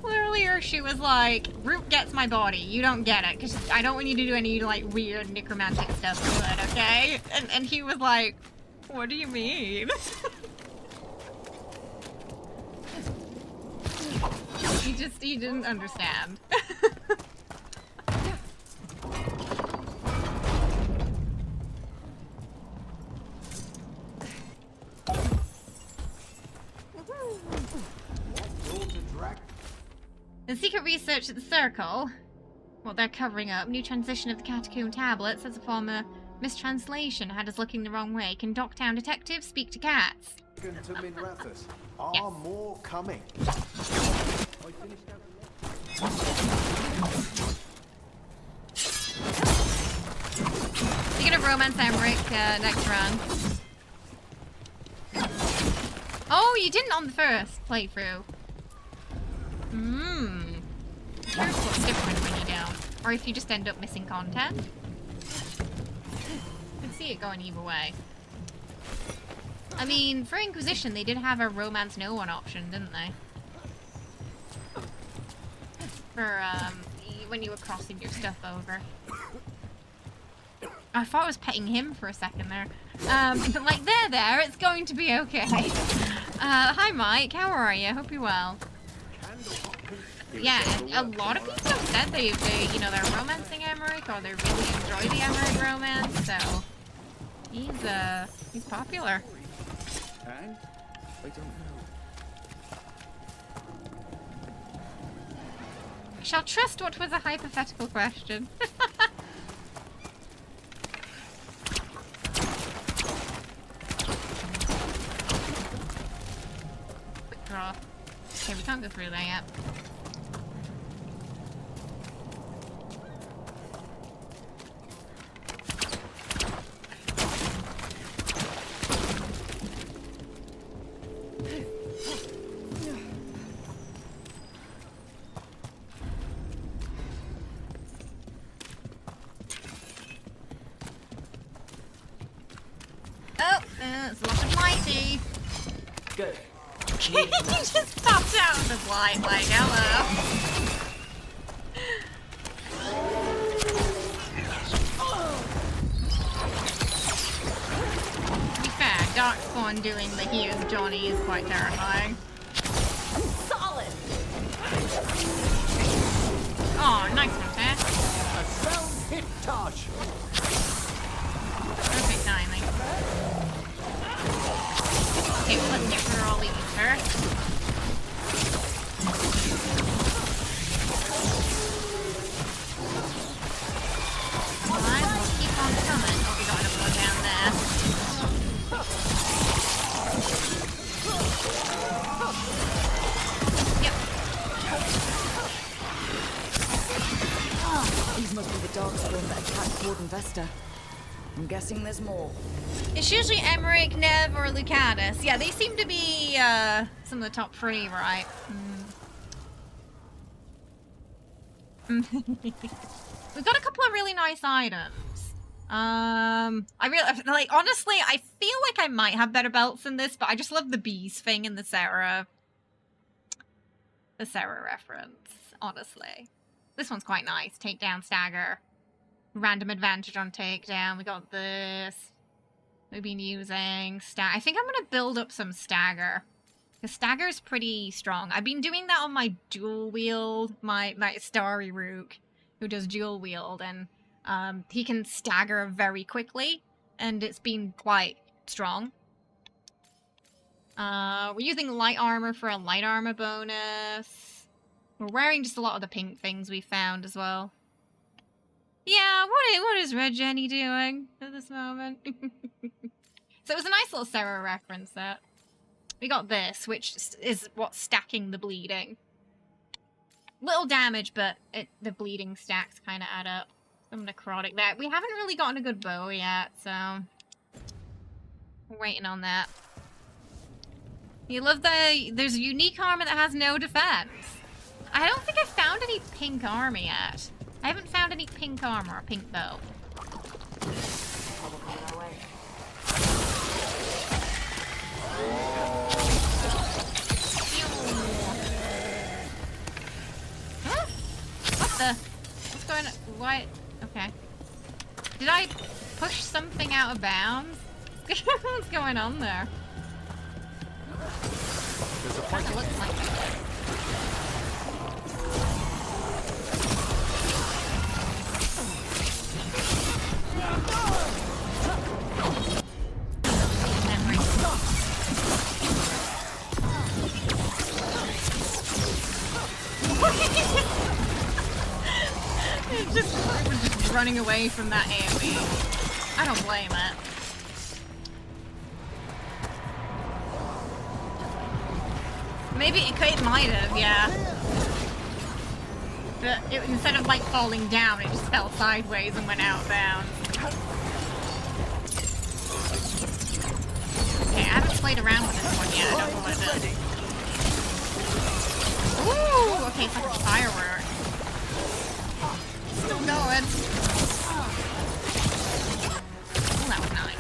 Earlier she was like, Rook gets my body, you don't get it, because I don't want you to do any like weird necromantic stuff to it, okay? And he was like, what do you mean? he didn't understand. The secret research at the Circle, what they're covering up, new transition of the Catacomb tablets as a former mistranslation had us looking the wrong way. Can Docktown detectives speak to cats? To Minrathous. Are more coming? romance Emmerich next run. Oh, you didn't on the first playthrough. Here's what's different when you don't. Or if you just end up missing content. I can see it going either way. I mean, for Inquisition, they did have a romance no one option, didn't they? For, when you were crossing your stuff over. I thought I was petting him for a second there. But like, there, it's going to be okay. Hi Mike, how are you? Hope you're well. Yeah, a lot of people have said they you know, they're romancing Emmerich, or they really enjoy the Emmerich romance, so he's popular. And I don't know. I shall trust what was a hypothetical question. Quick draw. Okay, we can't go through there yet. It's a lot of lighty. Good. He just popped out of the light like, hello. To be fair, Darkspawn doing the Here's Johnny is quite terrifying. Solid. Oh, nice one, Taash. A sound hit, Taash. Perfect timing. Okay, well, let's get rid of all these first. Alright, we'll keep on coming. Oh, we got another one down there. Yep. Oh, these must be the Darkspawn that attacked Warden Vesta. I'm guessing there's more. It's usually Emmerich, Nev, or Lucanus. Yeah, they seem to be some of the top three, right? We've got a couple of really nice items. I really like. Honestly, I feel like I might have better belts than this, but I just love the bees thing in the Sarah reference. Honestly, this one's quite nice. Takedown stagger. Random advantage on takedown. We got this. We've been using I think I'm gonna build up some stagger. Because stagger's pretty strong. I've been doing that on my dual wield, my Starry Rook, who does dual wield, and he can stagger very quickly, and it's been quite strong. We're using light armor for a light armor bonus. We're wearing just a lot of the pink things we found as well. Yeah, what is Red Jenny doing at this moment? So it was a nice little Sarah reference there. We got this, which is what's stacking the bleeding. Little damage, but the bleeding stacks kind of add up. Some necrotic there. We haven't really gotten a good bow yet, so we're waiting on that. You love there's a unique armor that has no defense. I don't think I've found any pink armor yet. I haven't found any pink armor or pink bow. Huh? What's going on? Why? Okay. Did I push something out of bounds? What's going on there? There's a fight. It looks like it was just running away from that AoE. I don't blame it. Maybe it might have, yeah. But instead of like falling down, it just fell sideways and went out of bounds. played around with this one yet. I don't know what it is. Ooh, okay, it's like a firework. Still going. Ooh, that was nice.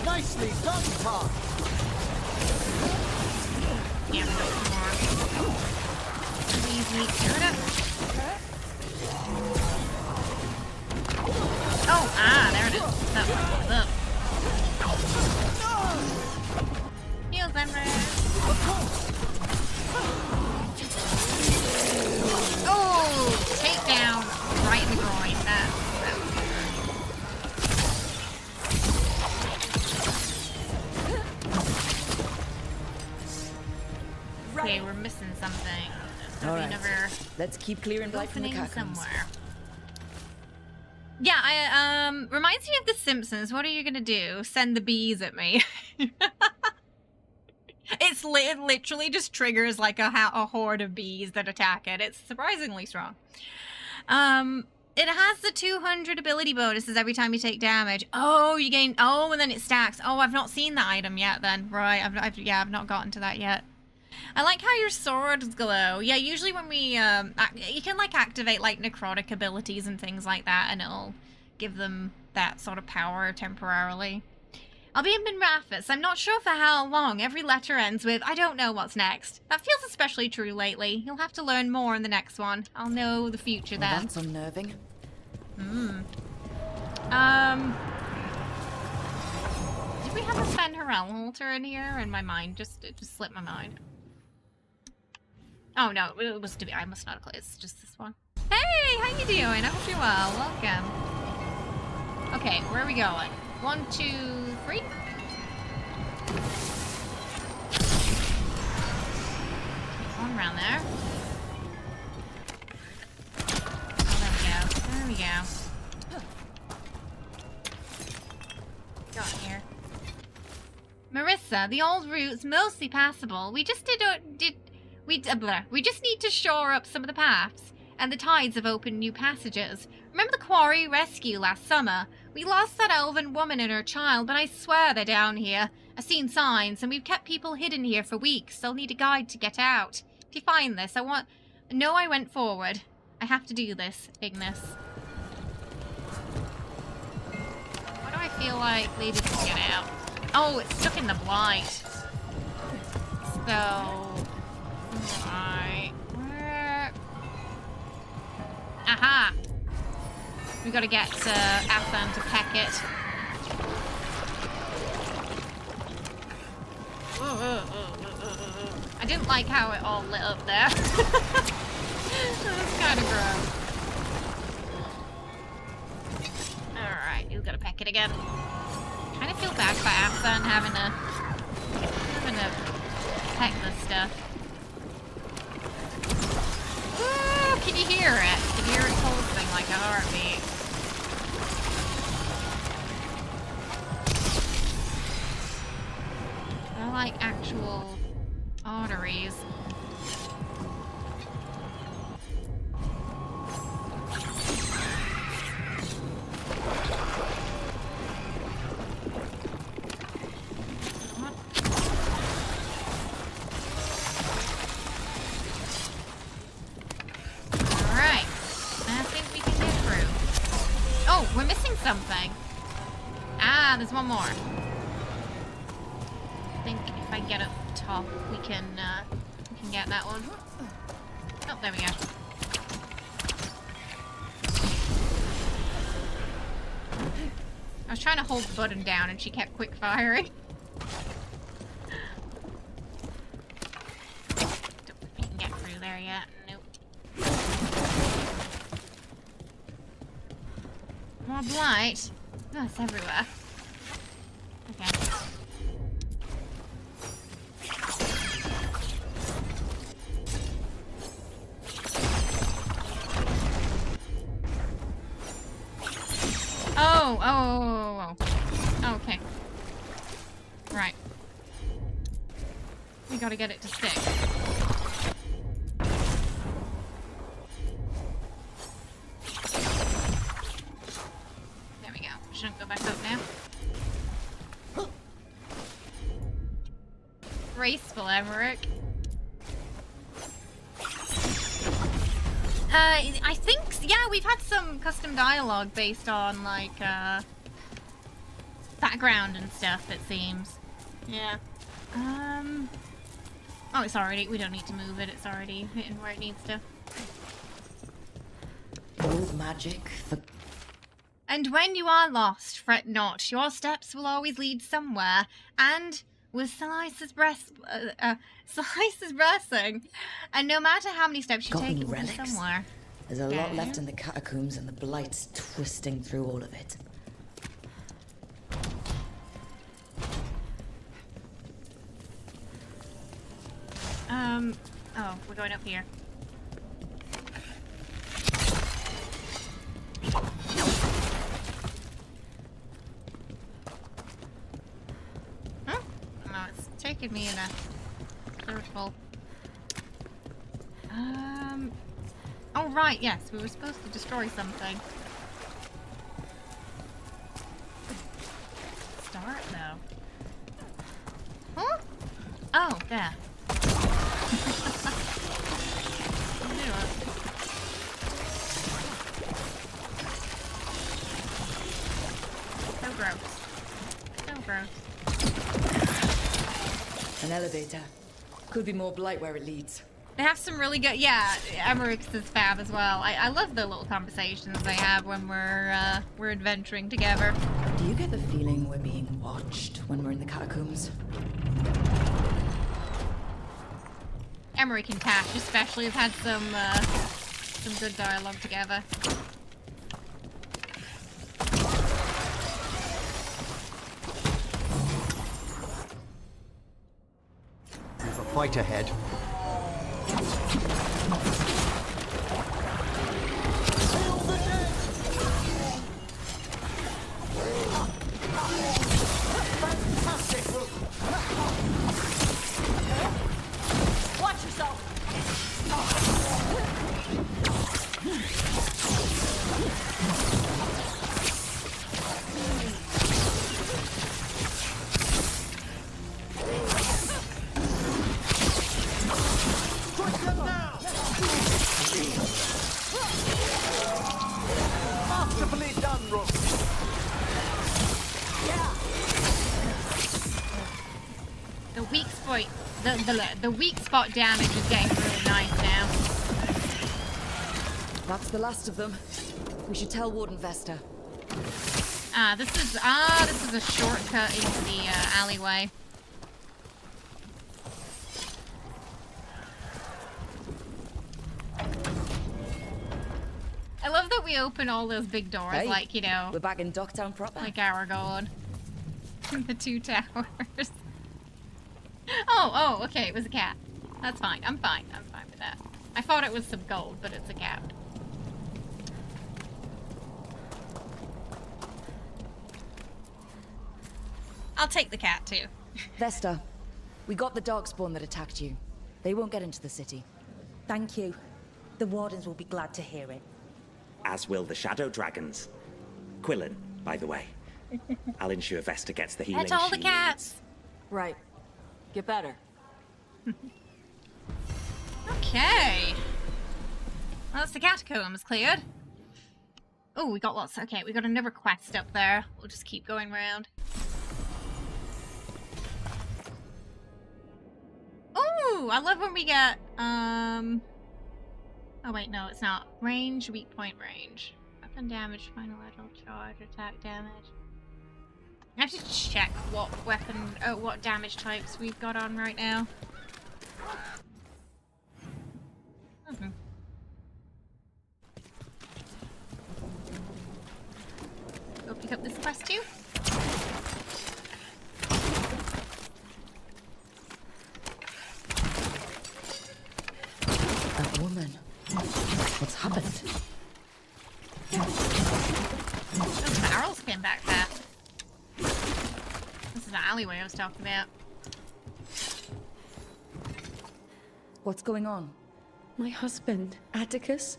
Nicely done, Taash. Yeah, more. Easy. Get it. Oh, there it is. What's up? Heals Emperor. Oh, takedown right in the groin. That was good. Okay, we're missing something. All right. Let's keep clearing light from the catacombs. Somewhere. Yeah, reminds me of The Simpsons. What are you gonna do? Send the bees at me? It literally just triggers like a horde of bees that attack it. It's surprisingly strong. It has the 200 ability bonuses every time you take damage. Oh, you gain. Oh, and then it stacks. Oh, I've not seen that item yet. Then right, I've not gotten to that yet. I like how your swords glow. Yeah, usually when we, you can, like, activate, like, necrotic abilities and things like that, and it'll give them that sort of power temporarily. I'll be in Minrathis. I'm not sure for how long. Every letter ends with, I don't know what's next. That feels especially true lately. You'll have to learn more in the next one. I'll know the future then. That's unnerving. Did we have a Sven Harel halter in here? In my mind, it just slipped my mind. Oh no, it was to be. I must not have played. It's just this one. Hey, how you doing? I hope you're well. Welcome. Okay, where are we going? 1, 2, 3. Going around there. Oh, there we go. There we go. Got here. Marissa, the old route's mostly passable. We just we just need to shore up some of the paths, and the tides have opened new passages. Remember the quarry rescue last summer? We lost that elven woman and her child, but I swear they're down here. I've seen signs, and we've kept people hidden here for weeks. They'll need a guide to get out. If you find this, I went forward. I have to do this, Ignis. Why do I feel like they didn't get out? Oh, it's stuck in the blight. So... Right. Where? Aha! We gotta get Athan to peck it. I didn't like how it all lit up there. That was kind of gross. Alright, you gotta peck it again. Kind of feel bad for Athan having to peck this stuff. Ooh, can you hear it? Can you hear it pulsing like a heartbeat? They're like actual arteries. Something. Ah, there's one more. I think if I get up top, we can get that one. Oh, there we go. I was trying to hold the button down and she kept quick firing. Don't think we can get through there yet. Nope. More blight. Oh, it's everywhere. Okay. Oh. Okay. Right. We gotta get it to stick. Graceful, Emmerich. I think, yeah, we've had some custom dialogue based on, like, background and stuff, it seems. Yeah. Oh, it's already, we don't need to move it, it's already hitting where it needs to. Old magic for... And when you are lost, fret not, your steps will always lead somewhere, and with Slice's blessing, and no matter how many steps you Got take, any it will be relics? somewhere. There's a lot left in the catacombs and the Blight's twisting through all of it. Oh, we're going up here. Huh? No, it's taking me in a circle. Oh right, yes, we were supposed to destroy something. Start though. Huh? Oh, there. So gross. So gross. An elevator. Could be more Blight where it leads. They have some really good, yeah, Emmerich's is fab as well. I love the little conversations they have when we're adventuring together. Do you get the feeling we're being watched when we're in the catacombs? Emmerich and Taash especially have had some good dialogue together. There's a fight ahead. Watch yourself! Push them down! Masterfully done, Rook! The weak spot, the weak spot damage is getting really nice now. That's the last of them. We should tell Warden Vesta. This is a shortcut into the alleyway. I love that we open all those big doors, Hey, like, you know, we're back in Docktown proper. like Aragorn. The two towers. Oh, okay, it was a cat. That's fine. I'm fine with that. I thought it was some gold, but it's a cat. I'll take the cat too. Vesta, we got the darkspawn that attacked you. They won't get into the city. Thank you. The Wardens will be glad to hear it. As will the Shadow Dragons. Quillen, by the way. I'll ensure Vesta gets the healing That's all she the cats. Right. Get better. Okay. Well, that's the catacombs cleared. Oh, we got lots. Okay, we got another quest up there. We'll just keep going around. Oh, I love when we get Oh wait, no, it's not. Range, weak point range. Weapon damage, final lethal charge, attack damage. I have to check what weapon, what damage types we've got on right now. Go pick up this quest too. That woman. What's happened? Those barrels came back fast. This is the alleyway I was talking about. What's going on? My husband, Atticus,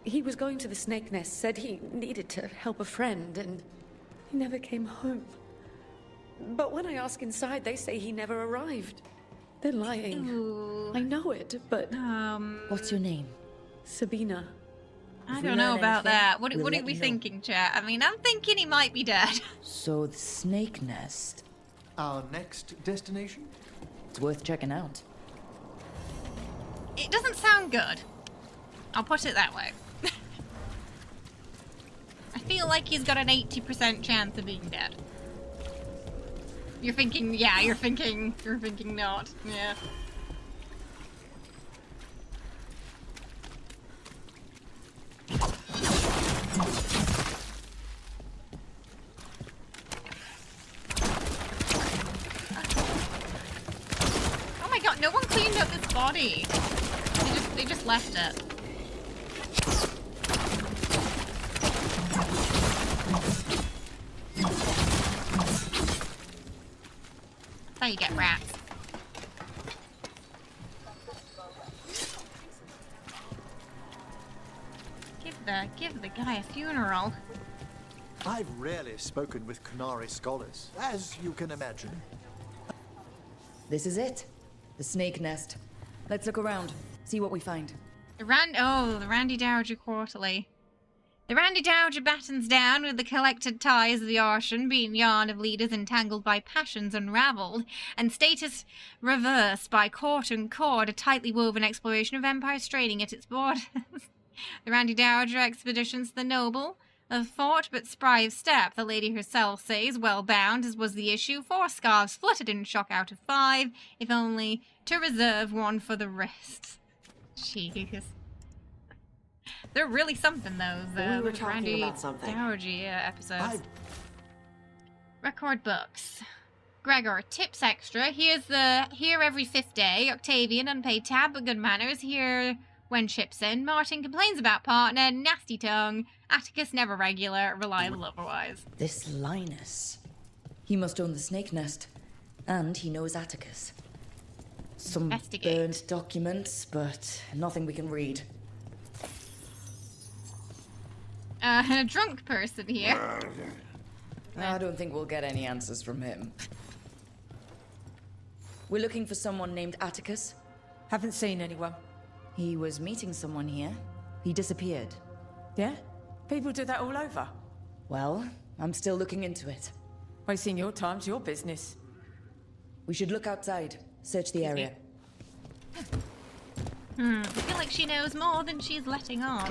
he was going to the Snake Nest, said he needed to help a friend, and he never came home. But when I ask inside, they say he never arrived. They're lying. Ooh. I know it, but... What's your name? Sabina. I don't know about that. What are we thinking, chat? I mean, I'm thinking he might be dead. So the snake nest. Our next destination? It's worth checking out. It doesn't sound good. I'll put it that way. I feel like he's got an 80% chance of being dead. You're thinking, yeah, you're thinking not. Yeah. Oh my god, no one cleaned up this body. They just left it. That's how you get rats. Give the guy a funeral. I've rarely spoken with Qunari scholars, as you can imagine. This is it. The snake nest. Let's look around, see what we find. The Randy Dowager Quarterly. The Randy Dowager battens down with the collected ties of the ocean, being yarn of leaders entangled by passions unravelled, and status reversed by court and cord, a tightly woven exploration of empire straining at its borders. The Randy Dowager expeditions the noble of thought but spry of step, the lady herself says, well bound as was the issue, 4 scarves fluttered in shock out of 5, if only to reserve one for the rest. Jeez. They're really something, those We were talking Randy about something. Dowager episodes. Record books. Gregor, tips extra. Here every 5th day. Octavian, unpaid tab, but good manners. Here when ships in. Martin complains about partner, nasty tongue. Atticus, never regular, reliable otherwise. This Linus. He must own the snake nest. And he knows Atticus. Some burned documents, but nothing we can read. And a drunk person here. I don't think we'll get any answers from him. We're looking for someone named Atticus. Haven't seen anyone. He was meeting someone here. He disappeared. Yeah? People do that all over. Well, I'm still looking into it. Wasting your time's your business. We should look outside. Search the area. I feel like she knows more than she's letting on.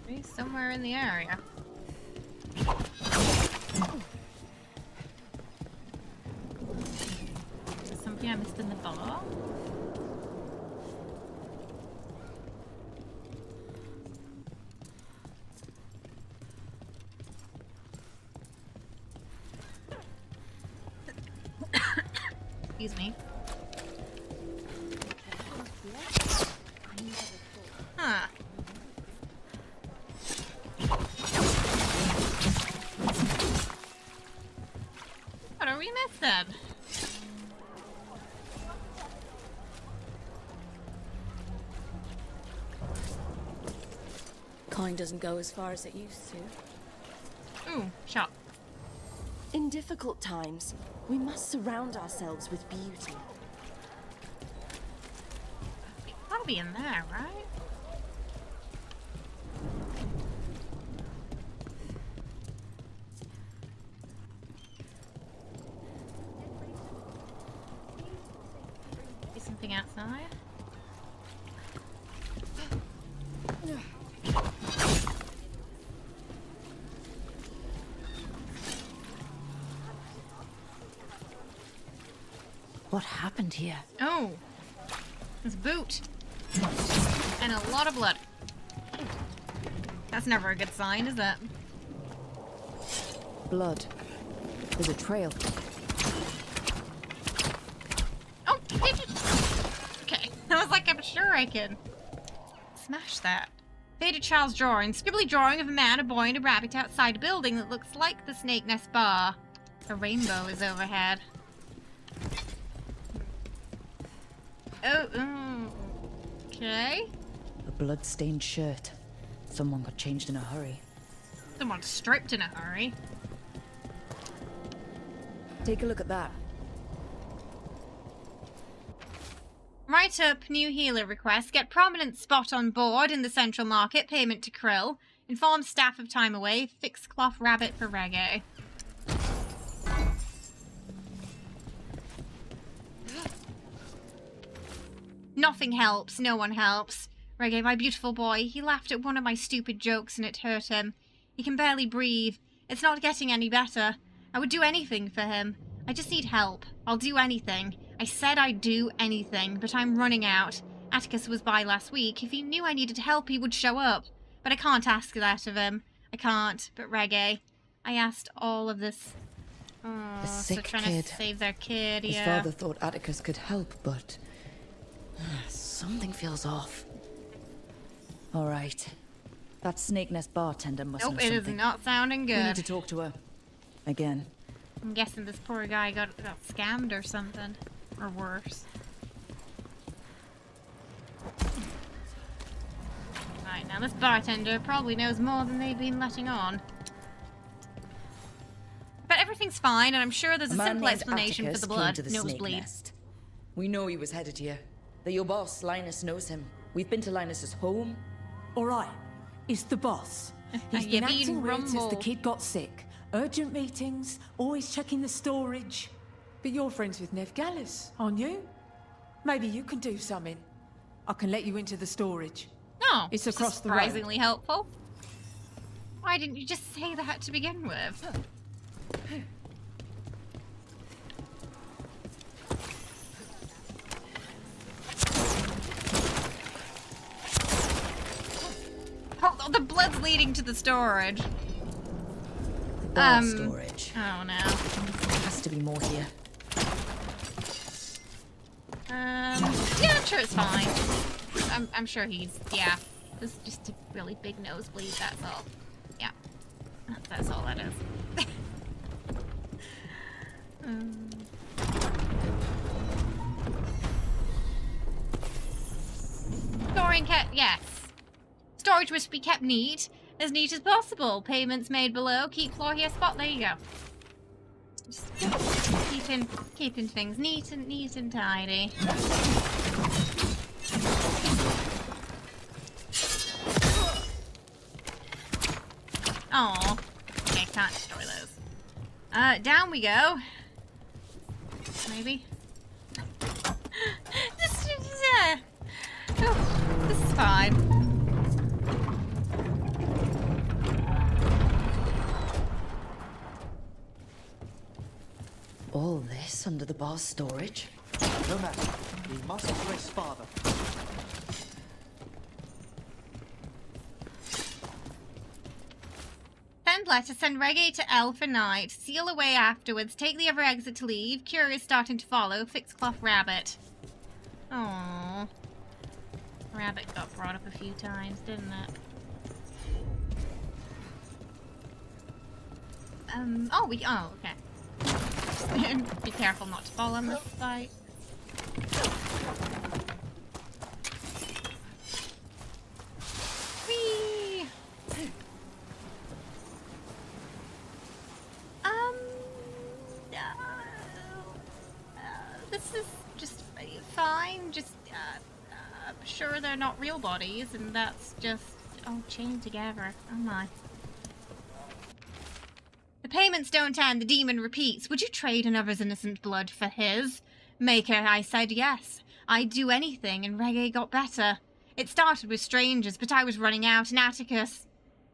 Maybe somewhere in the area. Is there something I missed in the bar? Excuse me. Huh. What are we missing? Coin doesn't go as far as it used to. Ooh, shop. In difficult times, we must surround ourselves with beauty. Gotta be in there, right? Is something outside? What happened here? Oh, there's a boot. And a lot of blood. That's never a good sign, is it? Blood. There's a trail. Oh, did you? Okay. I was like, I'm sure I can smash that. Faded child's drawing. Scribbly drawing of a man, a boy, and a rabbit outside a building that looks like the Snake Nest Bar. A rainbow is overhead. Oh, okay. A blood-stained shirt. Someone got changed in a hurry. Someone stripped in a hurry. Take a look at that. Write up new healer request. Get prominent spot on board in the central market. Payment to Krill. Inform staff of time away. Fix cloth rabbit for Reggae. Nothing helps. No one helps. Reggae, my beautiful boy, he laughed at one of my stupid jokes and it hurt him. He can barely breathe. It's not getting any better. I would do anything for him. I just need help. I'll do anything. I said I'd do anything, but I'm running out. Atticus was by last week. If he knew I needed help, he would show up. But I can't ask that of him. I can't. But Reggae, I asked all of this. Oh, the sick so trying kid. to save their kid, His yeah. father thought Atticus could help, but something feels off. All right. That Snake Nest bartender must know something. Nope, it is not sounding good. We need to talk to her. Again. I'm guessing this poor guy got scammed or something. Or worse. Right, now this bartender probably knows more than they've been letting on. But everything's fine, and I'm sure there's a simple explanation for the blood. Nosebleed. We know he was headed here. That your boss, Linus, knows him. We've been to Linus's home. All right. It's the boss. He's been acting weird since the kid got sick. Urgent meetings, always checking the storage. But you're friends with Nev Gallus, aren't you? Maybe you can do something. I can let you into the storage. No, it's across the road. Surprisingly helpful. Why didn't you just say that to begin with? Oh, the blood's leading to the storage. Storage. Oh no. There has to be more here. Yeah, I'm sure it's fine. I'm sure he's, yeah. This is just a really big nosebleed, that's all. Yeah. That's all that is. Storing kept, yes. Storage must be kept neat as possible. Payments made below. Keep floor here spot. There you go. Just keeping things neat and tidy. Oh, okay, can't destroy those. Down we go. Maybe. This is fine. All this under the bar's storage? No matter. We must press farther. Send letter. Send Reggae to L for night. Seal away afterwards. Take the other exit to leave. Curious starting to follow. Fix cloth rabbit. Aww. Rabbit got brought up a few times, didn't it? Oh, okay. Be careful not to fall on this site. Whee! This is just fine. Just, I'm sure they're not real bodies, and that's just all chained together. Oh my. The payments don't end, the demon repeats. Would you trade another's innocent blood for his? Maker, I said yes. I'd do anything, and Reggae got better. It started with strangers, but I was running out, and Atticus.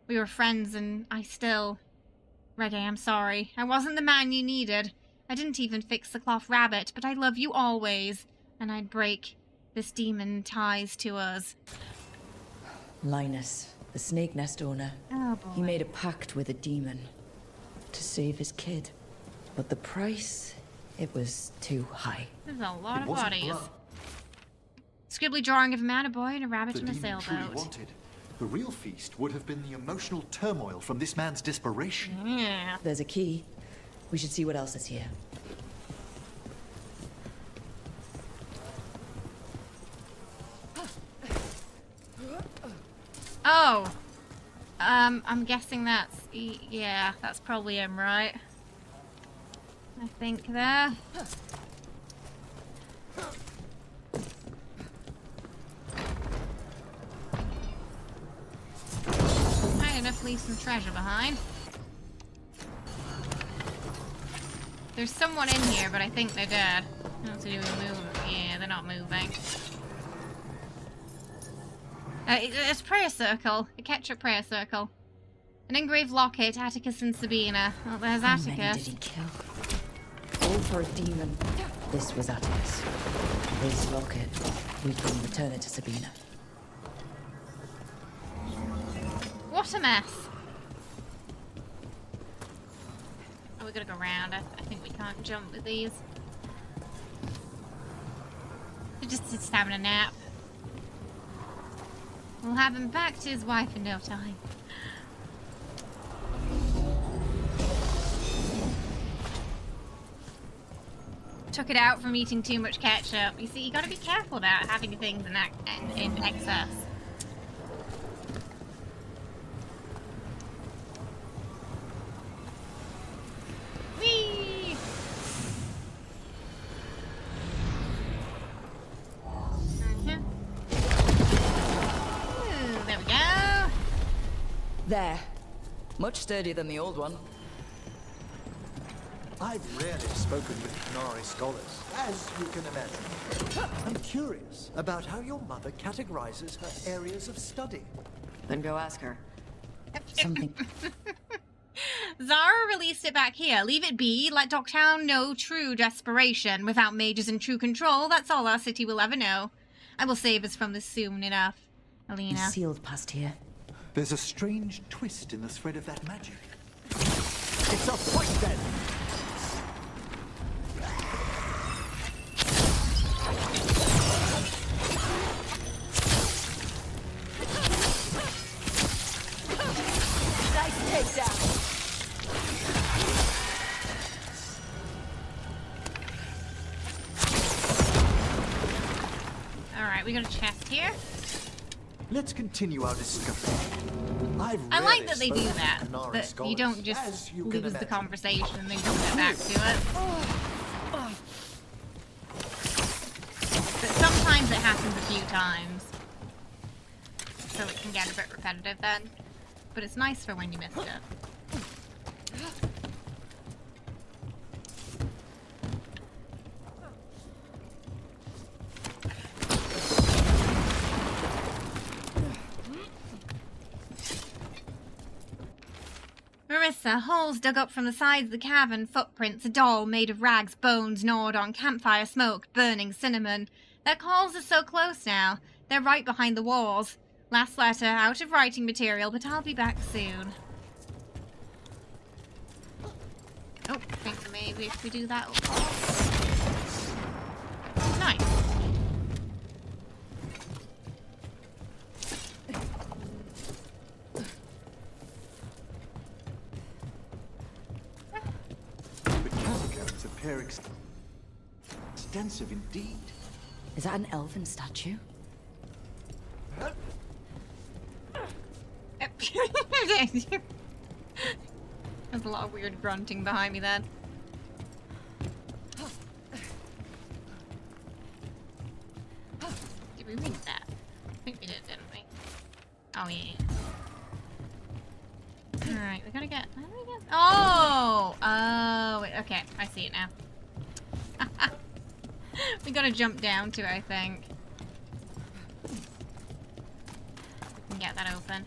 We were friends, and I still... Reggae, I'm sorry. I wasn't the man you needed. I didn't even fix the cloth rabbit, but I love you always. And I'd break this demon ties to us. Linus, the Snake Nest owner. Oh boy. He made a pact with a demon to save his kid. But the price, it was too high. There's a lot of bodies. Scribbly drawing of a man, a boy, and a rabbit The in a demon sailboat. truly wanted. The real feast would have been the emotional turmoil from this man's desperation. Yeah. There's a key. We should see what else is here. Oh. I'm guessing that's... Yeah, that's probably him, right? I think there. Hang enough, leave some treasure behind. There's someone in here, but I think they're dead. What to do with move? Yeah, they're not moving. It's prayer circle. A ketchup prayer circle. An engraved locket, Atticus and Sabina. Oh, there's How Atticus. many did he kill? All for a demon. This was Atticus. This locket. We can return it to Sabina. What a mess. Oh, we gotta go round. I think we can't jump with these. They're just having a nap. We'll have him back to his wife in no time. Took it out from eating too much ketchup. You see, you gotta be careful about having things in excess. Whee! Ooh, there we go. There. Much sturdier than the old one. I've rarely spoken with Qunari scholars, as you can imagine. I'm curious about how your mother categorizes her areas of study. Then go ask her. Something. Zara released it back here. Leave it be. Let Dogtown know true desperation. Without mages in true control, that's all our city will ever know. I will save us from this soon enough. Alina. Sealed past here. There's a strange twist in the thread of that magic. It's a fight then! Alright, we got a chest here. Let's continue our discovery. I like that they do that. That you don't just lose the conversation and then come back to it. But sometimes it happens a few times. So it can get a bit repetitive then. But it's nice for when you missed it. Marissa, holes dug up from the sides of the cavern, footprints, a doll made of rags, bones gnawed on, campfire smoke, burning cinnamon. Their calls are so close now. They're right behind the walls. Last letter, out of writing material, but I'll be back soon. Oh, I think maybe if we do that... Nice. The catacombs appear extensive indeed. Is that an elven statue? There's a lot of weird grunting behind me then. Did we read that? I think we did, didn't we? Oh, yeah. Alright, we gotta get... How do we get... Oh! Oh, wait, okay. I see it now. We gotta jump down to it, I think. We can get that open.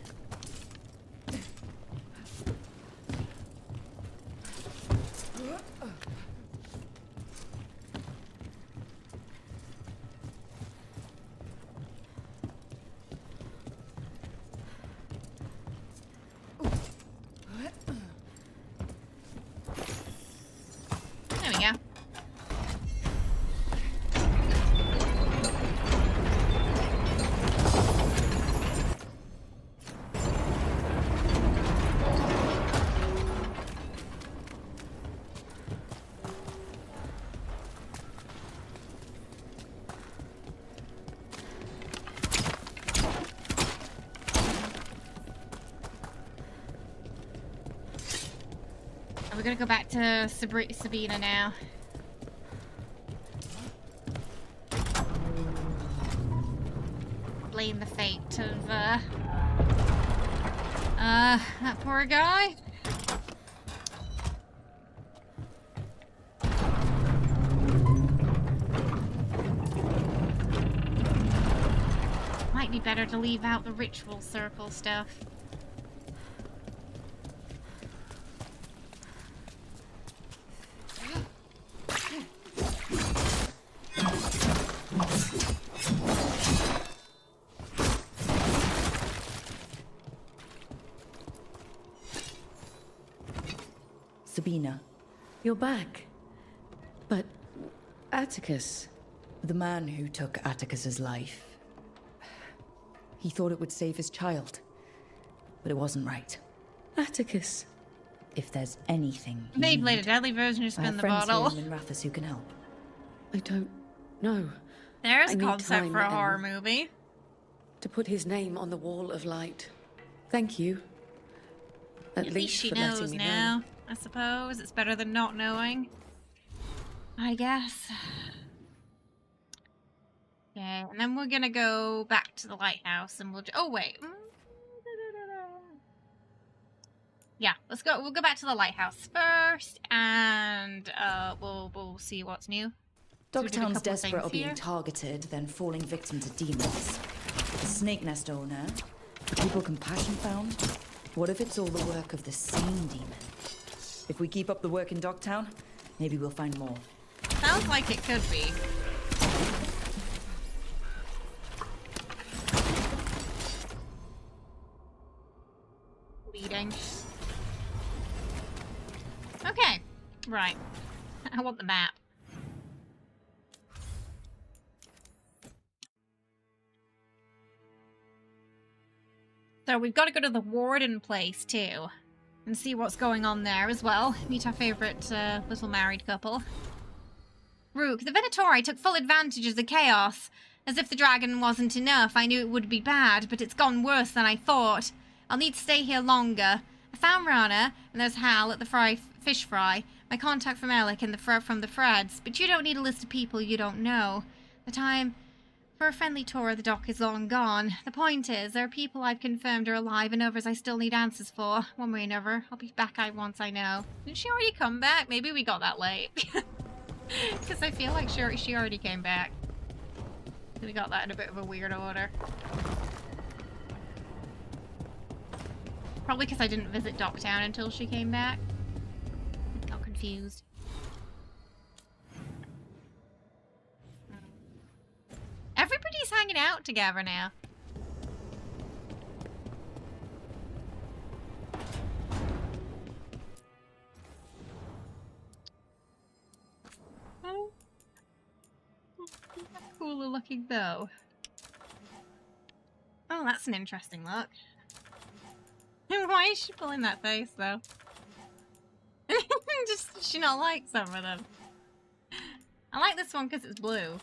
There we go. we're gonna go back to Sabina now. Blame the fate of, that poor guy. Might be better to leave out the ritual circle stuff. Sabina. You're back. But Atticus... The man who took Atticus's life. He thought it would save his child. But it wasn't right. Atticus. If there's anything They played a deadly version to spin the bottle. I have friends here in Rathus who can help. I don't know. There's I a need concept time, for a Emma, horror movie. to put his name on the wall of light. Thank you. At least she for knows letting me now, know. I suppose. It's better than not knowing. I guess. Okay, and then we're gonna go back to the lighthouse and we'll... Oh, wait. Yeah, let's go. We'll go back to the lighthouse first, and we'll see what's new. So Dogtown's desperate of being targeted, then falling victim to demons. The snake nest owner, the people Compassion found. What if it's all the work of the same demon? If we keep up the work in Dogtown, maybe we'll find more. Sounds like it could be. Bleeding. Okay, right. I want the map. So we've got to go to the Warden place too, and see what's going on there as well. Meet our favourite little married couple. Rook, the Venatori took full advantage of the chaos. As if the dragon wasn't enough, I knew it would be bad, but it's gone worse than I thought. I'll need to stay here longer. I found Rana, and there's Hal at the fish fry, my contact from Alec and from the Freds, but you don't need a list of people you don't know. The time for a friendly tour of the dock is long gone. The point is, there are people I've confirmed are alive and others I still need answers for. One way or another, I'll be back once I know. Did she already come back? Maybe we got that late. Because I feel like she already came back. We got that in a bit of a weird order. Probably because I didn't visit Docktown until she came back. Got confused. Everybody's hanging out together now. Oh. Cooler looking though. Oh, that's an interesting look. Why is she pulling that face though? Just does she not like some of them? I like this one because it's blue.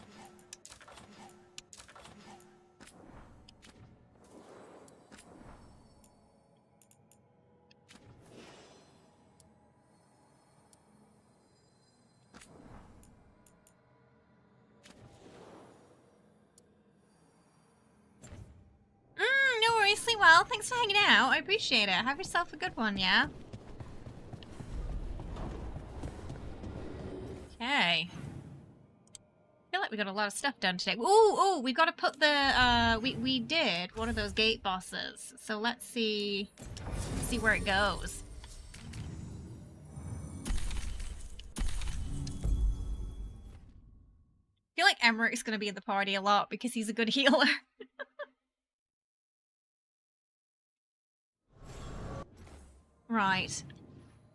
No worries, sleep well. Thanks for hanging out. I appreciate it. Have yourself a good one, yeah? Okay. I feel like we got a lot of stuff done today. Ooh, we got to put the, we did one of those gate bosses. So let's see where it goes. I feel like Emmerich's going to be in the party a lot because he's a good healer. Right.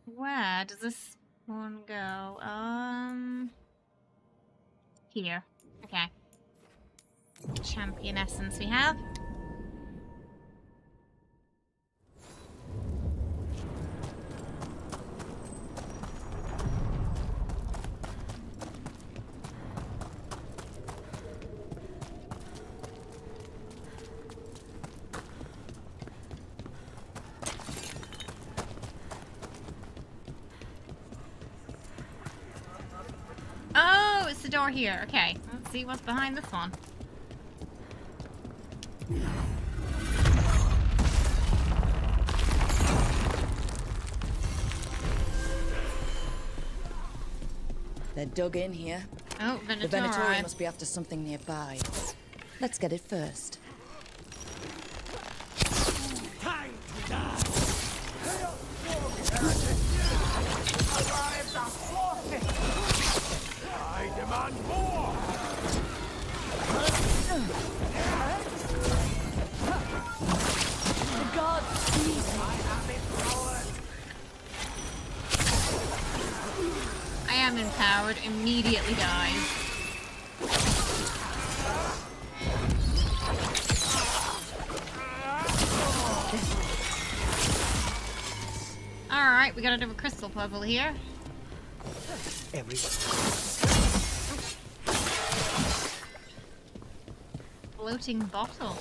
Where does this one go? Here. Okay. Champion essence we have. door here. Okay, let's see what's behind this one. They're dug in here. Oh, the Venatori must be after something nearby. Let's get it first. Time to die! I demand more! The gods seize me! I am empowered. Immediately dies. Alright, we gotta do a crystal puzzle here. Floating bottle.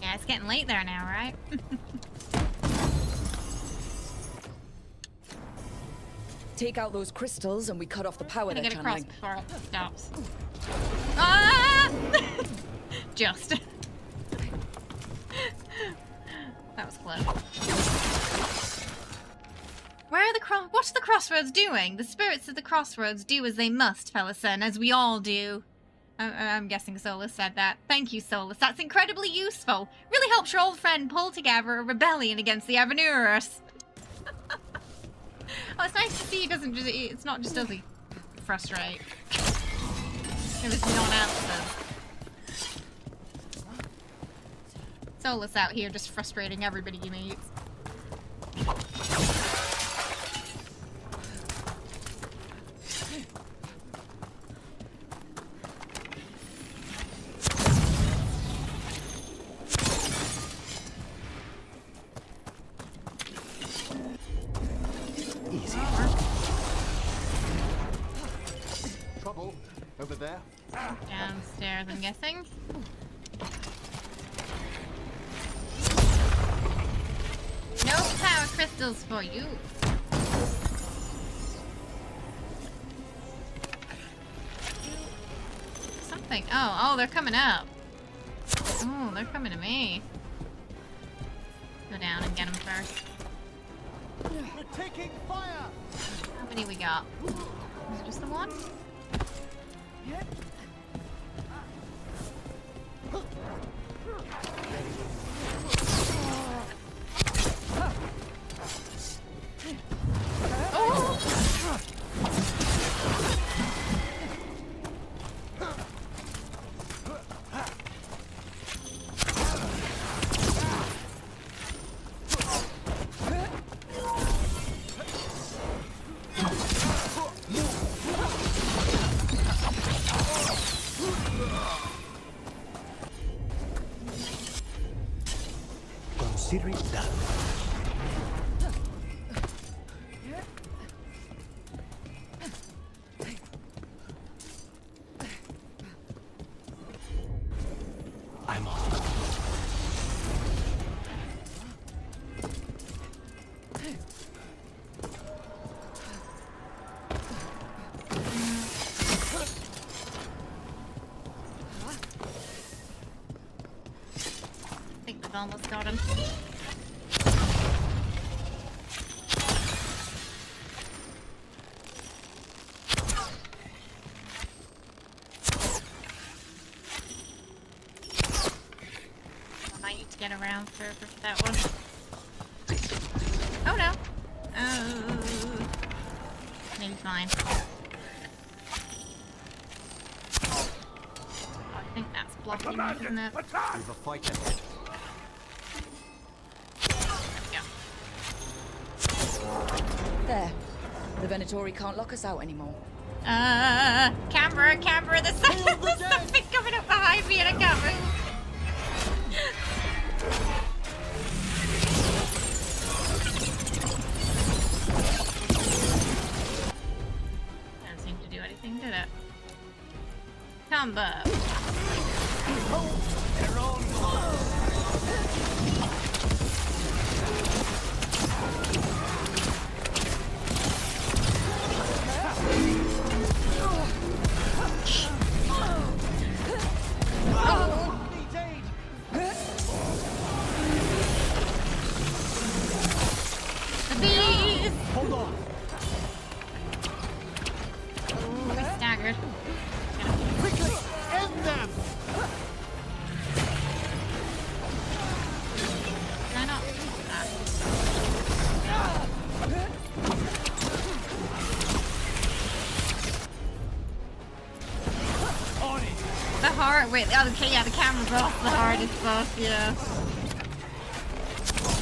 Yeah, it's getting late there now, right? Take out those crystals and we cut off the power they're Get across channeling. before it stops. Ah! Just. That was close. Where are the what's the crossroads doing? The spirits of the crossroads do as they must, Felison, as we all do. I'm guessing Solus said that. Thank you, Solus. That's incredibly useful. Really helps your old friend pull together a rebellion against the Avenurus. Oh, it's nice to see he doesn't just, it's not just does he frustrate. It was non-answers. Solus out here just frustrating everybody he meets. Trouble over there. Downstairs, I'm guessing. No power crystals for you. Something. Oh, they're coming up. Oh, they're coming to me. Go down and get them first. We're taking fire! How many we got? Is it just the one? Consider it done. I'm on. I think we've almost got him. Get around for that one. Oh no. Oh. Maybe fine. I think that's blocking me, isn't it? We've a fight ahead. There. The Venatori can't lock us out anymore. Camera, there's something coming up behind me and I can't move. combo. They're all Hold on. Oh, we staggered. quickly end them. Can I not? The heart. Wait. Oh, okay. Yeah, the camera's off. The hardest stuff. Yeah.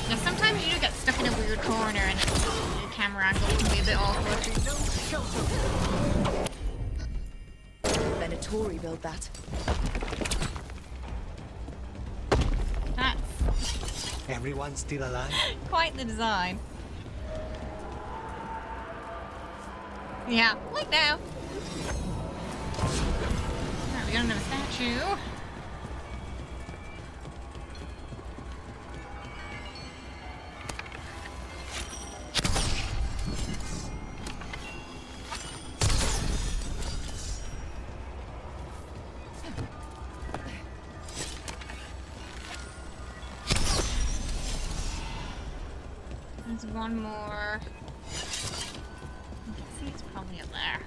Yeah. Sometimes you do get stuck in a weird corner and the camera angle can be a bit awkward. Venatori built that. That's Everyone still alive? quite the design. Yeah. Like now. Alright, we got another statue. There's one more. See, it's probably up there.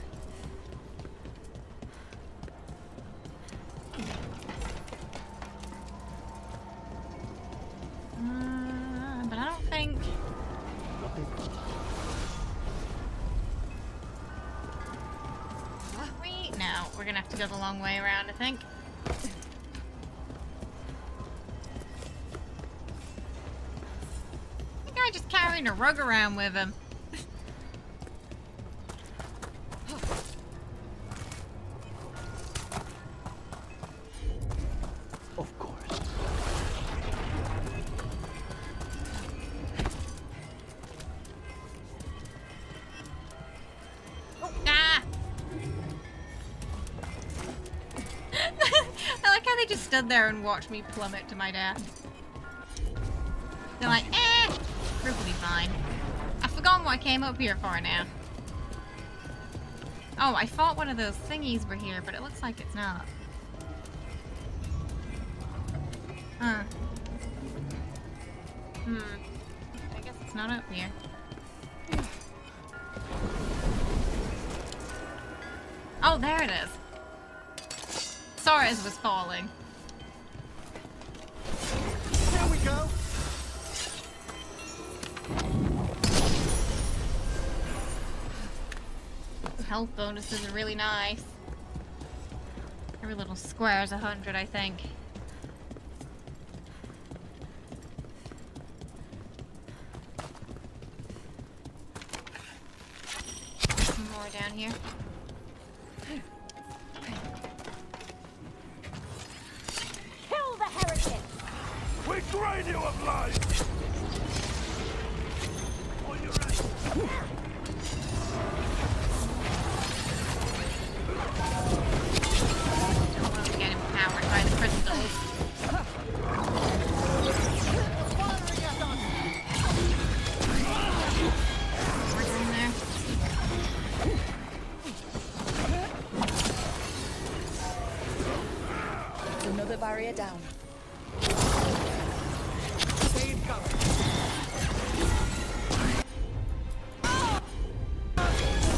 But I don't think. Wait, no, we're gonna have to go the long way around, I think. The guy just carrying a rug around with him. Of course. Ah! I like how they just stood there and watched me plummet to my death. They're like, Rook will be fine. I've forgotten what I came up here for now. Oh, I thought one of those thingies were here, but it looks like it's not. Huh. I guess it's not up here. Oh, there it is. Sorry, as was falling. Here we go. Health bonuses are really nice. Every little square is 100, I think. Some more down here. Kill the heretic! We drain you of life. On your right. Don't want to get empowered by the crystals. We're down there. Another barrier down. Save cover.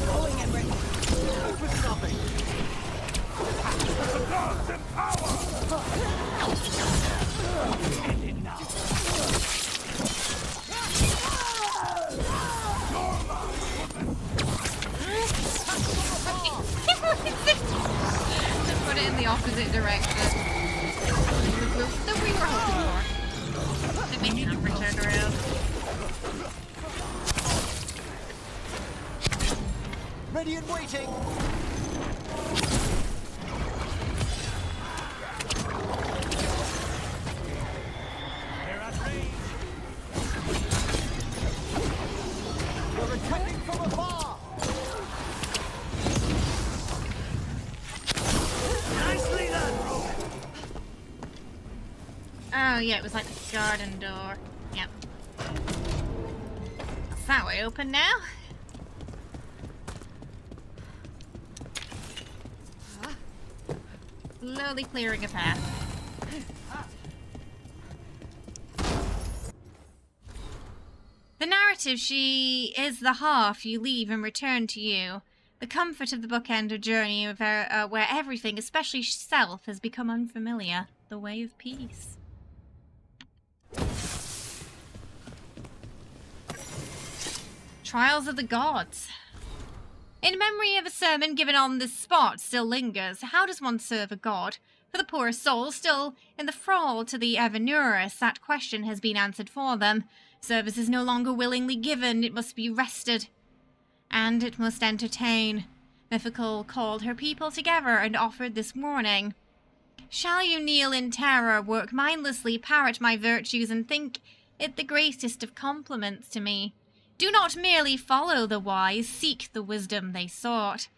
Pulling and ready. Open something. The gods in power. End it now. Just put it in the opposite direction. That we were hoping for. It made me number turned around. Ready and waiting. They're at range. You're attacking from afar. Nicely yeah, it was like the garden door. Yep. Is that way open now? Slowly clearing a path. The narrative, she is the half you leave and return to you. The comfort of the bookend of journey where everything, especially self, has become unfamiliar. The way of peace. Trials of the Gods. In memory of a sermon given on this spot still lingers. How does one serve a god? For the poor soul still in the thrall to the Evanurus, that question has been answered for them. Service is no longer willingly given, it must be rested. And it must entertain. Mythical called her people together and offered this warning. Shall you kneel in terror, work mindlessly, parrot my virtues, and think it the greatest of compliments to me? Do not merely follow the wise, seek the wisdom they sought.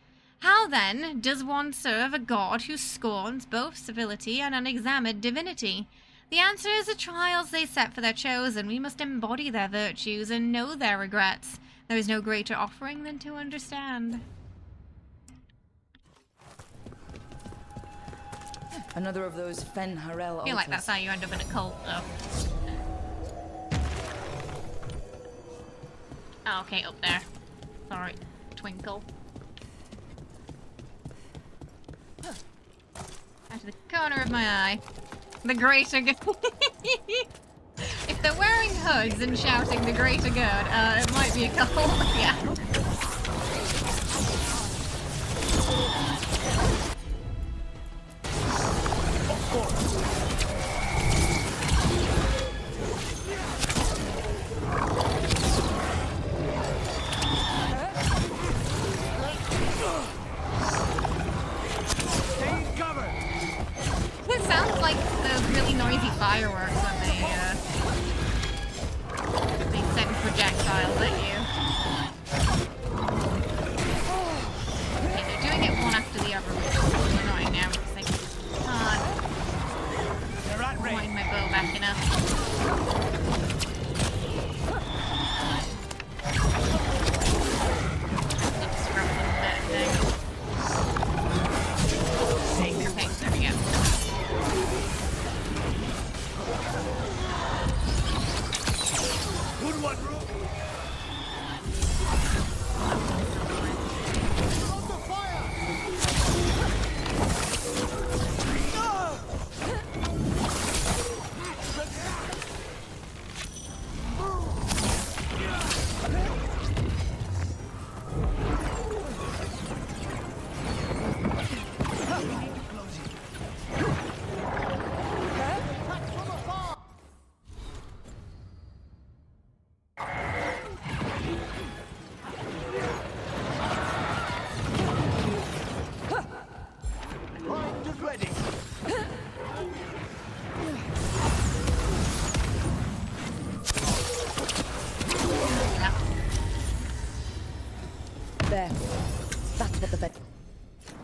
How then does one serve a god who scorns both civility and unexamined divinity? The answer is the trials they set for their chosen. We must embody their virtues and know their regrets. There is no greater offering than to understand. Another of those Fen Harel altars. I feel like that's how you end up in a cult, though. Oh, okay, up there. Sorry, twinkle. Out of the corner of my eye. The greater good. If they're wearing hoods and shouting the greater good, it might be a couple. Yeah. Of course. This sounds like those really noisy fireworks when they send projectiles at you. Okay, they're doing it one after the other, which is really annoying now because I can't wind my bow back enough. Okay, there we go. Good one, Rook. There. That's what the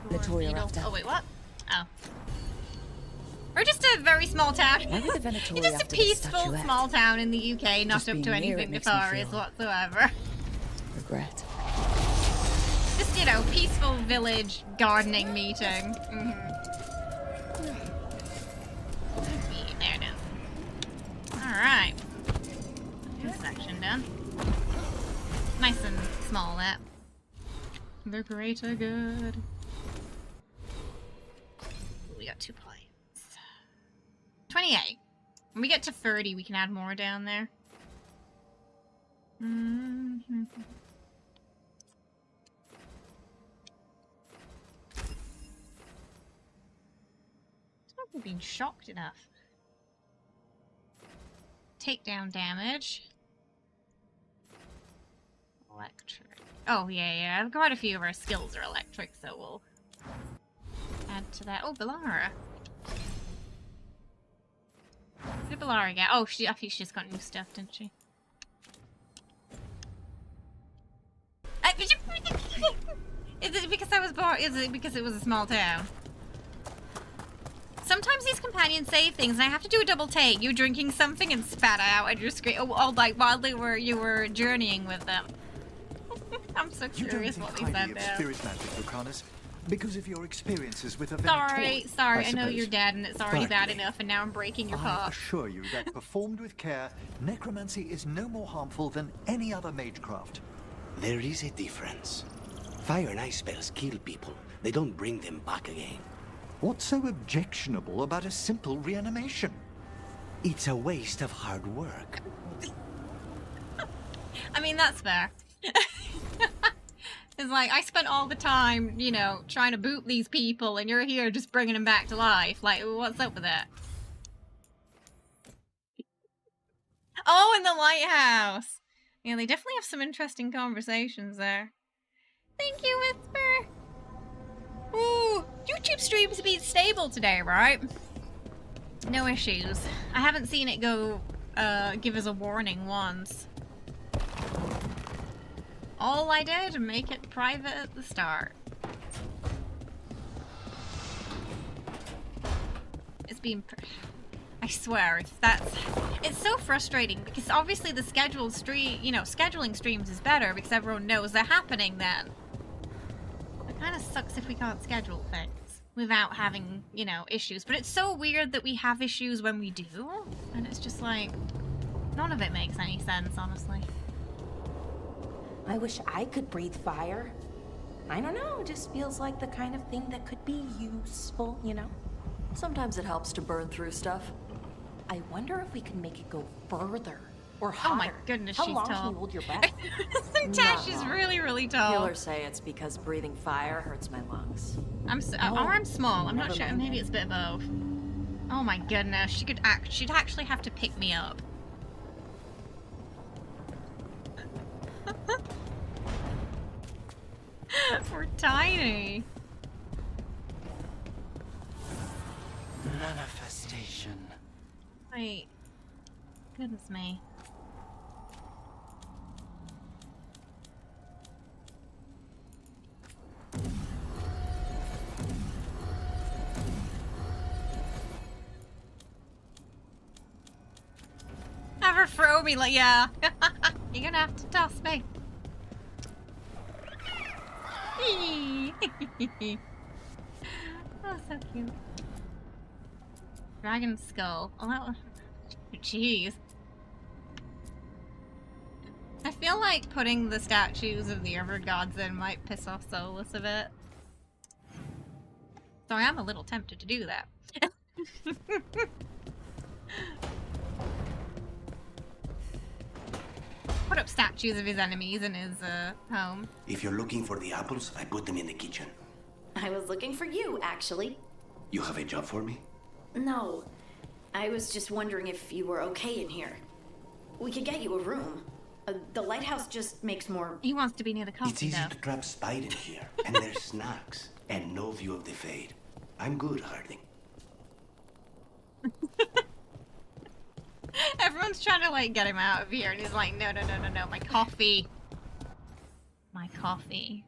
Venatori are after. Oh, wait, what? Oh. We're just a very small town. Why would the Venatori It's just a after the peaceful statuette? small town in the UK, not Just up to being near it anything makes me nefarious feel whatsoever. Regret. Just, you know, peaceful village gardening meeting. There it is. Alright. This section done. Nice and small, that. The greater good. We got 2 points. 28. When we get to 30, we can add more down there. It's not being shocked enough. Takedown damage. Electric. Oh, yeah. Quite a few of our skills are electric, so we'll add to that. Oh, Bellara. What did Bellara get? Oh, I think she just got new stuff, didn't she? Is it because I was born? Is it because it was a small town? Sometimes these companions say things and I have to do a double take. You're drinking something and spat out at your screen. Oh, like while you were journeying with them. I'm so curious what they said there. Spirit magic, Lucanus, because of your experiences with a Sorry, I know you're dead and it's already bad enough and now I'm breaking your I part. assure you that performed with care, necromancy is no more harmful than any other magecraft. There is a difference. Fire and ice spells kill people. They don't bring them back again. What's so objectionable about a simple reanimation? It's a waste of hard work. I mean, that's fair. It's like, I spent all the time, you know, trying to boot these people and you're here just bringing them back to life. Like, what's up with that? Oh, in the lighthouse! Yeah, they definitely have some interesting conversations there. Thank you, Whisper! Ooh, YouTube streams have been stable today, right? No issues. I haven't seen it go, give us a warning once. All I did, make it private at the start. It's been... I swear, it's so frustrating because obviously the scheduled stream, you know, scheduling streams is better because everyone knows they're happening then. It kind of sucks if we can't schedule things without having, you know, issues. But it's so weird that we have issues when we do, and it's just like, none of it makes any sense, honestly. I wish I could breathe fire. I don't know, it just feels like the kind of thing that could be useful, you know? Sometimes it helps to burn through stuff. I wonder if we can make it go further or hotter. Oh my goodness, How she's long tall. can you hold your breath? Taash is really, really tall. Healers say it's because breathing fire hurts my lungs. I'm small. I'm not sure. Maybe it's a bit of both. Oh my goodness, she'd actually have to pick me up. We're tiny. Manifestation. Wait. Goodness me. Have her throw me, like, yeah. You're gonna have to toss me. Oh, so cute. Dragon skull. Oh, that was... Jeez. I feel like putting the statues of the other gods in might piss off Solus a bit. So I am a little tempted to do that. Put up statues of his enemies in his home. If you're looking for the apples, I put them in the kitchen. I was looking for you, actually. You have a job for me? No. I was just wondering if you were okay in here. We could get you a room. The lighthouse just makes more... He wants to be near the coffee, It's easy to trap Spide in here, and there's snacks, and no view of the Fade. I'm good, Harding. Everyone's trying to, like, get him out of here, and he's like, no, my coffee. My coffee.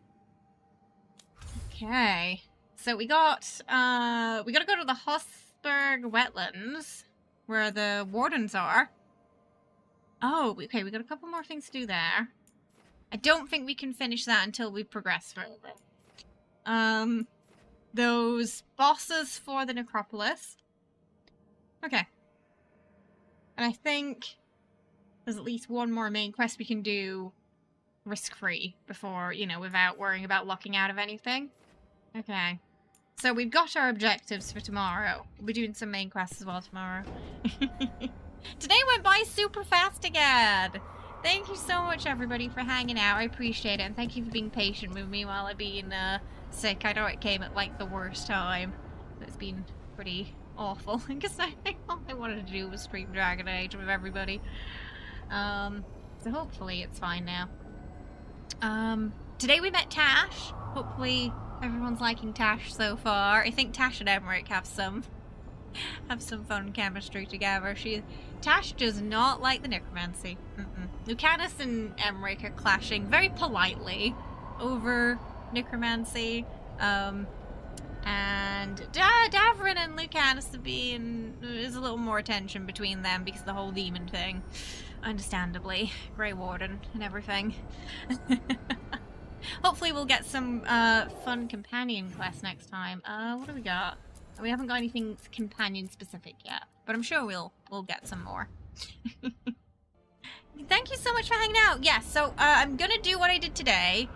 Okay. So we gotta go to the Hosberg wetlands, where the wardens are. Oh, okay, we got a couple more things to do there. I don't think we can finish that until we progress further. Those bosses for the necropolis. Okay. And I think there's at least one more main quest we can do risk-free before, you know, without worrying about locking out of anything. Okay. So we've got our objectives for tomorrow. We'll be doing some main quests as well tomorrow. Today went by super fast again. Thank you so much, everybody, for hanging out. I appreciate it. And thank you for being patient with me while I've been sick. I know it came at, like, the worst time. It's been pretty awful. Because all I wanted to do was stream Dragon Age with everybody. So hopefully it's fine now. Today we met Taash. Hopefully everyone's liking Taash so far. I think Taash and Emmerich have some fun chemistry together. Taash does not like the necromancy. Lucanus and Emmerich are clashing very politely over necromancy. And and Davrin and Lucanus is a little more tension between them because of the whole demon thing. Understandably. Grey Warden and everything. Hopefully we'll get some fun companion quests next time. What do we got? We haven't got anything companion specific yet, but I'm sure we'll get some more. Thank you so much for hanging out. Yes, so I'm gonna do what I did today.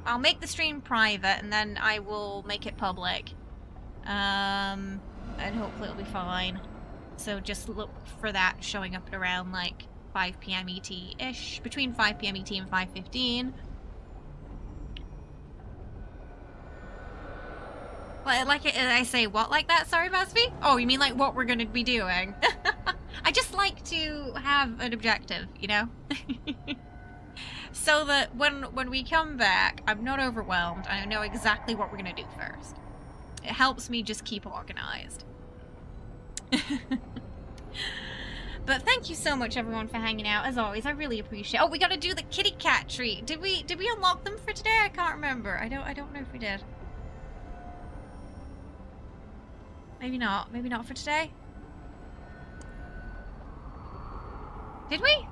I'll make the stream private and then I will make it public. And hopefully it'll be fine. So just look for that showing up at around like 5 PM ET-ish, between 5 PM ET and 5:15. Like I say, what like that? Sorry, Busby? Oh, you mean like what we're gonna be doing? I just like to have an objective, you know? So that when we come back, I'm not overwhelmed and I know exactly what we're gonna do first. It helps me just keep organized. But thank you so much everyone for hanging out. As always, I really appreciate it. Oh, we gotta do the kitty cat treat. Did we unlock them for today? I can't remember. I don't know if we did. Maybe not. Maybe not for today. Did we?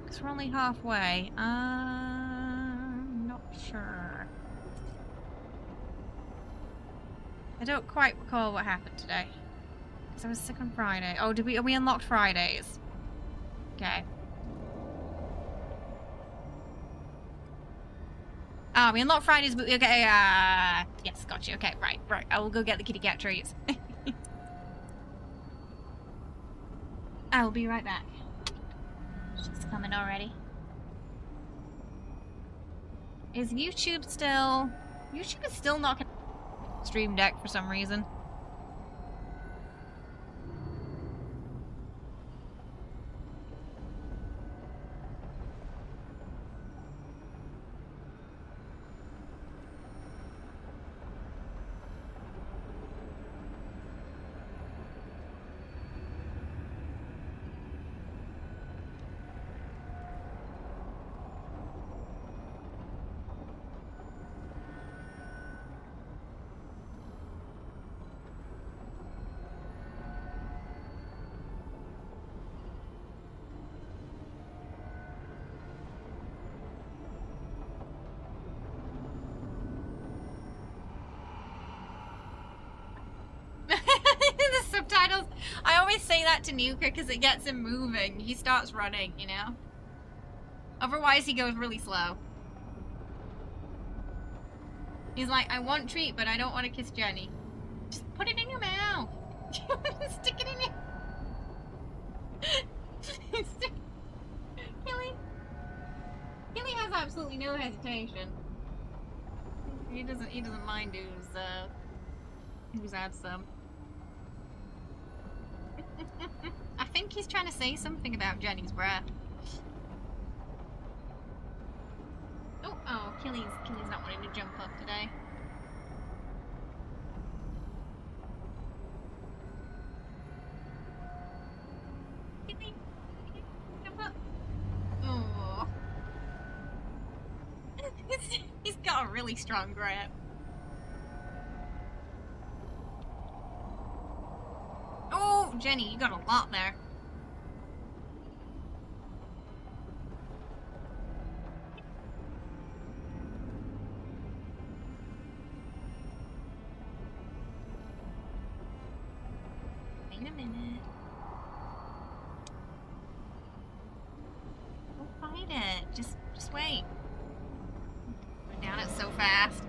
Because we're only halfway. Not sure. I don't quite recall what happened today. Because I was sick on Friday. Oh, are we unlocked Fridays? Okay. Ah, we unlocked Fridays, but okay, yes, got you. Okay, right. I will go get the kitty cat treats. I will be right back. She's coming already. Is YouTube still... YouTube is still not gonna Stream Deck for some reason. I always say that to Nuka because it gets him moving. He starts running, you know? Otherwise he goes really slow. He's like, I want treat, but I don't want to kiss Jenny. Just put it in your mouth. Stick it in your... Killy has absolutely no hesitation. He doesn't mind who's had some. I think he's trying to say something about Jenny's breath. Oh, Killy's not wanting to jump up today. Killy, jump up. Oh. He's got a really strong grip. Oh, Jenny, you got a lot there. Wait a minute. Don't fight it. Just wait. Go down it so fast.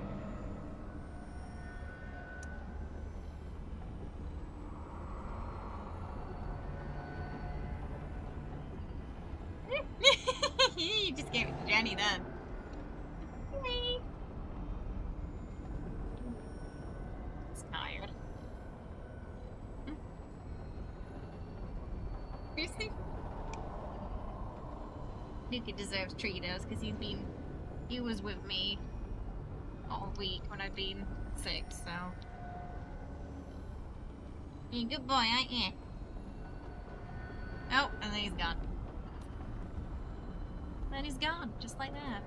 You just gave it to Jenny then. Hey. He's tired. Seriously? Nuka deserves Tritos because he was with me all week when I've been sick, so. You're a good boy, aren't you? Oh, and then he's gone. Then he's gone, just like that.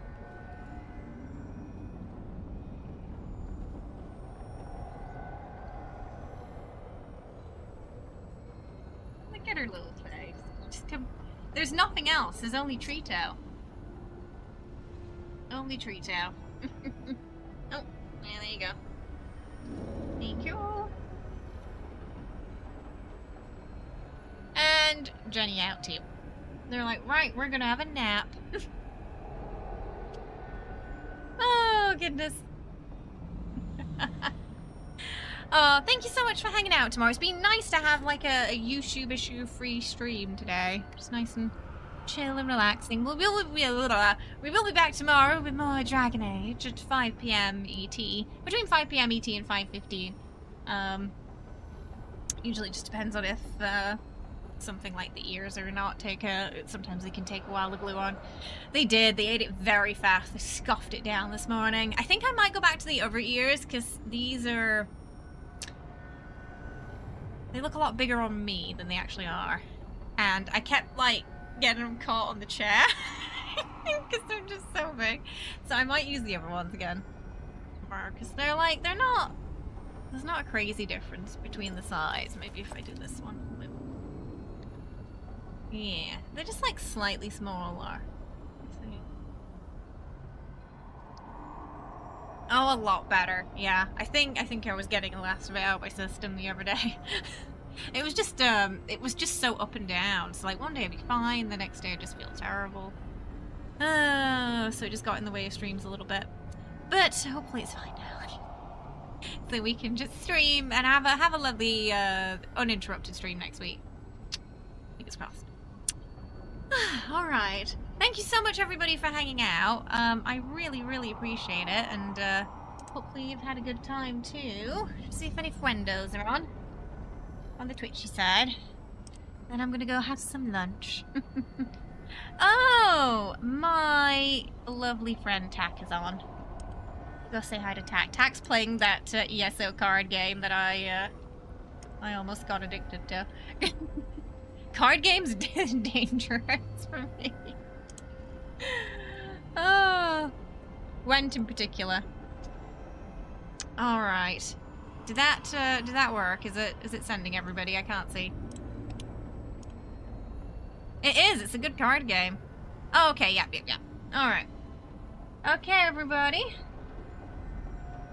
There's nothing else. There's only Trito. Only Trito. Oh, yeah, there you go. Thank you. And Jenny out too. They're like, right, we're gonna have a nap. Oh, goodness. Oh, thank you so much for hanging out tomorrow. It's been nice to have like a YouTube issue free stream today. Just nice and chill and relaxing. We will be back tomorrow with more Dragon Age at 5 PM ET. Between 5 PM ET and 5:15. Usually just depends on if something like the ears or not sometimes they can take a while to glue on. They did. They ate it very fast. They scoffed it down this morning. I think I might go back to the other ears because these are... They look a lot bigger on me than they actually are. And I kept, like, getting them caught on the chair. Because they're just so big. So I might use the other ones again. Because they're like, they're not... There's not a crazy difference between the size. Maybe if I do this one. Yeah. They're just, like, slightly smaller. Let's see. Oh, a lot better. Yeah. I think I was getting the last of it out of my system the other day. It was just so up and down. So like one day I'd be fine, the next day I'd just feel terrible. So it just got in the way of streams a little bit. But hopefully it's fine now. So we can just stream and have a lovely uninterrupted stream next week. Fingers crossed. Alright. Thank you so much everybody for hanging out. I really, really appreciate it, and hopefully you've had a good time too. See if any friendos are on the Twitchy side. Then I'm gonna go have some lunch. Oh, my lovely friend Tack is on. Go say hi to Tack. Tack's playing that ESO card game that I almost got addicted to. Card games dangerous for me. Oh, Gwent in particular. All right, did that work? Is it sending everybody? I can't see. It is. It's a good card game. Oh, okay. Yeah. All right. Okay, everybody.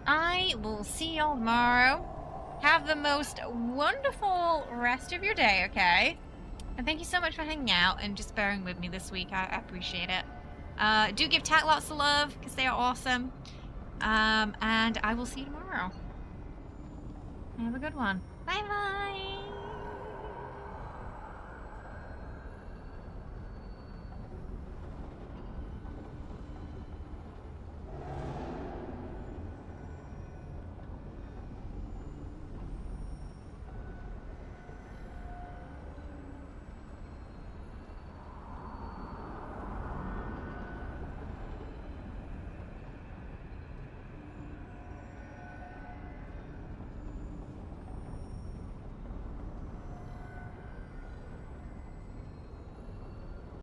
I will see y'all tomorrow. Have the most wonderful rest of your day. Okay. And thank you so much for hanging out and just bearing with me this week. I appreciate it. Do give Tack lots of love, because they are awesome. And I will see you tomorrow. Have a good one. Bye-bye.